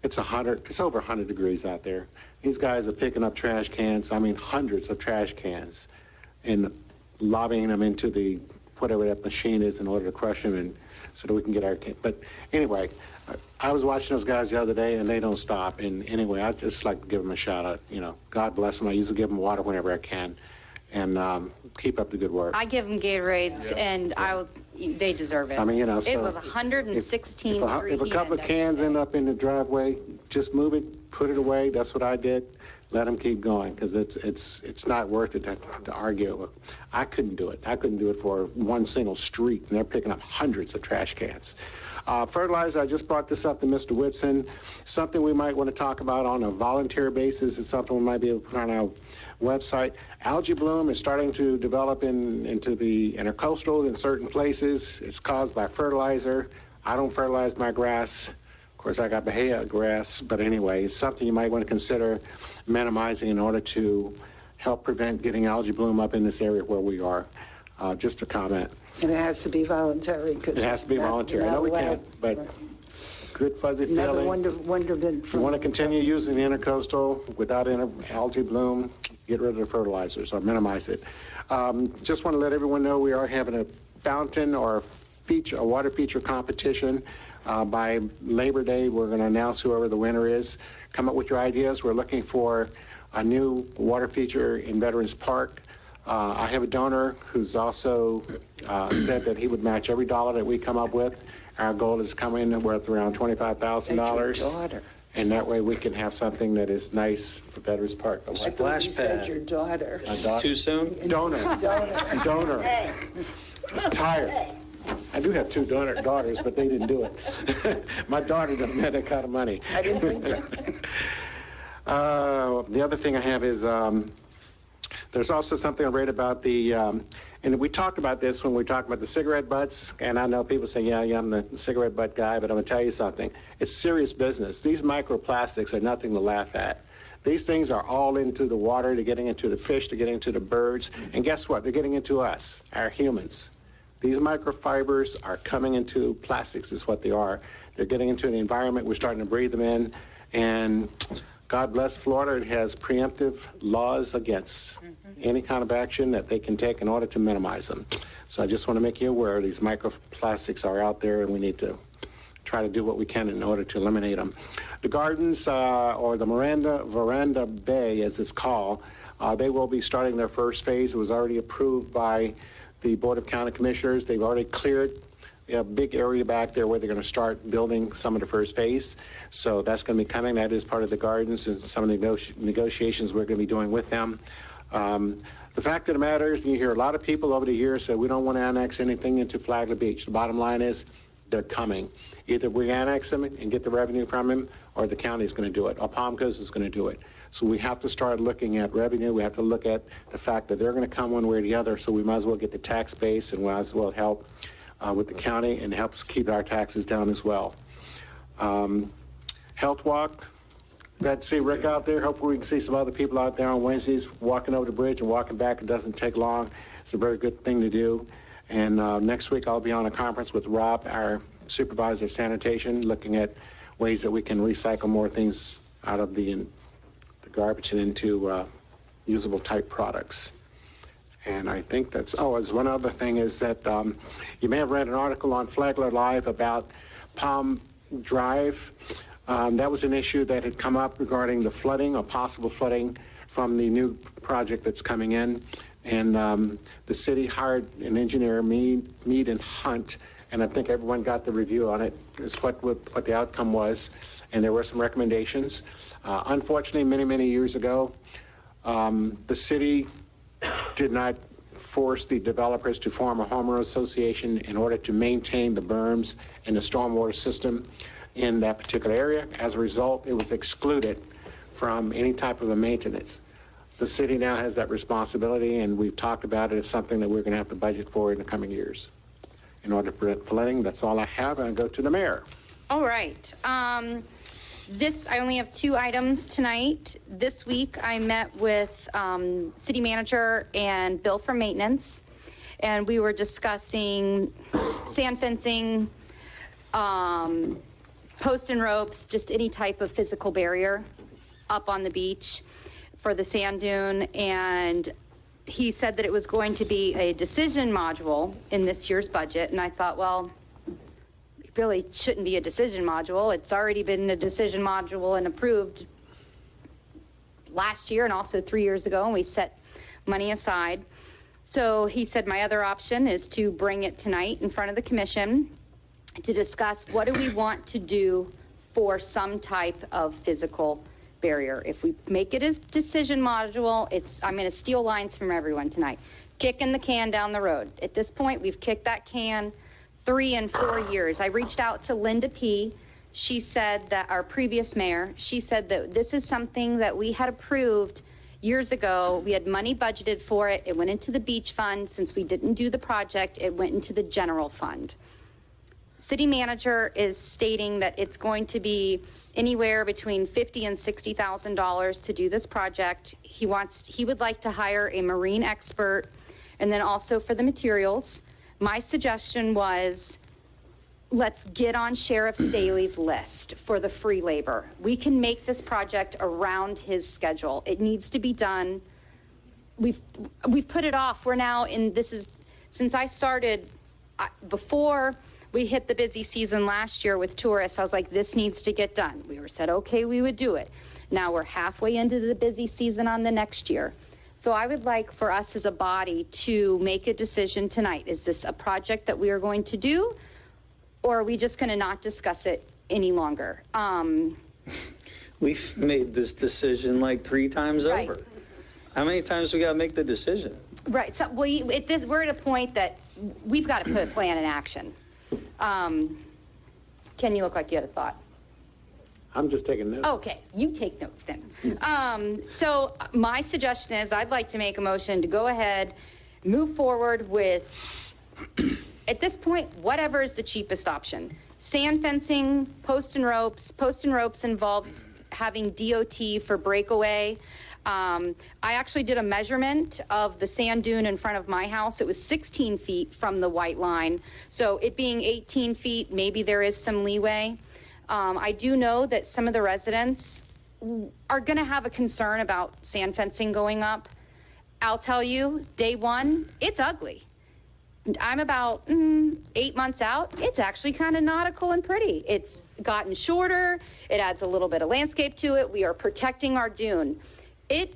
It's over 100 degrees out there. These guys are picking up trash cans, hundreds of trash cans, and lobbying them into the whatever that machine is in order to crush them, and so that we can get our can. But anyway, I was watching those guys the other day, and they don't stop. And anyway, I'd just like to give them a shout out. God bless them. I usually give them water whenever I can, and keep up the good work. I give them Gatorades, and they deserve it. So, it was 116 degree If a couple of cans end up in the driveway, just move it, put it away. That's what I did. Let them keep going, because it's not worth it to argue. I couldn't do it. I couldn't do it for one single street, and they're picking up hundreds of trash cans. Fertilizer, I just brought this up to Mr. Whitson. Something we might want to talk about on a volunteer basis is something we might be able to put on our website. Algae bloom is starting to develop into the intercoastal in certain places. It's caused by fertilizer. I don't fertilize my grass. Of course, I got Bahia grass, but anyway, it's something you might want to consider minimizing in order to help prevent getting algae bloom up in this area where we are. Just a comment. And it has to be voluntary. It has to be voluntary. I know we can't, but good fuzzy feeling. Another wonderment. If you want to continue using the intercoastal without algae bloom, get rid of the fertilizers or minimize it. Just want to let everyone know we are having a fountain or a water feature competition. By Labor Day, we're going to announce whoever the winner is. Come up with your ideas. We're looking for a new water feature in Veterans Park. I have a donor who's also said that he would match every dollar that we come up with. Our goal is to come in worth around $25,000. And that way we can have something that is nice for Veterans Park. A splash pad. Your daughter. Too soon? Donor. Hey. I was tired. I do have two daughters, but they didn't do it. My daughter doesn't have that kind of money. I didn't think so. The other thing I have is there's also something I read about and we talked about this when we talked about the cigarette butts, and I know people say, yeah, I'm the cigarette butt guy, but I'm going to tell you something. It's serious business. These microplastics are nothing to laugh at. These things are all into the water. They're getting into the fish. They're getting into the birds. And guess what? They're getting into us, our humans. These microfibers are coming into plastics is what they are. They're getting into the environment. We're starting to breathe them in. And God bless Florida. It has preemptive laws against any kind of action that they can take in order to minimize them. So I just want to make you aware these microplastics are out there, and we need to try to do what we can in order to eliminate them. The gardens, or the Veranda Bay, as it's called, they will be starting their first phase. It was already approved by the Board of County Commissioners. They've already cleared a big area back there where they're going to start building some of the first phase. So that's going to be coming. That is part of the gardens and some of the negotiations we're going to be doing with them. The fact of the matter is, you hear a lot of people over the years say we don't want to annex anything into Flagler Beach. The bottom line is they're coming. Either we annex them and get the revenue from them, or the county's going to do it, or Palm Coast is going to do it. So we have to start looking at revenue. We have to look at the fact that they're going to come one way or the other, so we might as well get the tax base, and we might as well help with the county, and helps keep our taxes down as well. Health walk. Glad to see Rick out there. Hopefully we can see some other people out there on Wednesdays walking over the bridge and walking back. It doesn't take long. It's a very good thing to do. And next week I'll be on a conference with Rob, our supervisor of sanitation, looking at ways that we can recycle more things out of the garbage and into usable type products. And I think that's, as one other thing is that you may have read an article on Flagler Live about Palm Drive. That was an issue that had come up regarding the flooding or possible flooding from the new project that's coming in. And the city hired an engineer, Mead and Hunt, and I think everyone got the review on it, is what the outcome was. and there were some recommendations. Unfortunately, many, many years ago, the city did not force the developers to form a homeowner association in order to maintain the berms and the stormwater system in that particular area. As a result, it was excluded from any type of a maintenance. The city now has that responsibility, and we've talked about it. It's something that we're going to have to budget for in the coming years in order to prevent flooding. That's all I have, and I go to the mayor. All right. I only have 2 items tonight. This week, I met with city manager and Bill from maintenance, and we were discussing sand fencing, posts and ropes, just any type of physical barrier up on the beach for the sand dune. And he said that it was going to be a decision module in this year's budget. And I thought, well, it really shouldn't be a decision module. It's already been a decision module and approved last year and also 3 years ago, and we set money aside. So he said my other option is to bring it tonight in front of the commission to discuss what do we want to do for some type of physical barrier. If we make it a decision module, I'm going to steal lines from everyone tonight. Kicking the can down the road. At this point, we've kicked that can 3 and 4 years. I reached out to Linda P. She said that our previous mayor, she said that this is something that we had approved years ago. We had money budgeted for it. It went into the beach fund. Since we didn't do the project, it went into the general fund. City manager is stating that it's going to be anywhere between $50,000 and $60,000 to do this project. He would like to hire a marine expert, and then also for the materials. My suggestion was, let's get on Sheriff Staley's list for the free labor. We can make this project around his schedule. It needs to be done. We've put it off. We're now in, since I started, before we hit the busy season last year with tourists, I was like, this needs to get done. We said, okay, we would do it. Now we're halfway into the busy season on the next year. So I would like for us as a body to make a decision tonight. Is this a project that we are going to do, or are we just going to not discuss it any longer? We've made this decision like 3 times over. How many times we got to make the decision? Right. So we're at a point that we've got to put a plan in action. Ken, you look like you had a thought. I'm just taking notes. Okay, you take notes then. So my suggestion is I'd like to make a motion to go ahead, move forward with, at this point, whatever is the cheapest option. Sand fencing, post and ropes. Post and ropes involves having DOT for breakaway. I actually did a measurement of the sand dune in front of my house. It was 16 feet from the white line. So it being 18 feet, maybe there is some leeway. I do know that some of the residents are going to have a concern about sand fencing going up. I'll tell you, day one, it's ugly. I'm about 8 months out. It's actually kind of nautical and pretty. It's gotten shorter. It adds a little bit of landscape to it. We are protecting our dune. It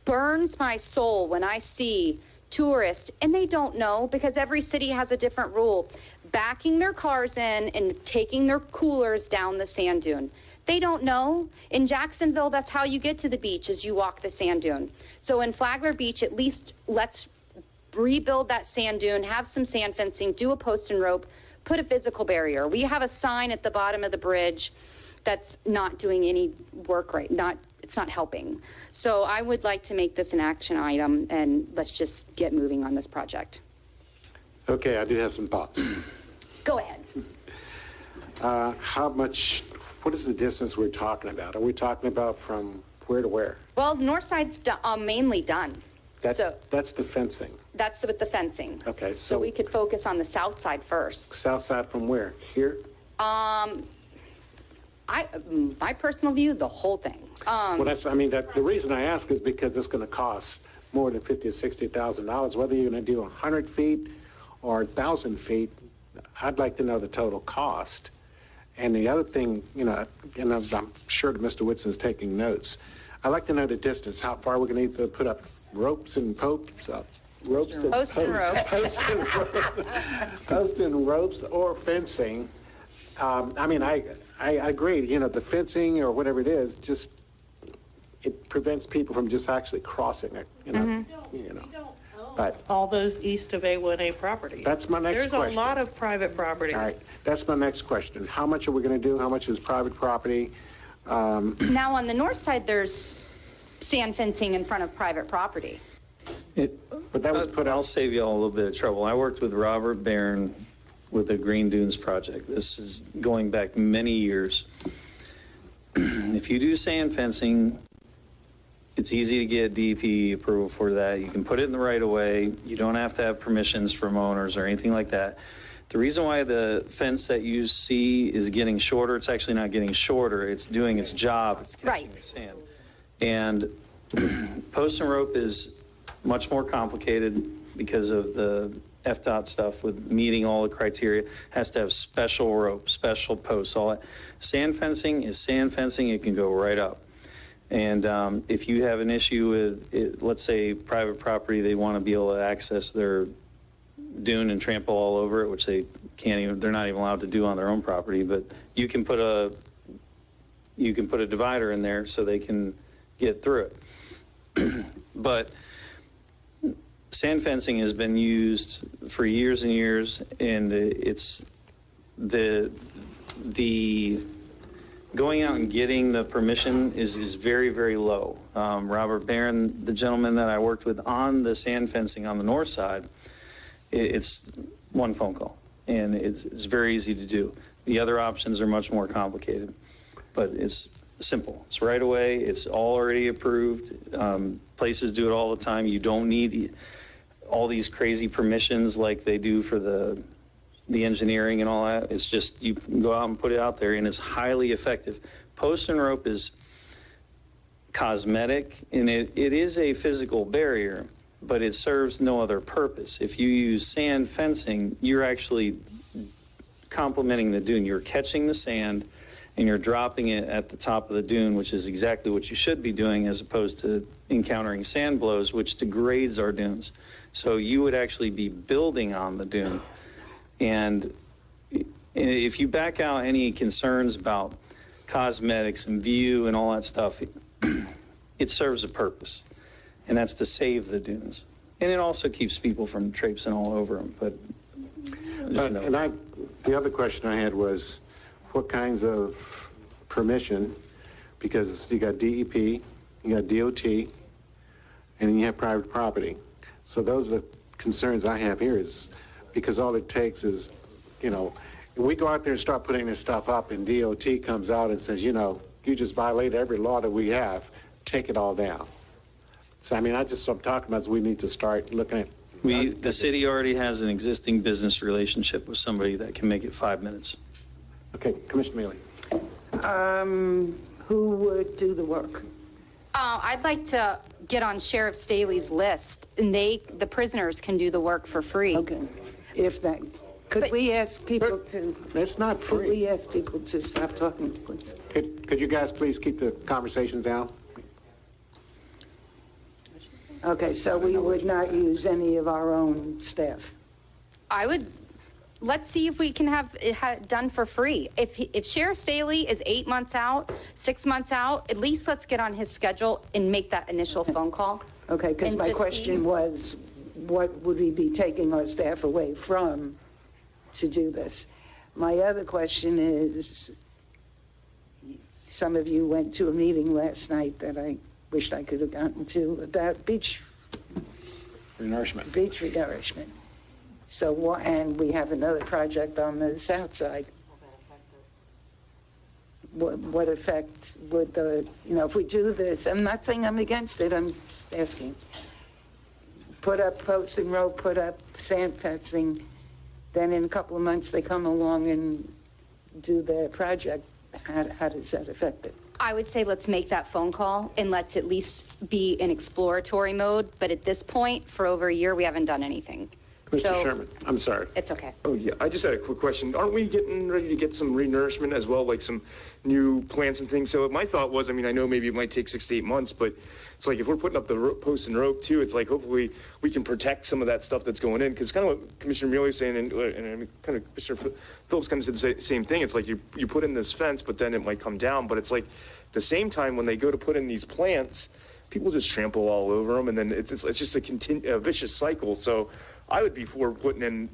burns my soul when I see tourists, and they don't know because every city has a different rule, backing their cars in and taking their coolers down the sand dune. They don't know. In Jacksonville, that's how you get to the beach, is you walk the sand dune. So in Flagler Beach, at least let's rebuild that sand dune, have some sand fencing, do a post and rope, put a physical barrier. We have a sign at the bottom of the bridge that's not doing any work it's not helping. So I would like to make this an action item, and let's just get moving on this project. Okay, I do have some thoughts. Go ahead. What is the distance we're talking about? Are we talking about from where to where? Well, north side's mainly done. That's the fencing. That's with the fencing. Okay, so we could focus on the south side first. South side from where? Here? My personal view, the whole thing. The reason I ask is because it's going to cost more than $50,000 or $60,000. Whether you're going to do 100 feet or 1,000 feet, I'd like to know the total cost. And the other thing, and I'm sure that Mr. Whitson's taking notes, I'd like to know the distance, how far we're going to need to put up ropes and posts up. Posts and ropes or fencing I mean, I agree, you know, the fencing or whatever it is, just, it prevents people from just actually crossing it, you know, you know. But All those east of A1A properties. that's my next question. There's a lot of private property. All right, that's my next question. How much are we going to do? How much is private property? Now, on the north side, there's sand fencing in front of private property. But that was put out. I'll save you all a little bit of trouble. I worked with Robert Barron with the Green Dunes project. This is going back many years. If you do sand fencing, it's easy to get DEP approval for that. You can put it in the right of way. You don't have to have permissions from owners or anything like that. The reason why the fence that you see is getting shorter, it's actually not getting shorter. It's doing its job. It's catching the sand. And post and rope is much more complicated because of the FDOT stuff with meeting all the criteria. Has to have special rope, special posts, all that. Sand fencing is sand fencing. It can go right up. And if you have an issue with, it, let's say, private property, they want to be able to access their dune and trample all over it, which they can't even, they're not even allowed to do on their own property, but you can put a divider in there so they can get through it. But sand fencing has been used for years and years, and it's the going out and getting the permission is very, very low. Robert Barron, the gentleman that I worked with on the sand fencing on the north side, it's one phone call, and it's very easy to do. The other options are much more complicated, but it's simple. It's right away. It's already approved. Places do it all the time. You don't need all these crazy permissions like they do for the engineering and all that. It's just you can go out and put it out there, and it's highly effective. Post and rope is cosmetic, and it is a physical barrier, but it serves no other purpose. If you use sand fencing, you're actually complementing the dune. You're catching the sand and you're dropping it at the top of the dune, which is exactly what you should be doing, as opposed to encountering sand blows, which degrades our dunes. So you would actually be building on the dune. And if you back out any concerns about cosmetics and view and all that stuff, it serves a purpose, and that's to save the dunes. And it also keeps people from traipsing all over them. But the other question I had was, what kinds of permission? Because you got DEP, you got DOT, and then you have private property. So those are the concerns I have here, is because all it takes is, you know, we go out there and start putting this stuff up, and DOT comes out and says, you know, you just violate every law that we have, take it all down. So, I mean, what I'm talking about is we need to start looking at. The city already has an existing business relationship with somebody that can make it 5 minutes. Okay, Commissioner Mealy. Who would do the work? I'd like to get on Sheriff Staley's list, and the prisoners can do the work for free. Okay, if that, could we ask people to? It's not free. Could we ask people to stop talking, please? Could you guys please keep the conversation down? Okay, so we would not use any of our own staff? Let's see if we can have it done for free. If Sheriff Staley is 8 months out, 6 months out, at least let's get on his schedule and make that initial phone call. Okay, because my question was, what would we be taking our staff away from to do this? My other question is, some of you went to a meeting last night that I wished I could have gotten to about beach renourishment. Beach renourishment. So, and we have another project on the south side. What effect would if we do this, I'm not saying I'm against it, I'm just asking. Put up posts and rope, put up sand fencing, then in a couple of months they come along and do the project. How does that affect it? I would say let's make that phone call and let's at least be in exploratory mode. But at this point, for over a year, we haven't done anything. Mr. Sherman, I'm sorry. It's okay. Oh, yeah, I just had a quick question. Aren't we getting ready to get some renourishment as well, like some new plants and things? So my thought was, I mean, I know maybe it might take 6 to 8 months, but it's like if we're putting up the posts and rope too, it's like hopefully we can protect some of that stuff that's going in. Because kind of what Commissioner Mueller was saying, and kind of Commissioner Phillips kind of said the same thing. It's like you put in this fence, but then it might come down. But it's like at the same time when they go to put in these plants, people just trample all over them, and then it's just a vicious cycle. So I would be for putting in,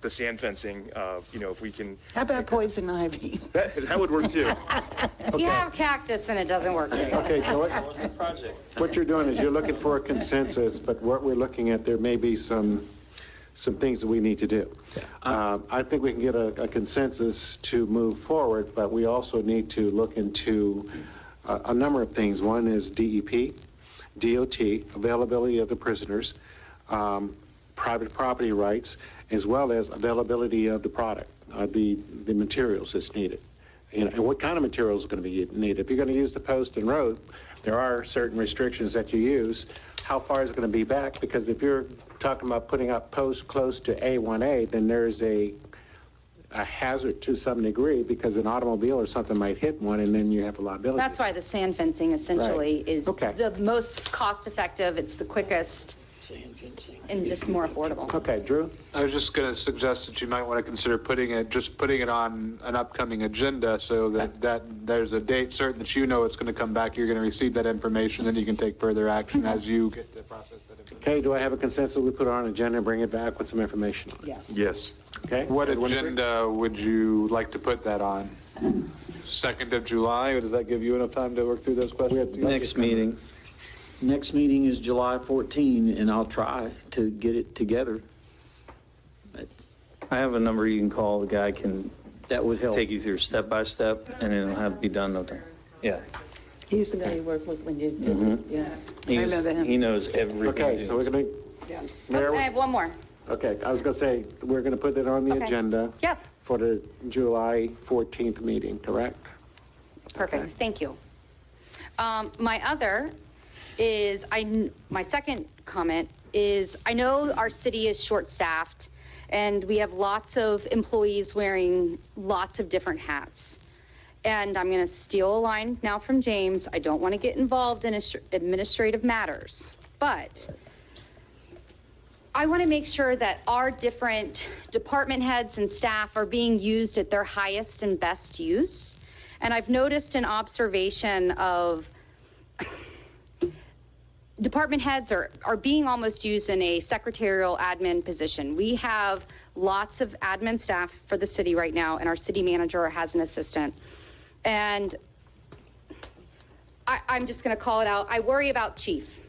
the sand fencing, if we can. How about poison ivy? That would work too. You have cactus and it doesn't work too. Okay, so what you're doing is you're looking for a consensus, but what we're looking at, there may be some things that we need to do. I think we can get a consensus to move forward, but we also need to look into a number of things. One is DEP, DOT, availability of the prisoners, private property rights, as well as availability of the product, the materials that's needed. And what kind of materials are going to be needed. If you're going to use the post and road, there are certain restrictions that you use. How far is it going to be back? Because if you're talking about putting up posts close to A1A, then there's a hazard to some degree, because an automobile or something might hit one and then you have a liability. That's why the sand fencing essentially Right. is Okay. the most cost effective, it's the quickest, and just more affordable. Okay, Drew? I was just going to suggest that you might want to consider putting it on an upcoming agenda so that there's a date certain that it's going to come back, you're going to receive that information, then you can take further action as you get to process that information. Okay, do I have a consensus? We put it on an agenda and bring it back with some information on it? Yes. Yes. Okay. What agenda would you like to put that on? 2nd of July, or does that give you enough time to work through those questions? Next meeting. Next meeting is July 14, and I'll try to get it together. I have a number you can call. The guy can That would help. take you through step by step, and it'll have to be done. Yeah. He's the guy you work with when you did Mhm. it. Yeah. I remember him. He knows everything. Okay, so we're going Yeah. to... I have one more. Okay, I was going to say, we're going to put it on the Okay. agenda Yep. for the July 14th meeting, correct? Perfect, thank you. My other is, my second comment is, I know our city is short-staffed, and we have lots of employees wearing lots of different hats. And I'm going to steal a line now from James. I don't want to get involved in administrative matters, but I want to make sure that our different department heads and staff are being used at their highest and best use. And I've noticed an observation of department heads are being almost used in a secretarial admin position. We have lots of admin staff for the city right now, and our city manager has an assistant. And I'm just going to call it out. I worry about Chief.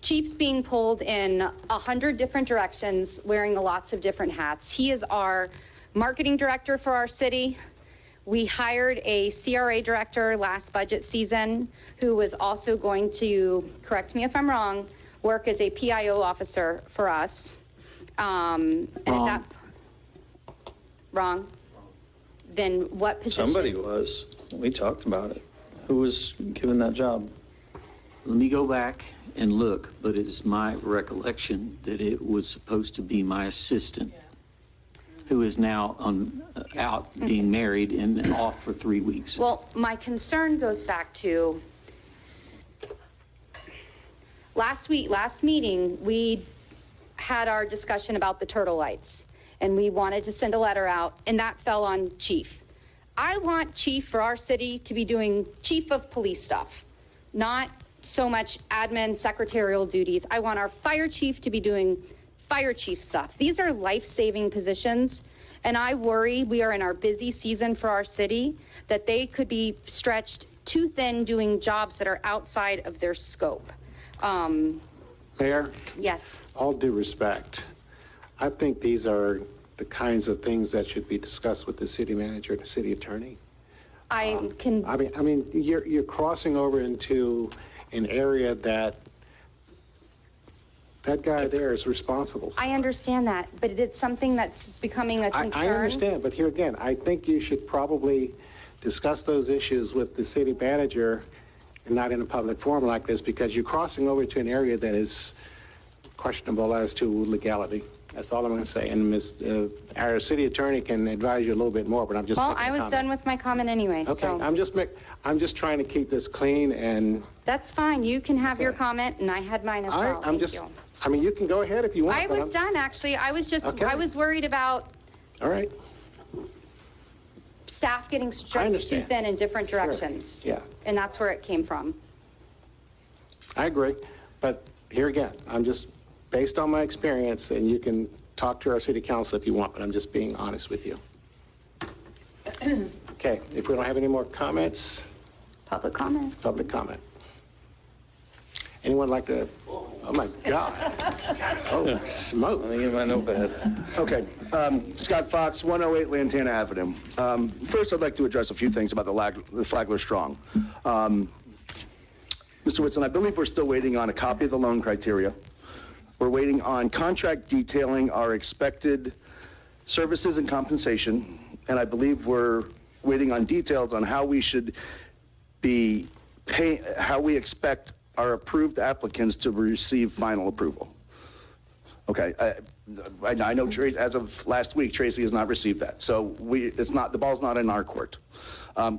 Chief's being pulled in 100 different directions, wearing lots of different hats. He is our marketing director for our city. We hired a CRA director last budget season who was also going to, correct me if I'm wrong, work as a PIO officer for us. Wrong. Then what position? Somebody was. We talked about it. Who was given that job? Let me go back and look, but it's my recollection that it was supposed to be my assistant, who is now out being married and off for 3 weeks. Well, my concern goes back to last meeting, we had our discussion about the turtle lights, and we wanted to send a letter out, and that fell on Chief. I want Chief for our city to be doing chief of police stuff, not so much admin secretarial duties. I want our fire chief to be doing fire chief stuff. These are life-saving positions, and I worry we are in our busy season for our city that they could be stretched too thin doing jobs that are outside of their scope. Mayor? Yes. All due respect, I think these are the kinds of things that should be discussed with the city manager and the city attorney. I mean, you're crossing over into an area that guy there is responsible for. I understand that, but it's something that's becoming a concern. I understand, but here again, I think you should probably discuss those issues with the city manager and not in a public forum like this, because you're crossing over to an area that is questionable as to legality. That's all I'm going to say. And our city attorney can advise you a little bit more, but I'm just Well, making a I was comment. done with my comment anyway, Okay, so. I'm just trying to keep this clean and. That's fine. You can have your comment, and I had mine as All well. right, Thank you. I mean, you can go ahead if you want. I but was done, actually. I was just, Okay. I was worried about All right, staff getting stretched too understand. thin in different directions. yeah, And that's where it came from. I agree. But here again, I'm just, based on my experience, and you can talk to our city council if you want, but I'm just being honest with you. Okay, if we don't have any more comments, Public comment. public comment. Anyone like to, oh my God. Oh, smoke. I think it might know bad. Okay, Scott Fox, 108 Lantana Avenue. First, I'd like to address a few things about the Flagler Strong. Mr. Whitson, I believe we're still waiting on a copy of the loan criteria. We're waiting on contract detailing our expected services and compensation, and I believe we're waiting on details on how we should be how we expect our approved applicants to receive final approval. Okay, I know as of last week, Tracy has not received that. So the ball's not in our court.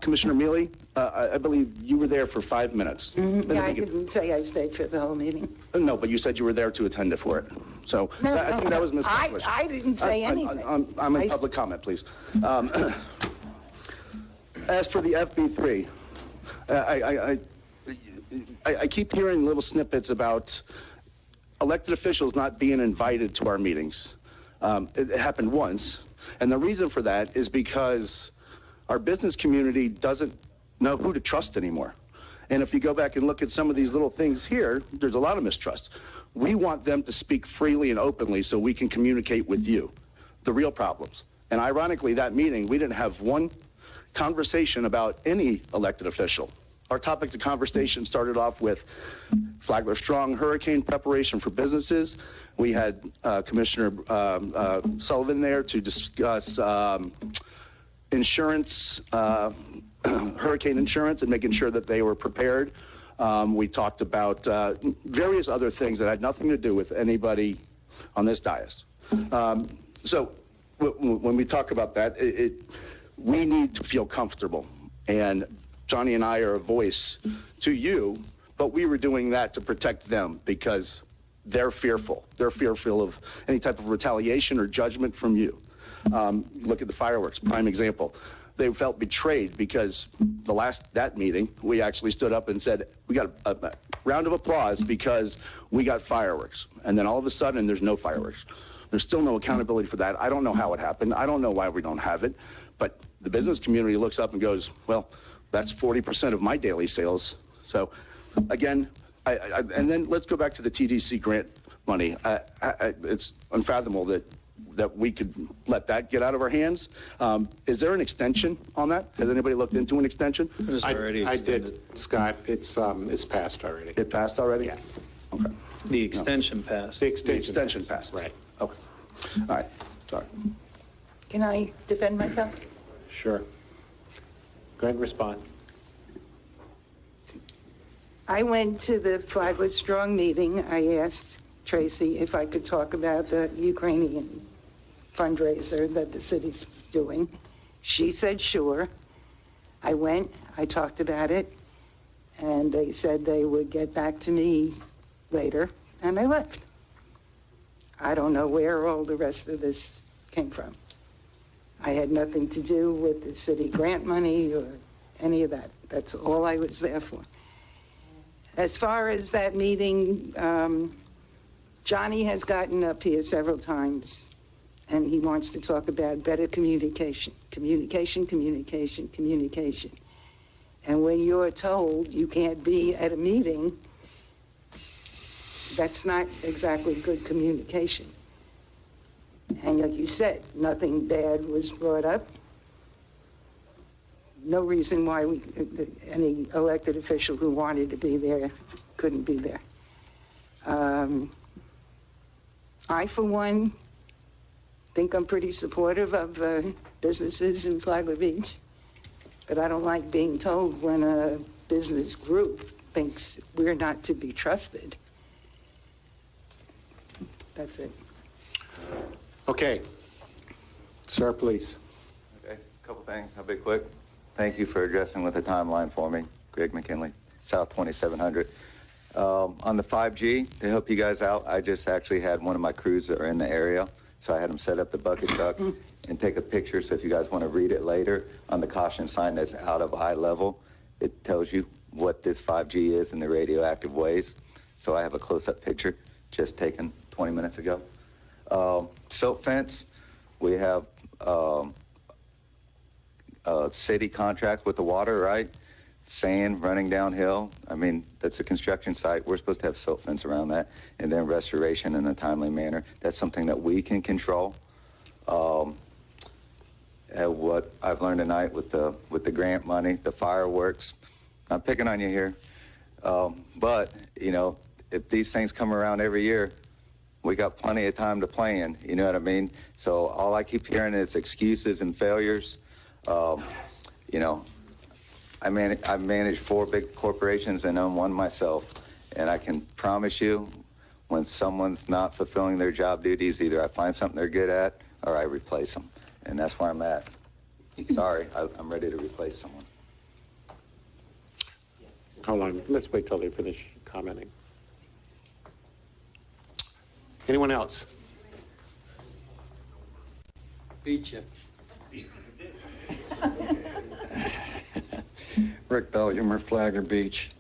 Commissioner Mealy, I believe you were there for 5 minutes. Yeah, I didn't say I stayed for the whole meeting. No, but you said you were there to attend it for it. So I think that was mispublished. I didn't say anything. I'm in public comment, please. As for the FB3, I keep hearing little snippets about elected officials not being invited to our meetings. It happened once, and the reason for that is because our business community doesn't know who to trust anymore. And if you go back and look at some of these little things here, there's a lot of mistrust. We want them to speak freely and openly so we can communicate with you the real problems. And ironically, that meeting, we didn't have one conversation about any elected official. Our topics of conversation started off with Flagler Strong hurricane preparation for businesses. We had Commissioner Sullivan there to discuss insurance, hurricane insurance, and making sure that they were prepared. We talked about various other things that had nothing to do with anybody on this dais. So when we talk about that, we need to feel comfortable. And Johnny and I are a voice to you, but we were doing that to protect them because they're fearful. They're fearful of any type of retaliation or judgment from you. Look at the fireworks, prime example. They felt betrayed because that meeting, we actually stood up and said, we got a round of applause because we got fireworks. And then all of a sudden, there's no fireworks. There's still no accountability for that. I don't know how it happened. I don't know why we don't have it. But the business community looks up and goes, well, that's 40% of my daily sales. So again, and then let's go back to the TDC grant money. It's unfathomable that we could let that get out of our hands. Is there an extension on that? Has anybody looked into an extension? I did, Scott. It's passed already. It passed already? Yeah. Okay. The extension passed. The extension passed. Right. Okay. All right. Sorry. Can I defend myself? Sure. Go ahead and respond. I went to the Flagler Strong meeting. I asked Tracy if I could talk about the Ukrainian fundraiser that the city's doing. She said, sure. I went, I talked about it, and they said they would get back to me later, and I left. I don't know where all the rest of this came from. I had nothing to do with the city grant money or any of that. That's all I was there for. As far as that meeting, Johnny has gotten up here several times, and he wants to talk about better communication. Communication, communication, communication. And when you're told you can't be at a meeting, that's not exactly good communication. And like you said, nothing bad was brought up. No reason why any elected official who wanted to be there couldn't be there. I, for one, think I'm pretty supportive of businesses in Flagler Beach, but I don't like being told when a business group thinks we're not to be trusted. That's it. Okay. Sir, please. Okay, a couple things. I'll be quick. Thank you for addressing with a timeline for me. Greg McKinley, South 2700. On the 5G, to help you guys out, I just actually had one of my crews that are in the area, so I had them set up the bucket truck and take a picture, so if you guys want to read it later, on the caution sign that's out of eye level, it tells you what this 5G is in the radioactive waste. So I have a close-up picture just taken 20 minutes ago. Silt fence, we have city contracts with the water, right? Sand running downhill. I mean, that's a construction site. We're supposed to have silt fence around that, and then restoration in a timely manner. That's something that we can control. What I've learned tonight with the grant money, the fireworks, I'm picking on you here, but you know, if these things come around every year, we got plenty of time to plan. You know what I mean? So all I keep hearing is excuses and failures. You know, I've managed 4 big corporations and own one myself, and I can promise you, when someone's not fulfilling their job duties, either I find something they're good at or I replace them, and that's where I'm at. Sorry, I'm ready to replace someone. Hold on, let's wait till they finish commenting. Anyone else? Beat you. Rick Belhumor, Flagler Beach.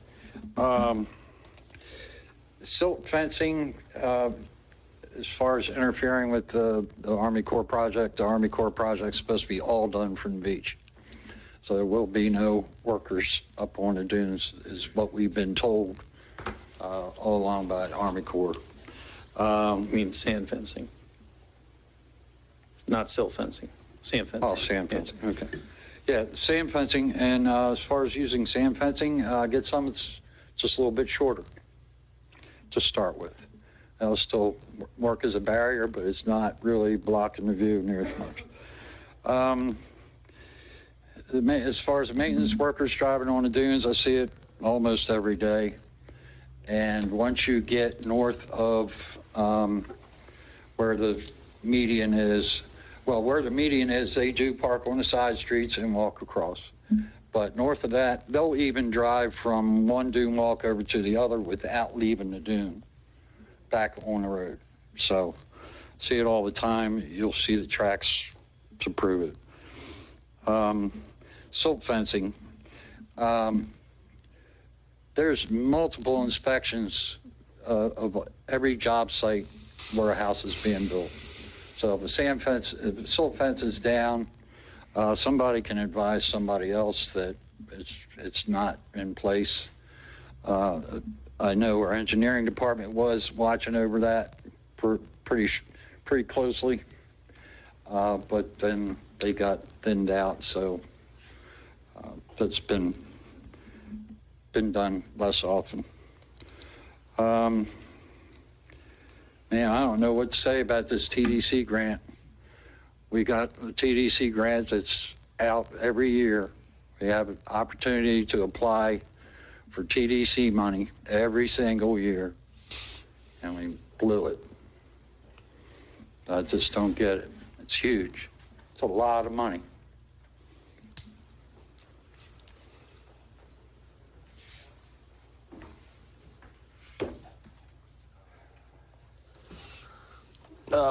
Silt fencing, as far as interfering with the Army Corps project, the Army Corps project is supposed to be all done from the beach. So there will be no workers up on the dunes, is what we've been told all along by the Army Corps. You mean sand fencing? Not silt fencing, sand fencing. Oh, sand fencing, okay. Yeah, sand fencing, and as far as using sand fencing, get some that's just a little bit shorter to start with. That'll still work as a barrier, but it's not really blocking the view near as much. As far as the maintenance workers driving on the dunes, I see it almost every day. And once you get north of where the median is, well, where the median is, they do park on the side streets and walk across. But north of that, they'll even drive from one dune walk over to the other without leaving the dune back on the road. So see it all the time. You'll see the tracks to prove it. Silt fencing. There's multiple inspections of every job site where a house is being built. So if a silt fence is down, somebody can advise somebody else that it's not in place. I know our engineering department was watching over that pretty closely, but then they got thinned out, so that's been done less often. Man, I don't know what to say about this TDC grant. We got a TDC grant that's out every year. We have an opportunity to apply for TDC money every single year, and we blew it. I just don't get it. It's huge. It's a lot of money.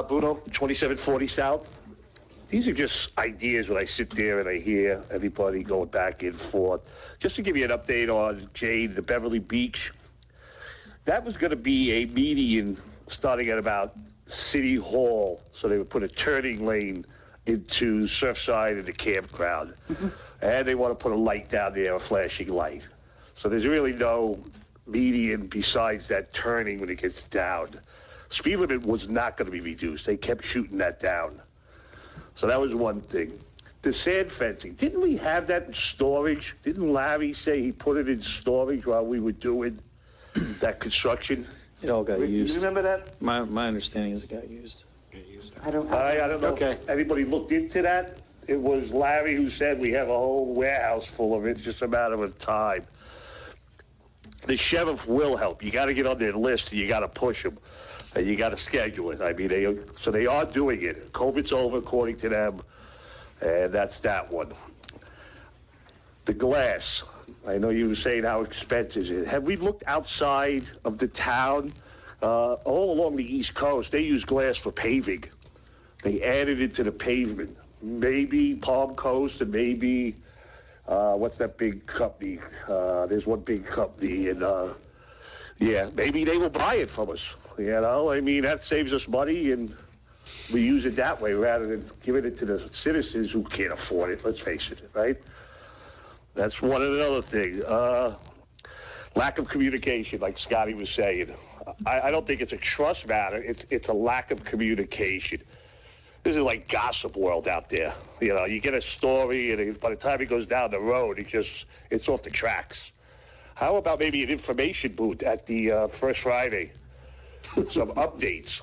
Bruno, 2740 South. These are just ideas when I sit there and I hear everybody going back and forth. Just to give you an update on Jade, the Beverly Beach. That was going to be a median starting at about City Hall. So they would put a turning lane into Surfside and the campground. And they want to put a light down there, a flashing light. So there's really no median besides that turning when it gets down. Speed limit was not going to be reduced. They kept shooting that down. So that was one thing. The sand fencing, didn't we have that in storage? Didn't Larry say he put it in storage while we were doing that construction? It all got used. You remember that? My understanding is it got used. I don't know. Okay. If anybody looked into that? It was Larry who said we have a whole warehouse full of it. It's just a matter of time. The sheriff will help. You got to get on their list and you got to push them. and you got to schedule it. I mean, they are doing it. COVID's over, according to them, and that's that one. The glass. I know you were saying how expensive it is. Have we looked outside of the town? All along the East Coast, they use glass for paving. They added it to the pavement. Maybe Palm Coast and maybe, what's that big company? There's one big company and, yeah, maybe they will buy it from us. You know, I mean, that saves us money and we use it that way rather than giving it to the citizens who can't afford it, let's face it, right? That's one and another thing. Lack of communication, like Scotty was saying. I don't think it's a trust matter. It's a lack of communication. This is like gossip world out there. You know, you get a story, and by the time it goes down the road, it's off the tracks. How about maybe an information booth at the First Friday with some updates,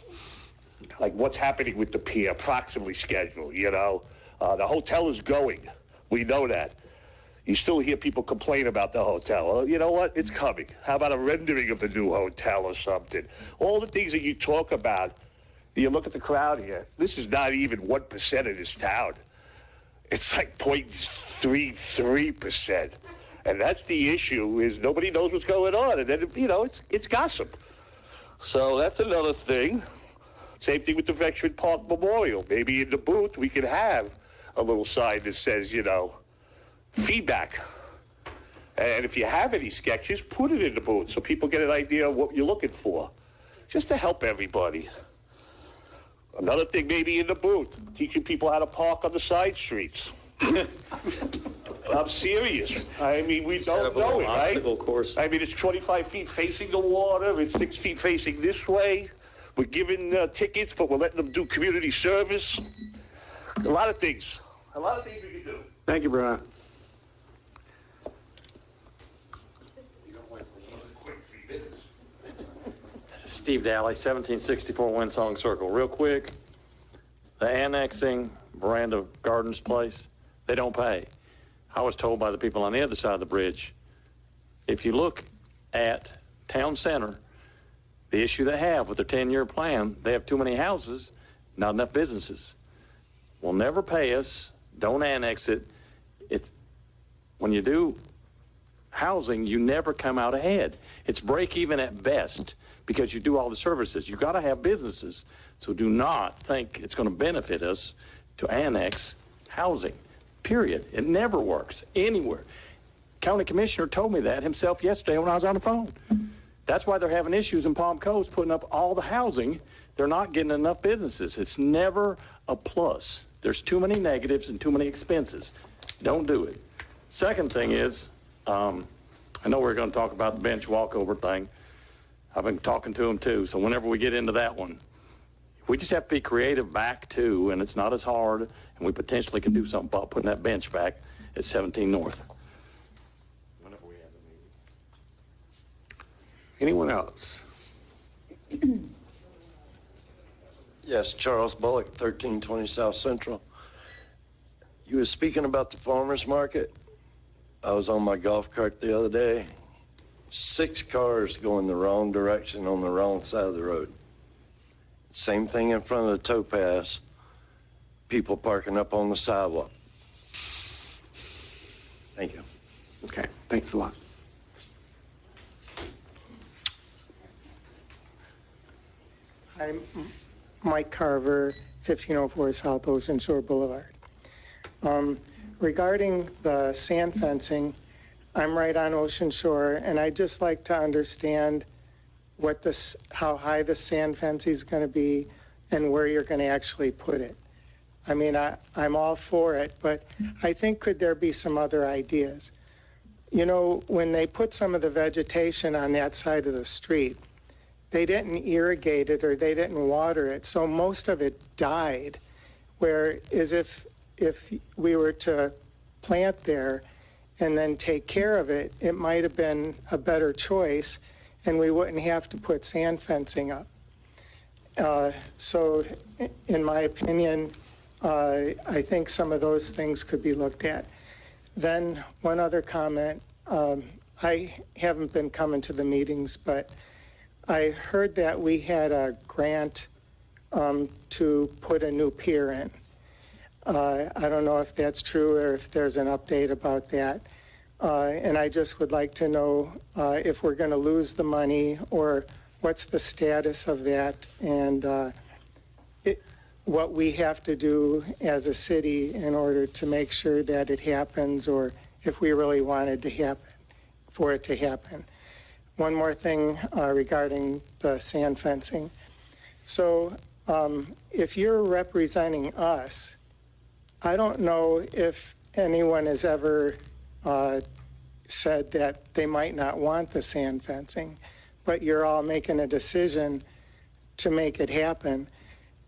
like what's happening with the pier, approximately schedule, you know? The hotel is going. We know that. You still hear people complain about the hotel. Well, you know what? It's coming. How about a rendering of the new hotel or something? All the things that you talk about, you look at the crowd here. This is not even 1% of this town. It's like 0.33%. And that's the issue, is nobody knows what's going on. And then, you know, it's gossip. So that's another thing. Same thing with the Veteran Park Memorial. Maybe in the booth we could have a little sign that says, you know, feedback. And if you have any sketches, put it in the booth so people get an idea of what you're looking for, just to help everybody. Another thing maybe in the booth, teaching people how to park on the side streets. I'm serious. I mean, we don't know it, right? Course. I mean, it's 25 feet facing the water, it's 6 feet facing this way. We're giving tickets, but we're letting them do community service. A lot of things we can do. Thank you, Brian. Steve Daly, 1764 Windsong Circle. Real quick, the annexing Veranda Gardens place, they don't pay. I was told by the people on the other side of the bridge, if you look at Town Center, the issue they have with their 10-year plan, they have too many houses, not enough businesses. Will never pay us, don't annex it. It's, when you do housing, you never come out ahead. It's break even at best, because you do all the services. You got to have businesses. So do not think it's going to benefit us to annex housing, period. It never works anywhere. County Commissioner told me that himself yesterday when I was on the phone. That's why they're having issues in Palm Coast putting up all the housing. They're not getting enough businesses. It's never a plus. There's too many negatives and too many expenses. Don't do it. Second thing is, I know we're going to talk about the bench walkover thing. I've been talking to them too, so whenever we get into that one, we just have to be creative back too, and it's not as hard, and we potentially can do something about putting that bench back at 17 North. Whenever we have the meeting. Anyone else? Yes, Charles Bullock, 1320 South Central. You were speaking about the farmers market. I was on my golf cart the other day. 6 cars going the wrong direction on the wrong side of the road. Same thing in front of the towpath. People parking up on the sidewalk. Thank you. Okay, thanks a lot. I'm Mike Carver, 1504 South Ocean Shore Boulevard. Regarding the sand fencing, I'm right on Ocean Shore, and I'd just like to understand how high the sand fence is going to be and where you're going to actually put it. I mean, I'm all for it, but I think could there be some other ideas? You know, when they put some of the vegetation on that side of the street, they didn't irrigate it or they didn't water it, so most of it died. Whereas if we were to plant there and then take care of it, it might have been a better choice, and we wouldn't have to put sand fencing up. So in my opinion, I think some of those things could be looked at. Then one other comment, I haven't been coming to the meetings, but I heard that we had a grant to put a new pier in. I don't know if that's true or if there's an update about that. And I just would like to know if we're going to lose the money or what's the status of that and what we have to do as a city in order to make sure that it happens, or if we really wanted to happen, for it to happen. One more thing regarding the sand fencing. So if you're representing us, I don't know if anyone has ever said that they might not want the sand fencing, but you're all making a decision to make it happen.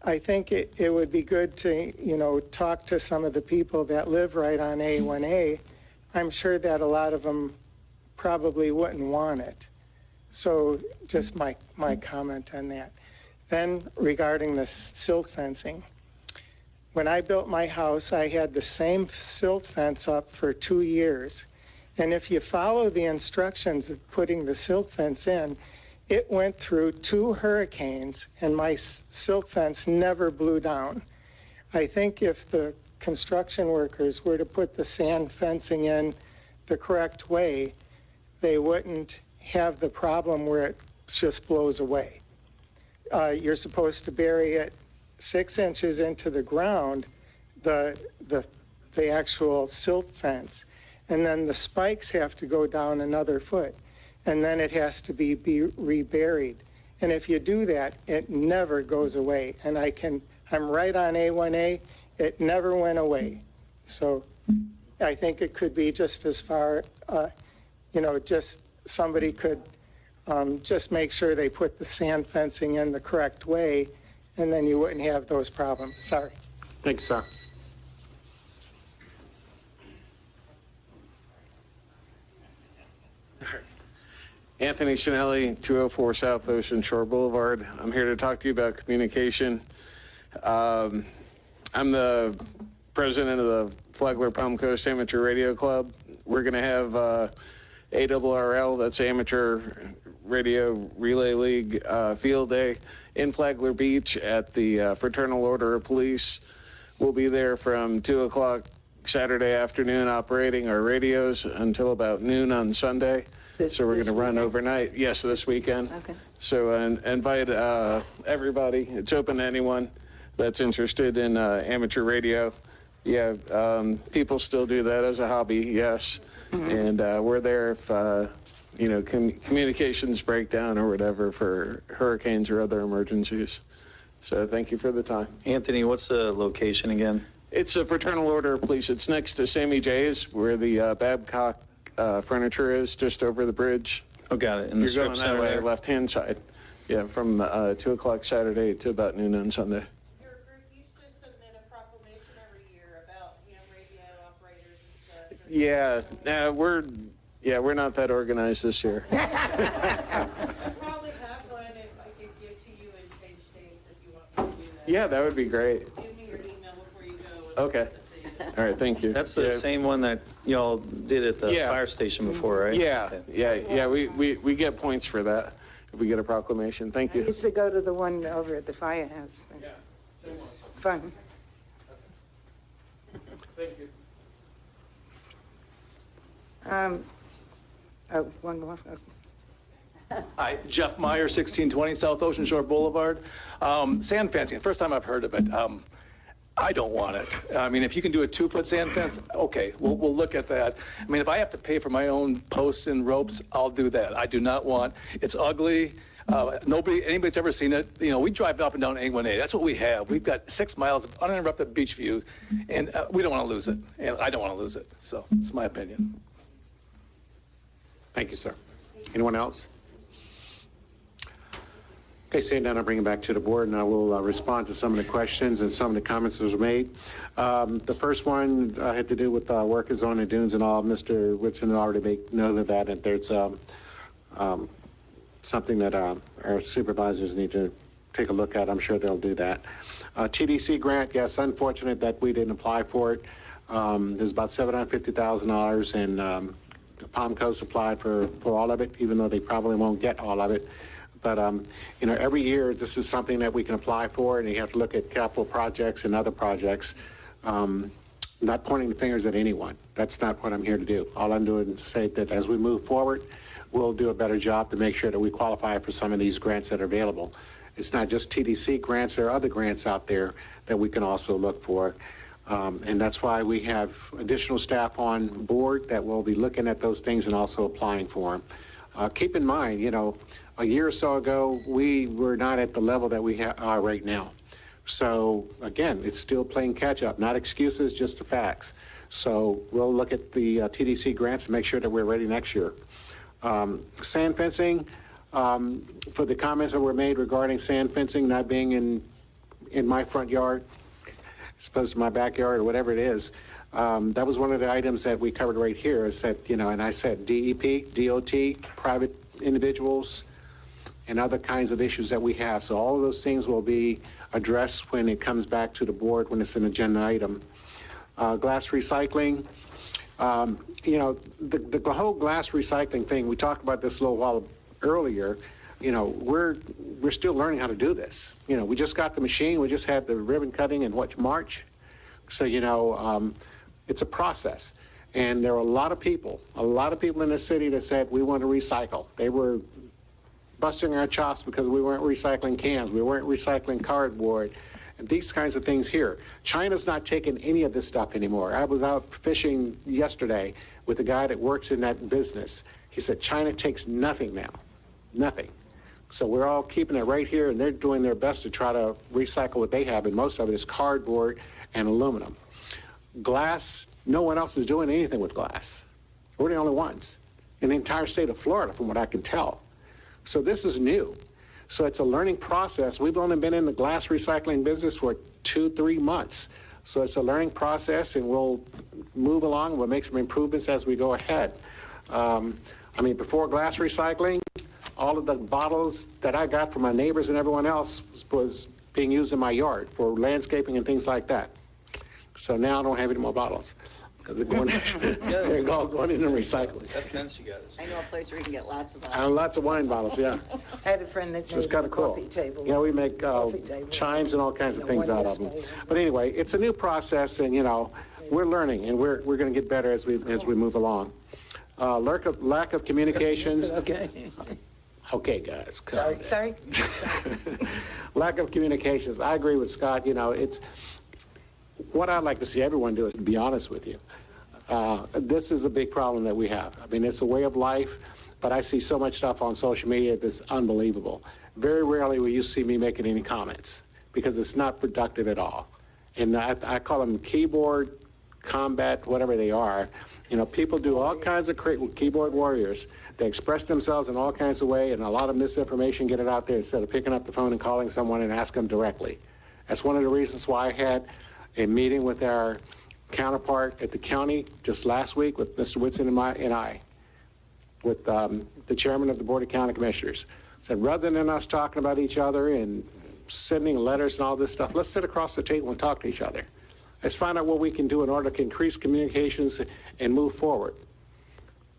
I think it would be good to, talk to some of the people that live right on A1A. I'm sure that a lot of them probably wouldn't want it. So just my comment on that. Then regarding the silt fencing, when I built my house, I had the same silt fence up for 2 years. And if you follow the instructions of putting the silt fence in, it went through 2 hurricanes and my silt fence never blew down. I think if the construction workers were to put the sand fencing in the correct way, they wouldn't have the problem where it just blows away. You're supposed to bury it 6 inches into the ground, the actual silt fence, and then the spikes have to go down another foot, and then it has to be reburied. And if you do that, it never goes away. And I'm right on A1A, it never went away. So I think it could be just as far, just somebody could just make sure they put the sand fencing in the correct way, and then you wouldn't have those problems. Sorry. Thanks, sir. Anthony Sinelli, 204 South Ocean Shore Boulevard. I'm here to talk to you about communication. I'm the president of the Flagler Palm Coast Amateur Radio Club. We're going to have ARRL, that's Amateur Radio Relay League Field Day in Flagler Beach at the Fraternal Order of Police. We'll be there from 2 o'clock Saturday afternoon operating our radios until about noon on Sunday. So we're going to run overnight. Yes, this weekend. Okay. So invite everybody. It's open to anyone that's interested in amateur radio. Yeah, people still do that as a hobby, yes. Mm-hmm. And we're there if, communications break down or whatever for hurricanes or other emergencies. So thank you for the time. Anthony, what's the location again? It's a Fraternal Order of Police. It's next to Sammy J's, where the Babcock furniture is, just over the bridge. Oh, got it. In the You're going that way, left-hand side. Yeah, from 2 o'clock Saturday to about noon on Sunday. Your group used to submit a proclamation every year about ham radio operators and stuff. We're not that organized this year. I probably have one if I could give to you and change dates if you want me to do that. Yeah, that would be great. Give me your email before you go. Okay. All right, thank you. That's the same one that y'all did at the fire station before, right? Yeah, okay. yeah. We get points for that if we get a proclamation. Thank you. I used to go to the one over at the firehouse. Yeah. It's fun. Thank you. One more. Hi, Jeff Meyer, 1620 South Ocean Shore Boulevard. Sand fencing, first time I've heard of it. I don't want it. I mean, if you can do a 2-foot sand fence, okay, we'll look at that. I mean, if I have to pay for my own posts and ropes, I'll do that. I do not want, it's ugly. Anybody's ever seen it. We drive up and down A1A. That's what we have. We've got 6 miles of uninterrupted beach view, and we don't want to lose it. And I don't want to lose it. So it's my opinion. Thank you, sir. Anyone else? Okay, seeing that, I'll bring it back to the board, and I will respond to some of the questions and some of the comments that were made. The first one had to do with workers on the dunes and all. Mr. Whitson already made note of that, and there's something that our supervisors need to take a look at. I'm sure they'll do that. TDC grant, yes, unfortunate that we didn't apply for it. There's about $750,000, and Palm Coast applied for all of it, even though they probably won't get all of it. But, you know, every year, this is something that we can apply for, and you have to look at capital projects and other projects. Not pointing the fingers at anyone. That's not what I'm here to do. All I'm doing is say that as we move forward, we'll do a better job to make sure that we qualify for some of these grants that are available. It's not just TDC grants, there are other grants out there that we can also look for. And that's why we have additional staff on board that will be looking at those things and also applying for them. Keep in mind, you know, a year or so ago, we were not at the level that we are right now. So again, it's still playing catch up, not excuses, just the facts. So we'll look at the TDC grants and make sure that we're ready next year. Sand fencing, for the comments that were made regarding sand fencing not being in my front yard, as opposed to my backyard or whatever it is, that was one of the items that we covered right here, is that, you know, and I said DEP, DOT, private individuals, and other kinds of issues that we have. So all of those things will be addressed when it comes back to the board, when it's an agenda item. Glass recycling, you know, the whole glass recycling thing, we talked about this a little while earlier. You know, we're still learning how to do this. You know, we just got the machine, we just had the ribbon cutting in March. So, you know, it's a process. And there are a lot of people in the city that said we want to recycle. They were busting our chops because we weren't recycling cans, we weren't recycling cardboard, and these kinds of things here. China's not taking any of this stuff anymore. I was out fishing yesterday with a guy that works in that business. He said China takes nothing now, nothing. So we're all keeping it right here, and they're doing their best to try to recycle what they have, and most of it is cardboard and aluminum. Glass, no one else is doing anything with glass. We're the only ones in the entire state of Florida, from what I can tell. So this is new. So it's a learning process. We've only been in the glass recycling business for 2-3 months. So it's a learning process, and we'll move along. We'll make some improvements as we go ahead. I mean, before glass recycling, all of the bottles that I got from my neighbors and everyone else was being used in my yard for landscaping and things like that. So now I don't have any more bottles, because they're going, they're all going into recycling. That fence you got is. I know a place where you can get lots of bottles. And lots of wine bottles, yeah. I had a friend that So it's made kind a of cool. coffee table. Yeah, we make chimes and all kinds of things out of them. But anyway, it's a new process, and you know, we're learning, and we're going to get better as we move along. Lack of communications. Okay. Okay, guys. Sorry. Lack of communications. I agree with Scott. You know, it's what I'd like to see everyone do is, to be honest with you, this is a big problem that we have. I mean, it's a way of life, but I see so much stuff on social media that's unbelievable. Very rarely will you see me making any comments, because it's not productive at all. And I call them keyboard combat, whatever they are. You know, people do all kinds of keyboard warriors. They express themselves in all kinds of ways, and a lot of misinformation get it out there instead of picking up the phone and calling someone and asking them directly. That's one of the reasons why I had a meeting with our counterpart at the county just last week with Mr. Whitson and I, with the chairman of the Board of County Commissioners. Said, rather than us talking about each other and sending letters and all this stuff, let's sit across the table and talk to each other. Let's find out what we can do in order to increase communications and move forward.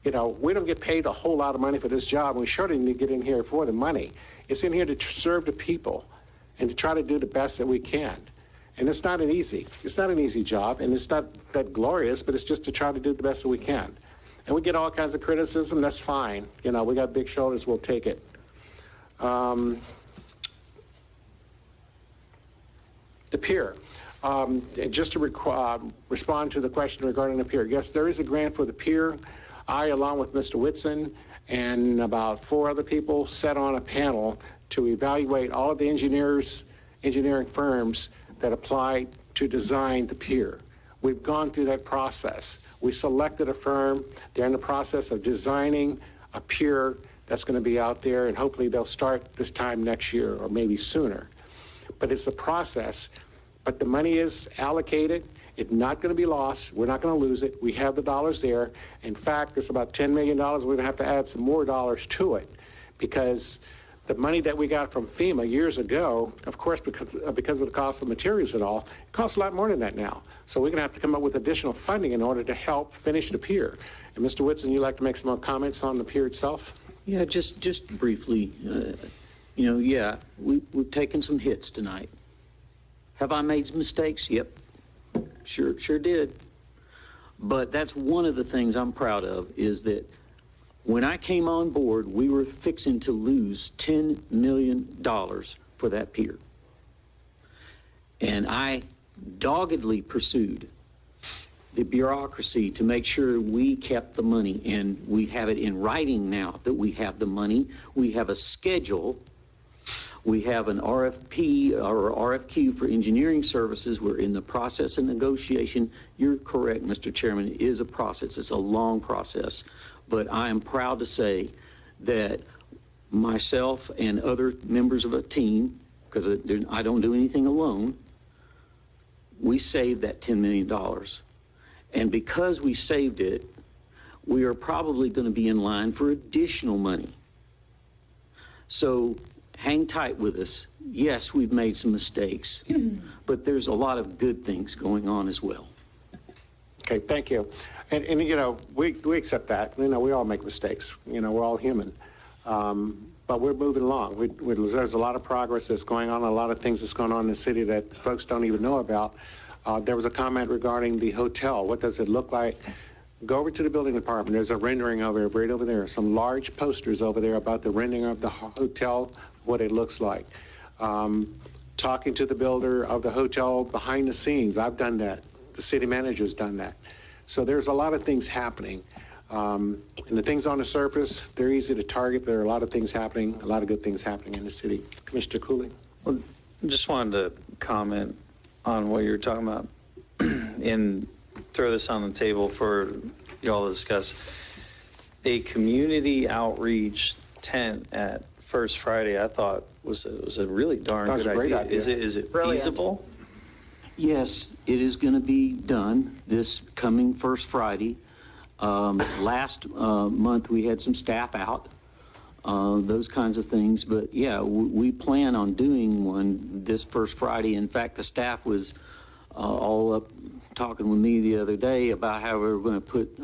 You know, we don't get paid a whole lot of money for this job, and we surely need to get in here for the money. It's in here to serve the people and to try to do the best that we can. And it's not an easy job, and it's not that glorious, but it's just to try to do the best that we can. And we get all kinds of criticism, that's fine. You know, we got big shoulders, we'll take it. The pier. Just to respond to the question regarding the pier. Yes, there is a grant for the pier. I, along with Mr. Whitson and about 4 other people, sat on a panel to evaluate all of the engineering firms that applied to design the pier. We've gone through that process. We selected a firm. They're in the process of designing a pier that's going to be out there, and hopefully they'll start this time next year or maybe sooner. But it's a process. But the money is allocated. It's not going to be lost. We're not going to lose it. We have the dollars there. In fact, it's about $10 million. We're going to have to add some more dollars to it, because the money that we got from FEMA years ago, of course, because of the cost of materials and all, it costs a lot more than that now. So we're going to have to come up with additional funding in order to help finish the pier. And Mr. Whitson, you'd like to make some more comments on the pier itself? Yeah, just briefly. You know, yeah, we've taken some hits tonight. Have I made some mistakes? Yep, sure did. But that's one of the things I'm proud of, is that when I came on board, we were fixing to lose $10 million for that pier. And I doggedly pursued the bureaucracy to make sure we kept the money, and we have it in writing now that we have the money. We have a schedule. We have an RFP or RFQ for engineering services. We're in the process of negotiation. You're correct, Mr. Chairman. It is a process. It's a long process. But I am proud to say that myself and other members of a team, because I don't do anything alone, we saved that $10 million. And because we saved it, we are probably going to be in line for additional money. So hang tight with us. Yes, we've made some mistakes, but there's a lot of good things going on as well. Okay, thank you. And you know, we accept that. You know, we all make mistakes. You know, we're all human. But we're moving along. There's a lot of progress that's going on, a lot of things that's going on in the city that folks don't even know about. There was a comment regarding the hotel. What does it look like? Go over to the building department. There's a rendering over there, right over there. Some large posters over there about the rendering of the hotel, what it looks like. Talking to the builder of the hotel behind the scenes. I've done that. The city manager's done that. So there's a lot of things happening. And the things on the surface, they're easy to target. There are a lot of things happening, a lot of good things happening in the city. Commissioner Cooley? Well, just wanted to comment on what you're talking about and throw this on the table for you all to discuss. A community outreach tent at First Friday, I thought was a really darn good idea. Is it feasible? Yes, it is going to be done this coming First Friday. Last month we had some staff out, those kinds of things. But yeah, we plan on doing one this First Friday. In fact, the staff was all up talking with me the other day about how we were going to put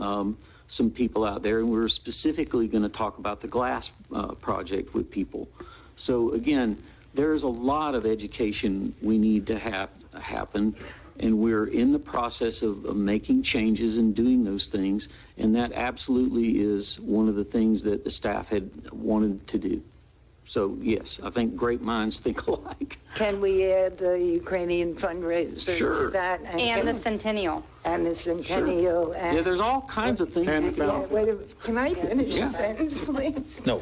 some people out there, and we were specifically going to talk about the glass project with people. So again, there's a lot of education we need to happen, and we're in the process of making changes and doing those things, and that absolutely is one of the things that the staff had wanted to do. So yes, I think great minds think alike. Can we add the Ukrainian fundraiser to that? And the centennial. And the centennial. Sure. Yeah, there's all kinds of things. Wait a minute. Can I finish the sentence, please? No.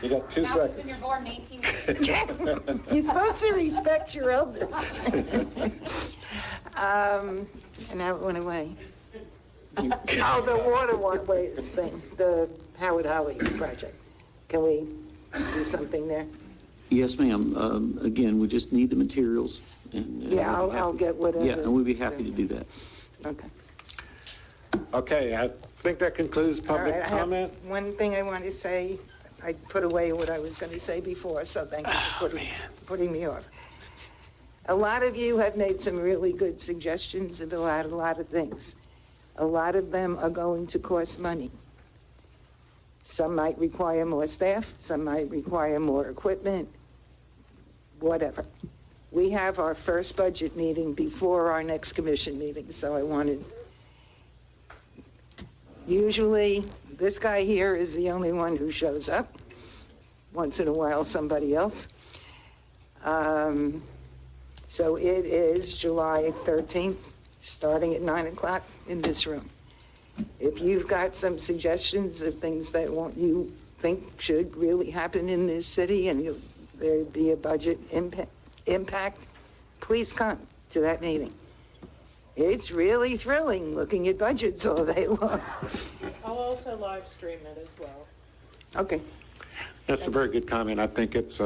You got 2 seconds. You're born in 18. You're supposed to respect your elders. And now it went away. Oh, the waterways thing, the Howard Holly project. Can we do something there? Yes, ma'am. Again, we just need the materials. And yeah, I'll get whatever. Yeah, and we'd be happy to do that. Okay. Okay, I think that concludes public comment. One thing I want to say, I put away what I was going to say before, so thank you for putting me off. A lot of you have made some really good suggestions about a lot of things. A lot of them are going to cost money. Some might require more staff, some might require more equipment, whatever. We have our first budget meeting before our next commission meeting, so I wanted... Usually, this guy here is the only one who shows up. Once in a while, somebody else. So it is July 13th, starting at 9 o'clock in this room. If you've got some suggestions of things that you think should really happen in this city and there'd be a budget impact, please come to that meeting. It's really thrilling looking at budgets all day long. I'll also live stream it as well. Okay. That's a very good comment. I think it's,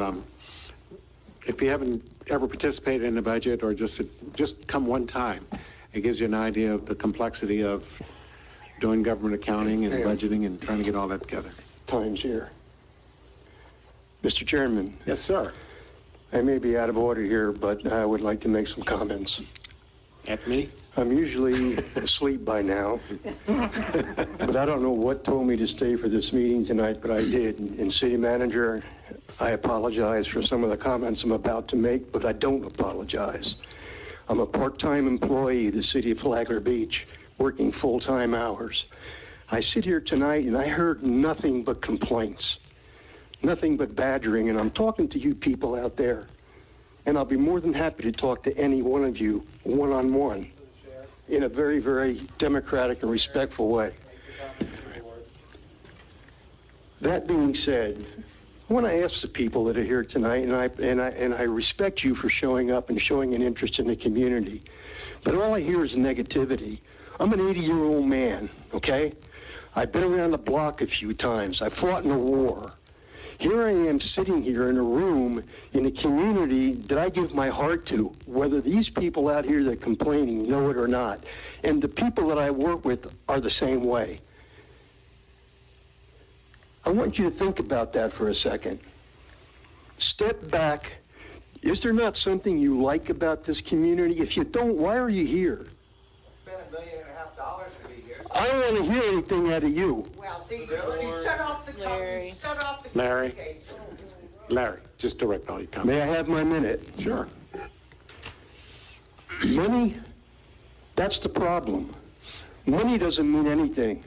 if you haven't ever participated in the budget or just come one time, it gives you an idea of the complexity of doing government accounting and budgeting and trying to get all that together. Time's here. Mr. Chairman. Yes, sir. I may be out of order here, but I would like to make some comments. At me? I'm usually asleep by now, but I don't know what told me to stay for this meeting tonight, but I did. And City Manager, I apologize for some of the comments I'm about to make, but I don't apologize. I'm a part-time employee of the City of Flagler Beach, working full-time hours. I sit here tonight and I heard nothing but complaints, nothing but badgering, and I'm talking to you people out there. And I'll be more than happy to talk to any one of you one-on-one in a very, very democratic and respectful way. That being said, I want to ask the people that are here tonight, and I respect you for showing up and showing an interest in the community, but all I hear is negativity. I'm an 80-year-old man, okay? I've been around the block a few times. I fought in a war. Here I am sitting here in a room in a community that I give my heart to, whether these people out here that are complaining know it or not. And the people that I work with are the same way. I want you to think about that for a second. Step back. Is there not something you like about this community? If you don't, why are you here? $1.5 million to be here. I don't want to hear anything out of you. Well, see, you shut off the company, shut off the Larry. communication. Larry, just direct all your comments. May I have my minute? Sure. Money, that's the problem. Money doesn't mean anything.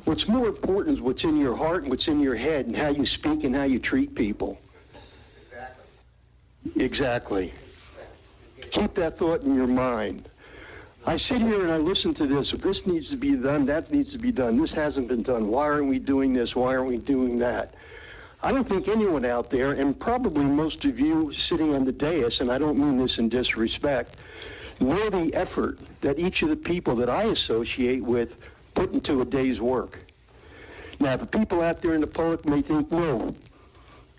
What's more important is what's in your heart and what's in your head and how you speak and how you treat people. Exactly. Keep that thought in your mind. I sit here and I listen to this. If this needs to be done, that needs to be done. This hasn't been done. Why aren't we doing this? Why aren't we doing that? I don't think anyone out there, and probably most of you sitting on the dais, and I don't mean this in disrespect, know the effort that each of the people that I associate with put into a day's work. Now, the people out there in the public may think, no,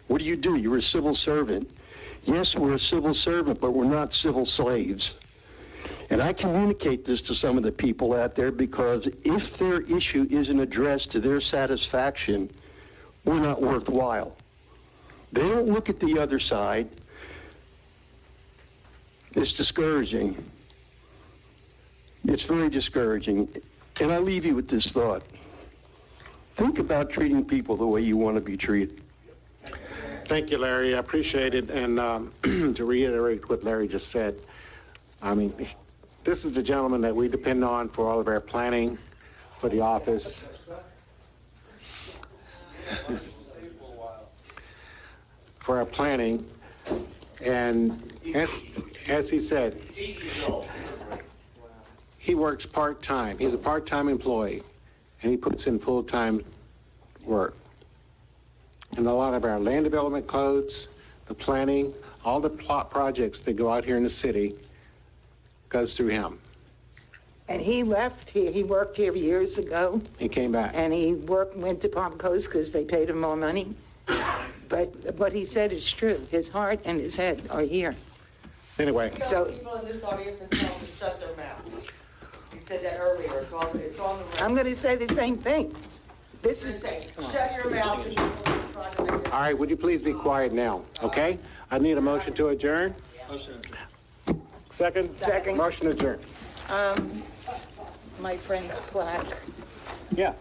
what do? You're a civil servant. Yes, we're a civil servant, but we're not civil slaves. And I communicate this to some of the people out there because if their issue isn't addressed to their satisfaction, we're not worthwhile. They don't look at the other side. It's discouraging. It's very discouraging. And I leave you with this thought. Think about treating people the way you want to be treated. Thank you, Larry. I appreciate it. And to reiterate what Larry just said, I mean, this is the gentleman that we depend on for all of our planning for the office. For our planning. And as he said, he works part-time. He's a part-time employee, and he puts in full-time work. And a lot of our land development codes, the planning, all the plot projects that go out here in the city goes through him. And he left here, he worked here years ago. He came back. And he went to Palm Coast because they paid him more money. But what he said is true. His heart and his head are here. Anyway. Tell people in this audience and tell them to shut their mouth. You said that earlier, it's on the record. I'm going to say the same thing. This is... Shut your mouth and people try to... All right, would you please be quiet now, okay? I need a motion to adjourn. Second? Second. Motion to adjourn. My friend's plaque. Yeah.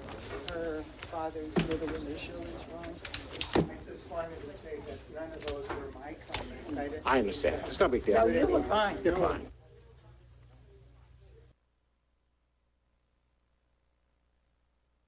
Her father's middle initial is wrong. I just wanted to say that none of those were my comments. I understand. It's no big deal. No, you were fine. You're fine.